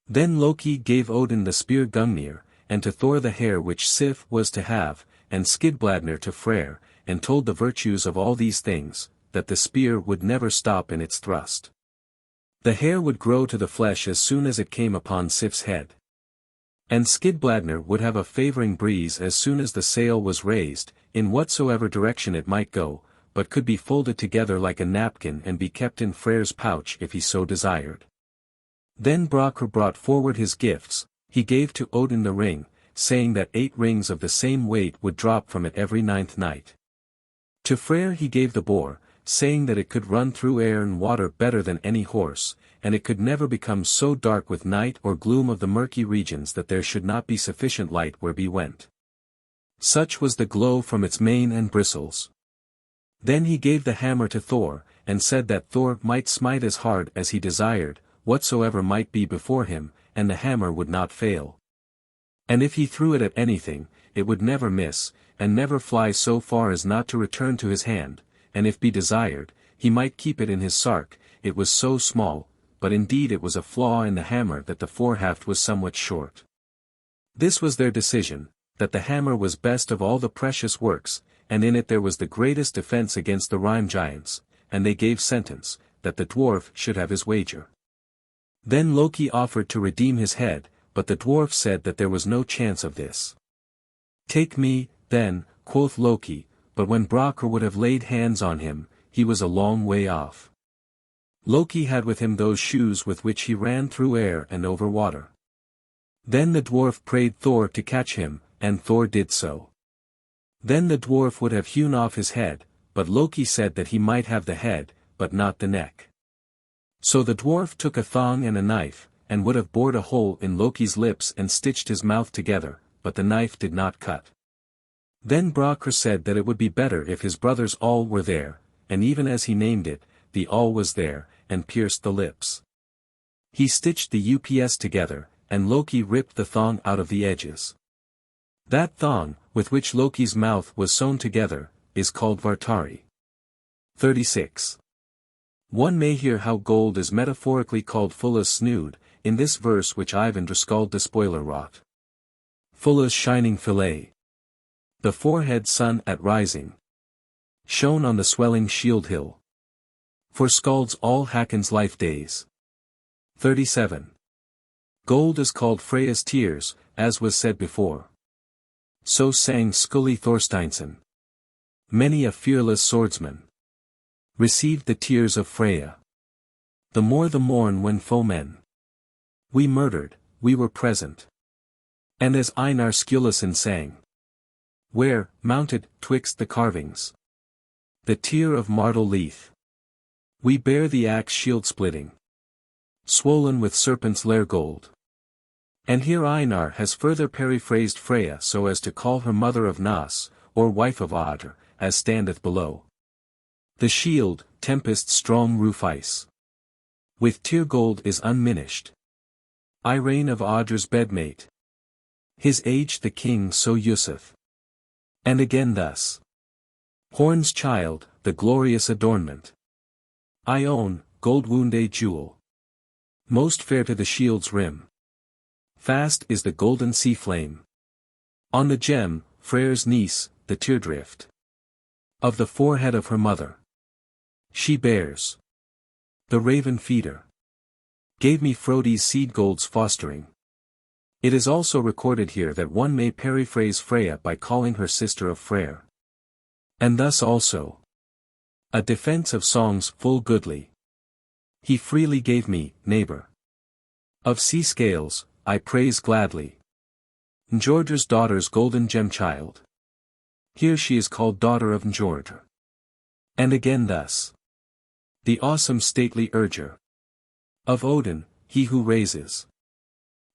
Then Loki gave Odin the spear Gungnir, and to Thor the hair which Sif was to have, and Skidbladnir to Freyr, and told the virtues of all these things, that the spear would never stop in its thrust. The hair would grow to the flesh as soon as it came upon Sif's head. And Skidbladnir would have a favoring breeze as soon as the sail was raised, in whatsoever direction it might go, but could be folded together like a napkin and be kept in Freyr's pouch if he so desired. Then Brokkr brought forward his gifts. He gave to Odin the ring, saying that 8 rings of the same weight would drop from it every 9th night. To Freyr he gave the boar, saying that it could run through air and water better than any horse, and it could never become so dark with night or gloom of the murky regions that there should not be sufficient light where he went. Such was the glow from its mane and bristles. Then he gave the hammer to Thor, and said that Thor might smite as hard as he desired, whatsoever might be before him, and the hammer would not fail. And if he threw it at anything, it would never miss, and never fly so far as not to return to his hand, and if be desired, he might keep it in his sark, it was so small, but indeed it was a flaw in the hammer that the forehaft was somewhat short. This was their decision, that the hammer was best of all the precious works, and in it there was the greatest defense against the rime giants, and they gave sentence, that the dwarf should have his wager. Then Loki offered to redeem his head, but the dwarf said that there was no chance of this. Take me, then, quoth Loki, but when Brokkr would have laid hands on him, he was a long way off. Loki had with him those shoes with which he ran through air and over water. Then the dwarf prayed Thor to catch him, and Thor did so. Then the dwarf would have hewn off his head, but Loki said that he might have the head, but not the neck. So the dwarf took a thong and a knife, and would have bored a hole in Loki's lips and stitched his mouth together, but the knife did not cut. Then Brokkr said that it would be better if his brothers all were there, and even as he named it, the all was there, and pierced the lips. He stitched the ups together, and Loki ripped the thong out of the edges. That thong, with which Loki's mouth was sewn together, is called Vartari. 36. One may hear how gold is metaphorically called Fulla's snood, in this verse which Eyvind Skald spoiler wrought. Fulla's shining fillet. The forehead sun at rising. Shone on the swelling shield hill. For Skald's all Hakon's life days. 37. Gold is called Freya's tears, as was said before. So sang Skulli Thorsteinsson. Many a fearless swordsman received the tears of Freya. The more the morn when foemen we murdered, we were present. And as Einar Skulason sang, where, mounted, twixt the carvings, the tear of Mardel Leith, we bear the axe shield splitting, swollen with serpent's lair gold. And here Einar has further periphrased Freya so as to call her mother of Nas, or wife of Audr, as standeth below. The shield, tempest's strong roof ice. With tear gold is unminished. Igraine of Audr's bedmate. His age the king so useth. And again thus. Horn's child, the glorious adornment. I own, gold wounded jewel. Most fair to the shield's rim. Fast is the golden sea flame. On the gem, Freyr's niece, the teardrift. Of the forehead of her mother. She bears. The raven feeder. Gave me Frodi's seed gold's fostering. It is also recorded here that one may periphrase Freya by calling her sister of Freyr. And thus also. A defense of songs full goodly. He freely gave me, neighbor. Of sea scales, I praise gladly. Njordr's daughter's golden gem child. Here she is called daughter of Njordr. And again thus. The awesome stately urger. Of Odin, he who raises.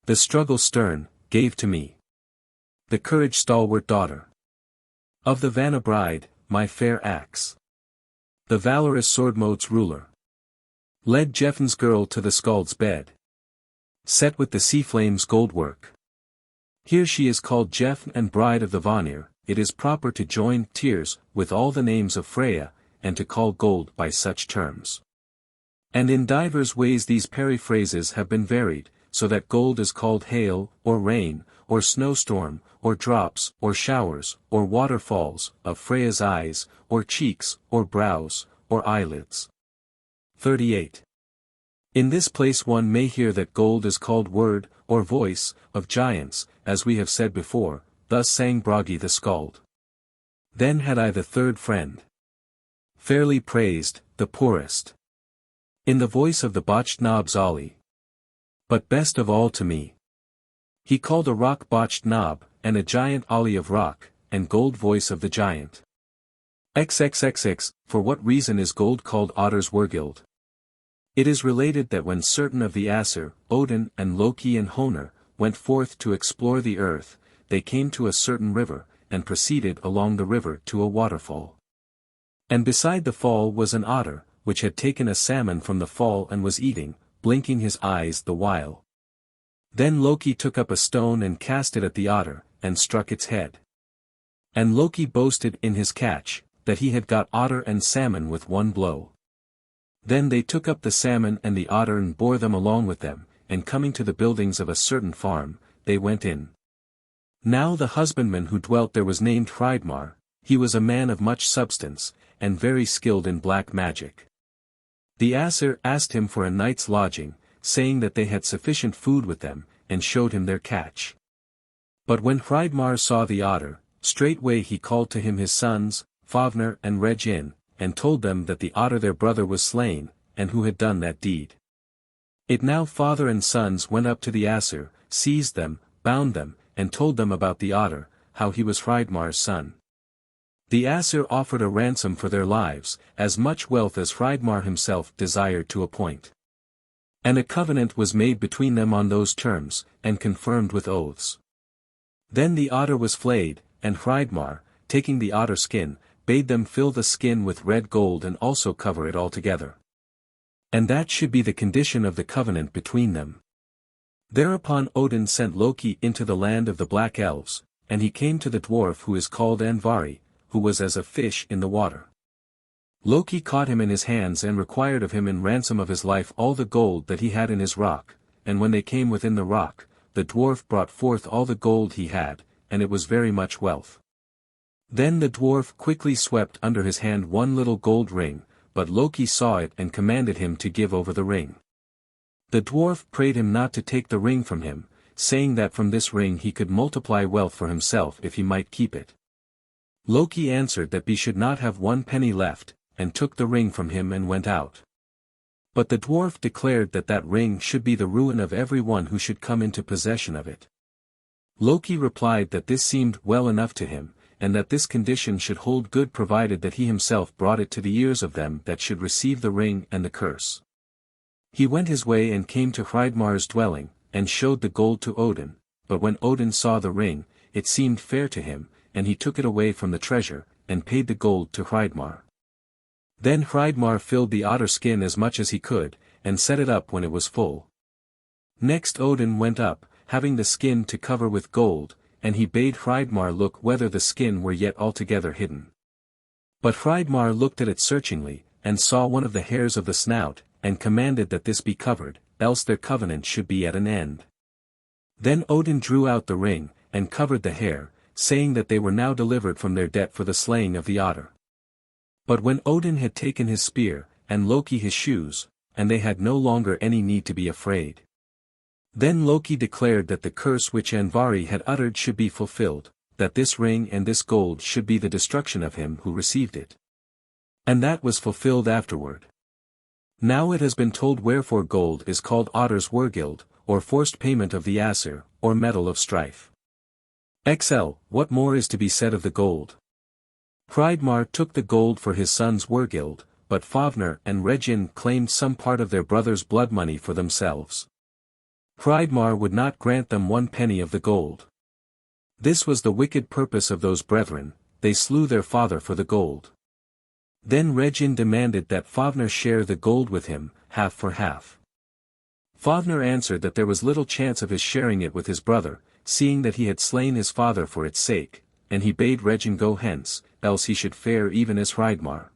The struggle stern, gave to me. The courage stalwart daughter. Of the Vanna bride, my fair axe. The valorous swordmote's ruler. Led Gefn's girl to the skald's bed. Set with the sea flame's gold work. Here she is called Gefn and bride of the Vanir. It is proper to join tears with all the names of Freya, and to call gold by such terms. And in divers ways these periphrases have been varied, so that gold is called hail, or rain, or snowstorm, or drops, or showers, or waterfalls, of Freya's eyes, or cheeks, or brows, or eyelids. 38. In this place one may hear that gold is called word, or voice, of giants, as we have said before. Thus sang Bragi the skald. Then had I the third friend. Fairly praised, the poorest. In the voice of the botched knob's ollie. But best of all to me. He called a rock botched knob, and a giant ollie of rock, and gold voice of the giant. XXXX, for what reason is gold called Otter's Wergild? It is related that when certain of the Aesir, Odin and Loki and Honor, went forth to explore the earth, they came to a certain river, and proceeded along the river to a waterfall. And beside the fall was an otter, which had taken a salmon from the fall and was eating, blinking his eyes the while. Then Loki took up a stone and cast it at the otter, and struck its head. And Loki boasted in his catch, that he had got otter and salmon with one blow. Then they took up the salmon and the otter and bore them along with them, and coming to the buildings of a certain farm, they went in. Now the husbandman who dwelt there was named Hreidmar. He was a man of much substance, and very skilled in black magic. The Aesir asked him for a night's lodging, saying that they had sufficient food with them, and showed him their catch. But when Hreidmar saw the otter, straightway he called to him his sons, Fafnir and Regin, and told them that the otter their brother was slain, and who had done that deed. It now father and sons went up to the Aesir, seized them, bound them, and told them about the otter, how he was Hreidmar's son. The Aesir offered a ransom for their lives, as much wealth as Hreidmar himself desired to appoint. And a covenant was made between them on those terms, and confirmed with oaths. Then the otter was flayed, and Hreidmar, taking the otter skin, bade them fill the skin with red gold and also cover it altogether. And that should be the condition of the covenant between them. Thereupon Odin sent Loki into the land of the Black Elves, and he came to the dwarf who is called Andvari, who was as a fish in the water. Loki caught him in his hands and required of him in ransom of his life all the gold that he had in his rock, and when they came within the rock, the dwarf brought forth all the gold he had, and it was very much wealth. Then the dwarf quickly swept under his hand one little gold ring, but Loki saw it and commanded him to give over the ring. The dwarf prayed him not to take the ring from him, saying that from this ring he could multiply wealth for himself if he might keep it. Loki answered that he should not have one penny left, and took the ring from him and went out. But the dwarf declared that that ring should be the ruin of every one who should come into possession of it. Loki replied that this seemed well enough to him, and that this condition should hold good provided that he himself brought it to the ears of them that should receive the ring and the curse. He went his way and came to Hreidmar's dwelling, and showed the gold to Odin, but when Odin saw the ring, it seemed fair to him, and he took it away from the treasure, and paid the gold to Hreidmar. Then Hreidmar filled the otter skin as much as he could, and set it up when it was full. Next Odin went up, having the skin to cover with gold, and he bade Hreidmar look whether the skin were yet altogether hidden. But Hreidmar looked at it searchingly, and saw one of the hairs of the snout, and commanded that this be covered, else their covenant should be at an end. Then Odin drew out the ring, and covered the hair, saying that they were now delivered from their debt for the slaying of the otter. But when Odin had taken his spear, and Loki his shoes, and they had no longer any need to be afraid. Then Loki declared that the curse which Andvari had uttered should be fulfilled, that this ring and this gold should be the destruction of him who received it. And that was fulfilled afterward. Now it has been told wherefore gold is called Otter's Wergild, or forced payment of the Aesir, or metal of strife. XL, what more is to be said of the gold? Hreidmar took the gold for his son's Wergild, but Fafnir and Regin claimed some part of their brother's blood money for themselves. Hreidmar would not grant them 1 penny of the gold. This was the wicked purpose of those brethren, they slew their father for the gold. Then Regin demanded that Fafnir share the gold with him, half for half. Fafnir answered that there was little chance of his sharing it with his brother, seeing that he had slain his father for its sake, and he bade Regin go hence, else he should fare even as Hreidmar.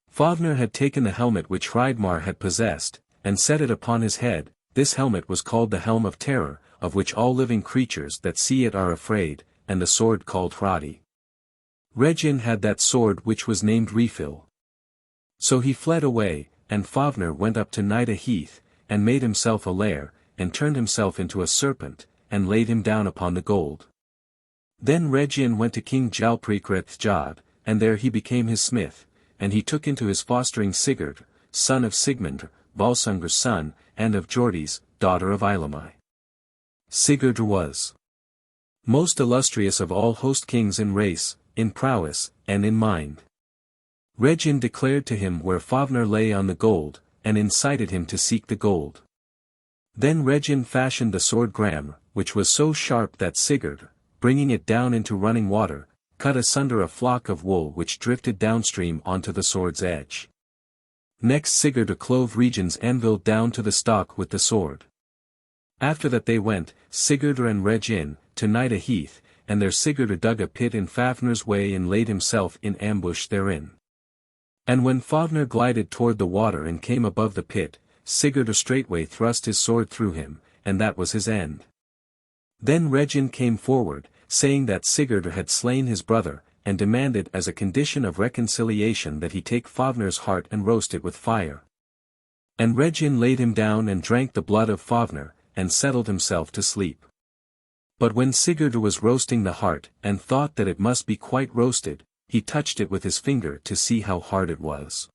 Fafnir had taken the helmet which Hreidmar had possessed, and set it upon his head. This helmet was called the Helm of Terror, of which all living creatures that see it are afraid, and the sword called Hradi. Regin had that sword which was named Refill. So he fled away, and Fafnir went up to Nida Heath, and made himself a lair, and turned himself into a serpent, and laid him down upon the gold. Then Regin went to King Jalprikrethjad, and there he became his smith, and he took into his fostering Sigurd, son of Sigmund, Volsunger's son, and of Jordis, daughter of Ilamai. Sigurd was most illustrious of all host kings in race, in prowess, and in mind. Regin declared to him where Fafnir lay on the gold, and incited him to seek the gold. Then Regin fashioned the sword Gram, which was so sharp that Sigurd, bringing it down into running water, cut asunder a flock of wool which drifted downstream onto the sword's edge. Next Sigurd clove Regin's anvil down to the stock with the sword. After that they went, Sigurd and Regin, to Nida Heath, and there Sigurd dug a pit in Fafnir's way and laid himself in ambush therein. And when Fafnir glided toward the water and came above the pit, Sigurd straightway thrust his sword through him, and that was his end. Then Regin came forward, saying that Sigurd had slain his brother, and demanded as a condition of reconciliation that he take Fafnir's heart and roast it with fire. And Regin laid him down and drank the blood of Fafnir, and settled himself to sleep. But when Sigurd was roasting the heart, and thought that it must be quite roasted, he touched it with his finger to see how hard it was.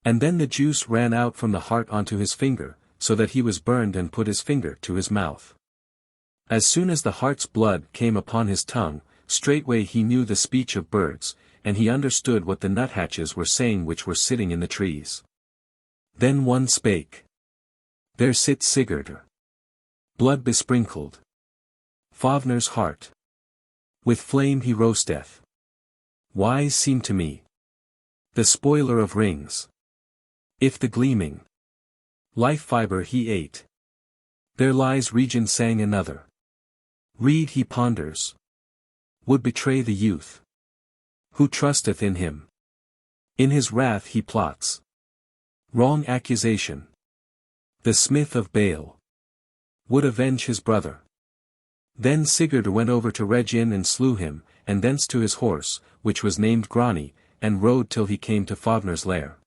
And then the juice ran out from the heart onto his finger, so that he was burned and put his finger to his mouth. As soon as the heart's blood came upon his tongue, straightway he knew the speech of birds, and he understood what the nuthatches were saying which were sitting in the trees. Then one spake. There sits Sigurd, blood besprinkled. Fafnir's heart. With flame he roasteth. Wise seemed to me. The spoiler of rings. If the gleaming life fibre he ate. There lies Regin sang another. Read he ponders. Would betray the youth. Who trusteth in him. In his wrath he plots. Wrong accusation. The smith of Baal. Would avenge his brother. Then Sigurd went over to Regin and slew him, and thence to his horse, which was named Grani, and rode till he came to Fafnir's lair.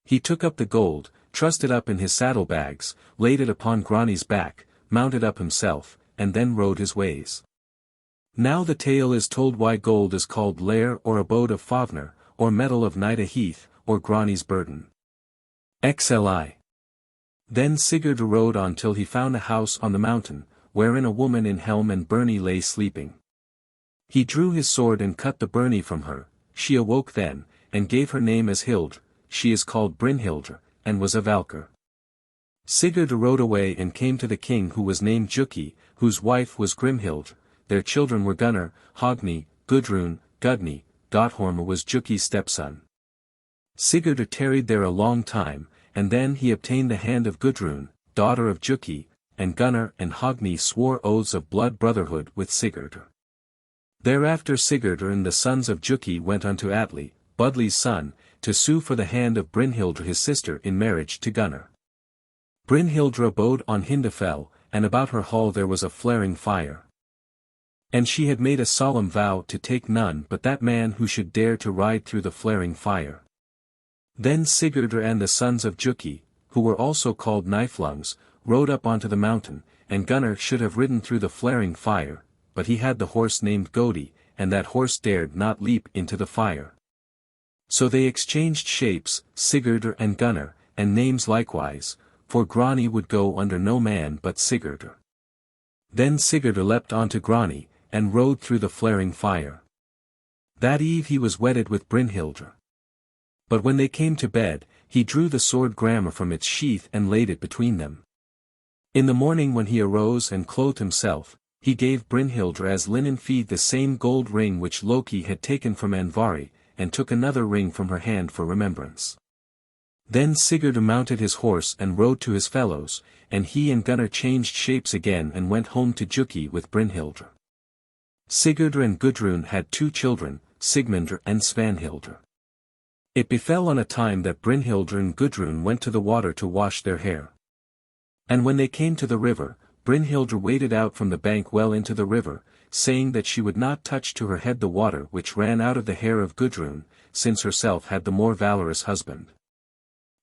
He took up the gold, trussed it up in his saddlebags, laid it upon Grani's back, mounted up himself, and then rode his ways. Now the tale is told why gold is called lair or abode of Fafnir, or metal of Nida Heath, or Grani's burden. XLI. Then Sigurd rode on till he found a house on the mountain, wherein a woman in helm and byrnie lay sleeping. He drew his sword and cut the byrnie from her. She awoke then, and gave her name as Hild. She is called Brynhild, and was a Valkyr. Sigurd rode away and came to the king who was named Juki, whose wife was Grimhild. Their children were Gunnar, Hogni, Gudrun, Gudni. Gotthorm was Juki's stepson. Sigurd tarried there a long time, and then he obtained the hand of Gudrun, daughter of Juki, and Gunnar and Hogni swore oaths of blood brotherhood with Sigurd. Thereafter Sigurd and the sons of Juki went unto Atli, Budli's son, to sue for the hand of Brynhild his sister in marriage to Gunnar. Brynhild abode on Hindafell, and about her hall there was a flaring fire. And she had made a solemn vow to take none but that man who should dare to ride through the flaring fire. Then Sigurd and the sons of Juki, who were also called Niflungs, rode up onto the mountain, and Gunnar should have ridden through the flaring fire, but he had the horse named Godi, and that horse dared not leap into the fire. So they exchanged shapes, Sigurd and Gunnar, and names likewise, for Grani would go under no man but Sigurd. Then Sigurd leapt onto Grani, and rode through the flaring fire. That eve he was wedded with Brynhildr. But when they came to bed, he drew the sword Gramr from its sheath and laid it between them. In the morning when he arose and clothed himself, he gave Brynhildr as linen feed the same gold ring which Loki had taken from Andvari, and took another ring from her hand for remembrance. Then Sigurd mounted his horse and rode to his fellows, and he and Gunnar changed shapes again and went home to Juki with Brynhildr. Sigurd and Gudrun had 2 children, Sigmundr and Svanhildr. It befell on a time that Brynhildr and Gudrun went to the water to wash their hair. And when they came to the river, Brynhildr waded out from the bank well into the river, saying that she would not touch to her head the water which ran out of the hair of Gudrun, since herself had the more valorous husband.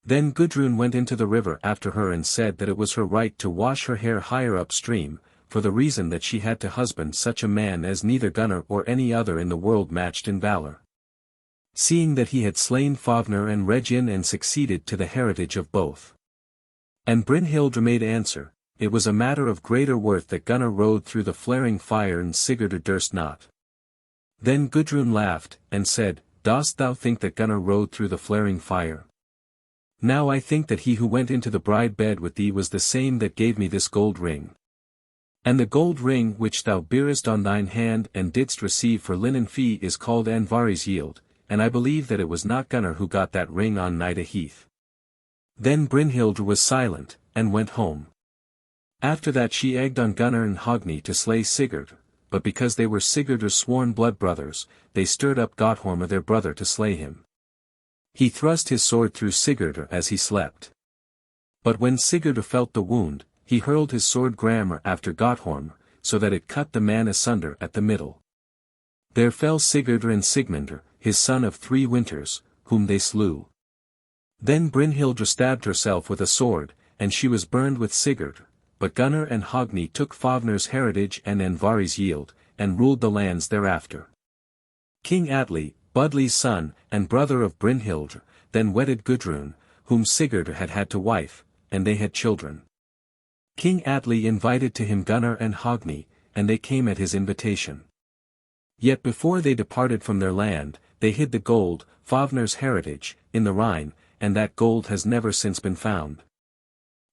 Then Gudrun went into the river after her and said that it was her right to wash her hair higher upstream, for the reason that she had to husband such a man as neither Gunnar or any other in the world matched in valor. Seeing that he had slain Fafnir and Regin and succeeded to the heritage of both. And Brynhildr made answer, it was a matter of greater worth that Gunnar rode through the flaring fire and Sigurd durst not. Then Gudrun laughed, and said, Dost thou think that Gunnar rode through the flaring fire? Now I think that he who went into the bride bed with thee was the same that gave me this gold ring. And the gold ring which thou bearest on thine hand and didst receive for linen fee is called Andvari's yield, and I believe that it was not Gunnar who got that ring on Nida Heath. Then Brynhildr was silent, and went home. After that she egged on Gunnar and Hogni to slay Sigurd, but because they were Sigurd's sworn blood brothers, they stirred up Gotthorm their brother to slay him. He thrust his sword through Sigurd as he slept. But when Sigurd felt the wound, he hurled his sword Gramr after Gotthorm, so that it cut the man asunder at the middle. There fell Sigurd and Sigmundr, his son of 3 winters, whom they slew. Then Brynhildr stabbed herself with a sword, and she was burned with Sigurd, but Gunnar and Hogni took Fafnir's heritage and Andvari's yield, and ruled the lands thereafter. King Atli, Budli's son, and brother of Brynhildr, then wedded Gudrun, whom Sigurd had had to wife, and they had children. King Atli invited to him Gunnar and Hogni, and they came at his invitation. Yet before they departed from their land, they hid the gold, Fafnir's heritage, in the Rhine, and that gold has never since been found.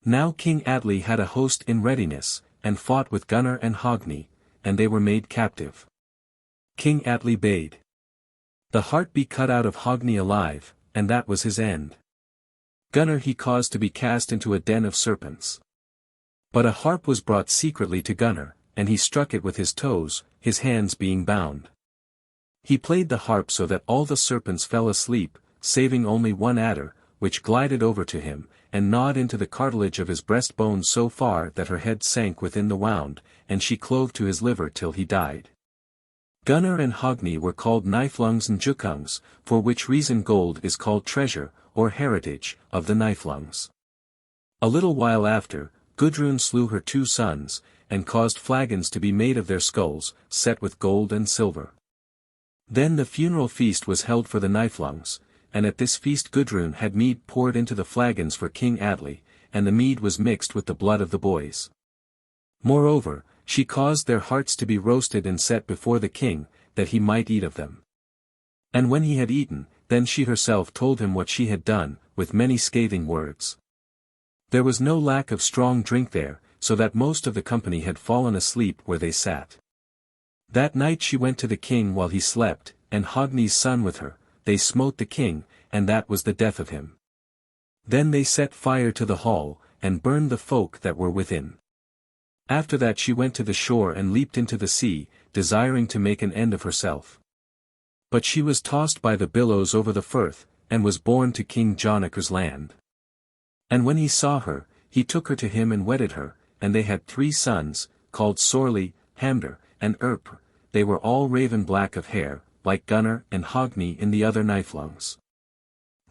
Now King Atli had a host in readiness, and fought with Gunnar and Hogni, and they were made captive. King Atli bade the heart be cut out of Hogni alive, and that was his end. Gunnar he caused to be cast into a den of serpents. But a harp was brought secretly to Gunnar, and he struck it with his toes, his hands being bound. He played the harp so that all the serpents fell asleep, saving only one adder, which glided over to him, and gnawed into the cartilage of his breastbone so far that her head sank within the wound, and she clove to his liver till he died. Gunnar and Hogni were called Niflungs and Jukungs, for which reason gold is called treasure, or heritage, of the Niflungs. A little while after, Gudrun slew her 2 sons, and caused flagons to be made of their skulls, set with gold and silver. Then the funeral feast was held for the Niflungs, and at this feast Gudrun had mead poured into the flagons for King Atli, and the mead was mixed with the blood of the boys. Moreover, she caused their hearts to be roasted and set before the king, that he might eat of them. And when he had eaten, then she herself told him what she had done, with many scathing words. There was no lack of strong drink there, so that most of the company had fallen asleep where they sat. That night she went to the king while he slept, and Hogni's son with her. They smote the king, and that was the death of him. Then they set fire to the hall, and burned the folk that were within. After that she went to the shore and leaped into the sea, desiring to make an end of herself. But she was tossed by the billows over the firth, and was borne to King Jonakr's land. And when he saw her, he took her to him and wedded her, and they had 3 sons, called Sorli, Hamdir, and Erpr, they were all raven black of hair, like Gunnar and Hogni in the other Niflungs.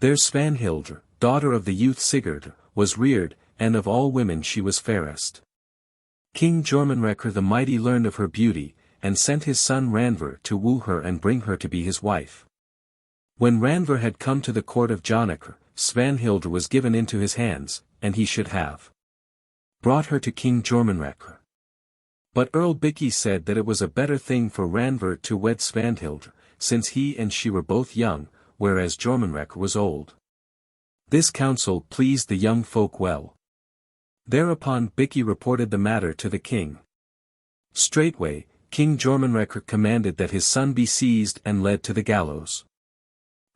There Svanhildr, daughter of the youth Sigurd, was reared, and of all women she was fairest. King Jormunrekkr the Mighty learned of her beauty, and sent his son Randver to woo her and bring her to be his wife. When Randver had come to the court of Jonekr, Svanhildr was given into his hands, and he should have brought her to King Jormunrekkr. But Earl Biki said that it was a better thing for Randver to wed Svanhildr, since he and she were both young, whereas Jormunrekkr was old. This counsel pleased the young folk well. Thereupon Biki reported the matter to the king. Straightway, King Jormunrekkr commanded that his son be seized and led to the gallows.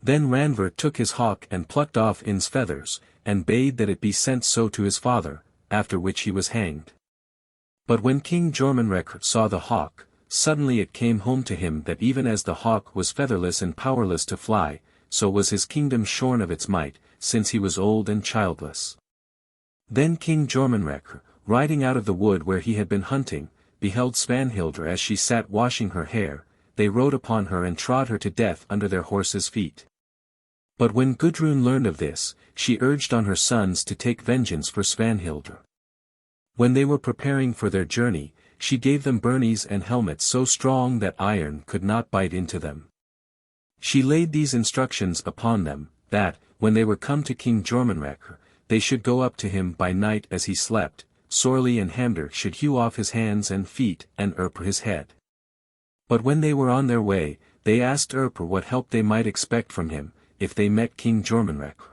Then Randver took his hawk and plucked off In's feathers, and bade that it be sent so to his father, after which he was hanged. But when King Jormunrekkr saw the hawk, suddenly it came home to him that even as the hawk was featherless and powerless to fly, so was his kingdom shorn of its might, since he was old and childless. Then King Jormunrekkr, riding out of the wood where he had been hunting, beheld Svanhildr as she sat washing her hair. They rode upon her and trod her to death under their horses' feet. But when Gudrun learned of this, she urged on her sons to take vengeance for Svanhildr. When they were preparing for their journey, she gave them byrnies and helmets so strong that iron could not bite into them. She laid these instructions upon them, that, when they were come to King Jormunrekkr, they should go up to him by night as he slept, Sorli and Hamdir should hew off his hands and feet and Erpr his head. But when they were on their way, they asked Erpr what help they might expect from him, if they met King Jormunrekkr.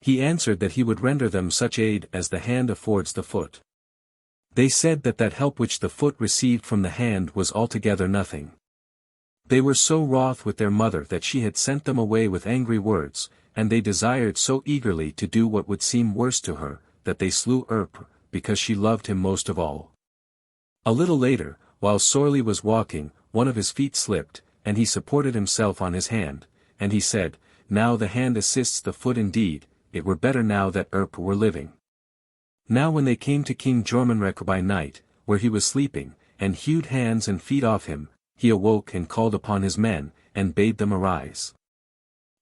He answered that he would render them such aid as the hand affords the foot. They said that that help which the foot received from the hand was altogether nothing. They were so wroth with their mother that she had sent them away with angry words, and they desired so eagerly to do what would seem worse to her, that they slew Erpr, because she loved him most of all. A little later, while Sorli was walking, one of his feet slipped, and he supported himself on his hand, and he said, "Now the hand assists the foot indeed, it were better now that Erpr were living." Now when they came to King Jormunrekkr by night, where he was sleeping, and hewed hands and feet off him, he awoke and called upon his men, and bade them arise.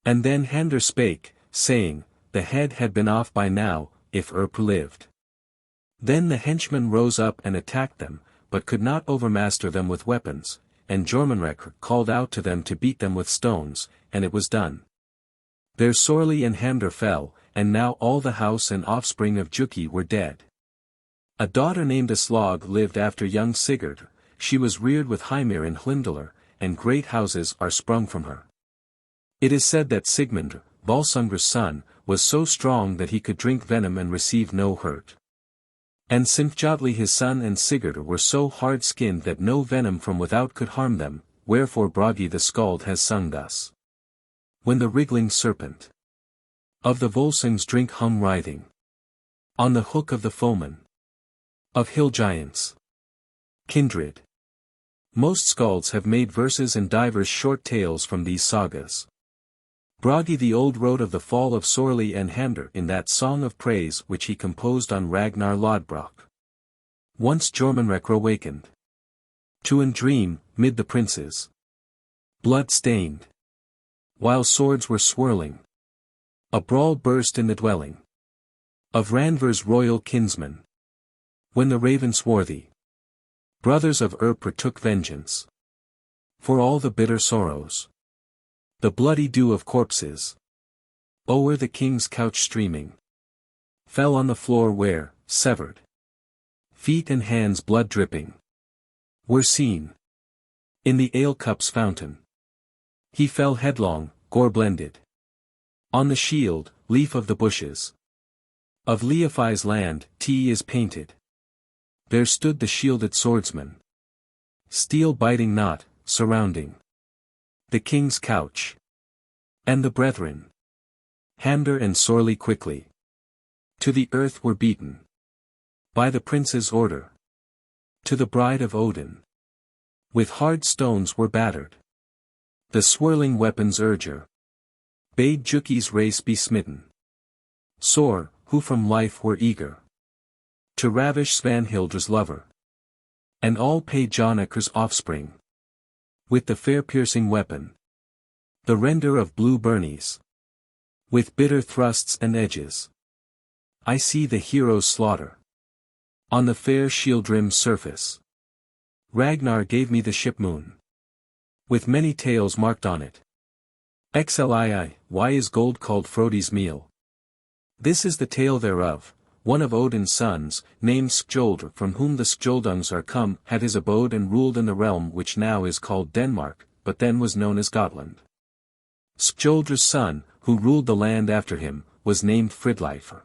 And then Hamdir spake, saying, "The head had been off by now, if Erpr lived." Then the henchmen rose up and attacked them, but could not overmaster them with weapons, and Jormunrekkr called out to them to beat them with stones, and it was done. There Sorli and Hamdir fell, and now all the house and offspring of Juki were dead. A daughter named Aslog lived after young Sigurd. She was reared with Hymir in Hlindalr, and great houses are sprung from her. It is said that Sigmund, Volsungr's son, was so strong that he could drink venom and receive no hurt. And Sinfjotli his son and Sigurd were so hard-skinned that no venom from without could harm them, wherefore Bragi the Skald has sung thus. When the wriggling serpent of the Volsungs drink hum writhing on the hook of the foeman of hill giants. Kindred. Most skalds have made verses and divers short tales from these sagas. Bragi the Old wrote of the fall of Sorli and Hamdir in that song of praise which he composed on Ragnar Lodbrok. Once Jormunrekkr awakened to an dream, mid the princes, blood-stained, while swords were swirling. A brawl burst in the dwelling of Randver's royal kinsman. When the raven swarthy brothers of Erpr took vengeance for all the bitter sorrows, the bloody dew of corpses, o'er the king's couch streaming, fell on the floor where, severed feet and hands blood dripping, were seen. In the ale-cup's fountain he fell headlong, gore-blended. On the shield, leaf of the bushes of Leofai's land, tea is painted. There stood the shielded swordsman, steel biting not, surrounding the king's couch. And the brethren, Hamdir and Sorli quickly, to the earth were beaten by the prince's order. To the bride of Odin, with hard stones were battered. The swirling weapons urger bade Juki's race be smitten sore, who from life were eager to ravish Svanhildr's lover, and all pay Jonekr's offspring With the fair piercing weapon. The render of blue burnies. With bitter thrusts and edges. I see the hero's slaughter. On the fair shield-rimmed surface. Ragnar gave me the ship moon. With many tales marked on it. XLII, why is gold called Frodi's meal? This is the tale thereof. One of Odin's sons, named Skjold, from whom the Skjoldungs are come, had his abode and ruled in the realm which now is called Denmark, but then was known as Gotland. Skjoldr's son, who ruled the land after him, was named Fridleifr.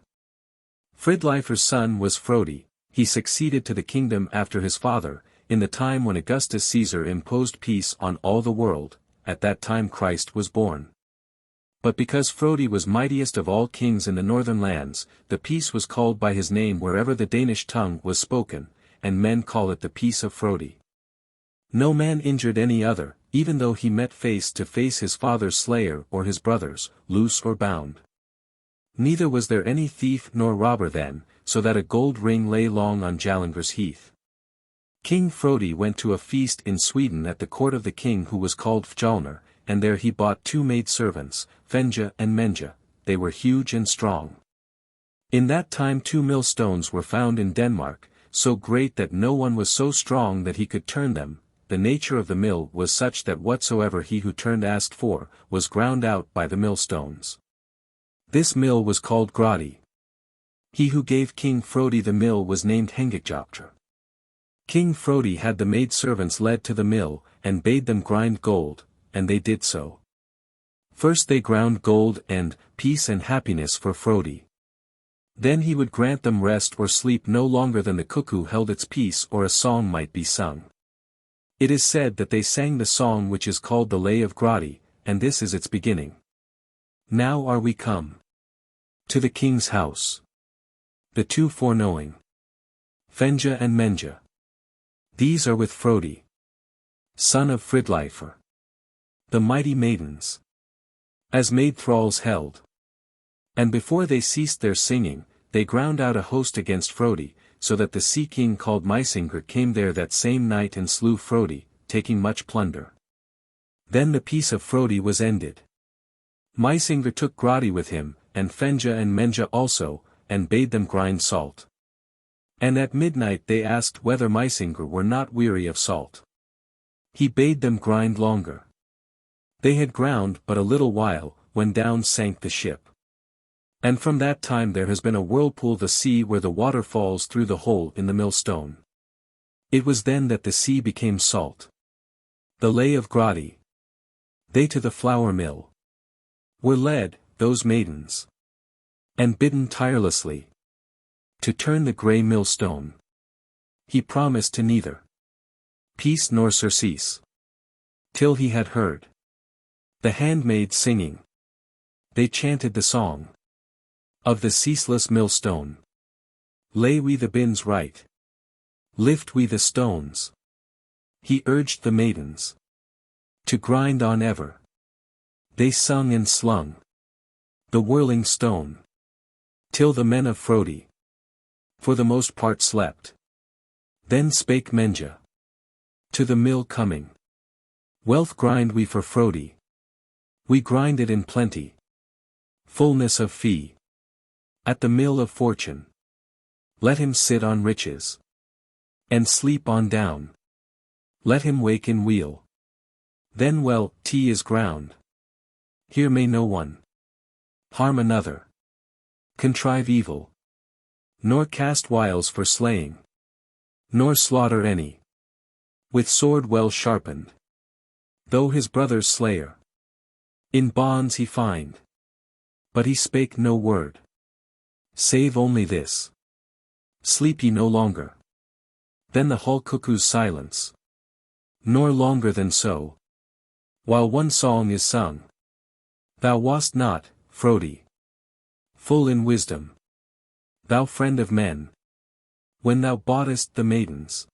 Fridleifr's son was Frodi. He succeeded to the kingdom after his father, in the time when Augustus Caesar imposed peace on all the world. At that time Christ was born. But because Frodi was mightiest of all kings in the northern lands, the peace was called by his name wherever the Danish tongue was spoken, and men call it the peace of Frodi. No man injured any other, even though he met face to face his father's slayer or his brother's, loose or bound. Neither was there any thief nor robber then, so that a gold ring lay long on Jallingr's heath. King Frodi went to a feast in Sweden at the court of the king who was called Fjalnir, and there he bought 2 maidservants, Fenja and Menja. They were huge and strong. In that time 2 millstones were found in Denmark, so great that no one was so strong that he could turn them. The nature of the mill was such that whatsoever he who turned asked for, was ground out by the millstones. This mill was called Gradi. He who gave King Frodi the mill was named Hengikjoptr. King Frodi had the maidservants led to the mill, and bade them grind gold, and they did so. First they ground gold and peace and happiness for Frodi. Then he would grant them rest or sleep no longer than the cuckoo held its peace or a song might be sung. It is said that they sang the song which is called the Lay of Gradi, and this is its beginning. Now are we come to the king's house. The 2 foreknowing. Fenja and Menja. These are with Frodi, son of Fridleifr. The mighty maidens. As maid thralls held. And before they ceased their singing, they ground out a host against Frodi, so that the sea king called Mysingr came there that same night and slew Frodi, taking much plunder. Then the peace of Frodi was ended. Mysingr took Gradi with him, and Fenja and Menja also, and bade them grind salt. And at midnight they asked whether Mysingr were not weary of salt. He bade them grind longer. They had ground but a little while, when down sank the ship. And from that time there has been a whirlpool the sea where the water falls through the hole in the millstone. It was then that the sea became salt. The Lay of Gradi. They to the flour mill were led, those maidens, and bidden tirelessly to turn the grey millstone. He promised to neither peace nor surcease, till he had heard the handmaids singing. They chanted the song of the ceaseless millstone. Lay we the bins right, lift we the stones. He urged the maidens to grind on ever. They sung and slung the whirling stone, till the men of Frodi for the most part slept. Then spake Menja to the mill coming. Wealth grind we for Frodi. We grind it in plenty, fullness of fee. At the mill of fortune, let him sit on riches, and sleep on down. Let him wake in weal. Then well, tea is ground. Here may no one harm another, contrive evil, nor cast wiles for slaying, nor slaughter any with sword well sharpened, though his brother's slayer in bonds he find. But he spake no word, save only this: sleep ye no longer. Then the hull cuckoo's silence, nor longer than so, while one song is sung. Thou wast not, Frodi, full in wisdom, thou friend of men, when thou boughtest the maidens.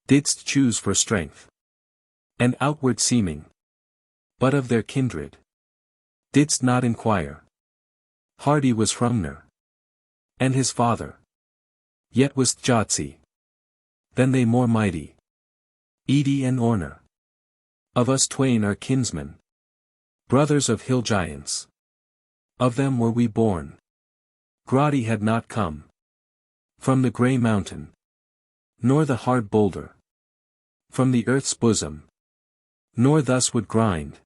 Didst choose for strength and outward seeming, but of their kindred didst not inquire. Hardy was Hrungnir, and his father, yet was Thjotsi. Then they more mighty, Edi and Ornr. Of us twain are kinsmen, brothers of hill giants. Of them were we born. Grati had not come from the grey mountain, nor the hard boulder, from the earth's bosom, nor thus would grind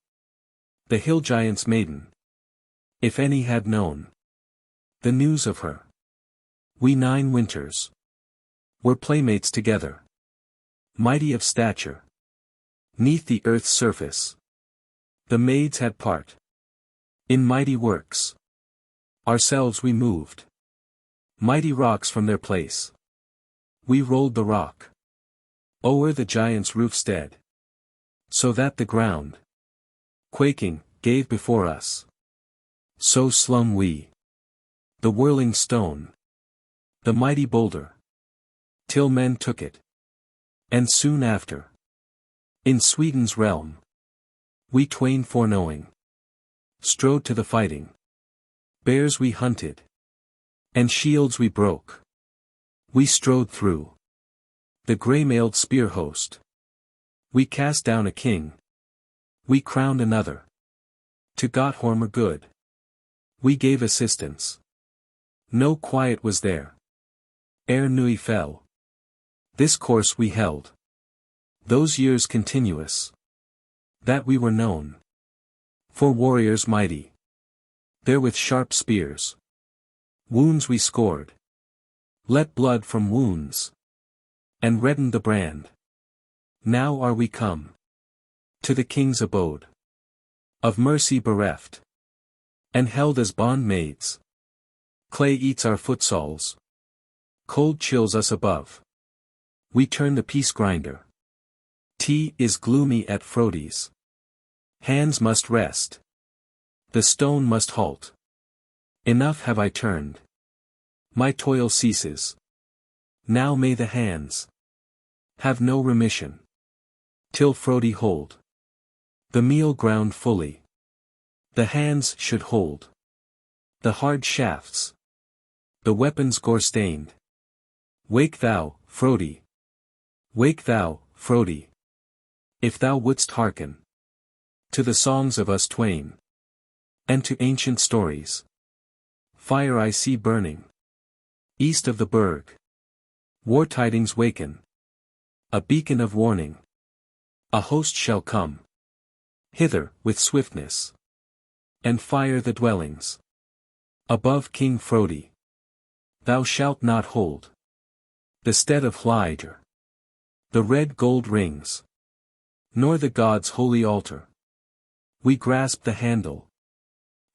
the hill giant's maiden, if any had known the news of her. We 9 winters were playmates together, mighty of stature, 'neath the earth's surface. The maids had part in mighty works. Ourselves we moved mighty rocks from their place. We rolled the rock o'er the giant's roofstead, so that the ground, quaking, gave before us. So slung we the whirling stone, the mighty boulder, till men took it. And soon after, in Sweden's realm, we twain foreknowing, strode to the fighting. Bears we hunted, and shields we broke. We strode through the grey-mailed spear host. We cast down a king, we crowned another. To Gotthormr good we gave assistance. No quiet was there ere Nui fell. This course we held those years continuous, that we were known for warriors mighty. There with sharp spears wounds we scored, let blood from wounds, and reddened the brand. Now are we come to the king's abode, of mercy bereft, and held as bondmaids. Clay eats our footsoles, cold chills us above. We turn the peace grinder. Tea is gloomy at Frodi's. Hands must rest. The stone must halt. Enough have I turned. My toil ceases. Now may the hands have no remission, till Frodi hold the meal ground fully. The hands should hold the hard shafts, the weapons gore-stained. Wake thou, Frodi. Wake thou, Frodi. If thou wouldst hearken to the songs of us twain, and to ancient stories. Fire I see burning east of the berg. War tidings waken, a beacon of warning. A host shall come hither with swiftness, and fire the dwellings above King Frodi. Thou shalt not hold the stead of Hlidr, the red gold rings, nor the god's holy altar. We grasped the handle,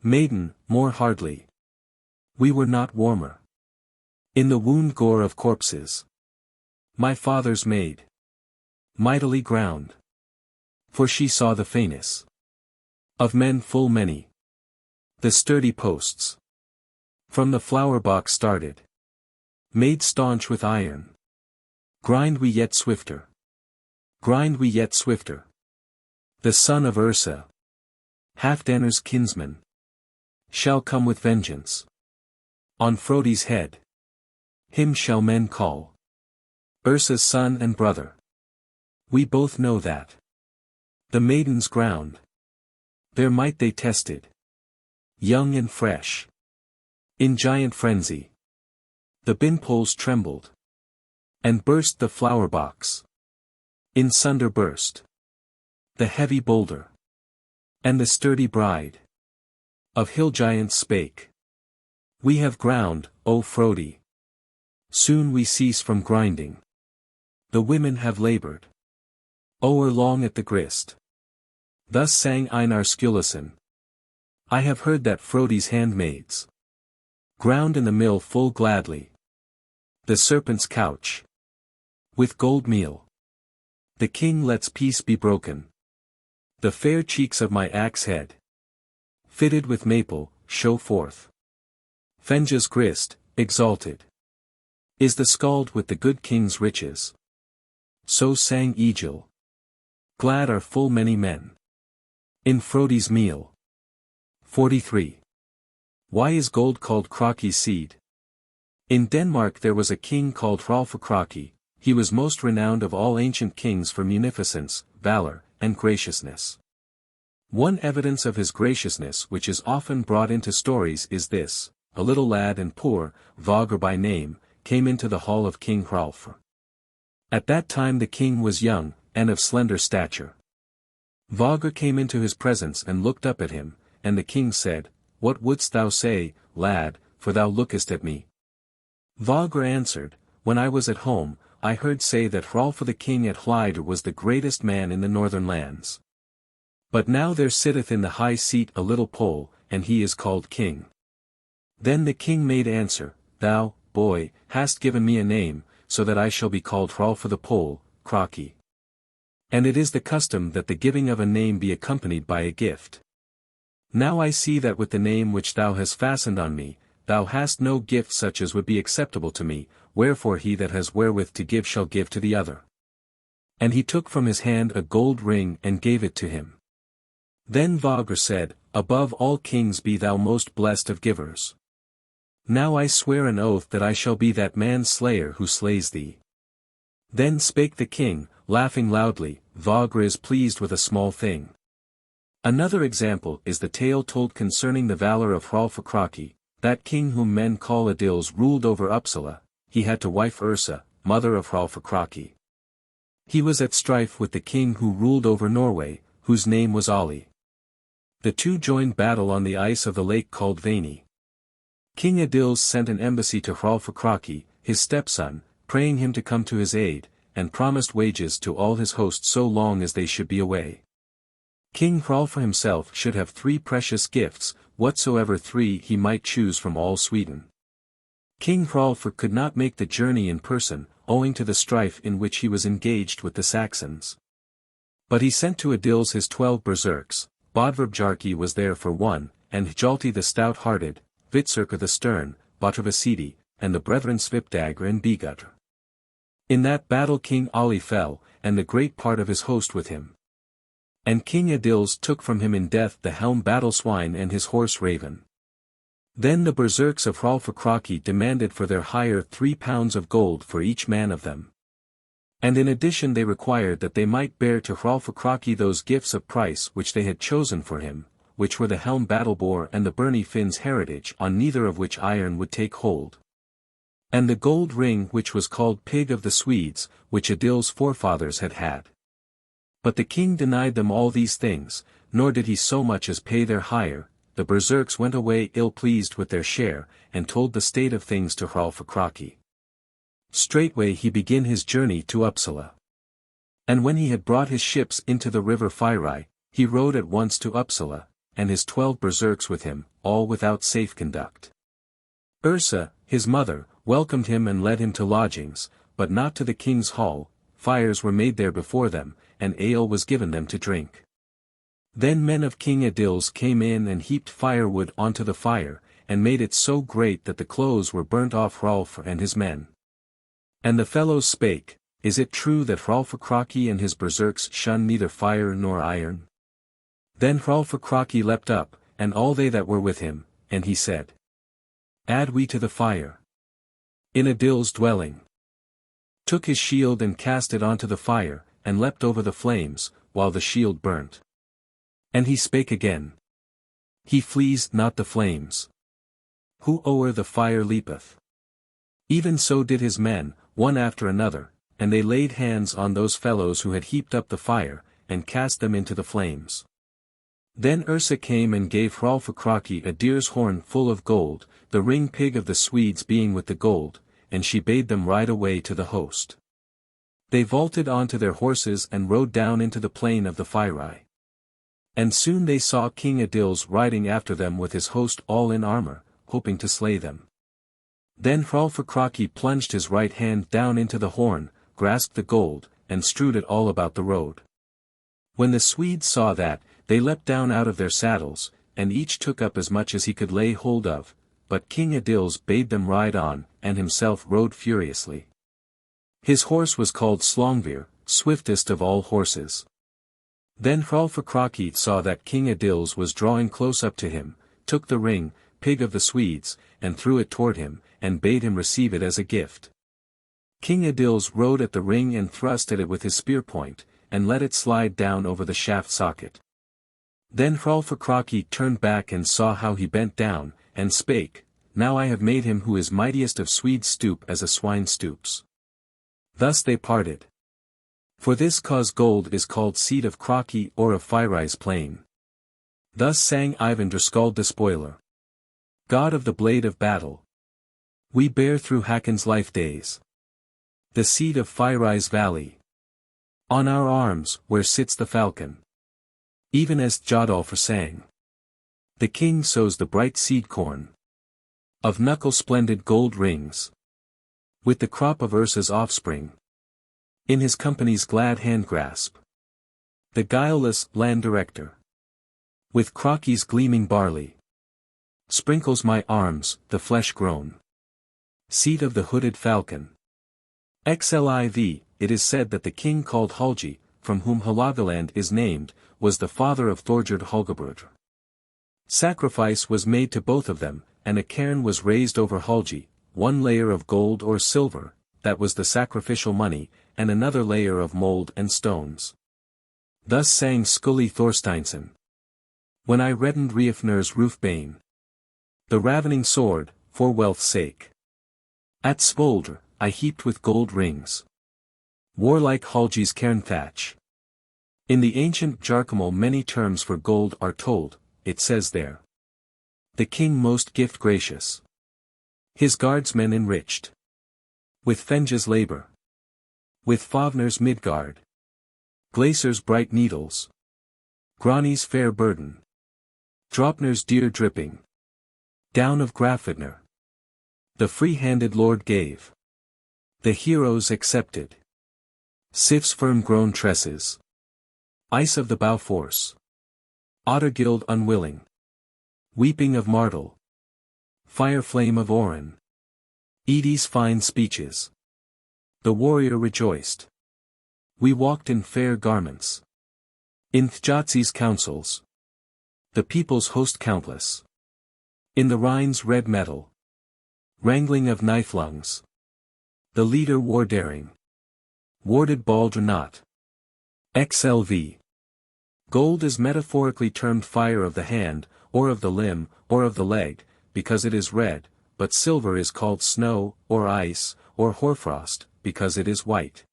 maiden, more hardly. We were not warmer in the wound gore of corpses. My father's maid mightily ground, for she saw the fairness of men full many. The sturdy posts from the flower box started, made staunch with iron. Grind we yet swifter. Grind we yet swifter. The son of Ursa, Halfdanr's kinsman, shall come with vengeance on Frodi's head. Him shall men call Ursa's son and brother. We both know that the maiden's ground, their might they tested, young and fresh, in giant frenzy. The bin poles trembled, and burst the flower box. In sunder burst the heavy boulder, and the sturdy bride of hill giants spake. We have ground, O Frodi. Soon we cease from grinding. The women have labored o'er long at the grist. Thus sang Einar Sturluson. I have heard that Frodi's handmaids ground in the mill full gladly the serpent's couch with gold meal. The king lets peace be broken. The fair cheeks of my axe head, fitted with maple, show forth. Fenja's grist, exalted, is the skald with the good king's riches. So sang Egil. Glad are full many men in Frodi's meal. 43. Why is gold called Kraki's seed? In Denmark there was a king called Hrolfr Kraki. He was most renowned of all ancient kings for munificence, valor, and graciousness. One evidence of his graciousness which is often brought into stories is this: a little lad and poor, Vogr by name, came into the hall of King Hrolfr. At that time the king was young, and of slender stature. Vogr came into his presence and looked up at him, and the king said, "What wouldst thou say, lad, for thou lookest at me?" Vogr answered, "When I was at home, I heard say that Hrolfr the king at Hlidr was the greatest man in the northern lands. But now there sitteth in the high seat a little Pole, and he is called king." Then the king made answer, "Thou, boy, hast given me a name, so that I shall be called Hrolfr the Pole, Kraki. And it is the custom that the giving of a name be accompanied by a gift. Now I see that with the name which thou hast fastened on me, thou hast no gift such as would be acceptable to me, wherefore he that has wherewith to give shall give to the other." And he took from his hand a gold ring and gave it to him. Then Vogr said, "Above all kings be thou most blessed of givers. Now I swear an oath that I shall be that man's slayer who slays thee." Then spake the king, laughing loudly, "Vogr is pleased with a small thing." Another example is the tale told concerning the valor of Hrolfr Kraki, that king whom men call Adils ruled over Uppsala. He had to wife Ursa, mother of Hrolfr Kraki. He was at strife with the king who ruled over Norway, whose name was Ali. The two joined battle on the ice of the lake called Vani. King Adils sent an embassy to Hrolfr Kraki, his stepson, praying him to come to his aid, and promised wages to all his host so long as they should be away. King Hrolfr himself should have 3 precious gifts, whatsoever 3 he might choose from all Sweden. King Hrolfr could not make the journey in person, owing to the strife in which he was engaged with the Saxons. But he sent to Adils his 12 berserks. Bodverbjarki was there for one, and Hjalti the stout-hearted, Vitsirka the stern, Botrvasidi, and the brethren Svipdagr and Bigutr. In that battle King Ali fell, and the great part of his host with him. And King Adils took from him in death the helm Battleswine and his horse Raven. Then the berserks of Hrolfr Kraki demanded for their hire 3 pounds of gold for each man of them. And in addition they required that they might bear to Hrolfr Kraki those gifts of price which they had chosen for him, which were the helm Battleboar and the Bernie Finn's heritage, on neither of which iron would take hold. And the gold ring which was called Pig of the Swedes, which Adil's forefathers had had. But the king denied them all these things, nor did he so much as pay their hire. The berserks went away ill-pleased with their share, and told the state of things to Hrolfr Kraki. Straightway he began his journey to Uppsala. And when he had brought his ships into the river Fyri, he rode at once to Uppsala, and his 12 berserks with him, all without safe conduct. Ursa, his mother, welcomed him and led him to lodgings, but not to the king's hall. Fires were made there before them, and ale was given them to drink. Then men of King Adils came in and heaped firewood onto the fire, and made it so great that the clothes were burnt off Hrolfr and his men. And the fellows spake, "Is it true that Hrolfr Kraki and his berserks shun neither fire nor iron?" Then Hrolfr Kraki leapt up, and all they that were with him, and he said, "Add we to the fire in Adil's dwelling." Took his shield and cast it onto the fire, and leapt over the flames, while the shield burnt. And he spake again. He flees not the flames, who o'er the fire leapeth. Even so did his men, one after another, and they laid hands on those fellows who had heaped up the fire, and cast them into the flames. Then Ursa came and gave Hrolfr Kraki a deer's horn full of gold, the ring Pig of the Swedes being with the gold, and she bade them ride away to the host. They vaulted onto their horses and rode down into the plain of the Fyri. And soon they saw King Adils riding after them with his host all in armor, hoping to slay them. Then Hrolfr Kraki plunged his right hand down into the horn, grasped the gold, and strewed it all about the road. When the Swedes saw that, they leapt down out of their saddles, and each took up as much as he could lay hold of, but King Adils bade them ride on, and himself rode furiously. His horse was called Slongvir, swiftest of all horses. Then Hrolfr Kraki saw that King Adils was drawing close up to him, took the ring, Pig of the Swedes, and threw it toward him, and bade him receive it as a gift. King Adils rode at the ring and thrust at it with his spear point, and let it slide down over the shaft socket. Then Hrolfr Kraki turned back and saw how he bent down, and spake, Now I have made him who is mightiest of Swedes stoop as a swine stoops. Thus they parted. For this cause gold is called seed of Kraki or of Fyri's plain. Thus sang Eyvindr Skald Despoiler. God of the blade of battle. We bear through Hakon's life days. The seed of Fyri's valley. On our arms, where sits the falcon. Even as Jodolfr sang. The king sows the bright seed corn. Of knuckle splendid gold rings. With the crop of Ursa's offspring. In his company's glad hand grasp. The guileless land director. With Kraki's gleaming barley. Sprinkles my arms, the flesh grown. Seed of the hooded falcon. XLIV, it is said that the king called Halgi, from whom Halagoland is named, was the father of Thorgerd Holgabrodr. Sacrifice was made to both of them, and a cairn was raised over Halgi, one layer of gold or silver, that was the sacrificial money, and another layer of mold and stones. Thus sang Skulli Thorsteinsson. When I reddened Riefnir's roofbane. The ravening sword, for wealth's sake. At Svoldr, I heaped with gold rings. Warlike Halgi's cairn thatch. In the ancient Jarkamal many terms for gold are told, it says there. The king most gift gracious. His guardsmen enriched. With Fenja's labor. With Fafnir's Midgard. Glacer's bright needles. Grani's fair burden. Draupnir's dear dripping. Down of Grafvidnir. The free-handed lord gave. The heroes accepted. Sif's firm-grown tresses. Ice of the bow force. Ottergild unwilling. Weeping of Martel. Fire flame of Orin. Edie's fine speeches. The warrior rejoiced. We walked in fair garments. In Thjatsi's councils. The people's host countless. In the Rhine's red metal. Wrangling of knife-lungs. The leader war daring. Warded Baldr not. XLV. Gold is metaphorically termed fire of the hand, or of the limb, or of the leg, because it is red, but silver is called snow, or ice, or hoarfrost, because it is white.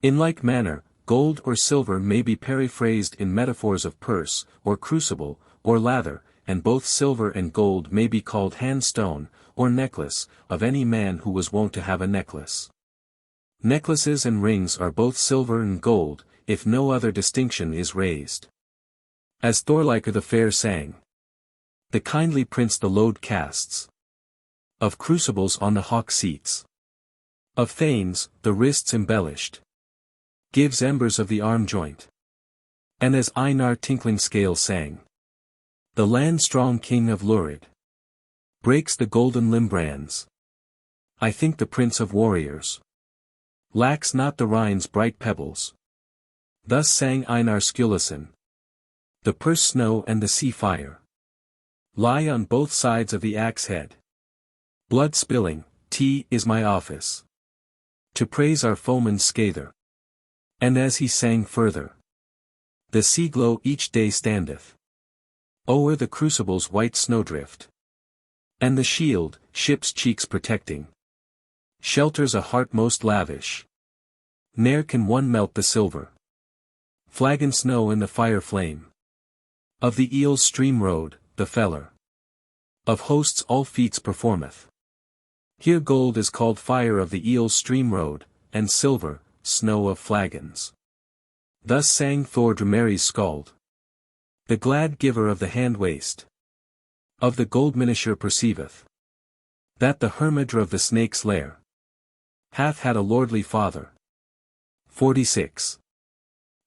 In like manner, gold or silver may be periphrased in metaphors of purse, or crucible, or lather, and both silver and gold may be called hand-stone, or necklace, of any man who was wont to have a necklace. Necklaces and rings are both silver and gold, if no other distinction is raised. As Thorleikr the Fair sang. The kindly prince the load casts. Of crucibles on the hawk seats. Of thanes, the wrists embellished. Gives embers of the arm joint. And as Einar Tinkling Scale sang. The land-strong king of Lurid. Breaks the golden limbrands. I think the prince of warriors. Lacks not the Rhine's bright pebbles. Thus sang Einar Skulason. The purse snow and the sea fire. Lie on both sides of the axe head. Blood spilling, is my office. To praise our foeman's scather. And as he sang further. The sea glow each day standeth. O'er the crucible's white snowdrift. And the shield, ship's cheeks protecting. Shelters a heart most lavish. Ne'er can one melt the silver. Flagon snow in the fire flame. Of the eel's stream road, the feller. Of hosts all feats performeth. Here gold is called fire of the eel's stream road, and silver, snow of flagons. Thus sang Thordr Mary's skald. The glad giver of the hand waste. Of the gold minisher perceiveth. That the hermidr of the snake's lair. Hath had a lordly father. 46.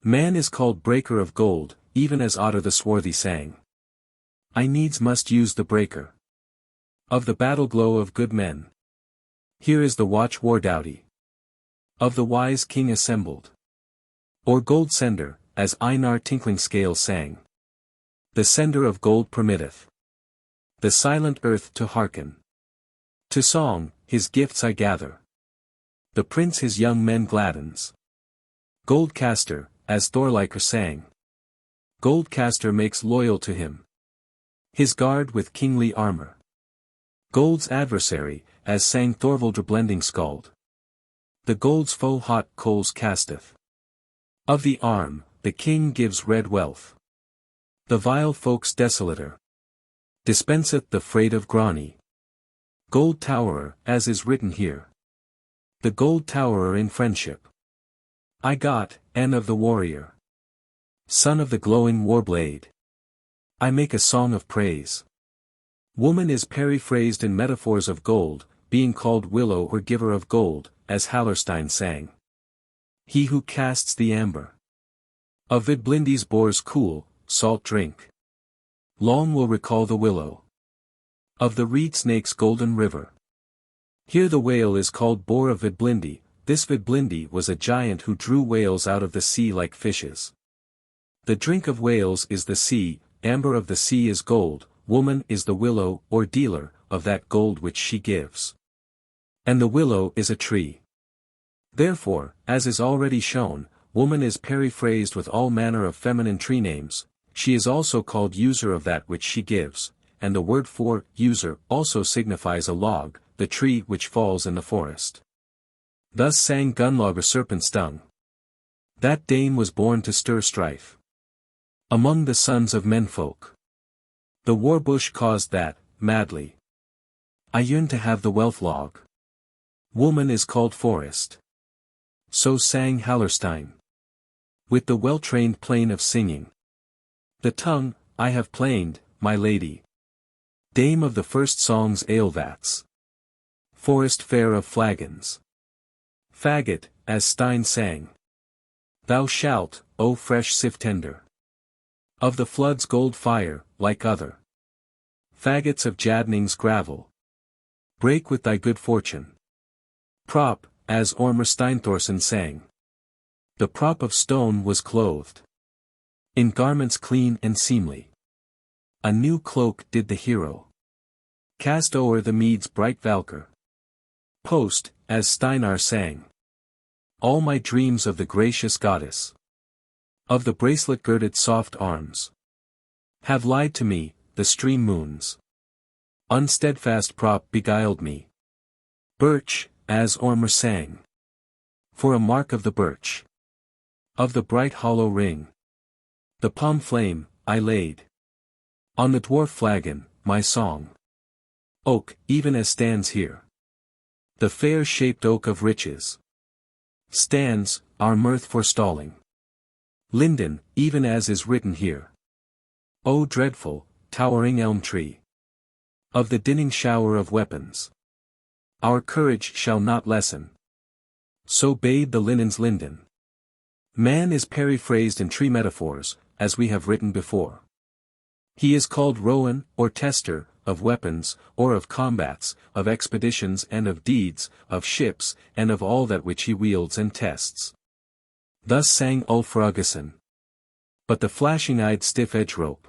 Man is called breaker of gold, even as Otter the swarthy sang. I needs must use the breaker. Of the battle glow of good men. Here is the watch war doughty. Of the wise king assembled. Or gold sender, as Einar Tinkling Scale sang. The sender of gold permitteth. The silent earth to hearken. To song, his gifts I gather. The prince his young men gladdens. Gold caster, as Thorleikr sang. Goldcaster makes loyal to him his guard with kingly armor. Gold's adversary, as sang Thorvaldr blending skald. The gold's foe hot coals casteth. Of the arm, the king gives red wealth. The vile folks desolator dispenseth the freight of Grani. Gold towerer, as is written here. The gold towerer in friendship. I got, and of the warrior, son of the glowing warblade, I make a song of praise. Woman is periphrased in metaphors of gold, being called willow or giver of gold, as Hallerstein sang. He who casts the amber of Vidblindi's boar's cool, salt drink. Long will recall the willow of the reed snake's golden river. Here the whale is called boar of Vidblindi. This Vidblindi was a giant who drew whales out of the sea like fishes. The drink of whales is the sea, amber of the sea is gold, woman is the willow or dealer of that gold which she gives. And the willow is a tree. Therefore, as is already shown, woman is periphrased with all manner of feminine tree names. She is also called user of that which she gives, and the word for user also signifies a log, the tree which falls in the forest. Thus sang Gunnlaugr serpent stung. That Dane was born to stir strife among the sons of menfolk. The warbush caused that, madly, I yearn to have the wealth log. Woman is called forest. So sang Hallerstein. With the well-trained plane of singing. The tongue, I have planed, my lady. Dame of the first song's alevats. Forest fair of flagons. Faggot, as Stein sang. Thou shalt, O fresh siftender. Of the flood's gold fire, like other faggots of Jadning's gravel. Break with thy good fortune. Prop, as Ormr Steinthorsson sang. The prop of stone was clothed in garments clean and seemly. A new cloak did the hero cast o'er the mead's bright valkyr. Post, as Steinar sang. All my dreams of the gracious goddess of the bracelet-girded soft arms have lied to me, the stream moons. Unsteadfast prop beguiled me. Birch, as Ormr sang. For a mark of the birch. Of the bright hollow ring. The palm flame, I laid. On the dwarf flagon, my song. Oak, even as stands here. The fair-shaped oak of riches. Stands, our mirth forestalling. Linden, even as is written here. O dreadful, towering elm tree. Of the dinning shower of weapons. Our courage shall not lessen. So bade the linen's linden. Man is periphrased in tree metaphors, as we have written before. He is called rowan, or tester, of weapons, or of combats, of expeditions and of deeds, of ships, and of all that which he wields and tests. Thus sang Ulfragason. But the flashing-eyed stiff-edged rope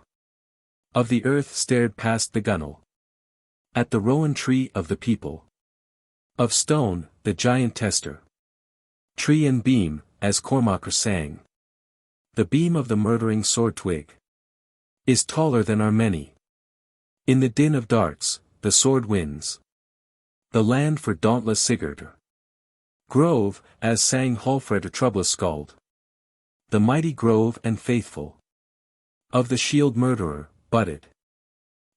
of the earth stared past the gunwale. At the rowan tree of the people. Of stone, the giant tester. Tree and beam, as Cormacr sang. The beam of the murdering sword twig is taller than are many. In the din of darts, the sword wins the land for dauntless Sigurdr. Grove, as sang Hallfredr Troublous Skald. The mighty grove and faithful of the shield murderer, budded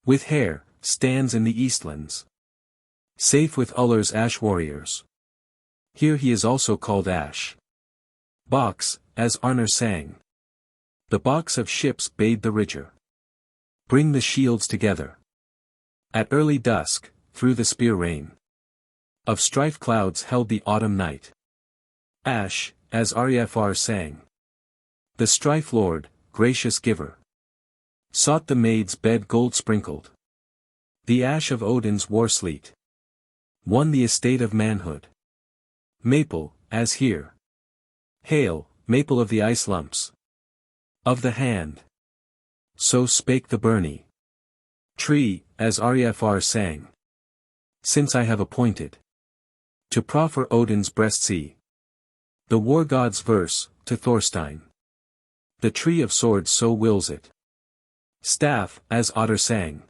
with hair, stands in the Eastlands. Safe with Ullr's ash warriors. Here he is also called Ash. Box, as Arnor sang. The box of ships bade the Ridger bring the shields together. At early dusk, through the spear rain of strife clouds held the autumn night. Ash, as Arifar sang. The strife lord, gracious giver, sought the maid's bed gold sprinkled. The ash of Odin's war sleet won the estate of manhood. Maple, as here. Hail, maple of the ice lumps of the hand. So spake the Bernie tree, as Arifar sang. Since I have appointed to proffer Odin's breast sea. The war god's verse, to Thorstein. The tree of swords so wills it. Staff, as Otter sang.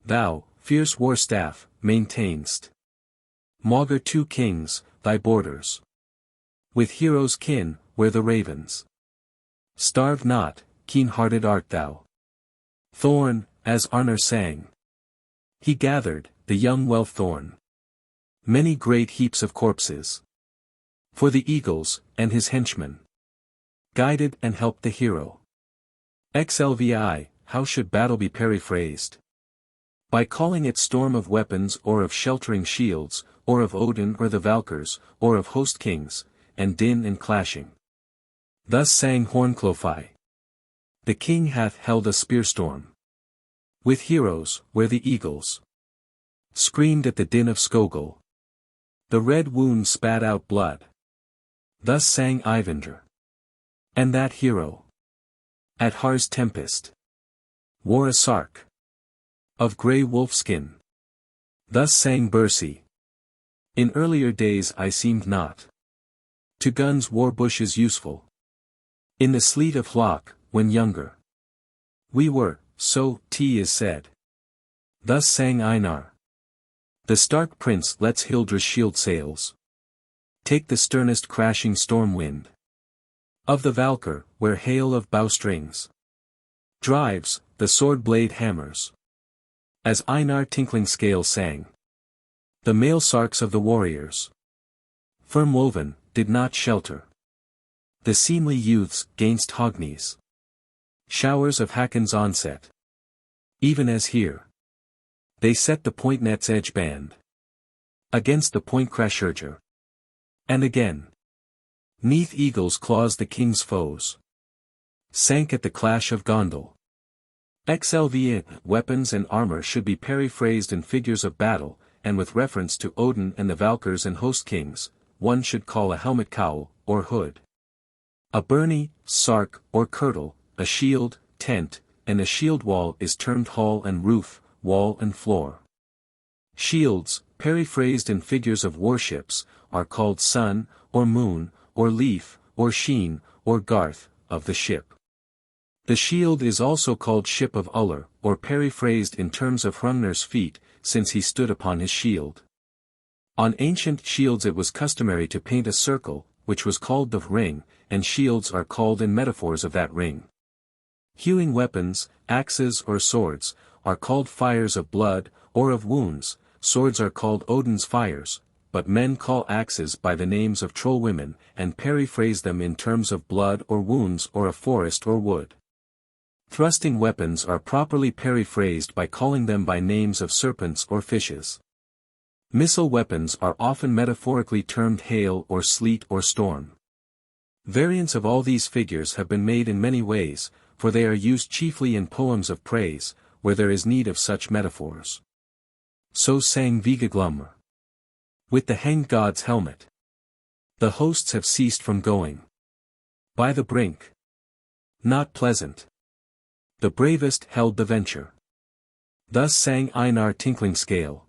Thou, fierce war staff, maintainst. Maugre 2 kings, thy borders. With heroes kin, where the ravens. Starve not, keen-hearted art thou. Thorn, as Arnar sang. He gathered, the young well-thorn. Many great heaps of corpses. For the eagles, and his henchmen. Guided and helped the hero. XLVI, how should battle be periphrased? By calling it storm of weapons or of sheltering shields, or of Odin or the Valkyrs, or of host kings, and din and clashing. Thus sang Hornclofai. The king hath held a spear storm. With heroes, where the eagles screamed at the din of Skogul. The red wound spat out blood. Thus sang Eyvindr. And that hero, at Har's tempest, wore a sark of grey wolfskin. Thus sang Bersi. In earlier days I seemed not to guns war bushes useful. In the sleet of Hlok, when younger, we were, so T is said. Thus sang Einar. The stark prince lets Hildra's shield sails take the sternest crashing storm wind of the Valkyr, where hail of bowstrings drives, the sword blade hammers. As Einar tinkling scale sang. The mail sarks of the warriors, firm woven, did not shelter the seemly youths gainst Hogni's showers of Hakon's onset. Even as here, they set the point net's edge band against the point Crashurger. And again, 'neath eagles' claws the king's foes sank at the clash of Gondal. XLV weapons and armor should be periphrased in figures of battle, and with reference to Odin and the Valkyrs and host kings, one should call a helmet cowl, or hood, a byrnie, sark, or kirtle, a shield, tent, and a shield wall is termed hall and roof, wall and floor. Shields, periphrased in figures of warships, are called sun, or moon, or leaf, or sheen, or garth, of the ship. The shield is also called ship of Ullr, or periphrased in terms of Hrungnir's feet, since he stood upon his shield. On ancient shields it was customary to paint a circle, which was called the ring, and shields are called in metaphors of that ring. Hewing weapons, axes or swords, are called fires of blood, or of wounds. Swords are called Odin's fires, but men call axes by the names of troll women, and periphrase them in terms of blood or wounds or a forest or wood. Thrusting weapons are properly periphrased by calling them by names of serpents or fishes. Missile weapons are often metaphorically termed hail or sleet or storm. Variants of all these figures have been made in many ways, for they are used chiefly in poems of praise, where there is need of such metaphors. So sang Vigaglumr. With the hanged god's helmet, the hosts have ceased from going by the brink. Not pleasant. The bravest held the venture. Thus sang Einar tinkling scale.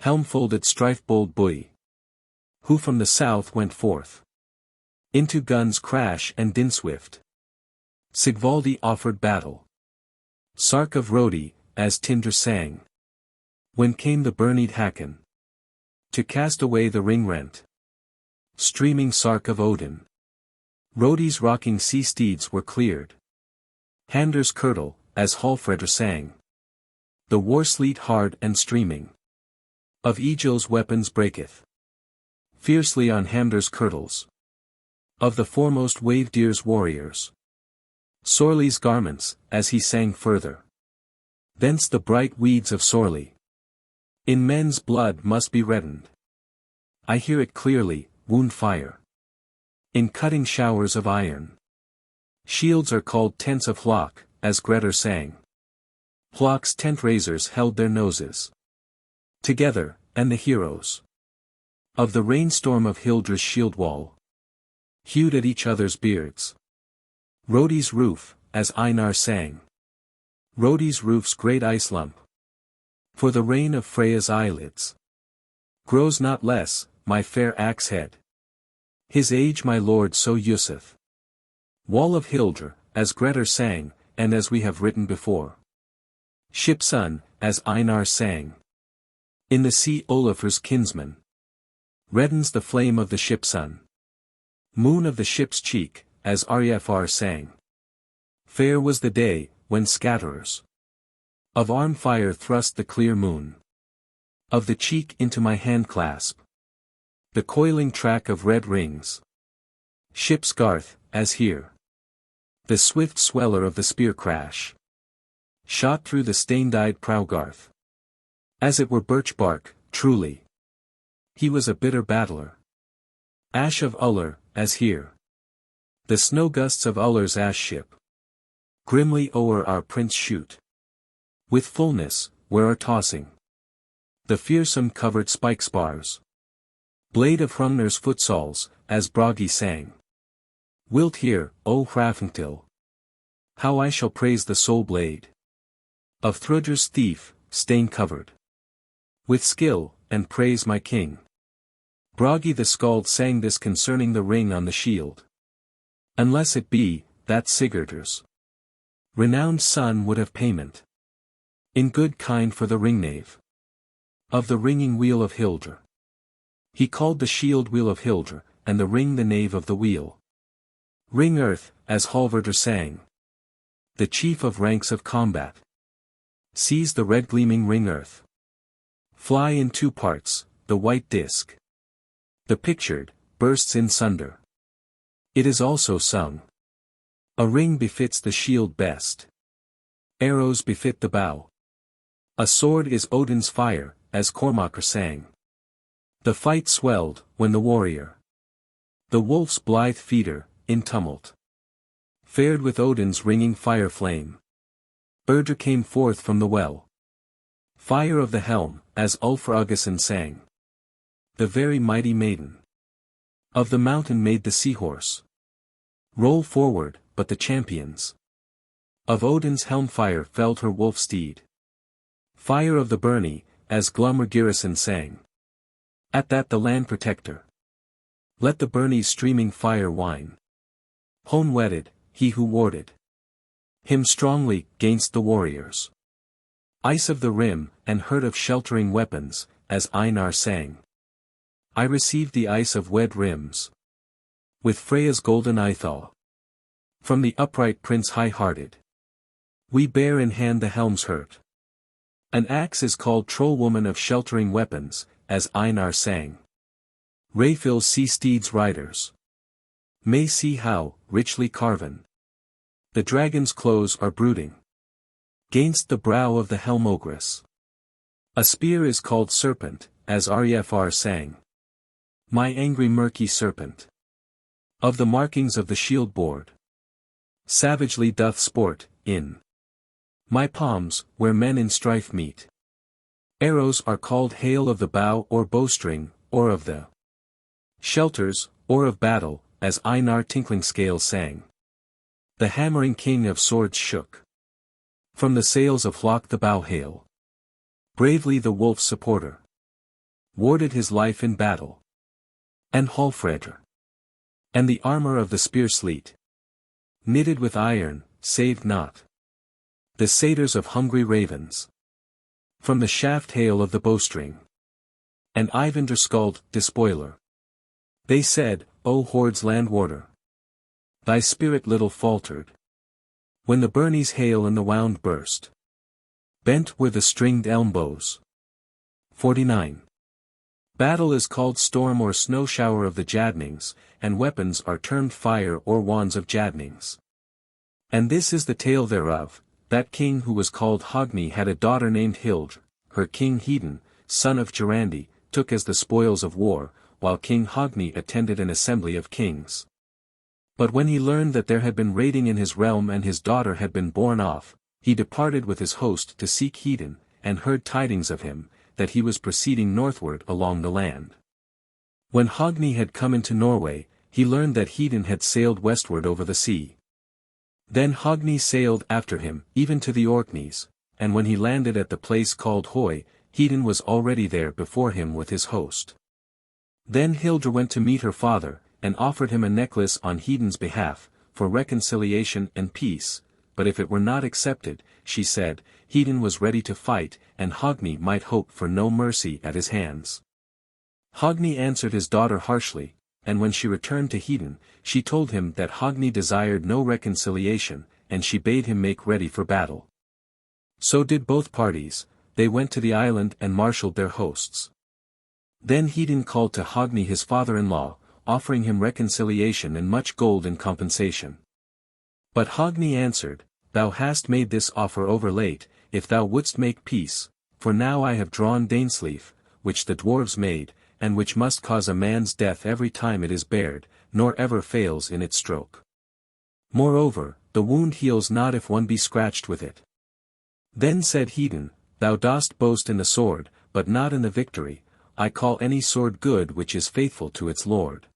Helm-folded strife-bold Bui, who from the south went forth into guns crash and din swift. Sigvaldi offered battle. Sark of Rodi, as Tindr sang. When came the byrnied Hakon to cast away the ring-rent. Streaming Sark of Odin. Rodi's rocking sea steeds were cleared. Handr's kirtle, as Hallfredr sang. The war sleet hard and streaming. Of Egil's weapons breaketh fiercely on Hamder's kirtles. Of the foremost Wavedir's warriors. Sorli's garments, as he sang further. Thence the bright weeds of Sorli. In men's blood must be reddened. I hear it clearly, wound fire. In cutting showers of iron. Shields are called tents of Hlok, as Grettir sang. Hlok's tent raisers held their noses together, and the heroes of the rainstorm of Hildra's shield wall hewed at each other's beards. Rodi's roof, as Einar sang. Rodi's roof's great ice lump. For the rain of Freya's eyelids grows not less, my fair axe head. His age my lord so useth. Wall of Hildr, as Grettir sang, and as we have written before. Shipsun, as Einar sang. In the sea Olafr's kinsman reddens the flame of the shipsun. Moon of the ship's cheek, as Arjafar sang. Fair was the day, when scatterers of arm fire thrust the clear moon of the cheek into my hand clasp. The coiling track of red rings. Ship's garth, as here. The swift sweller of the spear crash shot through the stain-dyed prow garth. As it were birch bark, truly. He was a bitter battler. Ash of Ullr, as here. The snow gusts of Ullr's ash ship grimly o'er our prince shoot. With fullness, where are tossing the fearsome covered spike spars. Blade of Hrungnir's footsoles, as Bragi sang. Wilt hear, O Hrafntil, how I shall praise the sole blade of Thrudr's thief, stain-covered with skill, and praise my king. Bragi the Skald sang this concerning the ring on the shield. Unless it be, that Sigurdr's renowned son would have payment in good kind for the ringnave of the ringing wheel of Hildr. He called the shield wheel of Hildr, and the ring the nave of the wheel. Ring earth, as Halvardr sang. The chief of ranks of combat sees the red gleaming ring earth fly in two parts, the white disk, the pictured, bursts in sunder. It is also sung. A ring befits the shield best. Arrows befit the bow. A sword is Odin's fire, as Kormakr sang. The fight swelled, when the warrior, the wolf's blithe feeder, in tumult, fared with Odin's ringing fire flame. Urdr came forth from the well. Fire of the helm, as Ulfr Uggason sang. The very mighty maiden of the mountain made the seahorse roll forward, but the champions of Odin's helm fire felled her wolf steed. Fire of the Birnie, as Glumr Girison sang. At that the land protector let the Birnie's streaming fire whine. Hone wedded, he who warded him strongly, gainst the warriors. Ice of the rim, and hurt of sheltering weapons, as Einar sang. I received the ice of wed rims with Freya's golden Ithal. From the upright prince high-hearted we bear in hand the helm's hurt. An axe is called trollwoman of sheltering weapons, as Einar sang. Rayfill's sea steeds riders may see how, richly carven, the dragon's claws are brooding gainst the brow of the helm ogress. A spear is called serpent, as Arjafar sang. My angry murky serpent of the markings of the shield board savagely doth sport, in my palms, where men in strife meet. Arrows are called hail of the bow or bowstring, or of the shelters, or of battle, as Einar Tinkling Scale sang. The hammering king of swords shook from the sails of Hlok the bow hail. Bravely the wolf's supporter warded his life in battle. And Hallfredr and the armor of the spear sleet knitted with iron, saved not the satyrs of hungry ravens from the shaft hail of the bowstring. And Eyvindr Skald, despoiler. They said, O Horde's landwarder, thy spirit little faltered when the Birnie's hail and the wound burst. Bent were the stringed elm bows. 49. Battle is called storm or snow shower of the Jadnings, and weapons are termed fire or wands of Jadnings. And this is the tale thereof, that king who was called Hogni had a daughter named Hildr, her king Hedin, son of Gerandi, took as the spoils of war, while King Hogni attended an assembly of kings. But when he learned that there had been raiding in his realm and his daughter had been borne off, he departed with his host to seek Hedin, and heard tidings of him, that he was proceeding northward along the land. When Hogni had come into Norway, he learned that Hedin had sailed westward over the sea. Then Hogni sailed after him, even to the Orkneys, and when he landed at the place called Hoy, Hedin was already there before him with his host. Then Hildr went to meet her father, and offered him a necklace on Hedin's behalf, for reconciliation and peace, but if it were not accepted, she said, Hedin was ready to fight, and Hogni might hope for no mercy at his hands. Hogni answered his daughter harshly, and when she returned to Hedin, she told him that Hogni desired no reconciliation, and she bade him make ready for battle. So did both parties. They went to the island and marshalled their hosts. Then Hedin called to Hogni his father-in-law, offering him reconciliation and much gold in compensation. But Hogni answered, Thou hast made this offer over late, if thou wouldst make peace, for now I have drawn Dainsleif, which the dwarves made, and which must cause a man's death every time it is bared, nor ever fails in its stroke. Moreover, the wound heals not if one be scratched with it. Then said Hedin, Thou dost boast in the sword, but not in the victory. I call any sword good which is faithful to its lord.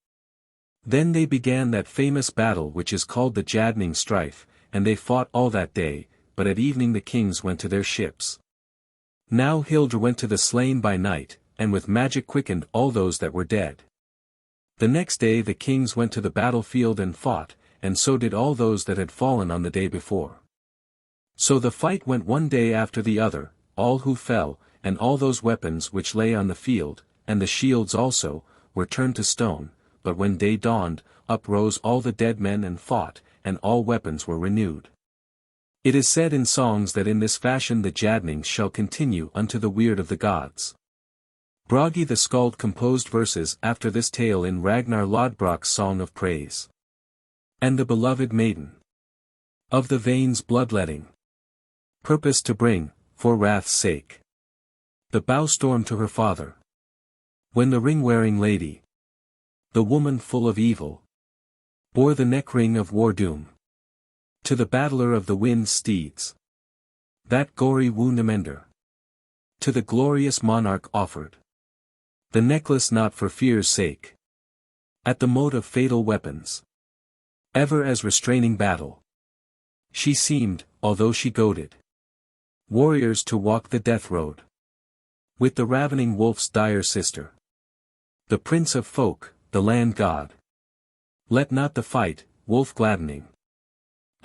Then they began that famous battle which is called the Gylfaginning strife, and they fought all that day, but at evening the kings went to their ships. Now Hildr went to the slain by night, and with magic quickened all those that were dead. The next day the kings went to the battlefield and fought, and so did all those that had fallen on the day before. So the fight went one day after the other, all who fell, and all those weapons which lay on the field, and the shields also, were turned to stone, but when day dawned, up rose all the dead men and fought, and all weapons were renewed. It is said in songs that in this fashion the Gylfaginning shall continue unto the weird of the gods. Bragi the Skald composed verses after this tale in Ragnar Lodbrok's Song of Praise. And the beloved maiden of the veins bloodletting purpose to bring, for wrath's sake, the bow-storm to her father. When the ring-wearing lady, the woman full of evil, bore the neck-ring of war-doom to the battler of the wind's steeds, that gory wound-amender to the glorious monarch offered the necklace not for fear's sake, at the mote of fatal weapons, ever as restraining battle. She seemed, although she goaded warriors to walk the death road with the ravening wolf's dire sister, the prince of folk, the land god. Let not the fight, wolf gladdening,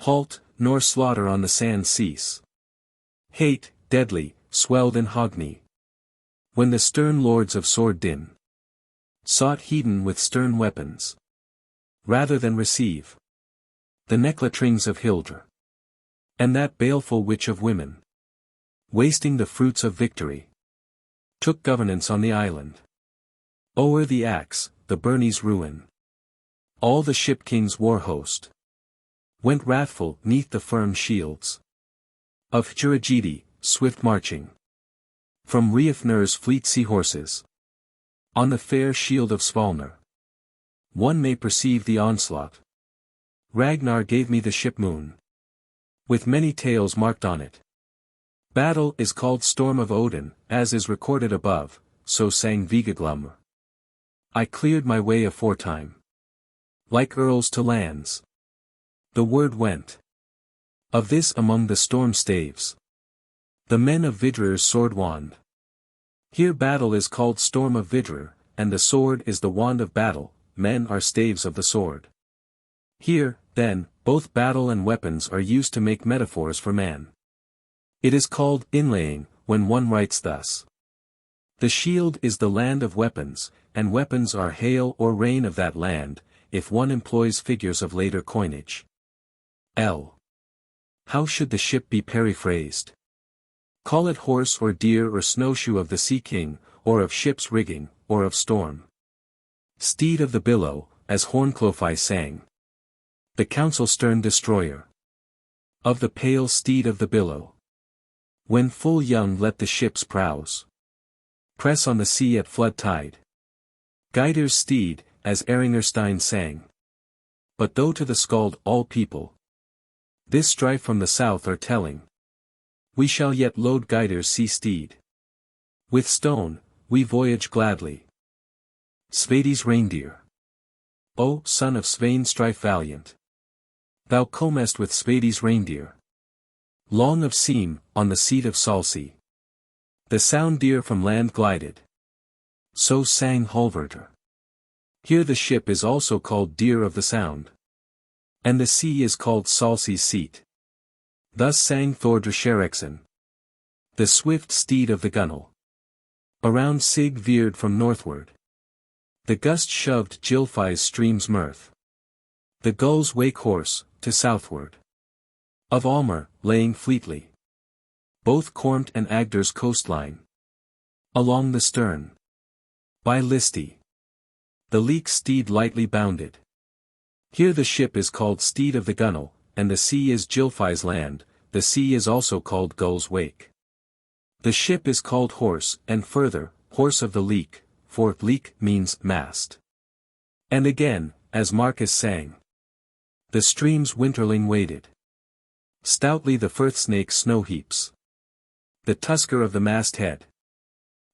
halt, nor slaughter on the sand cease. Hate, deadly, swelled in Hogni, when the stern lords of sword din sought Hedin with stern weapons, rather than receive the necklatrings of Hildr, and that baleful witch of women, wasting the fruits of victory, took governance on the island. O'er the axe, the Byrni's ruin, all the ship-king's war-host went wrathful 'neath the firm shields of Hjuragidi, swift marching from Reifnir's fleet seahorses on the fair shield of Svalnir. One may perceive the onslaught. Ragnar gave me the ship moon, with many tales marked on it. Battle is called Storm of Odin, as is recorded above, so sang Vigaglumr. I cleared my way aforetime, like earls to lands. The word went of this among the storm staves, the men of Vidrir's sword wand. Here battle is called Storm of Vidrir, and the sword is the wand of battle, men are staves of the sword. Here, then, both battle and weapons are used to make metaphors for man. It is called inlaying, when one writes thus. The shield is the land of weapons, and weapons are hail or rain of that land, if one employs figures of later coinage. L. How should the ship be periphrased? Call it horse or deer or snowshoe of the sea king, or of ship's rigging, or of storm. Steed of the billow, as Hornclofai sang. The counsel stern destroyer of the pale steed of the billow. When full young let the ship's prows press on the sea at flood tide. Geidir's steed, as Eringerstein sang. But though to the skald all people this strife from the south are telling, we shall yet load Geidir's sea steed with stone, we voyage gladly. Sveidi's reindeer. O son of Svein strife valiant, thou comest with Sveidi's reindeer. Long of seam, on the seat of Salsi. The sound deer from land glided. So sang Hallvardr. Here the ship is also called Deer of the Sound. And the sea is called Salsi's seat. Thus sang Thordr Sherexen, the swift steed of the gunwale. Around Sig veered from northward. The gust shoved Gylfi's stream's mirth. The gull's wake horse, to southward. Of Almer, laying fleetly. Both Cormt and Agder's coastline. Along the stern. By Listi. The leek steed lightly bounded. Here the ship is called Steed of the Gunwale, and the sea is Gylfi's land, the sea is also called Gull's Wake. The ship is called Horse, and further, Horse of the Leek, for leek means mast. And again, as Marcus sang. The stream's winterling waded. Stoutly the firth snake's snow heaps. The tusker of the masthead.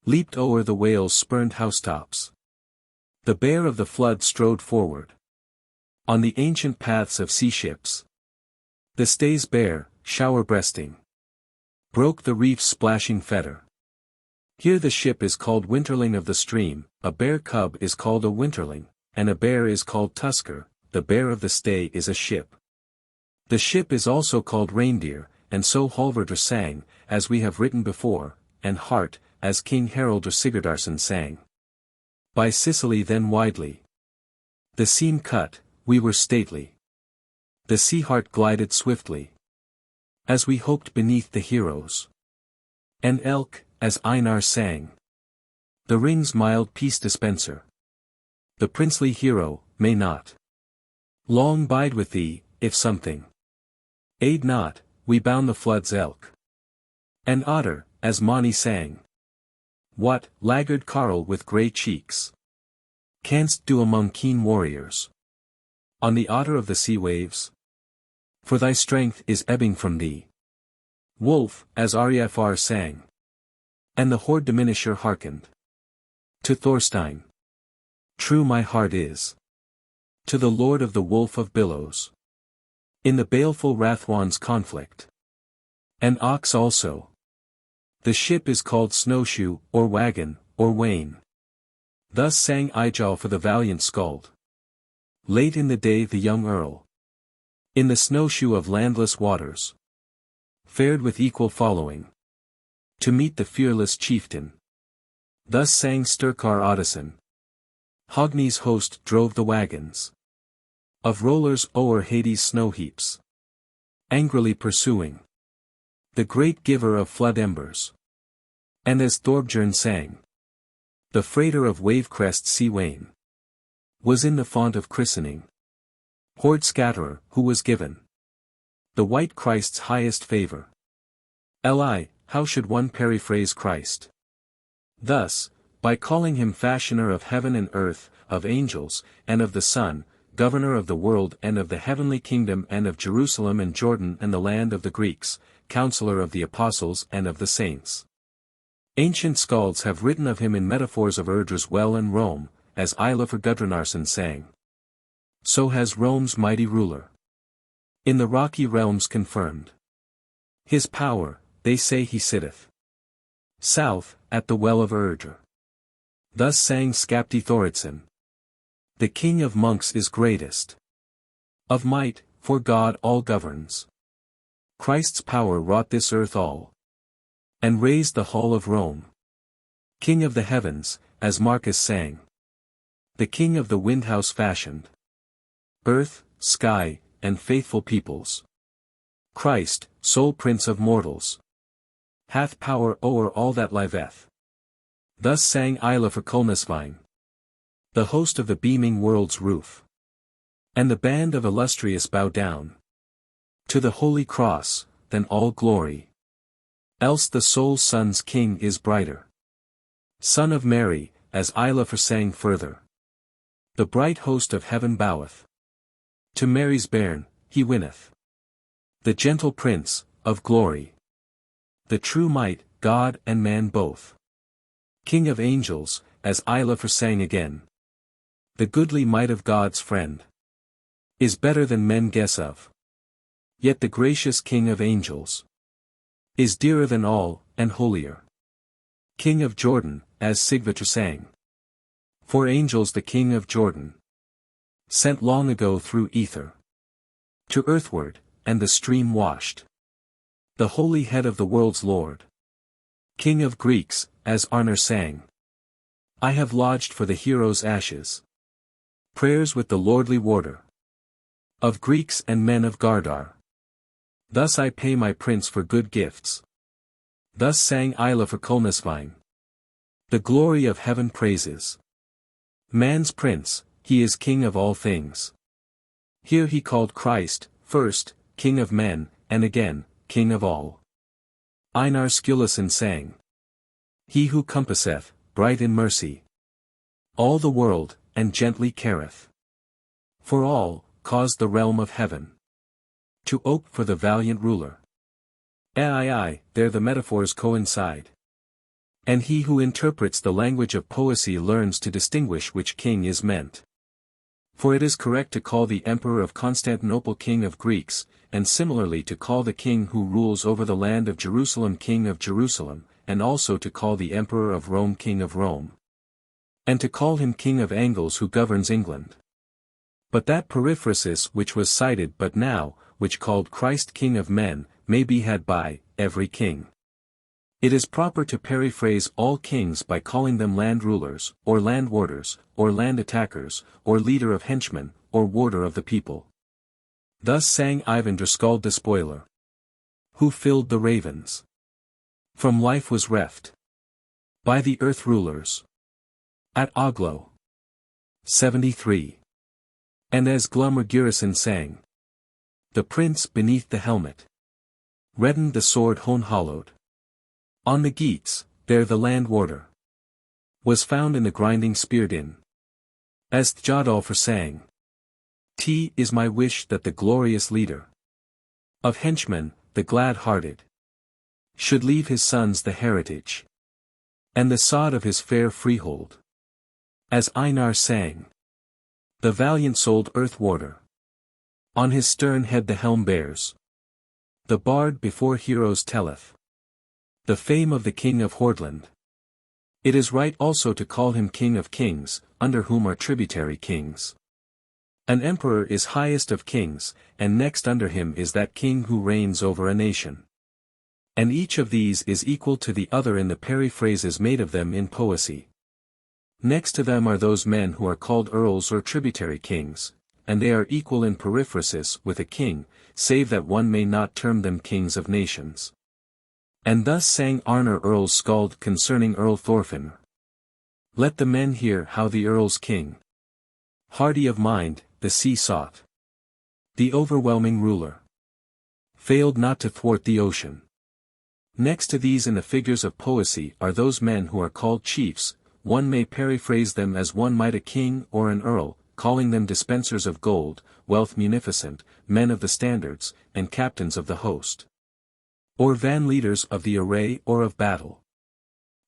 Leaped o'er the whale's spurned housetops. The bear of the flood strode forward. On the ancient paths of sea ships. The stays bare, shower-breasting. Broke the reef's splashing fetter. Here the ship is called Winterling of the stream, a bear cub is called a winterling, and a bear is called tusker, the bear of the stay is a ship. The ship is also called reindeer, and so Hallvardr sang, as we have written before, and Hart, as King Haraldr Sigurdarson sang. By Sicily then widely. The seam cut, we were stately. The sea heart glided swiftly. As we hoped beneath the heroes. And Elk, as Einar sang. The ring's mild peace dispenser. The princely hero, may not long bide with thee, if something aid not, we bound the flood's elk. And Otter, as Mani sang. What, laggard Carl with grey cheeks, canst do among keen warriors? On the otter of the sea waves? For thy strength is ebbing from thee. Wolf, as Arifar sang. And the hoard diminisher hearkened. To Thorstein. True my heart is. To the lord of the wolf of billows. In the baleful Rathwan's conflict. And ox also. The ship is called snowshoe, or wagon, or wain. Thus sang Ijal for the valiant skald. Late in the day the young earl. In the snowshoe of landless waters. Fared with equal following. To meet the fearless chieftain. Thus sang Sturkar Oddason. Hogni's host drove the wagons. Of rollers o'er Hades' snow heaps. Angrily pursuing. The great giver of flood embers. And as Thorbjörn sang. The freighter of wave-crest Sea Wain. Was in the font of christening. Hoard Scatterer, who was given. The white Christ's highest favor. Li, how should one periphrase Christ? Thus, by calling him fashioner of heaven and earth, of angels, and of the sun, governor of the world and of the heavenly kingdom and of Jerusalem and Jordan and the land of the Greeks, counselor of the apostles and of the saints. Ancient skalds have written of him in metaphors of Urdr's well and Rome, as Eilifr Gudrunarson sang. So has Rome's mighty ruler. In the rocky realms confirmed. His power, they say he sitteth. South, at the well of Urdr. Thus sang Skapti Thoridson. The king of monks is greatest. Of might, for God all governs. Christ's power wrought this earth all. And raised the hall of Rome. King of the heavens, as Marcus sang. The king of the windhouse fashioned. Earth, sky, and faithful peoples. Christ, sole prince of mortals. Hath power o'er all that liveth. Thus sang Eilifr Kulnasvine. The host of the beaming world's roof. And the band of illustrious bow down. To the holy cross, than all glory. Else the soul's son's king is brighter. Son of Mary, as Eilifr sang further. The bright host of heaven boweth. To Mary's bairn, he winneth. The gentle prince, of glory. The true might, God and man both. King of angels, as Eilifr sang again. The goodly might of God's friend. Is better than men guess of. Yet the gracious King of angels. Is dearer than all, and holier. King of Jordan, as Sigvatr sang. For angels the King of Jordan. Sent long ago through ether. To earthward, and the stream washed. The holy head of the world's Lord. King of Greeks, as Arnor sang. I have lodged for the hero's ashes. Prayers with the lordly warder. Of Greeks and men of Gardar. Thus I pay my prince for good gifts. Thus sang Isla for Kulnasvine. The glory of heaven praises. Man's prince, he is king of all things. Here he called Christ, first, king of men, and again, king of all. Einar Sturluson sang. He who compasseth, bright in mercy, all the world, and gently careth. For all, caused the realm of heaven to ope for the valiant ruler. Aye, there the metaphors coincide. And he who interprets the language of poesy learns to distinguish which king is meant. For it is correct to call the emperor of Constantinople king of Greeks, and similarly to call the king who rules over the land of Jerusalem king of Jerusalem, and also to call the emperor of Rome king of Rome. And to call him king of Angles who governs England. But that periphrasis which was cited but now, which called Christ king of men, may be had by every king. It is proper to periphrase all kings by calling them land rulers, or land warders, or land attackers, or leader of henchmen, or warder of the people. Thus sang Eyvind Skald the Spoiler. Who filled the ravens. From life was reft. By the earth rulers. At Oglo. 73. And as Glumr Gurison sang. The prince beneath the helmet. Reddened the sword hone hollowed. On the Geats, there the land warder. Was found in the grinding speardin. As Thjodolfr sang. T is my wish that the glorious leader. Of henchmen, the glad-hearted. Should leave his sons the heritage. And the sod of his fair freehold. As Einar sang. The valiant-souled earth warder. On his stern head the helm bears. The bard before heroes telleth. The fame of the king of Hordland. It is right also to call him king of kings, under whom are tributary kings. An emperor is highest of kings, and next under him is that king who reigns over a nation. And each of these is equal to the other in the periphrases made of them in poesy. Next to them are those men who are called earls or tributary kings, and they are equal in periphrasis with a king, save that one may not term them kings of nations. And thus sang Arnor Earl's Skald concerning Earl Thorfinn. Let the men hear how the earl's king, hardy of mind, the sea sought. The overwhelming ruler failed not to thwart the ocean. Next to these in the figures of poesy are those men who are called chiefs. One may periphrase them as one might a king or an earl, calling them dispensers of gold, wealth munificent, men of the standards, and captains of the host. Or van leaders of the array or of battle.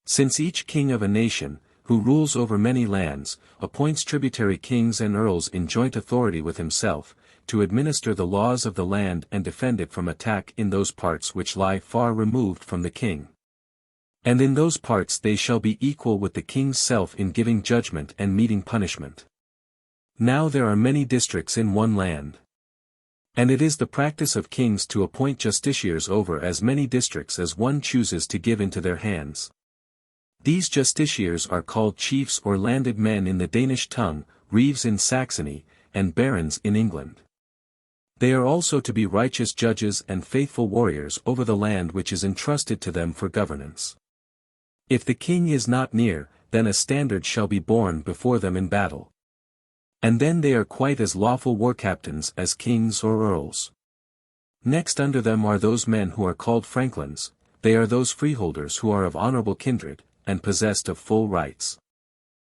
Since each king of a nation, who rules over many lands, appoints tributary kings and earls in joint authority with himself, to administer the laws of the land and defend it from attack in those parts which lie far removed from the king. And in those parts they shall be equal with the king's self in giving judgment and meting punishment. Now there are many districts in one land. And it is the practice of kings to appoint justiciars over as many districts as one chooses to give into their hands. These justiciars are called chiefs or landed men in the Danish tongue, reeves in Saxony, and barons in England. They are also to be righteous judges and faithful warriors over the land which is entrusted to them for governance. If the king is not near, then a standard shall be borne before them in battle. And then they are quite as lawful war captains as kings or earls. Next under them are those men who are called franklins. They are those freeholders who are of honorable kindred, and possessed of full rights.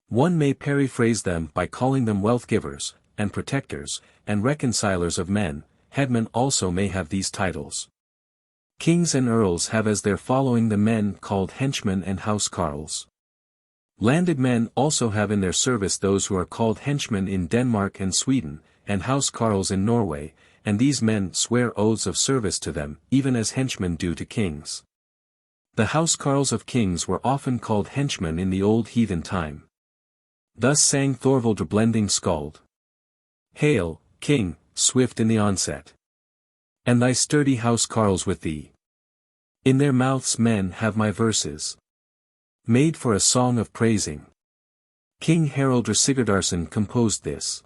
One may periphrase them by calling them wealth givers, and protectors, and reconcilers of men. Headmen also may have these titles. Kings and earls have as their following the men called henchmen and housecarls. Landed men also have in their service those who are called henchmen in Denmark and Sweden, and housecarls in Norway, and these men swear oaths of service to them, even as henchmen do to kings. The housecarls of kings were often called henchmen in the old heathen time. Thus sang Thorvald blending Skald. Hail, King, swift in the onset. And thy sturdy house carles with thee. In their mouths men have my verses, made for a song of praising. King Haraldr Sigurdarson composed this.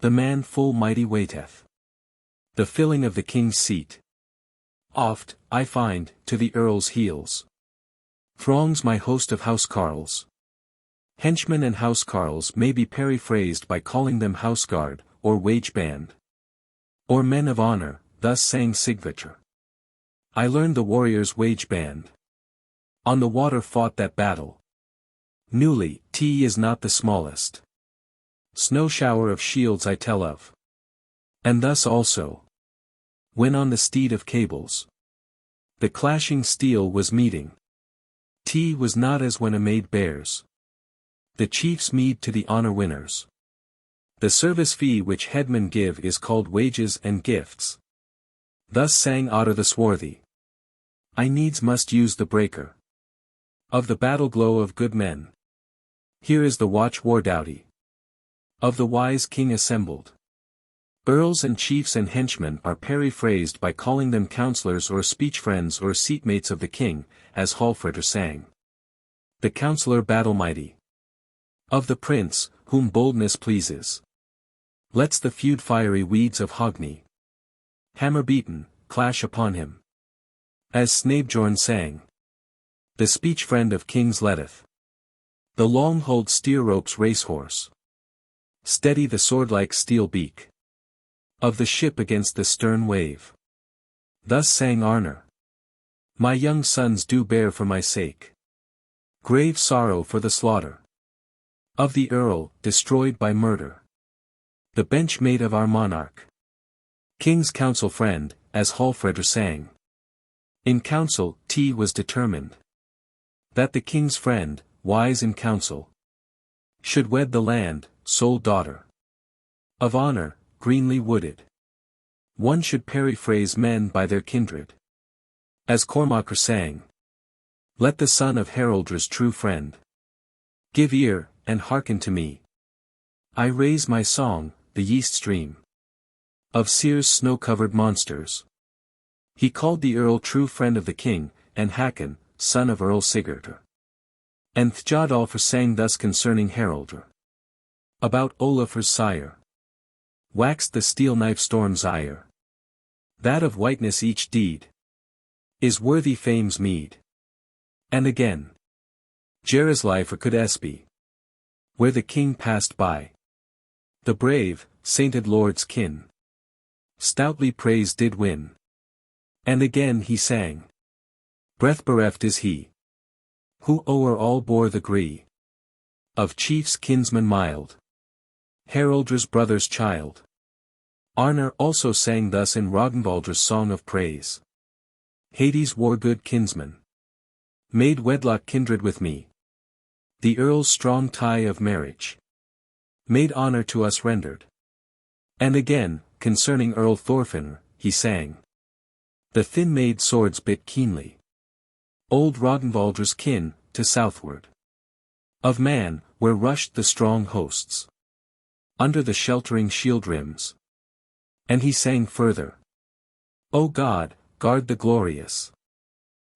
The man full mighty waiteth the filling of the king's seat. Oft, I find, to the earl's heels throngs my host of house carles. Henchmen and house carles may be periphrased by calling them house guard, or wage band, or men of honor. Thus sang Sigvatr. I learned the warrior's wage band. On the water fought that battle. Newly, is not the smallest snow shower of shields I tell of. And thus also, when on the steed of cables, the clashing steel was meeting. Was not as when a maid bears the chief's meed to the honor winners. The service fee which headmen give is called wages and gifts. Thus sang Otter the swarthy. I needs must use the breaker of the battle glow of good men. Here is the watch war doughty of the wise king assembled. Earls and chiefs and henchmen are periphrased by calling them counselors or speech friends or seatmates of the king, as Hallfredr sang. The counselor battle mighty of the prince, whom boldness pleases, lets the feud fiery weeds of Hogni hammer beaten, clash upon him. As Snæbjorn sang. The speech friend of kings letteth the long-hulled steer rope's racehorse steady the sword-like steel beak of the ship against the stern wave. Thus sang Arnor. My young sons do bear for my sake grave sorrow for the slaughter of the earl, destroyed by murder, the bench-mate of our monarch. King's counsel friend, as Hallfredr sang. In council, was determined that the king's friend, wise in counsel, should wed the land, sole daughter of honor, greenly wooded. One should periphrase men by their kindred. As Cormacr sang. Let the son of Haraldr's true friend give ear, and hearken to me. I raise my song, the yeast stream of Seir's snow-covered monsters. He called the earl true friend of the king, and Hakon, son of Earl Sigurd. And Thjodolfr sang thus concerning Haraldr. About Olafr's sire waxed the steel knife storm's ire. That of whiteness each deed is worthy fame's meed. And again, Jarizlifer could Esby, where the king passed by. The brave, sainted lord's kin stoutly praise did win. And again he sang. Breath bereft is he, who o'er all bore the gree of chief's kinsman mild, Haraldr's brother's child. Arnor also sang thus in Ragnvaldr's song of praise. Hades war good kinsman, made wedlock kindred with me. The earl's strong tie of marriage made honor to us rendered. And again, concerning Earl Thorfinn, he sang. The thin-made swords bit keenly old Ragnvaldr's kin, to southward of man, where rushed the strong hosts under the sheltering shield rims. And he sang further. O God, guard the glorious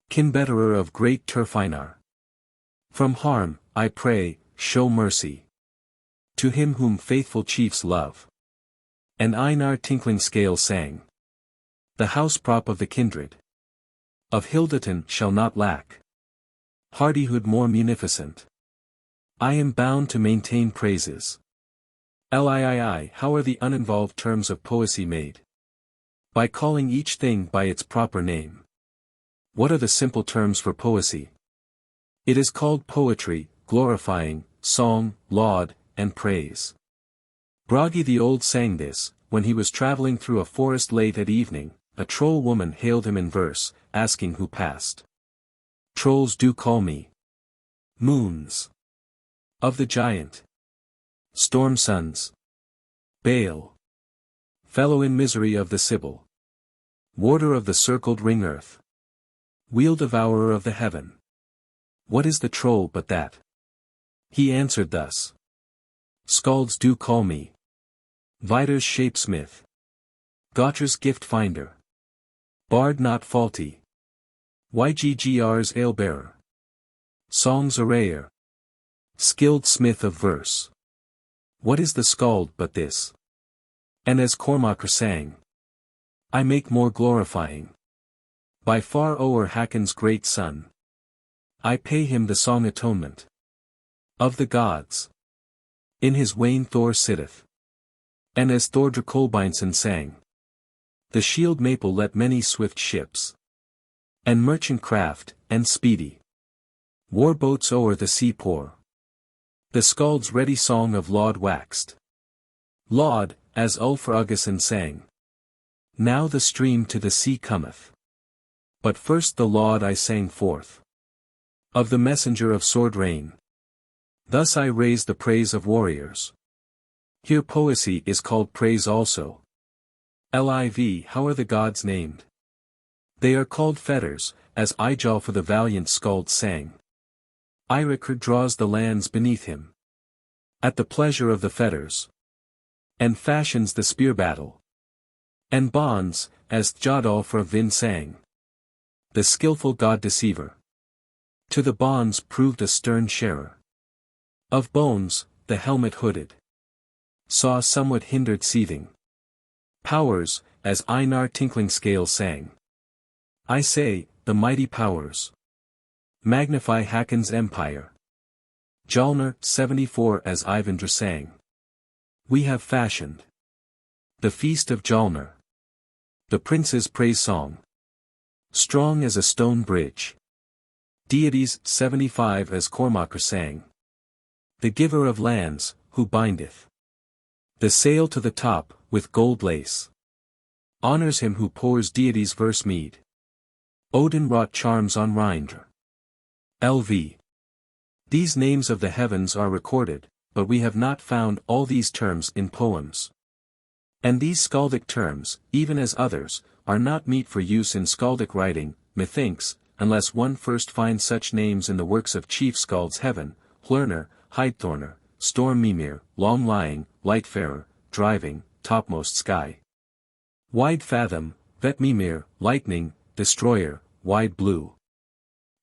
kin-betterer of great Turfeinar. From harm, I pray, show mercy to him whom faithful chiefs love. And Einar Tinkling Scale sang. The house prop of the kindred of Hildeton shall not lack hardihood more munificent. I am bound to maintain praises. Lii, how are the uninvolved terms of poesy made? By calling each thing by its proper name. What are the simple terms for poesy? It is called poetry, glorifying, song, laud, and praise. Bragi the Old sang this, when he was traveling through a forest late at evening. A troll woman hailed him in verse, asking who passed. Trolls do call me moons of the giant, storm sons, Baal, fellow in misery of the Sibyl, warder of the circled ring earth, wheel devourer of the heaven. What is the troll but that? He answered thus. Skalds do call me Vidar's shapesmith, Gautra's gift finder. Bard not faulty. Yggr's alebearer. Song's arrayer. Skilled smith of verse. What is the skald but this? And as Cormacher sang, I make more glorifying. By far o'er Hakon's great son. I pay him the song atonement. Of the gods. In his wain Thor sitteth. And as Thordr Kolbeinson sang. The shield maple let many swift ships. And merchant craft, and speedy. War boats o'er the sea pour. The skald's ready song of laud waxed. Laud, as Ulfr Uggason sang. Now the stream to the sea cometh. But first the laud I sang forth. Of the messenger of sword rain. Thus I raise the praise of warriors. Here poesy is called praise also. Liv. How are the gods named? They are called fetters, as Ijal for the valiant skald sang. Eiríkur draws the lands beneath him. At the pleasure of the fetters. And fashions the spear battle. And bonds, as Thjodolfr Vin sang. The skilful god deceiver. To the bonds proved a stern sharer. Of bones, the helmet hooded. Saw somewhat hindered seething. Powers, as Einar Tinkling Scale sang. I say, the mighty powers. Magnify Hakon's empire. Jalnir 74 as Eyvindr sang. We have fashioned. The feast of Jalnir. The prince's praise song. Strong as a stone bridge. Deities 75 as Cormacher sang. The giver of lands, who bindeth the sail to the top, with gold lace. Honors him who pours deities verse mead. Odin wrought charms on Rindr. Lv. These names of the heavens are recorded, but we have not found all these terms in poems. And these skaldic terms, even as others, are not meet for use in skaldic writing, methinks, unless one first finds such names in the works of chief skalds Heaven, Hlernr, Heidthornr, Storm Mimir, Long Lying, Lightfarer, Driving, Topmost Sky. Wide Fathom, Vet Mimir, Lightning, Destroyer, Wide Blue.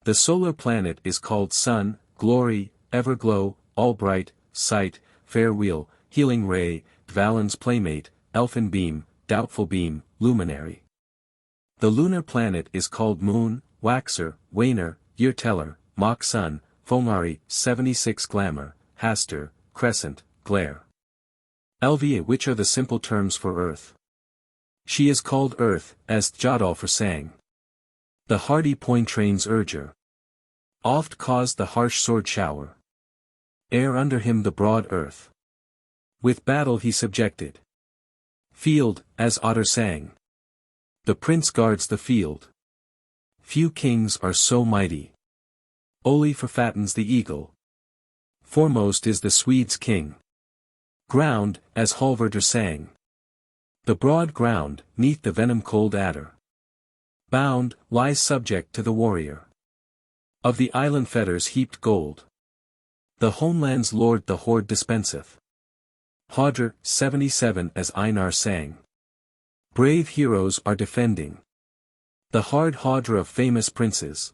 The solar planet is called Sun, Glory, Everglow, Allbright, Sight, Fair Wheel, Healing Ray, Dvalin's Playmate, Elfin Beam, Doubtful Beam, Luminary. The lunar planet is called Moon, Waxer, Waner, Yearteller, Mock Sun, Fomari, 76 Glamour, Haster, Crescent, Glare. Lva, which are the simple terms for Earth. She is called Earth, as Thjodolfr sang. The hardy Pointrain's urger. Oft caused the harsh sword shower. Ere under him the broad earth. With battle he subjected. Field, as Otter sang. The prince guards the field. Few kings are so mighty. Oli forfattens the eagle. Foremost is the Swedes' king. Ground, as Hallvardr sang. The broad ground, 'neath the venom-cold adder. Bound, lies subject to the warrior. Of the island fetters heaped gold. The homeland's lord the hoard dispenseth. Hodr, 77 as Einar sang. Brave heroes are defending. The hard Hodr of famous princes.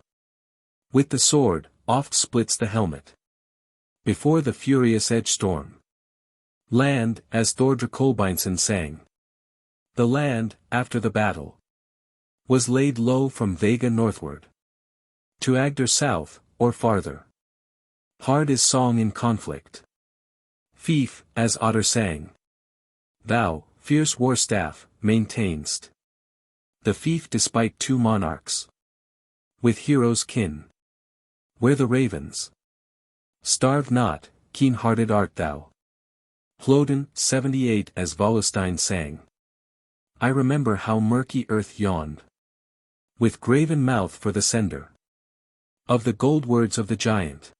With the sword, oft splits the helmet. Before the furious edge storm. Land, as Thordr Kolbeinson sang. The land, after the battle. Was laid low from Vega northward. To Agder south, or farther. Hard is song in conflict. Fief, as Otter sang. Thou, fierce war staff, maintainst. The fief despite two monarchs. With heroes kin. Where the ravens. Starve not, keen-hearted art thou. Hlodin, 78 as Volostein sang. I remember how murky earth yawned. With graven mouth for the sender. Of the gold words of the giant.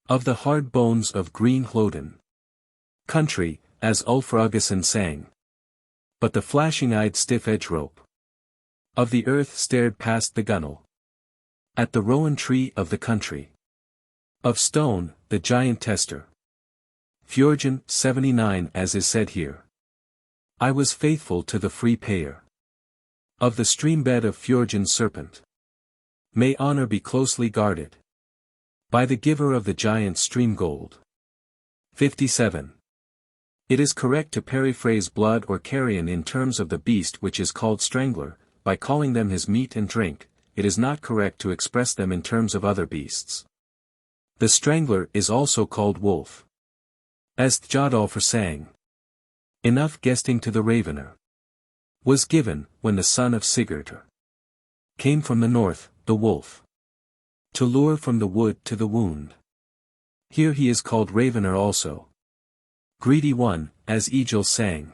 Of the hard bones of green Hlodin. Country, as Ulfr Uggason sang. But the flashing-eyed stiff-edge rope. Of the earth stared past the gunwale. At the rowan tree of the country. Of stone, the giant tester. Fjorgen, 79 as is said here. I was faithful to the free payer. Of the streambed of Fjordgen's serpent. May honor be closely guarded. By the giver of the giant stream gold. 57. It is correct to periphrase blood or carrion in terms of the beast which is called strangler, by calling them his meat and drink. It is not correct to express them in terms of other beasts. The strangler is also called wolf. As Thjodolfr sang. Enough guesting to the ravener. Was given, when the son of Sigurd came from the north, the wolf. To lure from the wood to the wound. Here he is called ravener also. Greedy one, as Egil sang.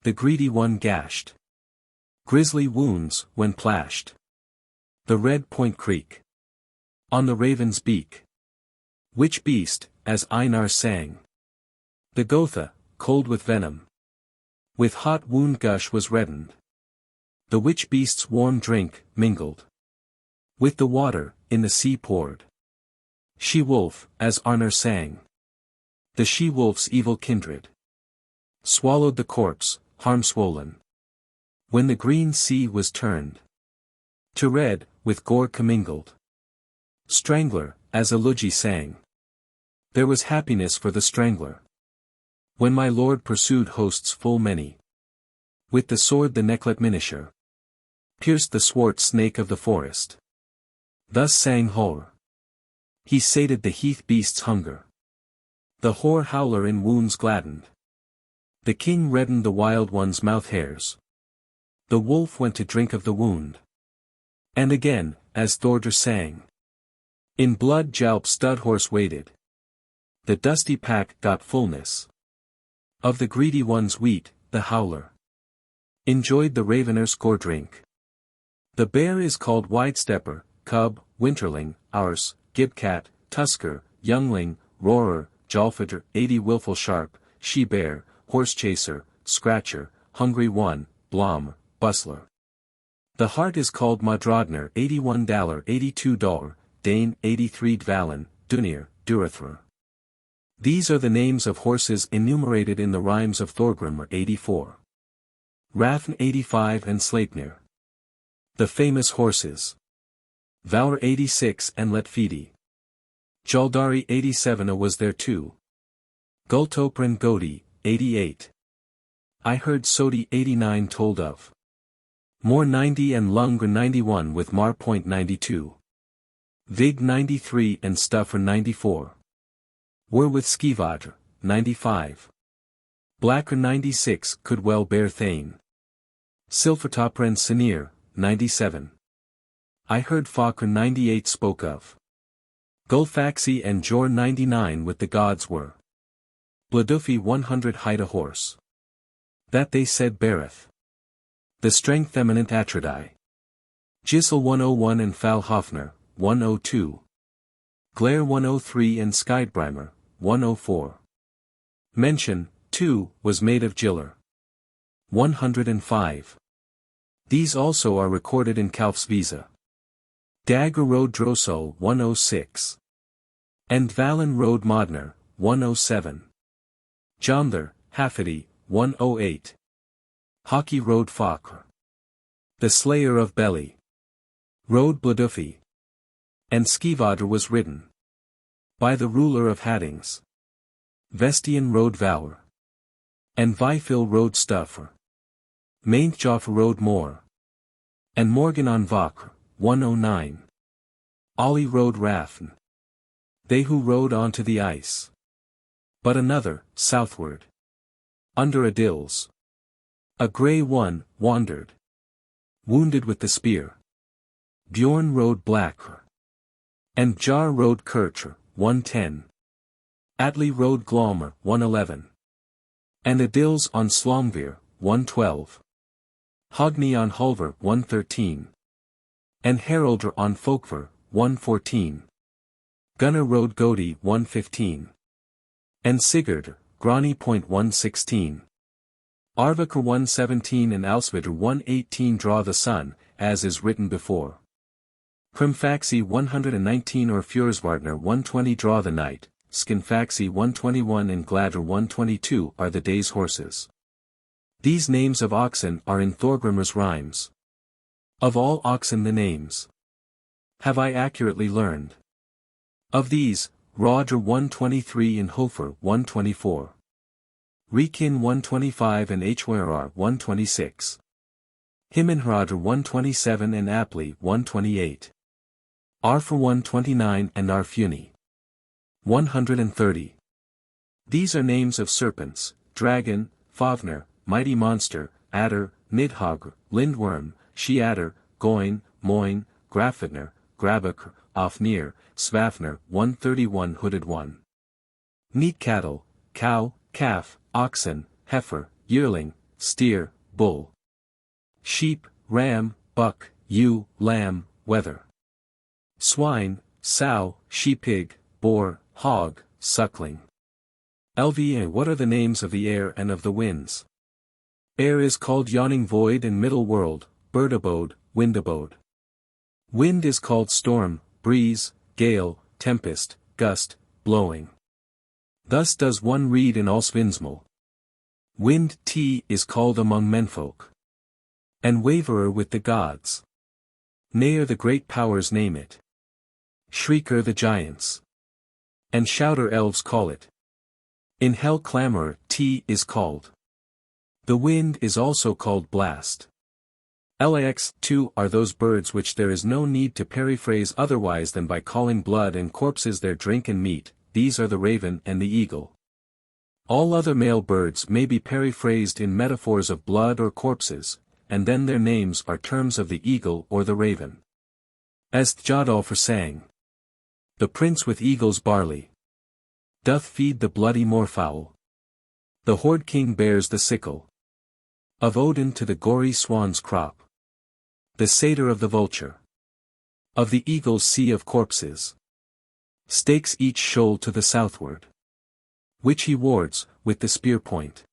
The greedy one gashed. Grisly wounds, when plashed. The red point creek. On the raven's beak. Which beast, as Einar sang. The Gotha, cold with venom. With hot wound gush was reddened. The which beast's warm drink, mingled. With the water, in the sea poured. She-wolf, as Arnar sang. The she-wolf's evil kindred. Swallowed the corpse, harm-swollen. When the green sea was turned. To red, with gore commingled. Strangler, as Illugi sang. There was happiness for the strangler. When my lord pursued hosts full many. With the sword the necklet minisher. Pierced the swart snake of the forest. Thus sang Hor. He sated the heath beast's hunger. The hoar howler in wounds gladdened. The king reddened the wild one's mouth hairs. The wolf went to drink of the wound. And again, as Thordr sang. In blood Jalp Studhorse waded. The dusty pack got fullness. Of the greedy one's wheat, the howler. Enjoyed the ravener's gore drink. The bear is called Widestepper, cub, winterling, ours, gibcat, tusker, youngling, roarer, Jolfadr, 80 willful sharp, she-bear, horse-chaser, scratcher, hungry one, blom, bustler. The heart is called Modrodner, 81 dalar, 82 dor, Dane, 83 dvalen, Dunir, Durathr. These are the names of horses enumerated in the rhymes of Thorgrimr 84. Rafn 85 and Sleipnir. The famous horses. Valr 86 and Letfidi. Jaldari 87 was there too. Gultoprin Godi, 88. I heard Sodi 89 told of. More 90 and Lungr 91 with Mar. 92. Vig 93 and Stuffer 94. Were with Skivadr, 95. Blacker 96 could well bear Thane. Silfatopren Sinir, 97. I heard Fakr 98 spoke of. Gulfaxi and Jor 99 with the gods were. Bladufi 100 hight a horse. That they said beareth. The strength eminent Atrodai. Gisel 101 and Falhofner, 102. Glare 103 and Skydbrimer, 104. Mention, too, was made of Giller. 105. These also are recorded in Kalfsvisa. Dagger Road Drossel 106. And Valen Road Modner, 107. Jomdar, Hafidi, 108. Hockey Road Fakr. The Slayer of Beli. Road Bladufi. And Skivadr was ridden. By the ruler of Haddings. Vestian Road Vaur. And Vifil Road Stuffer. Mainthjoff Road Moor. And Morgan on Vakr, 109. Ollie Road Rafn. They who rode onto the ice. But another, southward. Under Adils. A grey one, wandered. Wounded with the spear. Bjorn rode Blackr. And Jar rode Kircher, 110. Atli rode Glommer, 111. And Adils on Slomvir, 112. Hogni on Hulver, 113. And Haraldr on Folkvar, 114. Gunnar rode Godi, 115. And Sigurd, Grani. 116. Arvakr 117 and Alsvidr 118 draw the sun, as is written before. Primfaxi 119 or Fjursvardner 120 draw the night, Skinfaxi 121 and Gladr 122 are the day's horses. These names of oxen are in Thorgrimr's rhymes. Of all oxen the names have I accurately learned. Of these, Rodr 123 and Hofer 124. Rikin 125 and Hwrar 126. Himinhradr 127 and Apli 128. Arfor 129 and Arfuni 130. These are names of serpents, dragon, Fafnir, mighty monster, adder, Nidhogr, lindworm, she-adder, Goin, Moin, Grafvidnir, Grabak, Ofnir, Svafnir 131 hooded one. Neat cattle, cow, calf, oxen, heifer, yearling, steer, bull. Sheep, ram, buck, ewe, lamb, wether. Swine, sow, she-pig, boar, hog, suckling. Lva. What are the names of the air and of the winds? Air is called yawning void and middle world, bird abode, wind abode. Wind is called storm, breeze, gale, tempest, gust, blowing. Thus does one read in Allsvindsmal. Wind is called among menfolk. And waverer with the gods. Ne'er the great powers name it. Shrieker the giants. And shouter elves call it. In hell clamor is called. The wind is also called blast. Lax, too, are those birds which there is no need to periphrase otherwise than by calling blood and corpses their drink and meat, these are the raven and the eagle. All other male birds may be periphrased in metaphors of blood or corpses, and then their names are terms of the eagle or the raven. As Thjodolfr sang. The prince with eagles barley doth feed the bloody moorfowl. The horde king bears the sickle of Odin to the gory swan's crop. The satyr of the vulture of the eagle's sea of corpses stakes each shoal to the southward, which he wards with the spear point.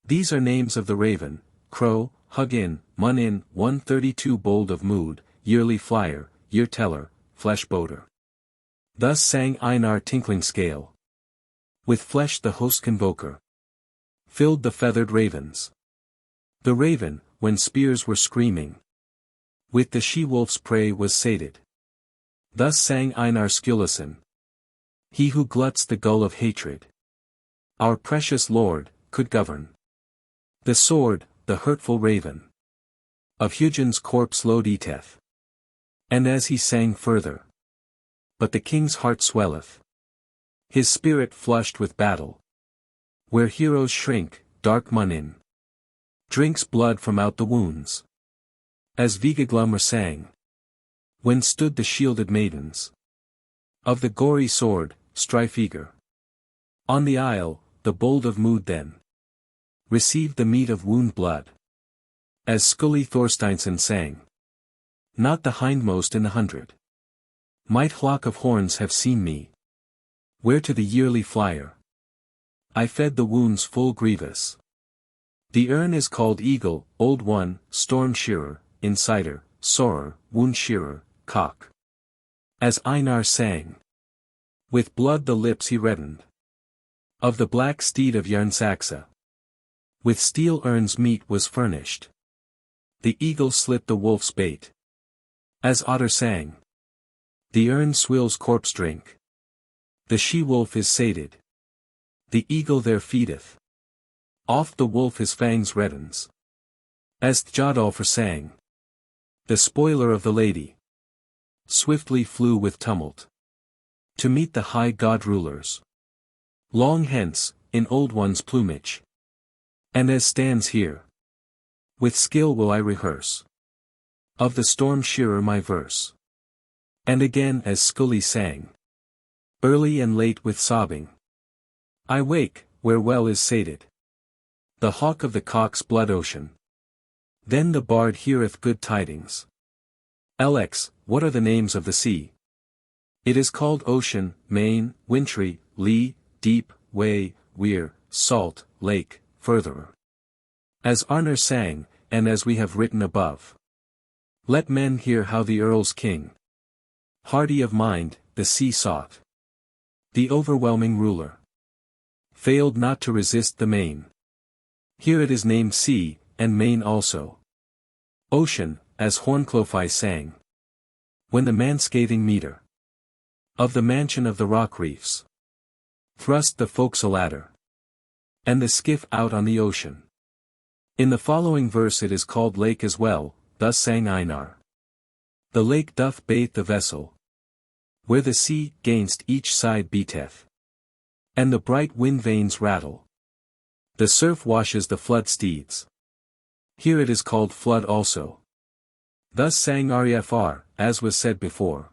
These are names of the raven, crow, Hugin, Munin 132 bold of mood, yearly flyer, year teller, flesh boater. Thus sang Einar tinkling scale. With flesh the host convoker filled the feathered ravens. The raven, when spears were screaming, with the she-wolf's prey was sated. Thus sang Einar Sturluson. He who gluts the gull of hatred, our precious lord, could govern. The sword, the hurtful raven, of Hugin's corpse load eateth. And as he sang further, but the king's heart swelleth, his spirit flushed with battle. Where heroes shrink, dark Munin drinks blood from out the wounds. As Vigaglumr sang, when stood the shielded maidens of the gory sword, strife eager. On the isle, the bold of mood then received the meat of wound blood. As Skulli Thorsteinsson sang. Not the hindmost in the 100 might flock of horns have seen me. Where to the yearly flyer I fed the wounds full grievous. The urn is called eagle, old one, storm shearer, insider, sorer, wound shearer, cock. As Einar sang. With blood the lips he reddened. Of the black steed of Jarnsaxa. With steel urns meat was furnished. The eagle slit the wolf's bait. As Otter sang. The urn swills corpse drink. The she-wolf is sated. The eagle there feedeth. Oft the wolf his fangs reddens. As Thjodolfr sang. The spoiler of the lady swiftly flew with tumult to meet the high god rulers. Long hence, in old one's plumage. And as stands here. With skill will I rehearse. Of the storm shearer my verse. And again as Skulli sang. Early and late with sobbing. I wake, where well is sated. The hawk of the cock's blood ocean. Then the bard heareth good tidings. Lx, what are the names of the sea? It is called ocean, main, wintry, lee, deep, way, weir, salt, lake, furtherer. As Arnar sang, and as we have written above. Let men hear how the earl's king, hardy of mind, the sea sought. The overwhelming ruler failed not to resist the main. Here it is named sea, and main also. Ocean, as Hornclofai sang. When the man-scathing meter of the mansion of the rock reefs thrust the forecastle ladder and the skiff out on the ocean. In the following verse it is called lake as well, thus sang Einar. The lake doth bathe the vessel, where the sea gainst each side beateth, and the bright wind vanes rattle. The surf washes the flood steeds. Here it is called flood also. Thus sang Rfr, as was said before.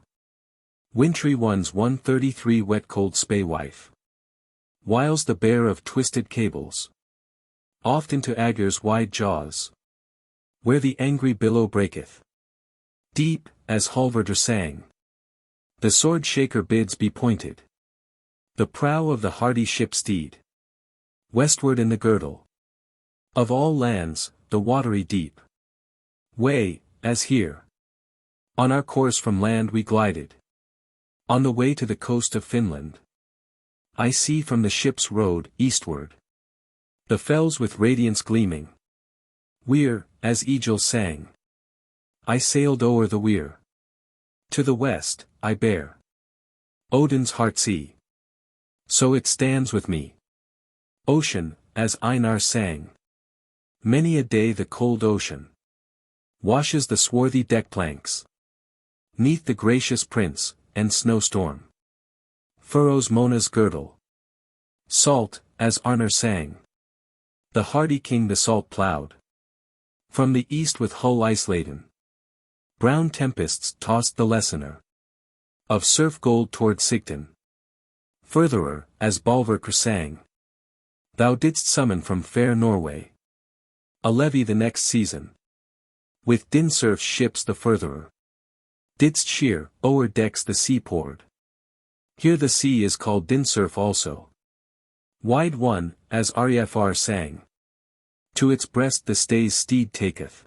Wintry ones 133 wet cold spay wife. Whiles the bear of twisted cables. Oft into Agger's wide jaws, where the angry billow breaketh. Deep, as Hallvardr sang. The sword shaker bids be pointed. The prow of the hardy ship steed. Westward in the girdle of all lands, the watery deep. Way, as here. On our course from land we glided. On the way to the coast of Finland. I see from the ship's road, eastward, the fells with radiance gleaming. Weir, as Egil sang. I sailed o'er the weir. To the west, I bear Odin's heart sea. So it stands with me. Ocean, as Einar sang. Many a day the cold ocean washes the swarthy deck planks. Neath the gracious prince, and snowstorm furrows Mona's girdle. Salt, as Arnar sang. The hardy king the salt ploughed. From the east with hull ice-laden. Brown tempests tossed the lessener of surf gold toward Sigtun. Furtherer, as Balverkr sang. Thou didst summon from fair Norway a levy the next season. With Dinsurf's ships the furtherer didst sheer, o'er decks the sea poured. Here the sea is called Dinsurf also. Wide one, as Rfr sang. To its breast the stay's steed taketh.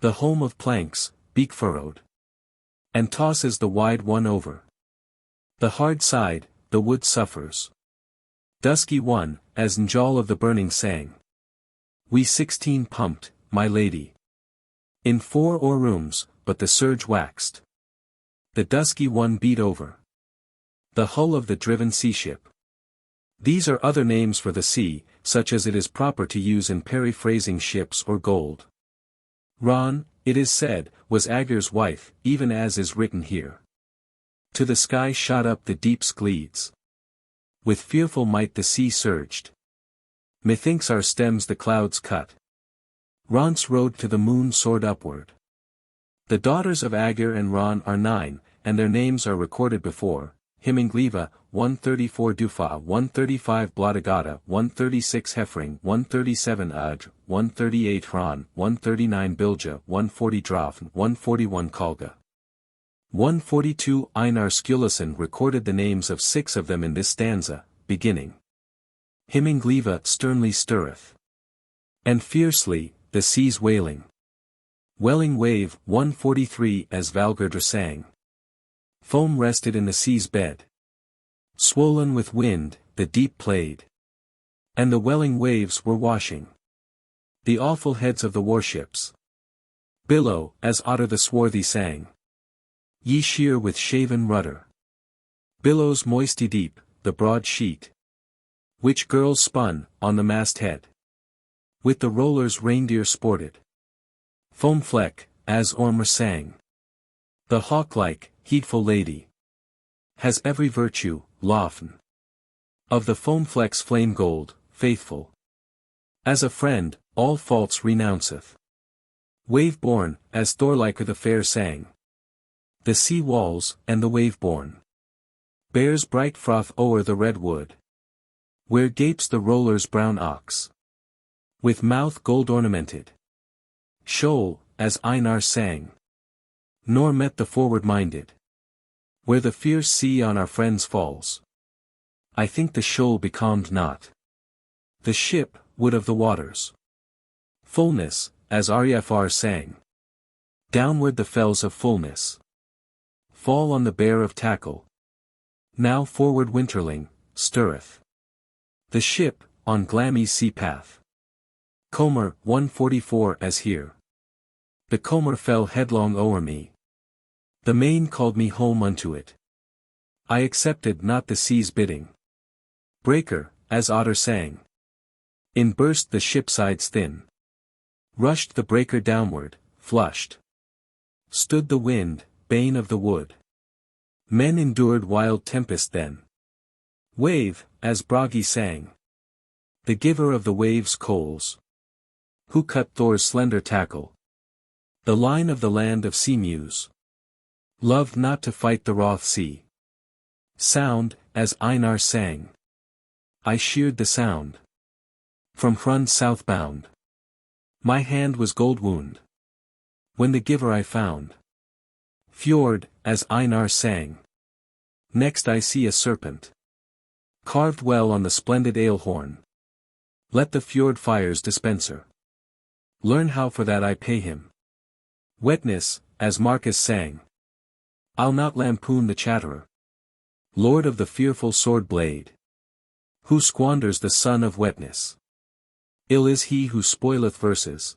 The home of planks, beak furrowed. And tosses the wide one over. The hard side, the wood suffers. Dusky one, as Njal of the burning sang. We 16 pumped, my lady. In 4 rooms, but the surge waxed. The dusky one beat over the hull of the driven sea-ship. These are other names for the sea, such as it is proper to use in periphrasing ships or gold. Ran, it is said, was Agger's wife, even as is written here. To the sky shot up the deep skleeds. With fearful might the sea surged. Methinks our stems the clouds cut. Rance rode to the moon soared upward. The daughters of Agger and Ran are 9, and their names are recorded before. Himingliva, 134 Dufa, 135 Blodigata, 136 Hefring, 137 Udr, 138 Hran, 139 Bilja, 140 Drafn, 141 Kalga. 142 Einar Skulason recorded the names of 6 of them in this stanza, beginning. Himingliva sternly stirreth. And fiercely, the sea's wailing. Welling wave, 143 as Valgerdr sang. Foam rested in the sea's bed. Swollen with wind, the deep played. And the welling waves were washing the awful heads of the warships. Billow, as Otter the swarthy sang. Ye sheer with shaven rudder. Billows moisty deep, the broad sheet. Which girls spun, on the masthead. With the rollers reindeer sported. Foam fleck, as Ormr sang. The hawk-like, heedful lady. Has every virtue, Lofn. Of the foam fleck's flame gold, faithful. As a friend, all faults renounceth. Wave-born, as Thorlikr the fair sang. The sea walls, and the wave-born. Bears bright froth o'er the red wood. Where gapes the roller's brown ox. With mouth gold ornamented. Shoal, as Einar sang. Nor met the forward-minded. Where the fierce sea on our friends falls. I think the shoal becalmed not. The ship, wood of the waters. Fullness, as Rfr sang. Downward the fells of fullness. Fall on the bear of tackle. Now forward winterling, stirreth. The ship, on Glammy's sea path. Comer 144 as here. The Comer fell headlong o'er me. The main called me home unto it. I accepted not the sea's bidding. Breaker, as otter sang. In burst the ship sides thin. Rushed the breaker downward, flushed. Stood the wind, bane of the wood. Men endured wild tempest then. Wave, as Bragi sang. The giver of the waves' coals. Who cut Thor's slender tackle. The line of the land of sea mews. Loved not to fight the wroth sea. Sound, as Einar sang. I sheared the sound. From Hrund southbound. My hand was gold wound. When the giver I found. Fjord, as Einar sang. Next I see a serpent. Carved well on the splendid ale horn. Let the fjord fire's dispenser. Learn how for that I pay him. Wetness, as Marcus sang. I'll not lampoon the chatterer. Lord of the fearful sword blade. Who squanders the son of wetness. Ill is he who spoileth verses.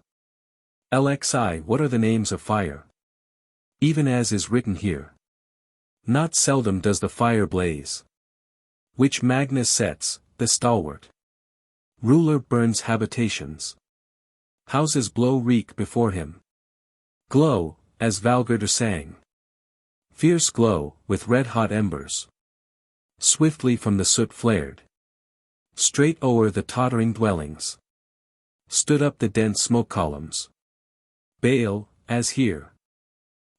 Lxi, what are the names of fire? Even as is written here. Not seldom does the fire blaze. Which Magnus sets, the stalwart. Ruler burns habitations. Houses blow reek before him. Glow, as Valgrdr sang. Fierce glow, with red-hot embers. Swiftly from the soot flared. Straight o'er the tottering dwellings. Stood up the dense smoke columns. Bale, as here.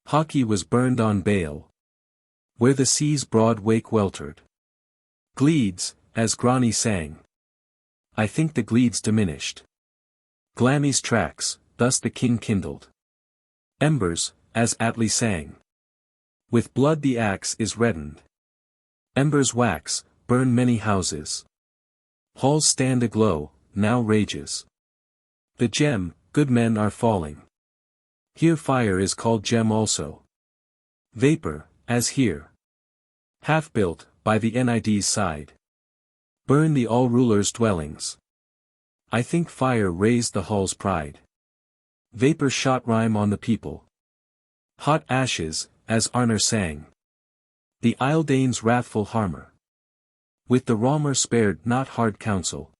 Haki was burned on Bale. Where the sea's broad wake weltered. Gleeds, as Grani sang. I think the gleeds diminished. Glamis tracks, thus the king kindled. Embers, as Atli sang. With blood the axe is reddened. Embers wax, burn many houses. Halls stand aglow, now rages. The gem, good men are falling. Here fire is called gem also. Vapor, as here. Half built, by the Nid's side. Burn the all-rulers' dwellings. I think fire raised the hall's pride. Vapor shot rime on the people. Hot ashes, as Arnar sang. The Isledane's wrathful harmer. With the Ramr spared not hard counsel.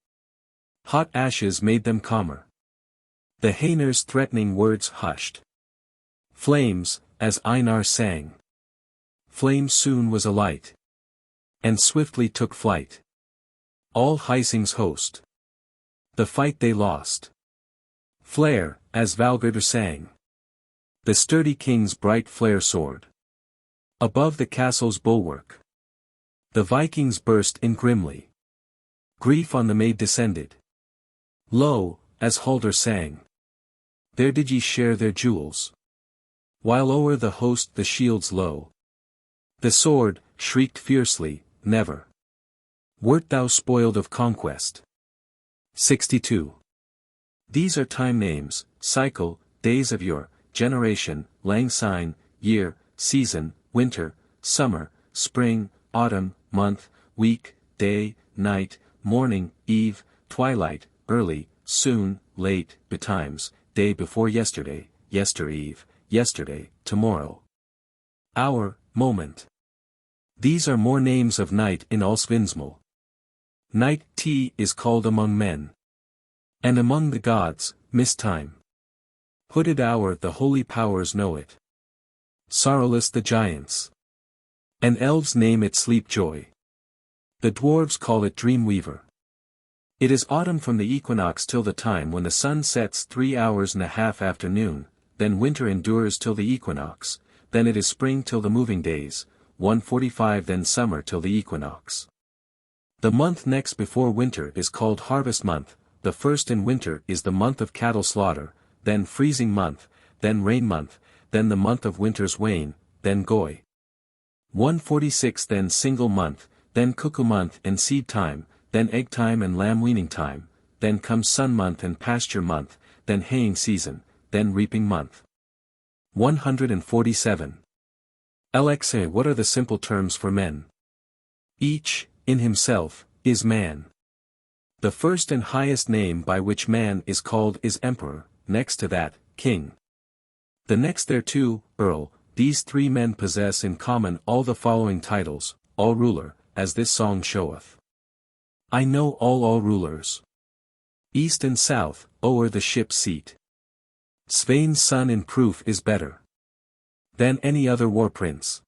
Hot ashes made them calmer. The Hainar's threatening words hushed. Flames, as Einar sang. Flame soon was alight. And swiftly took flight. All Hising's host. The fight they lost. Flare, as Valgrdr sang. The sturdy king's bright flare soared. Above the castle's bulwark. The Vikings burst in grimly. Grief on the maid descended. Lo, as Haldr sang. There did ye share their jewels. While o'er the host the shields low. The sword, shrieked fiercely, never. Wert thou spoiled of conquest. 62. These are time names, cycle, days of your, generation, lang syne, year, season, winter, summer, spring, autumn, month, week, day, night, morning, eve, twilight, early, soon, late, betimes, day before yesterday, yestereve, yesterday, tomorrow. Hour, moment. These are more names of night in Allsvindsmal. Night T is called among men. And among the gods, mistime. Hooded hour the holy powers know it. Sorrowless the giants. And elves name it sleep joy. The dwarves call it dreamweaver. It is autumn from the equinox till the time when the sun sets 3 hours and a half after noon, then winter endures till the equinox, then it is spring till the moving days, 1:45 then summer till the equinox. The month next before winter is called harvest month, the first in winter is the month of cattle slaughter, then freezing month, then rain month, then the month of winter's wane, then goy. 1:46 then single month, then cuckoo month and seed time, then egg time and lamb weaning time, then comes sun month and pasture month, then haying season, then reaping month. 147. Lxa, what are the simple terms for men? Each, in himself, is man. The first and highest name by which man is called is emperor, next to that, king. The next thereto, earl. These three men possess in common all the following titles, all ruler, as this song showeth. I know all rulers. East and south, o'er the ship's seat. Svein's son in proof is better than any other war prince.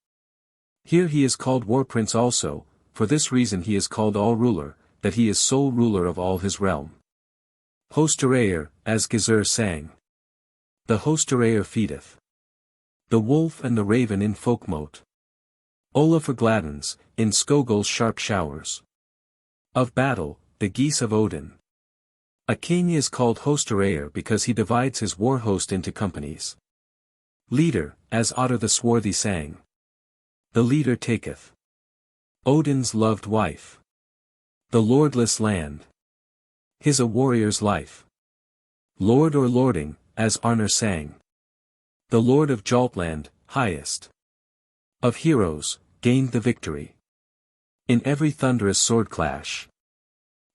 Here he is called war prince also, for this reason he is called all ruler, that he is sole ruler of all his realm. Hostareir, as Gizur sang. The Hostareir feedeth the wolf and the raven in folkmote. Olafur gladdens, in Skogul's sharp showers. Of battle, the geese of Odin. A king is called Hostareir because he divides his war host into companies. Leader, as Otter the swarthy sang. The leader taketh Odin's loved wife. The lordless land. His a warrior's life. Lord or lording, as Arnor sang. The lord of Jaltland, highest of heroes, gained the victory. In every thunderous sword clash.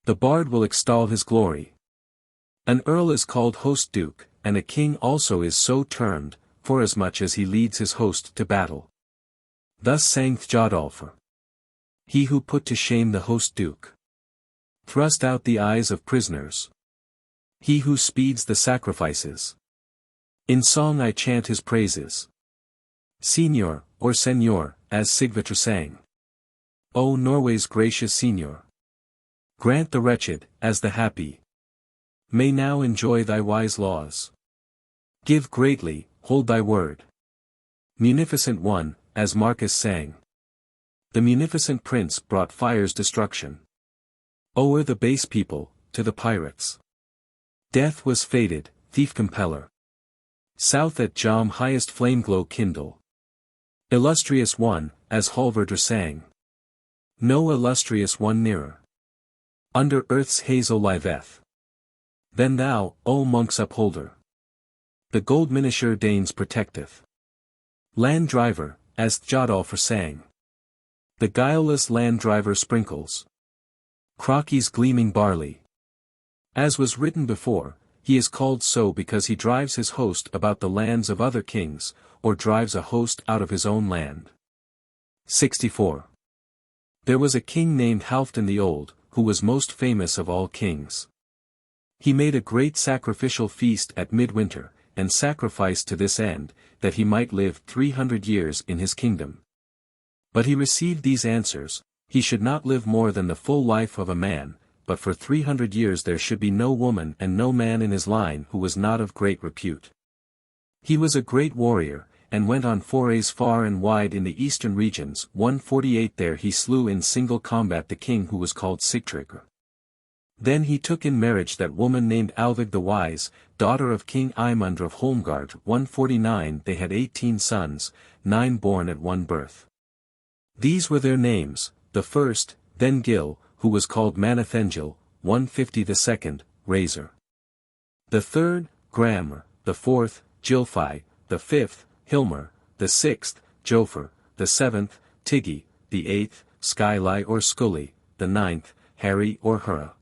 The bard will extol his glory. An earl is called host duke, and a king also is so termed, forasmuch as he leads his host to battle. Thus sang Thjodolfr. He who put to shame the host duke. Thrust out the eyes of prisoners. He who speeds the sacrifices. In song I chant his praises. Senior, or Senor, as Sigvatr sang. O Norway's gracious Senior. Grant the wretched, as the happy. May now enjoy thy wise laws. Give greatly, hold thy word. Munificent one, as Marcus sang. The munificent prince brought fire's destruction. O'er the base people, to the pirates. Death was fated, thief compeller. South at Jom highest flame glow kindle. Illustrious one, as Hallvardr sang. No illustrious one nearer. Under earth's hazel liveth. Then thou, O monk's upholder. The gold minisher Danes protecteth. Land driver, as Thjodolfr sang. The guileless land driver sprinkles Krocky's gleaming barley. As was written before, he is called so because he drives his host about the lands of other kings, or drives a host out of his own land. 64. There was a king named Halfdan the Old, who was most famous of all kings. He made a great sacrificial feast at midwinter, and sacrificed to this end, that he might live 300 years in his kingdom. But he received these answers: he should not live more than the full life of a man, but for 300 years there should be no woman and no man in his line who was not of great repute. He was a great warrior, and went on forays far and wide in the eastern regions. 148 There he slew in single combat the king who was called Sigtryggr. Then he took in marriage that woman named Alvig the Wise, daughter of King Eymundr of Holmgard. 149 They had 18 sons, 9 born at one birth. These were their names: the first, then Gil, who was called Manathengil. 150 The second, Razor. The third, Gramr. The fourth, Gylfi. The fifth, Hilmar. The sixth, Jofr. The seventh, Tiggy. The eighth, Skyli or Skully. The ninth, Harry or Hura.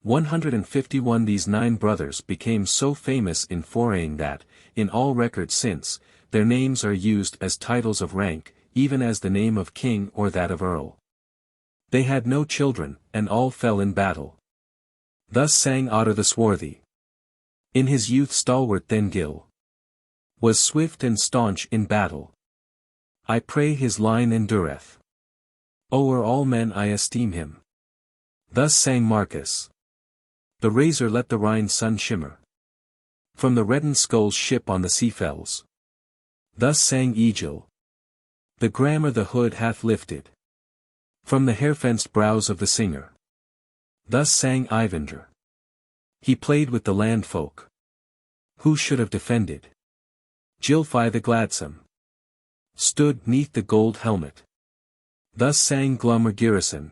151 These 9 brothers became so famous in foraying that, in all records since, their names are used as titles of rank, even as the name of king or that of earl. They had no children, and all fell in battle. Thus sang Otter the swarthy. In his youth stalwart then Gil was swift and staunch in battle. I pray his line endureth. O'er all men I esteem him. Thus sang Marcus. The razor let the Rhine sun shimmer from the reddened skull's ship on the sea fells. Thus sang Egil. The grammar the hood hath lifted from the hair-fenced brows of the singer. Thus sang Eyvindr. He played with the land folk. Who should have defended? Gylfi the gladsome stood neath the gold helmet. Thus sang Glumr Girison.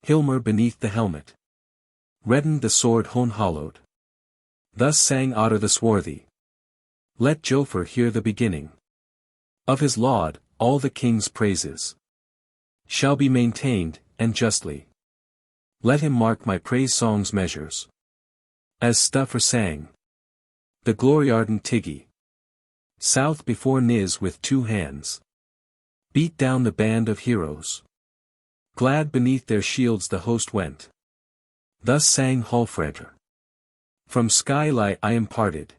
Hilmar beneath the helmet reddened the sword hone-hollowed. Thus sang Otter the swarthy. Let Jofr hear the beginning of his laud. All the king's praises shall be maintained, and justly. Let him mark my praise song's measures. As Stuffer sang. The glory ardent Tiggy. South before Niz with 2 hands. Beat down the band of heroes. Glad beneath their shields the host went. Thus sang Hallfredr. From sky I am parted.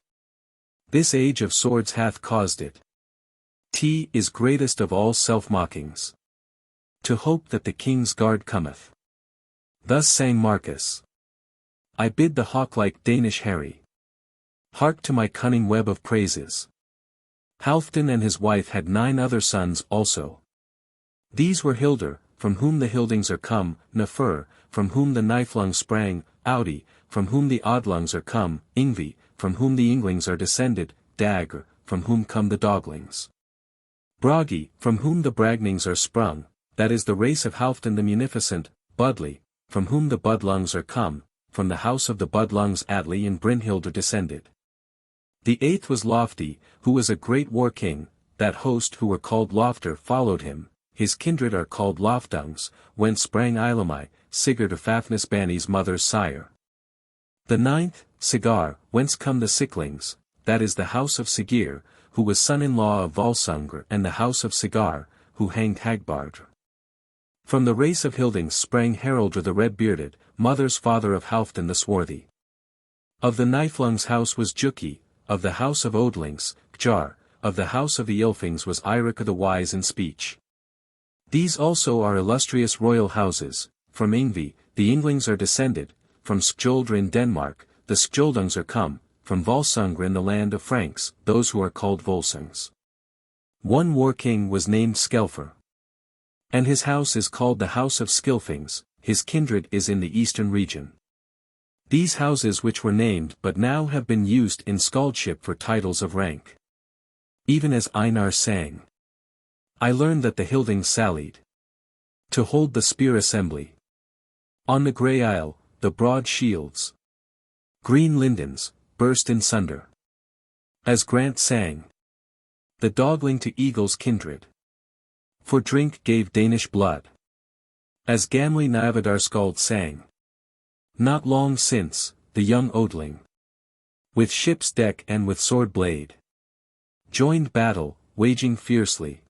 This age of swords hath caused it. T is greatest of all self-mockings. To hope that the king's guard cometh. Thus sang Marcus. I bid the hawk-like Danish Harry. Hark to my cunning web of praises. Halfdan and his wife had 9 other sons also. These were Hilder, from whom the Hildings are come, Nefur, from whom the Niflungs sprang, Audi, from whom the Oddlungs are come, Ingvi, from whom the Inglings are descended, Dagr, from whom come the Doglings. Bragi, from whom the Bragnings are sprung, that is the race of Halfdan the Munificent, Budli, from whom the Budlungs are come, from the house of the Budlungs Atli and Brynhildr descended. The 8th was Lofty, who was a great war king, that host who were called Lofter followed him, his kindred are called Loftungs, whence sprang Ilami, Sigurd of Fafnus Bani's mother's sire. The 9th, Sigar, whence come the Sicklings, that is the house of Sigir, who was son-in-law of Volsungr and the house of Sigar, who hanged Hagbardr. From the race of Hildings sprang Haraldr the Red-Bearded, mother's father of Halfdan the Swarthy. Of the Niflungs' house was Juki, of the house of Odlings, Gjar, of the house of the Ylfings was Eirika the Wise in speech. These also are illustrious royal houses. From Ingvi, the Inglings are descended, from Skjoldr in Denmark, the Skjoldungs are come, from Volsungr in the land of Franks, those who are called Volsungs. One war king was named Skelfer. And his house is called the house of Skilfings, his kindred is in the eastern region. These houses which were named but now have been used in skaldship for titles of rank. Even as Einar sang. I learned that the Hildings sallied to hold the spear assembly. On the grey isle, the broad shields, green lindens, burst in sunder. As Grant sang. The dogling to eagles kindred. For drink gave Danish blood. As Gamli Navadarskald sang. Not long since, the young Odling. With ship's deck and with sword blade. Joined battle, waging fiercely.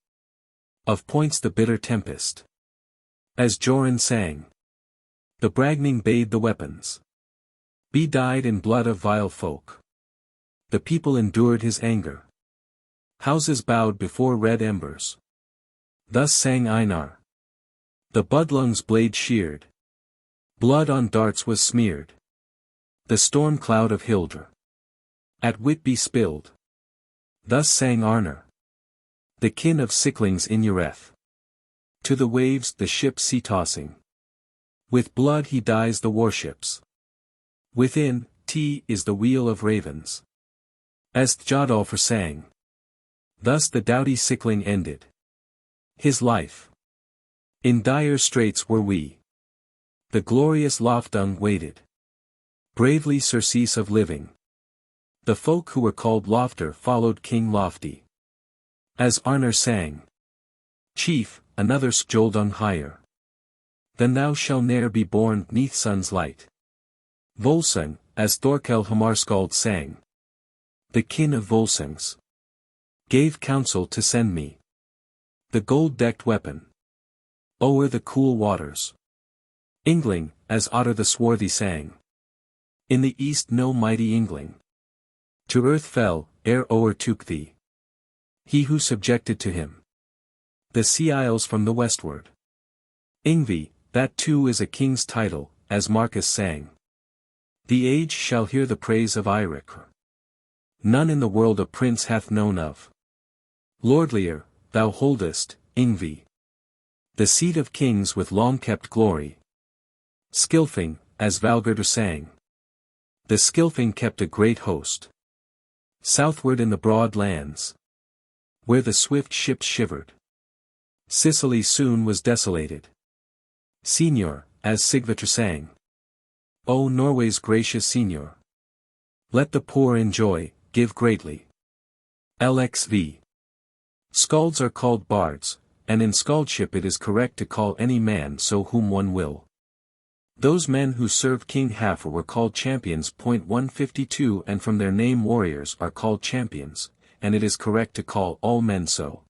Of points the bitter tempest. As Joran sang. The Bragning bade the weapons. Be dyed in blood of vile folk. The people endured his anger. Houses bowed before red embers. Thus sang Einar. The Budlung's blade sheared. Blood on darts was smeared. The storm cloud of Hildr. At Whitby spilled. Thus sang Arnar. The kin of Sicklings in Ureth. To the waves the ship sea-tossing. With blood he dyes the warships. Within, is the wheel of ravens. As Thjodolfr sang. Thus the doughty Sickling ended his life. In dire straits were we. The glorious Loftung waited. Bravely surcease of living. The folk who were called Lofter followed King Lofty. As Arnar sang. Chief, another Skjoldung higher. Than thou shall ne'er be born neath sun's light. Volsung, as Thorkel Hamarskald sang. The kin of Volsungs. Gave counsel to send me. The gold-decked weapon. O'er the cool waters. Ingling, as Otter the Swarthy sang. In the east no mighty Ingling. To earth fell, ere o'ertook thee. He who subjected to him. The sea isles from the westward. Ingvi, that too is a king's title, as Marcus sang. The age shall hear the praise of Eirik. None in the world a prince hath known of. Lordlier, thou holdest, Ingvi. The seat of kings with long-kept glory. Skilfing, as Valgrdr sang. The Skilfing kept a great host. Southward in the broad lands. Where the swift ships shivered. Sicily soon was desolated. Senior, as Sigvatr sang. O Norway's gracious Senior. Let the poor enjoy, give greatly. LXV. Skalds are called bards, and in skaldship it is correct to call any man so whom one will. Those men who served King Hafr were called champions. 152 And from their name warriors are called champions, and it is correct to call all men so.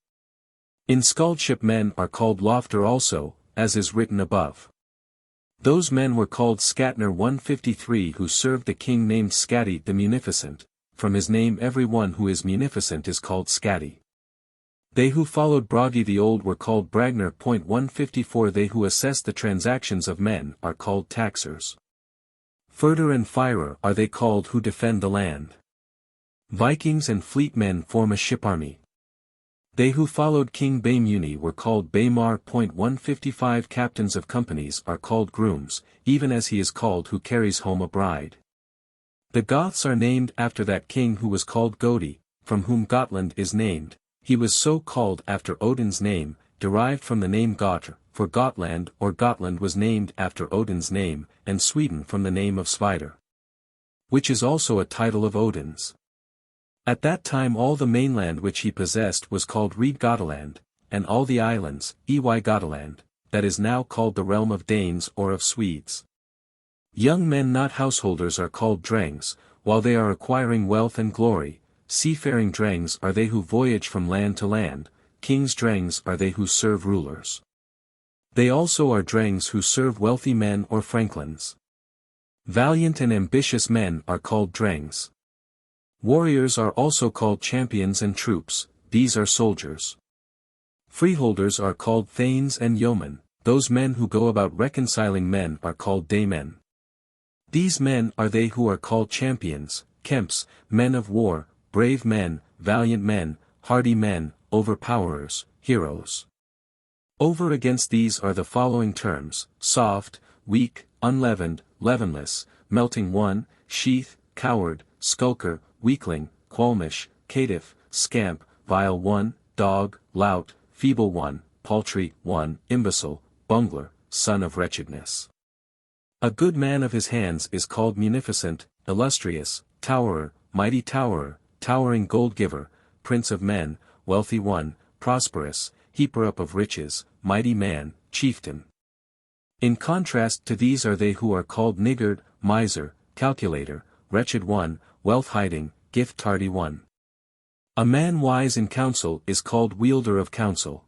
In skaldship men are called lofter also, as is written above. Those men were called Skatner. 153 Who served the king named Skadi the Munificent, from his name every one who is munificent is called Skadi. They who followed Bragi the Old were called Bragner. 154 They who assess the transactions of men are called taxers. Furder and Firer are they called who defend the land. Vikings and fleet men form a ship army. They who followed King Baymuni were called Baymar. 155 Captains of companies are called grooms, even as he is called who carries home a bride. The Goths are named after that king who was called Godi, from whom Gotland is named. He was so called after Odin's name, derived from the name Gotr, for Gotland or Gotland was named after Odin's name, and Sweden from the name of Svidar, which is also a title of Odin's. At that time all the mainland which he possessed was called Reed Gotaland, and all the islands, Ey Gotaland, that is now called the realm of Danes or of Swedes. Young men not householders are called drengs, while they are acquiring wealth and glory. Seafaring drengs are they who voyage from land to land, king's drengs are they who serve rulers. They also are drengs who serve wealthy men or franklins. Valiant and ambitious men are called drengs. Warriors are also called champions and troops, these are soldiers. Freeholders are called thanes and yeomen, those men who go about reconciling men are called daymen. These men are they who are called champions, kemps, men of war, brave men, valiant men, hardy men, overpowerers, heroes. Over against these are the following terms: soft, weak, unleavened, leavenless, melting one, sheath, coward, skulker, weakling, qualmish, caitiff, scamp, vile one, dog, lout, feeble one, paltry one, imbecile, bungler, son of wretchedness. A good man of his hands is called munificent, illustrious, towerer, mighty towerer, towering gold-giver, prince of men, wealthy one, prosperous, heaper-up of riches, mighty man, chieftain. In contrast to these are they who are called niggard, miser, calculator, wretched one, wealth-hiding, gift-tardy one. A man wise in counsel is called wielder of counsel.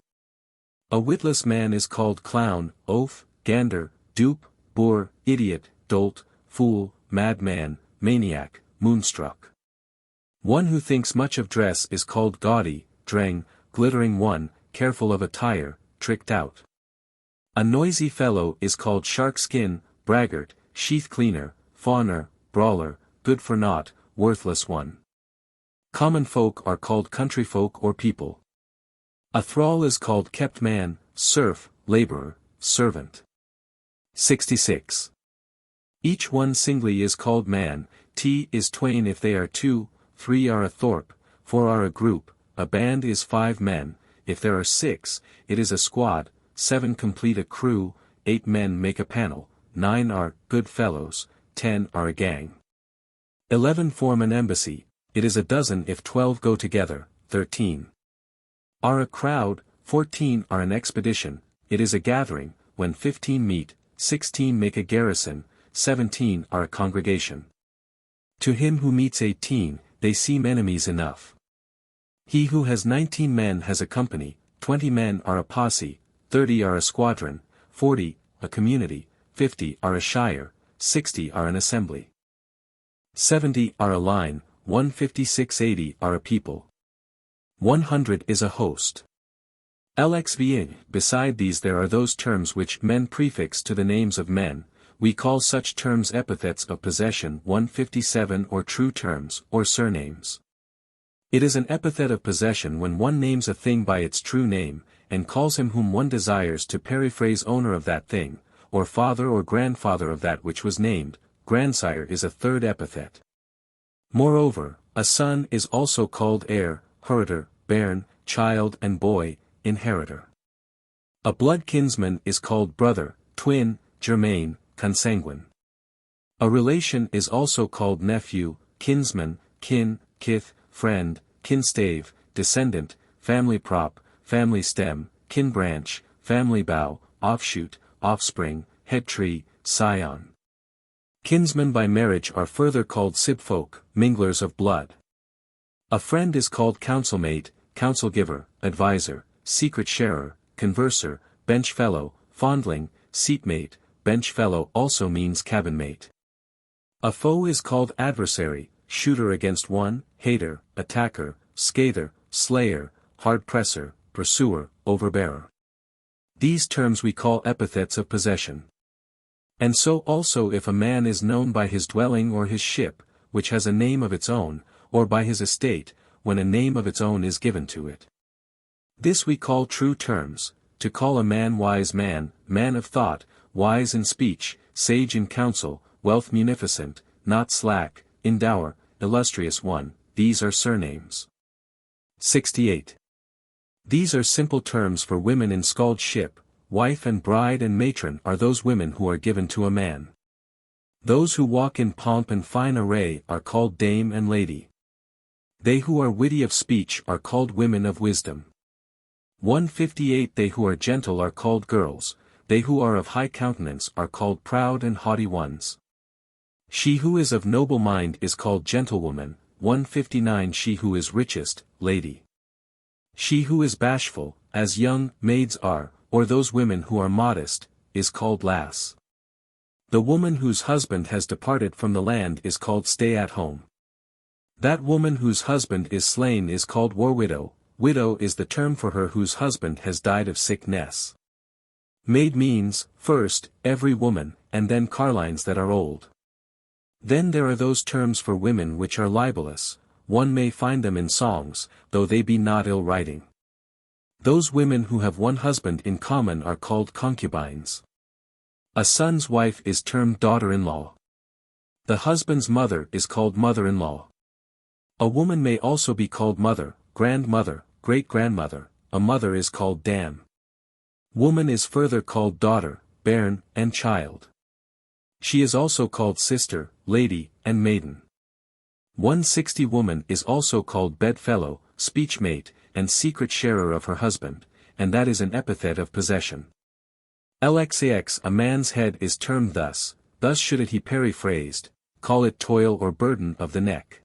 A witless man is called clown, oaf, gander, dupe, boor, idiot, dolt, fool, madman, maniac, moonstruck. One who thinks much of dress is called gaudy, dreng, glittering one, careful of attire, tricked out. A noisy fellow is called shark skin, braggart, sheath cleaner, fawner, brawler, good for naught, worthless one. Common folk are called country folk or people. A thrall is called kept man, serf, laborer, servant. 66. Each one singly is called man, is twain if they are two, 3 are a thorp, 4 are a group, a band is 5 men, if there are 6, it is a squad, 7 complete a crew, 8 men make a panel, 9 are good fellows, 10 are a gang. 11 form an embassy, it is a dozen if 12 go together, 13 are a crowd, 14 are an expedition, it is a gathering, when 15 meet, 16 make a garrison, 17 are a congregation. To him who meets 18, they seem enemies enough. He who has 19 men has a company, 20 men are a posse, 30 are a squadron, 40, a community, 50 are a shire, 60 are an assembly. 70 are a line, 156 80 are a people. 100 is a host. Lxv. Beside these there are those terms which men prefix to the names of men, we call such terms epithets of possession. 157 or true terms, or surnames. It is an epithet of possession when one names a thing by its true name, and calls him whom one desires to periphrase owner of that thing, or father or grandfather of that which was named. Grandsire is a third epithet. Moreover, a son is also called heir, heriter, bairn, child and boy, inheritor. A blood kinsman is called brother, twin, germain, consanguine. A relation is also called nephew, kinsman, kin, kith, friend, kinstave, descendant, family prop, family stem, kin branch, family bough, offshoot, offspring, head tree, scion. Kinsmen by marriage are further called sibfolk, minglers of blood. A friend is called counselmate, counsel giver, advisor, secret sharer, converser, benchfellow, fondling, seatmate. Benchfellow also means cabinmate. A foe is called adversary, shooter against one, hater, attacker, scather, slayer, hard presser, pursuer, overbearer. These terms we call epithets of possession. And so also if a man is known by his dwelling or his ship, which has a name of its own, or by his estate, when a name of its own is given to it. This we call true terms, to call a man wise man, man of thought, wise in speech, sage in counsel, wealth munificent, not slack, in dower, illustrious one, these are surnames. 68. These are simple terms for women in skaldship. Wife and bride and matron are those women who are given to a man. Those who walk in pomp and fine array are called dame and lady. They who are witty of speech are called women of wisdom. 158 They who are gentle are called girls, they who are of high countenance are called proud and haughty ones. She who is of noble mind is called gentlewoman. 159 She who is richest, lady. She who is bashful, as young maids are, or those women who are modest, is called lass. The woman whose husband has departed from the land is called stay at home. That woman whose husband is slain is called war widow. Widow is the term for her whose husband has died of sickness. Maid means, first, every woman, and then carlines that are old. Then there are those terms for women which are libellous, one may find them in songs, though they be not ill writing. Those women who have one husband in common are called concubines. A son's wife is termed daughter-in-law. The husband's mother is called mother-in-law. A woman may also be called mother, grandmother, great-grandmother, a mother is called dam. Woman is further called daughter, bairn, and child. She is also called sister, lady, and maiden. 160 Woman is also called bedfellow, speechmate, and secret sharer of her husband, and that is an epithet of possession. Lxax A man's head is termed thus should it he periphrased, call it toil or burden of the neck.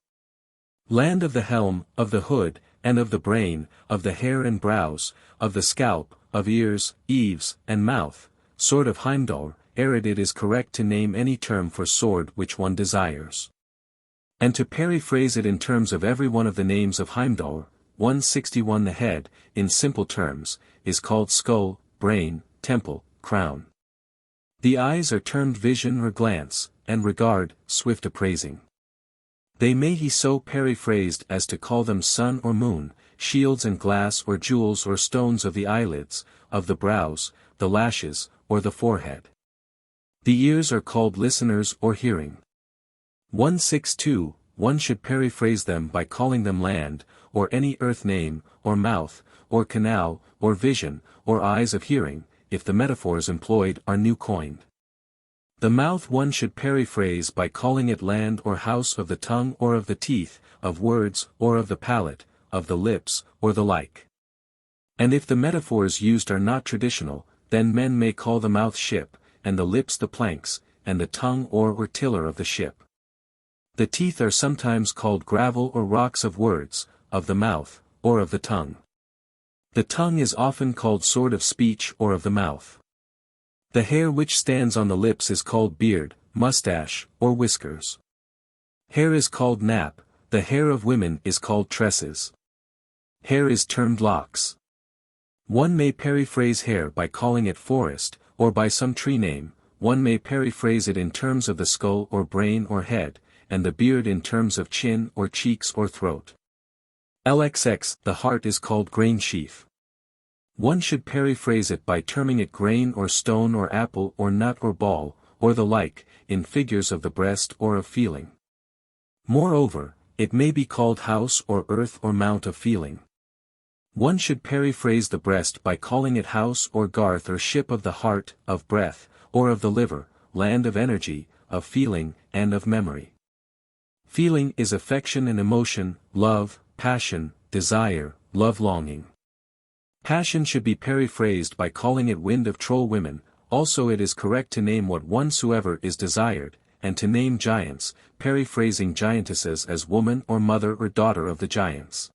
Land of the helm, of the hood, and of the brain, of the hair and brows, of the scalp, of ears, eaves, and mouth, sword of Heimdall. It is correct to name any term for sword which one desires. And to periphrase it in terms of every one of the names of Heimdall. 161 The head, in simple terms, is called skull, brain, temple, crown. The eyes are termed vision or glance, and regard, swift appraising. They may he so periphrased as to call them sun or moon, shields and glass or jewels or stones of the eyelids, of the brows, the lashes, or the forehead. The ears are called listeners or hearing. 162 One should periphrase them by calling them land, or any earth name, or mouth, or canal, or vision, or eyes of hearing, if the metaphors employed are new coined. The mouth one should periphrase by calling it land or house of the tongue or of the teeth, of words or of the palate, of the lips, or the like. And if the metaphors used are not traditional, then men may call the mouth ship, and the lips the planks, and the tongue oar or tiller of the ship. The teeth are sometimes called gravel or rocks of words, of the mouth, or of the tongue. The tongue is often called sword of speech or of the mouth. The hair which stands on the lips is called beard, mustache, or whiskers. Hair is called nap, the hair of women is called tresses. Hair is termed locks. One may periphrase hair by calling it forest, or by some tree name. One may periphrase it in terms of the skull or brain or head, and the beard in terms of chin or cheeks or throat. Lxx The heart is called grain sheaf. One should periphrase it by terming it grain or stone or apple or nut or ball, or the like, in figures of the breast or of feeling. Moreover, it may be called house or earth or mount of feeling. One should periphrase the breast by calling it house or garth or ship of the heart, of breath, or of the liver, land of energy, of feeling, and of memory. Feeling is affection and emotion, love, passion, desire, love longing. Passion should be periphrased by calling it wind of troll women, also it is correct to name what onesoever is desired, and to name giants, periphrasing giantesses as woman or mother or daughter of the giants.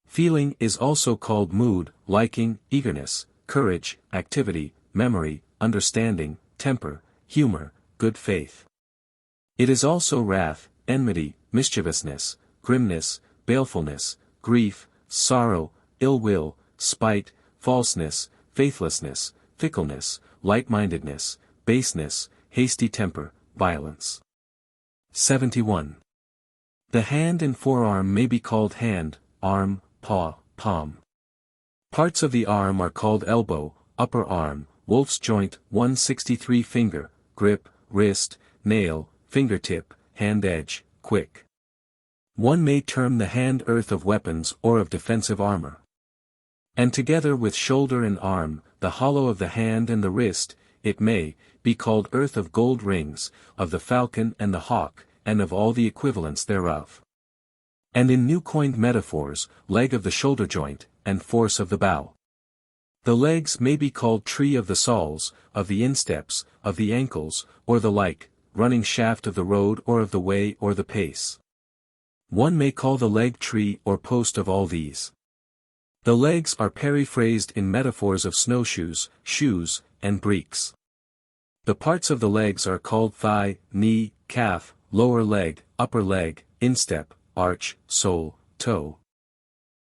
Feeling is also called mood, liking, eagerness, courage, activity, memory, understanding, temper, humor, good faith. It is also wrath, enmity, mischievousness, grimness, balefulness, grief, sorrow, ill will, spite, falseness, faithlessness, fickleness, light-mindedness, baseness, hasty temper, violence. 71. The hand and forearm may be called hand, arm, paw, palm. Parts of the arm are called elbow, upper arm, wolf's joint, 163 finger, grip, wrist, nail, fingertip, hand edge, quick. One may term the hand earth of weapons or of defensive armor. And together with shoulder and arm, the hollow of the hand and the wrist, it may be called earth of gold rings, of the falcon and the hawk, and of all the equivalents thereof. And in new coined metaphors, leg of the shoulder joint, and force of the bow. The legs may be called tree of the soles, of the insteps, of the ankles, or the like, running shaft of the road or of the way or the pace. One may call the leg tree or post of all these. The legs are periphrased in metaphors of snowshoes, shoes, and breeks. The parts of the legs are called thigh, knee, calf, lower leg, upper leg, instep, arch, sole, toe.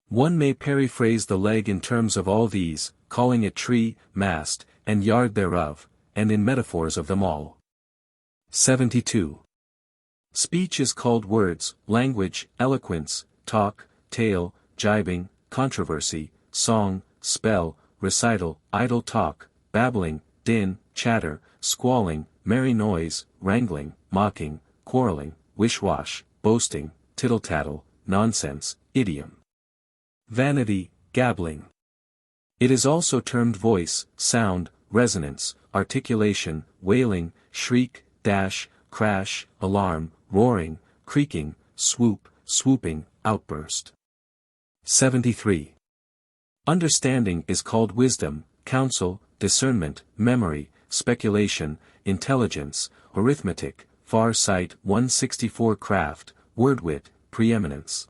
One may periphrase the leg in terms of all these, calling it tree, mast, and yard thereof, and in metaphors of them all. 72. Speech is called words, language, eloquence, talk, tale, jibing, controversy, song, spell, recital, idle talk, babbling, din, chatter, squalling, merry noise, wrangling, mocking, quarreling, wish-wash, boasting, tittle-tattle, nonsense, idiom. Vanity, gabbling. It is also termed voice, sound, resonance, articulation, wailing, shriek, dash, crash, alarm, roaring, creaking, swoop, swooping, outburst. 73. Understanding is called wisdom, counsel, discernment, memory, speculation, intelligence, arithmetic, far sight, 164 craft, wordwit, preeminence.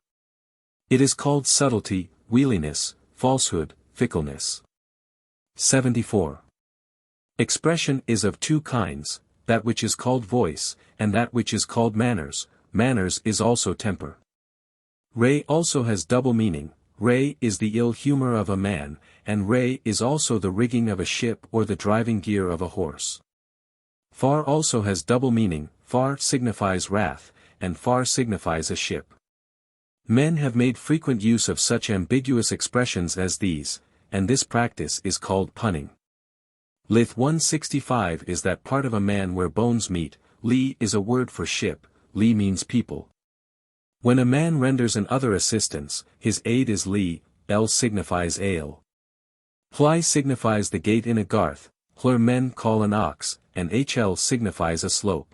It is called subtlety, wheeliness, falsehood, fickleness. 74. Expression is of two kinds, that which is called voice, and that which is called manners. Manners is also temper. Ray also has double meaning. Ray is the ill humor of a man, and ray is also the rigging of a ship or the driving gear of a horse. Far also has double meaning. Far signifies wrath, and far signifies a ship. Men have made frequent use of such ambiguous expressions as these, and this practice is called punning. Lith 165 is that part of a man where bones meet. Lee is a word for ship. Lee means people. When a man renders an other assistance, his aid is lee. L signifies ale. Ply signifies the gate in a garth. Hlur men call an ox, and hl signifies a slope.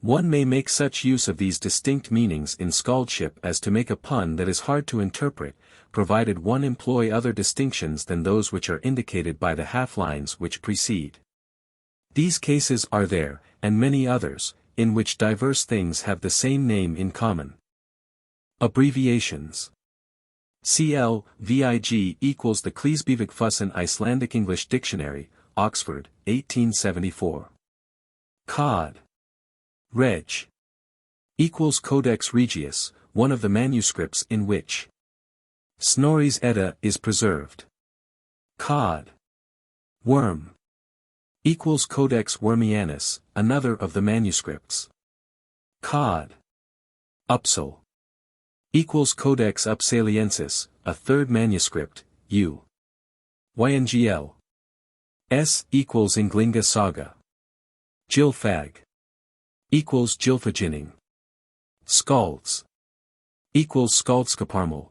One may make such use of these distinct meanings in skaldship as to make a pun that is hard to interpret, provided one employ other distinctions than those which are indicated by the half-lines which precede. These cases are there, and many others, in which diverse things have the same name in common. Abbreviations. CL, VIG equals the Cleesbevik Icelandic English Dictionary, Oxford, 1874. Cod. Reg. Equals Codex Regius, one of the manuscripts in which Snorri's Edda is preserved. Cod. Worm. Equals Codex Wormianus, another of the manuscripts. Cod. Upsal. Equals Codex Upsaliensis, a third manuscript, U. YNGL. S equals Ynglinga Saga. Gylfag. Equals Gylfaginning. Skalds. Equals Skáldskaparmál.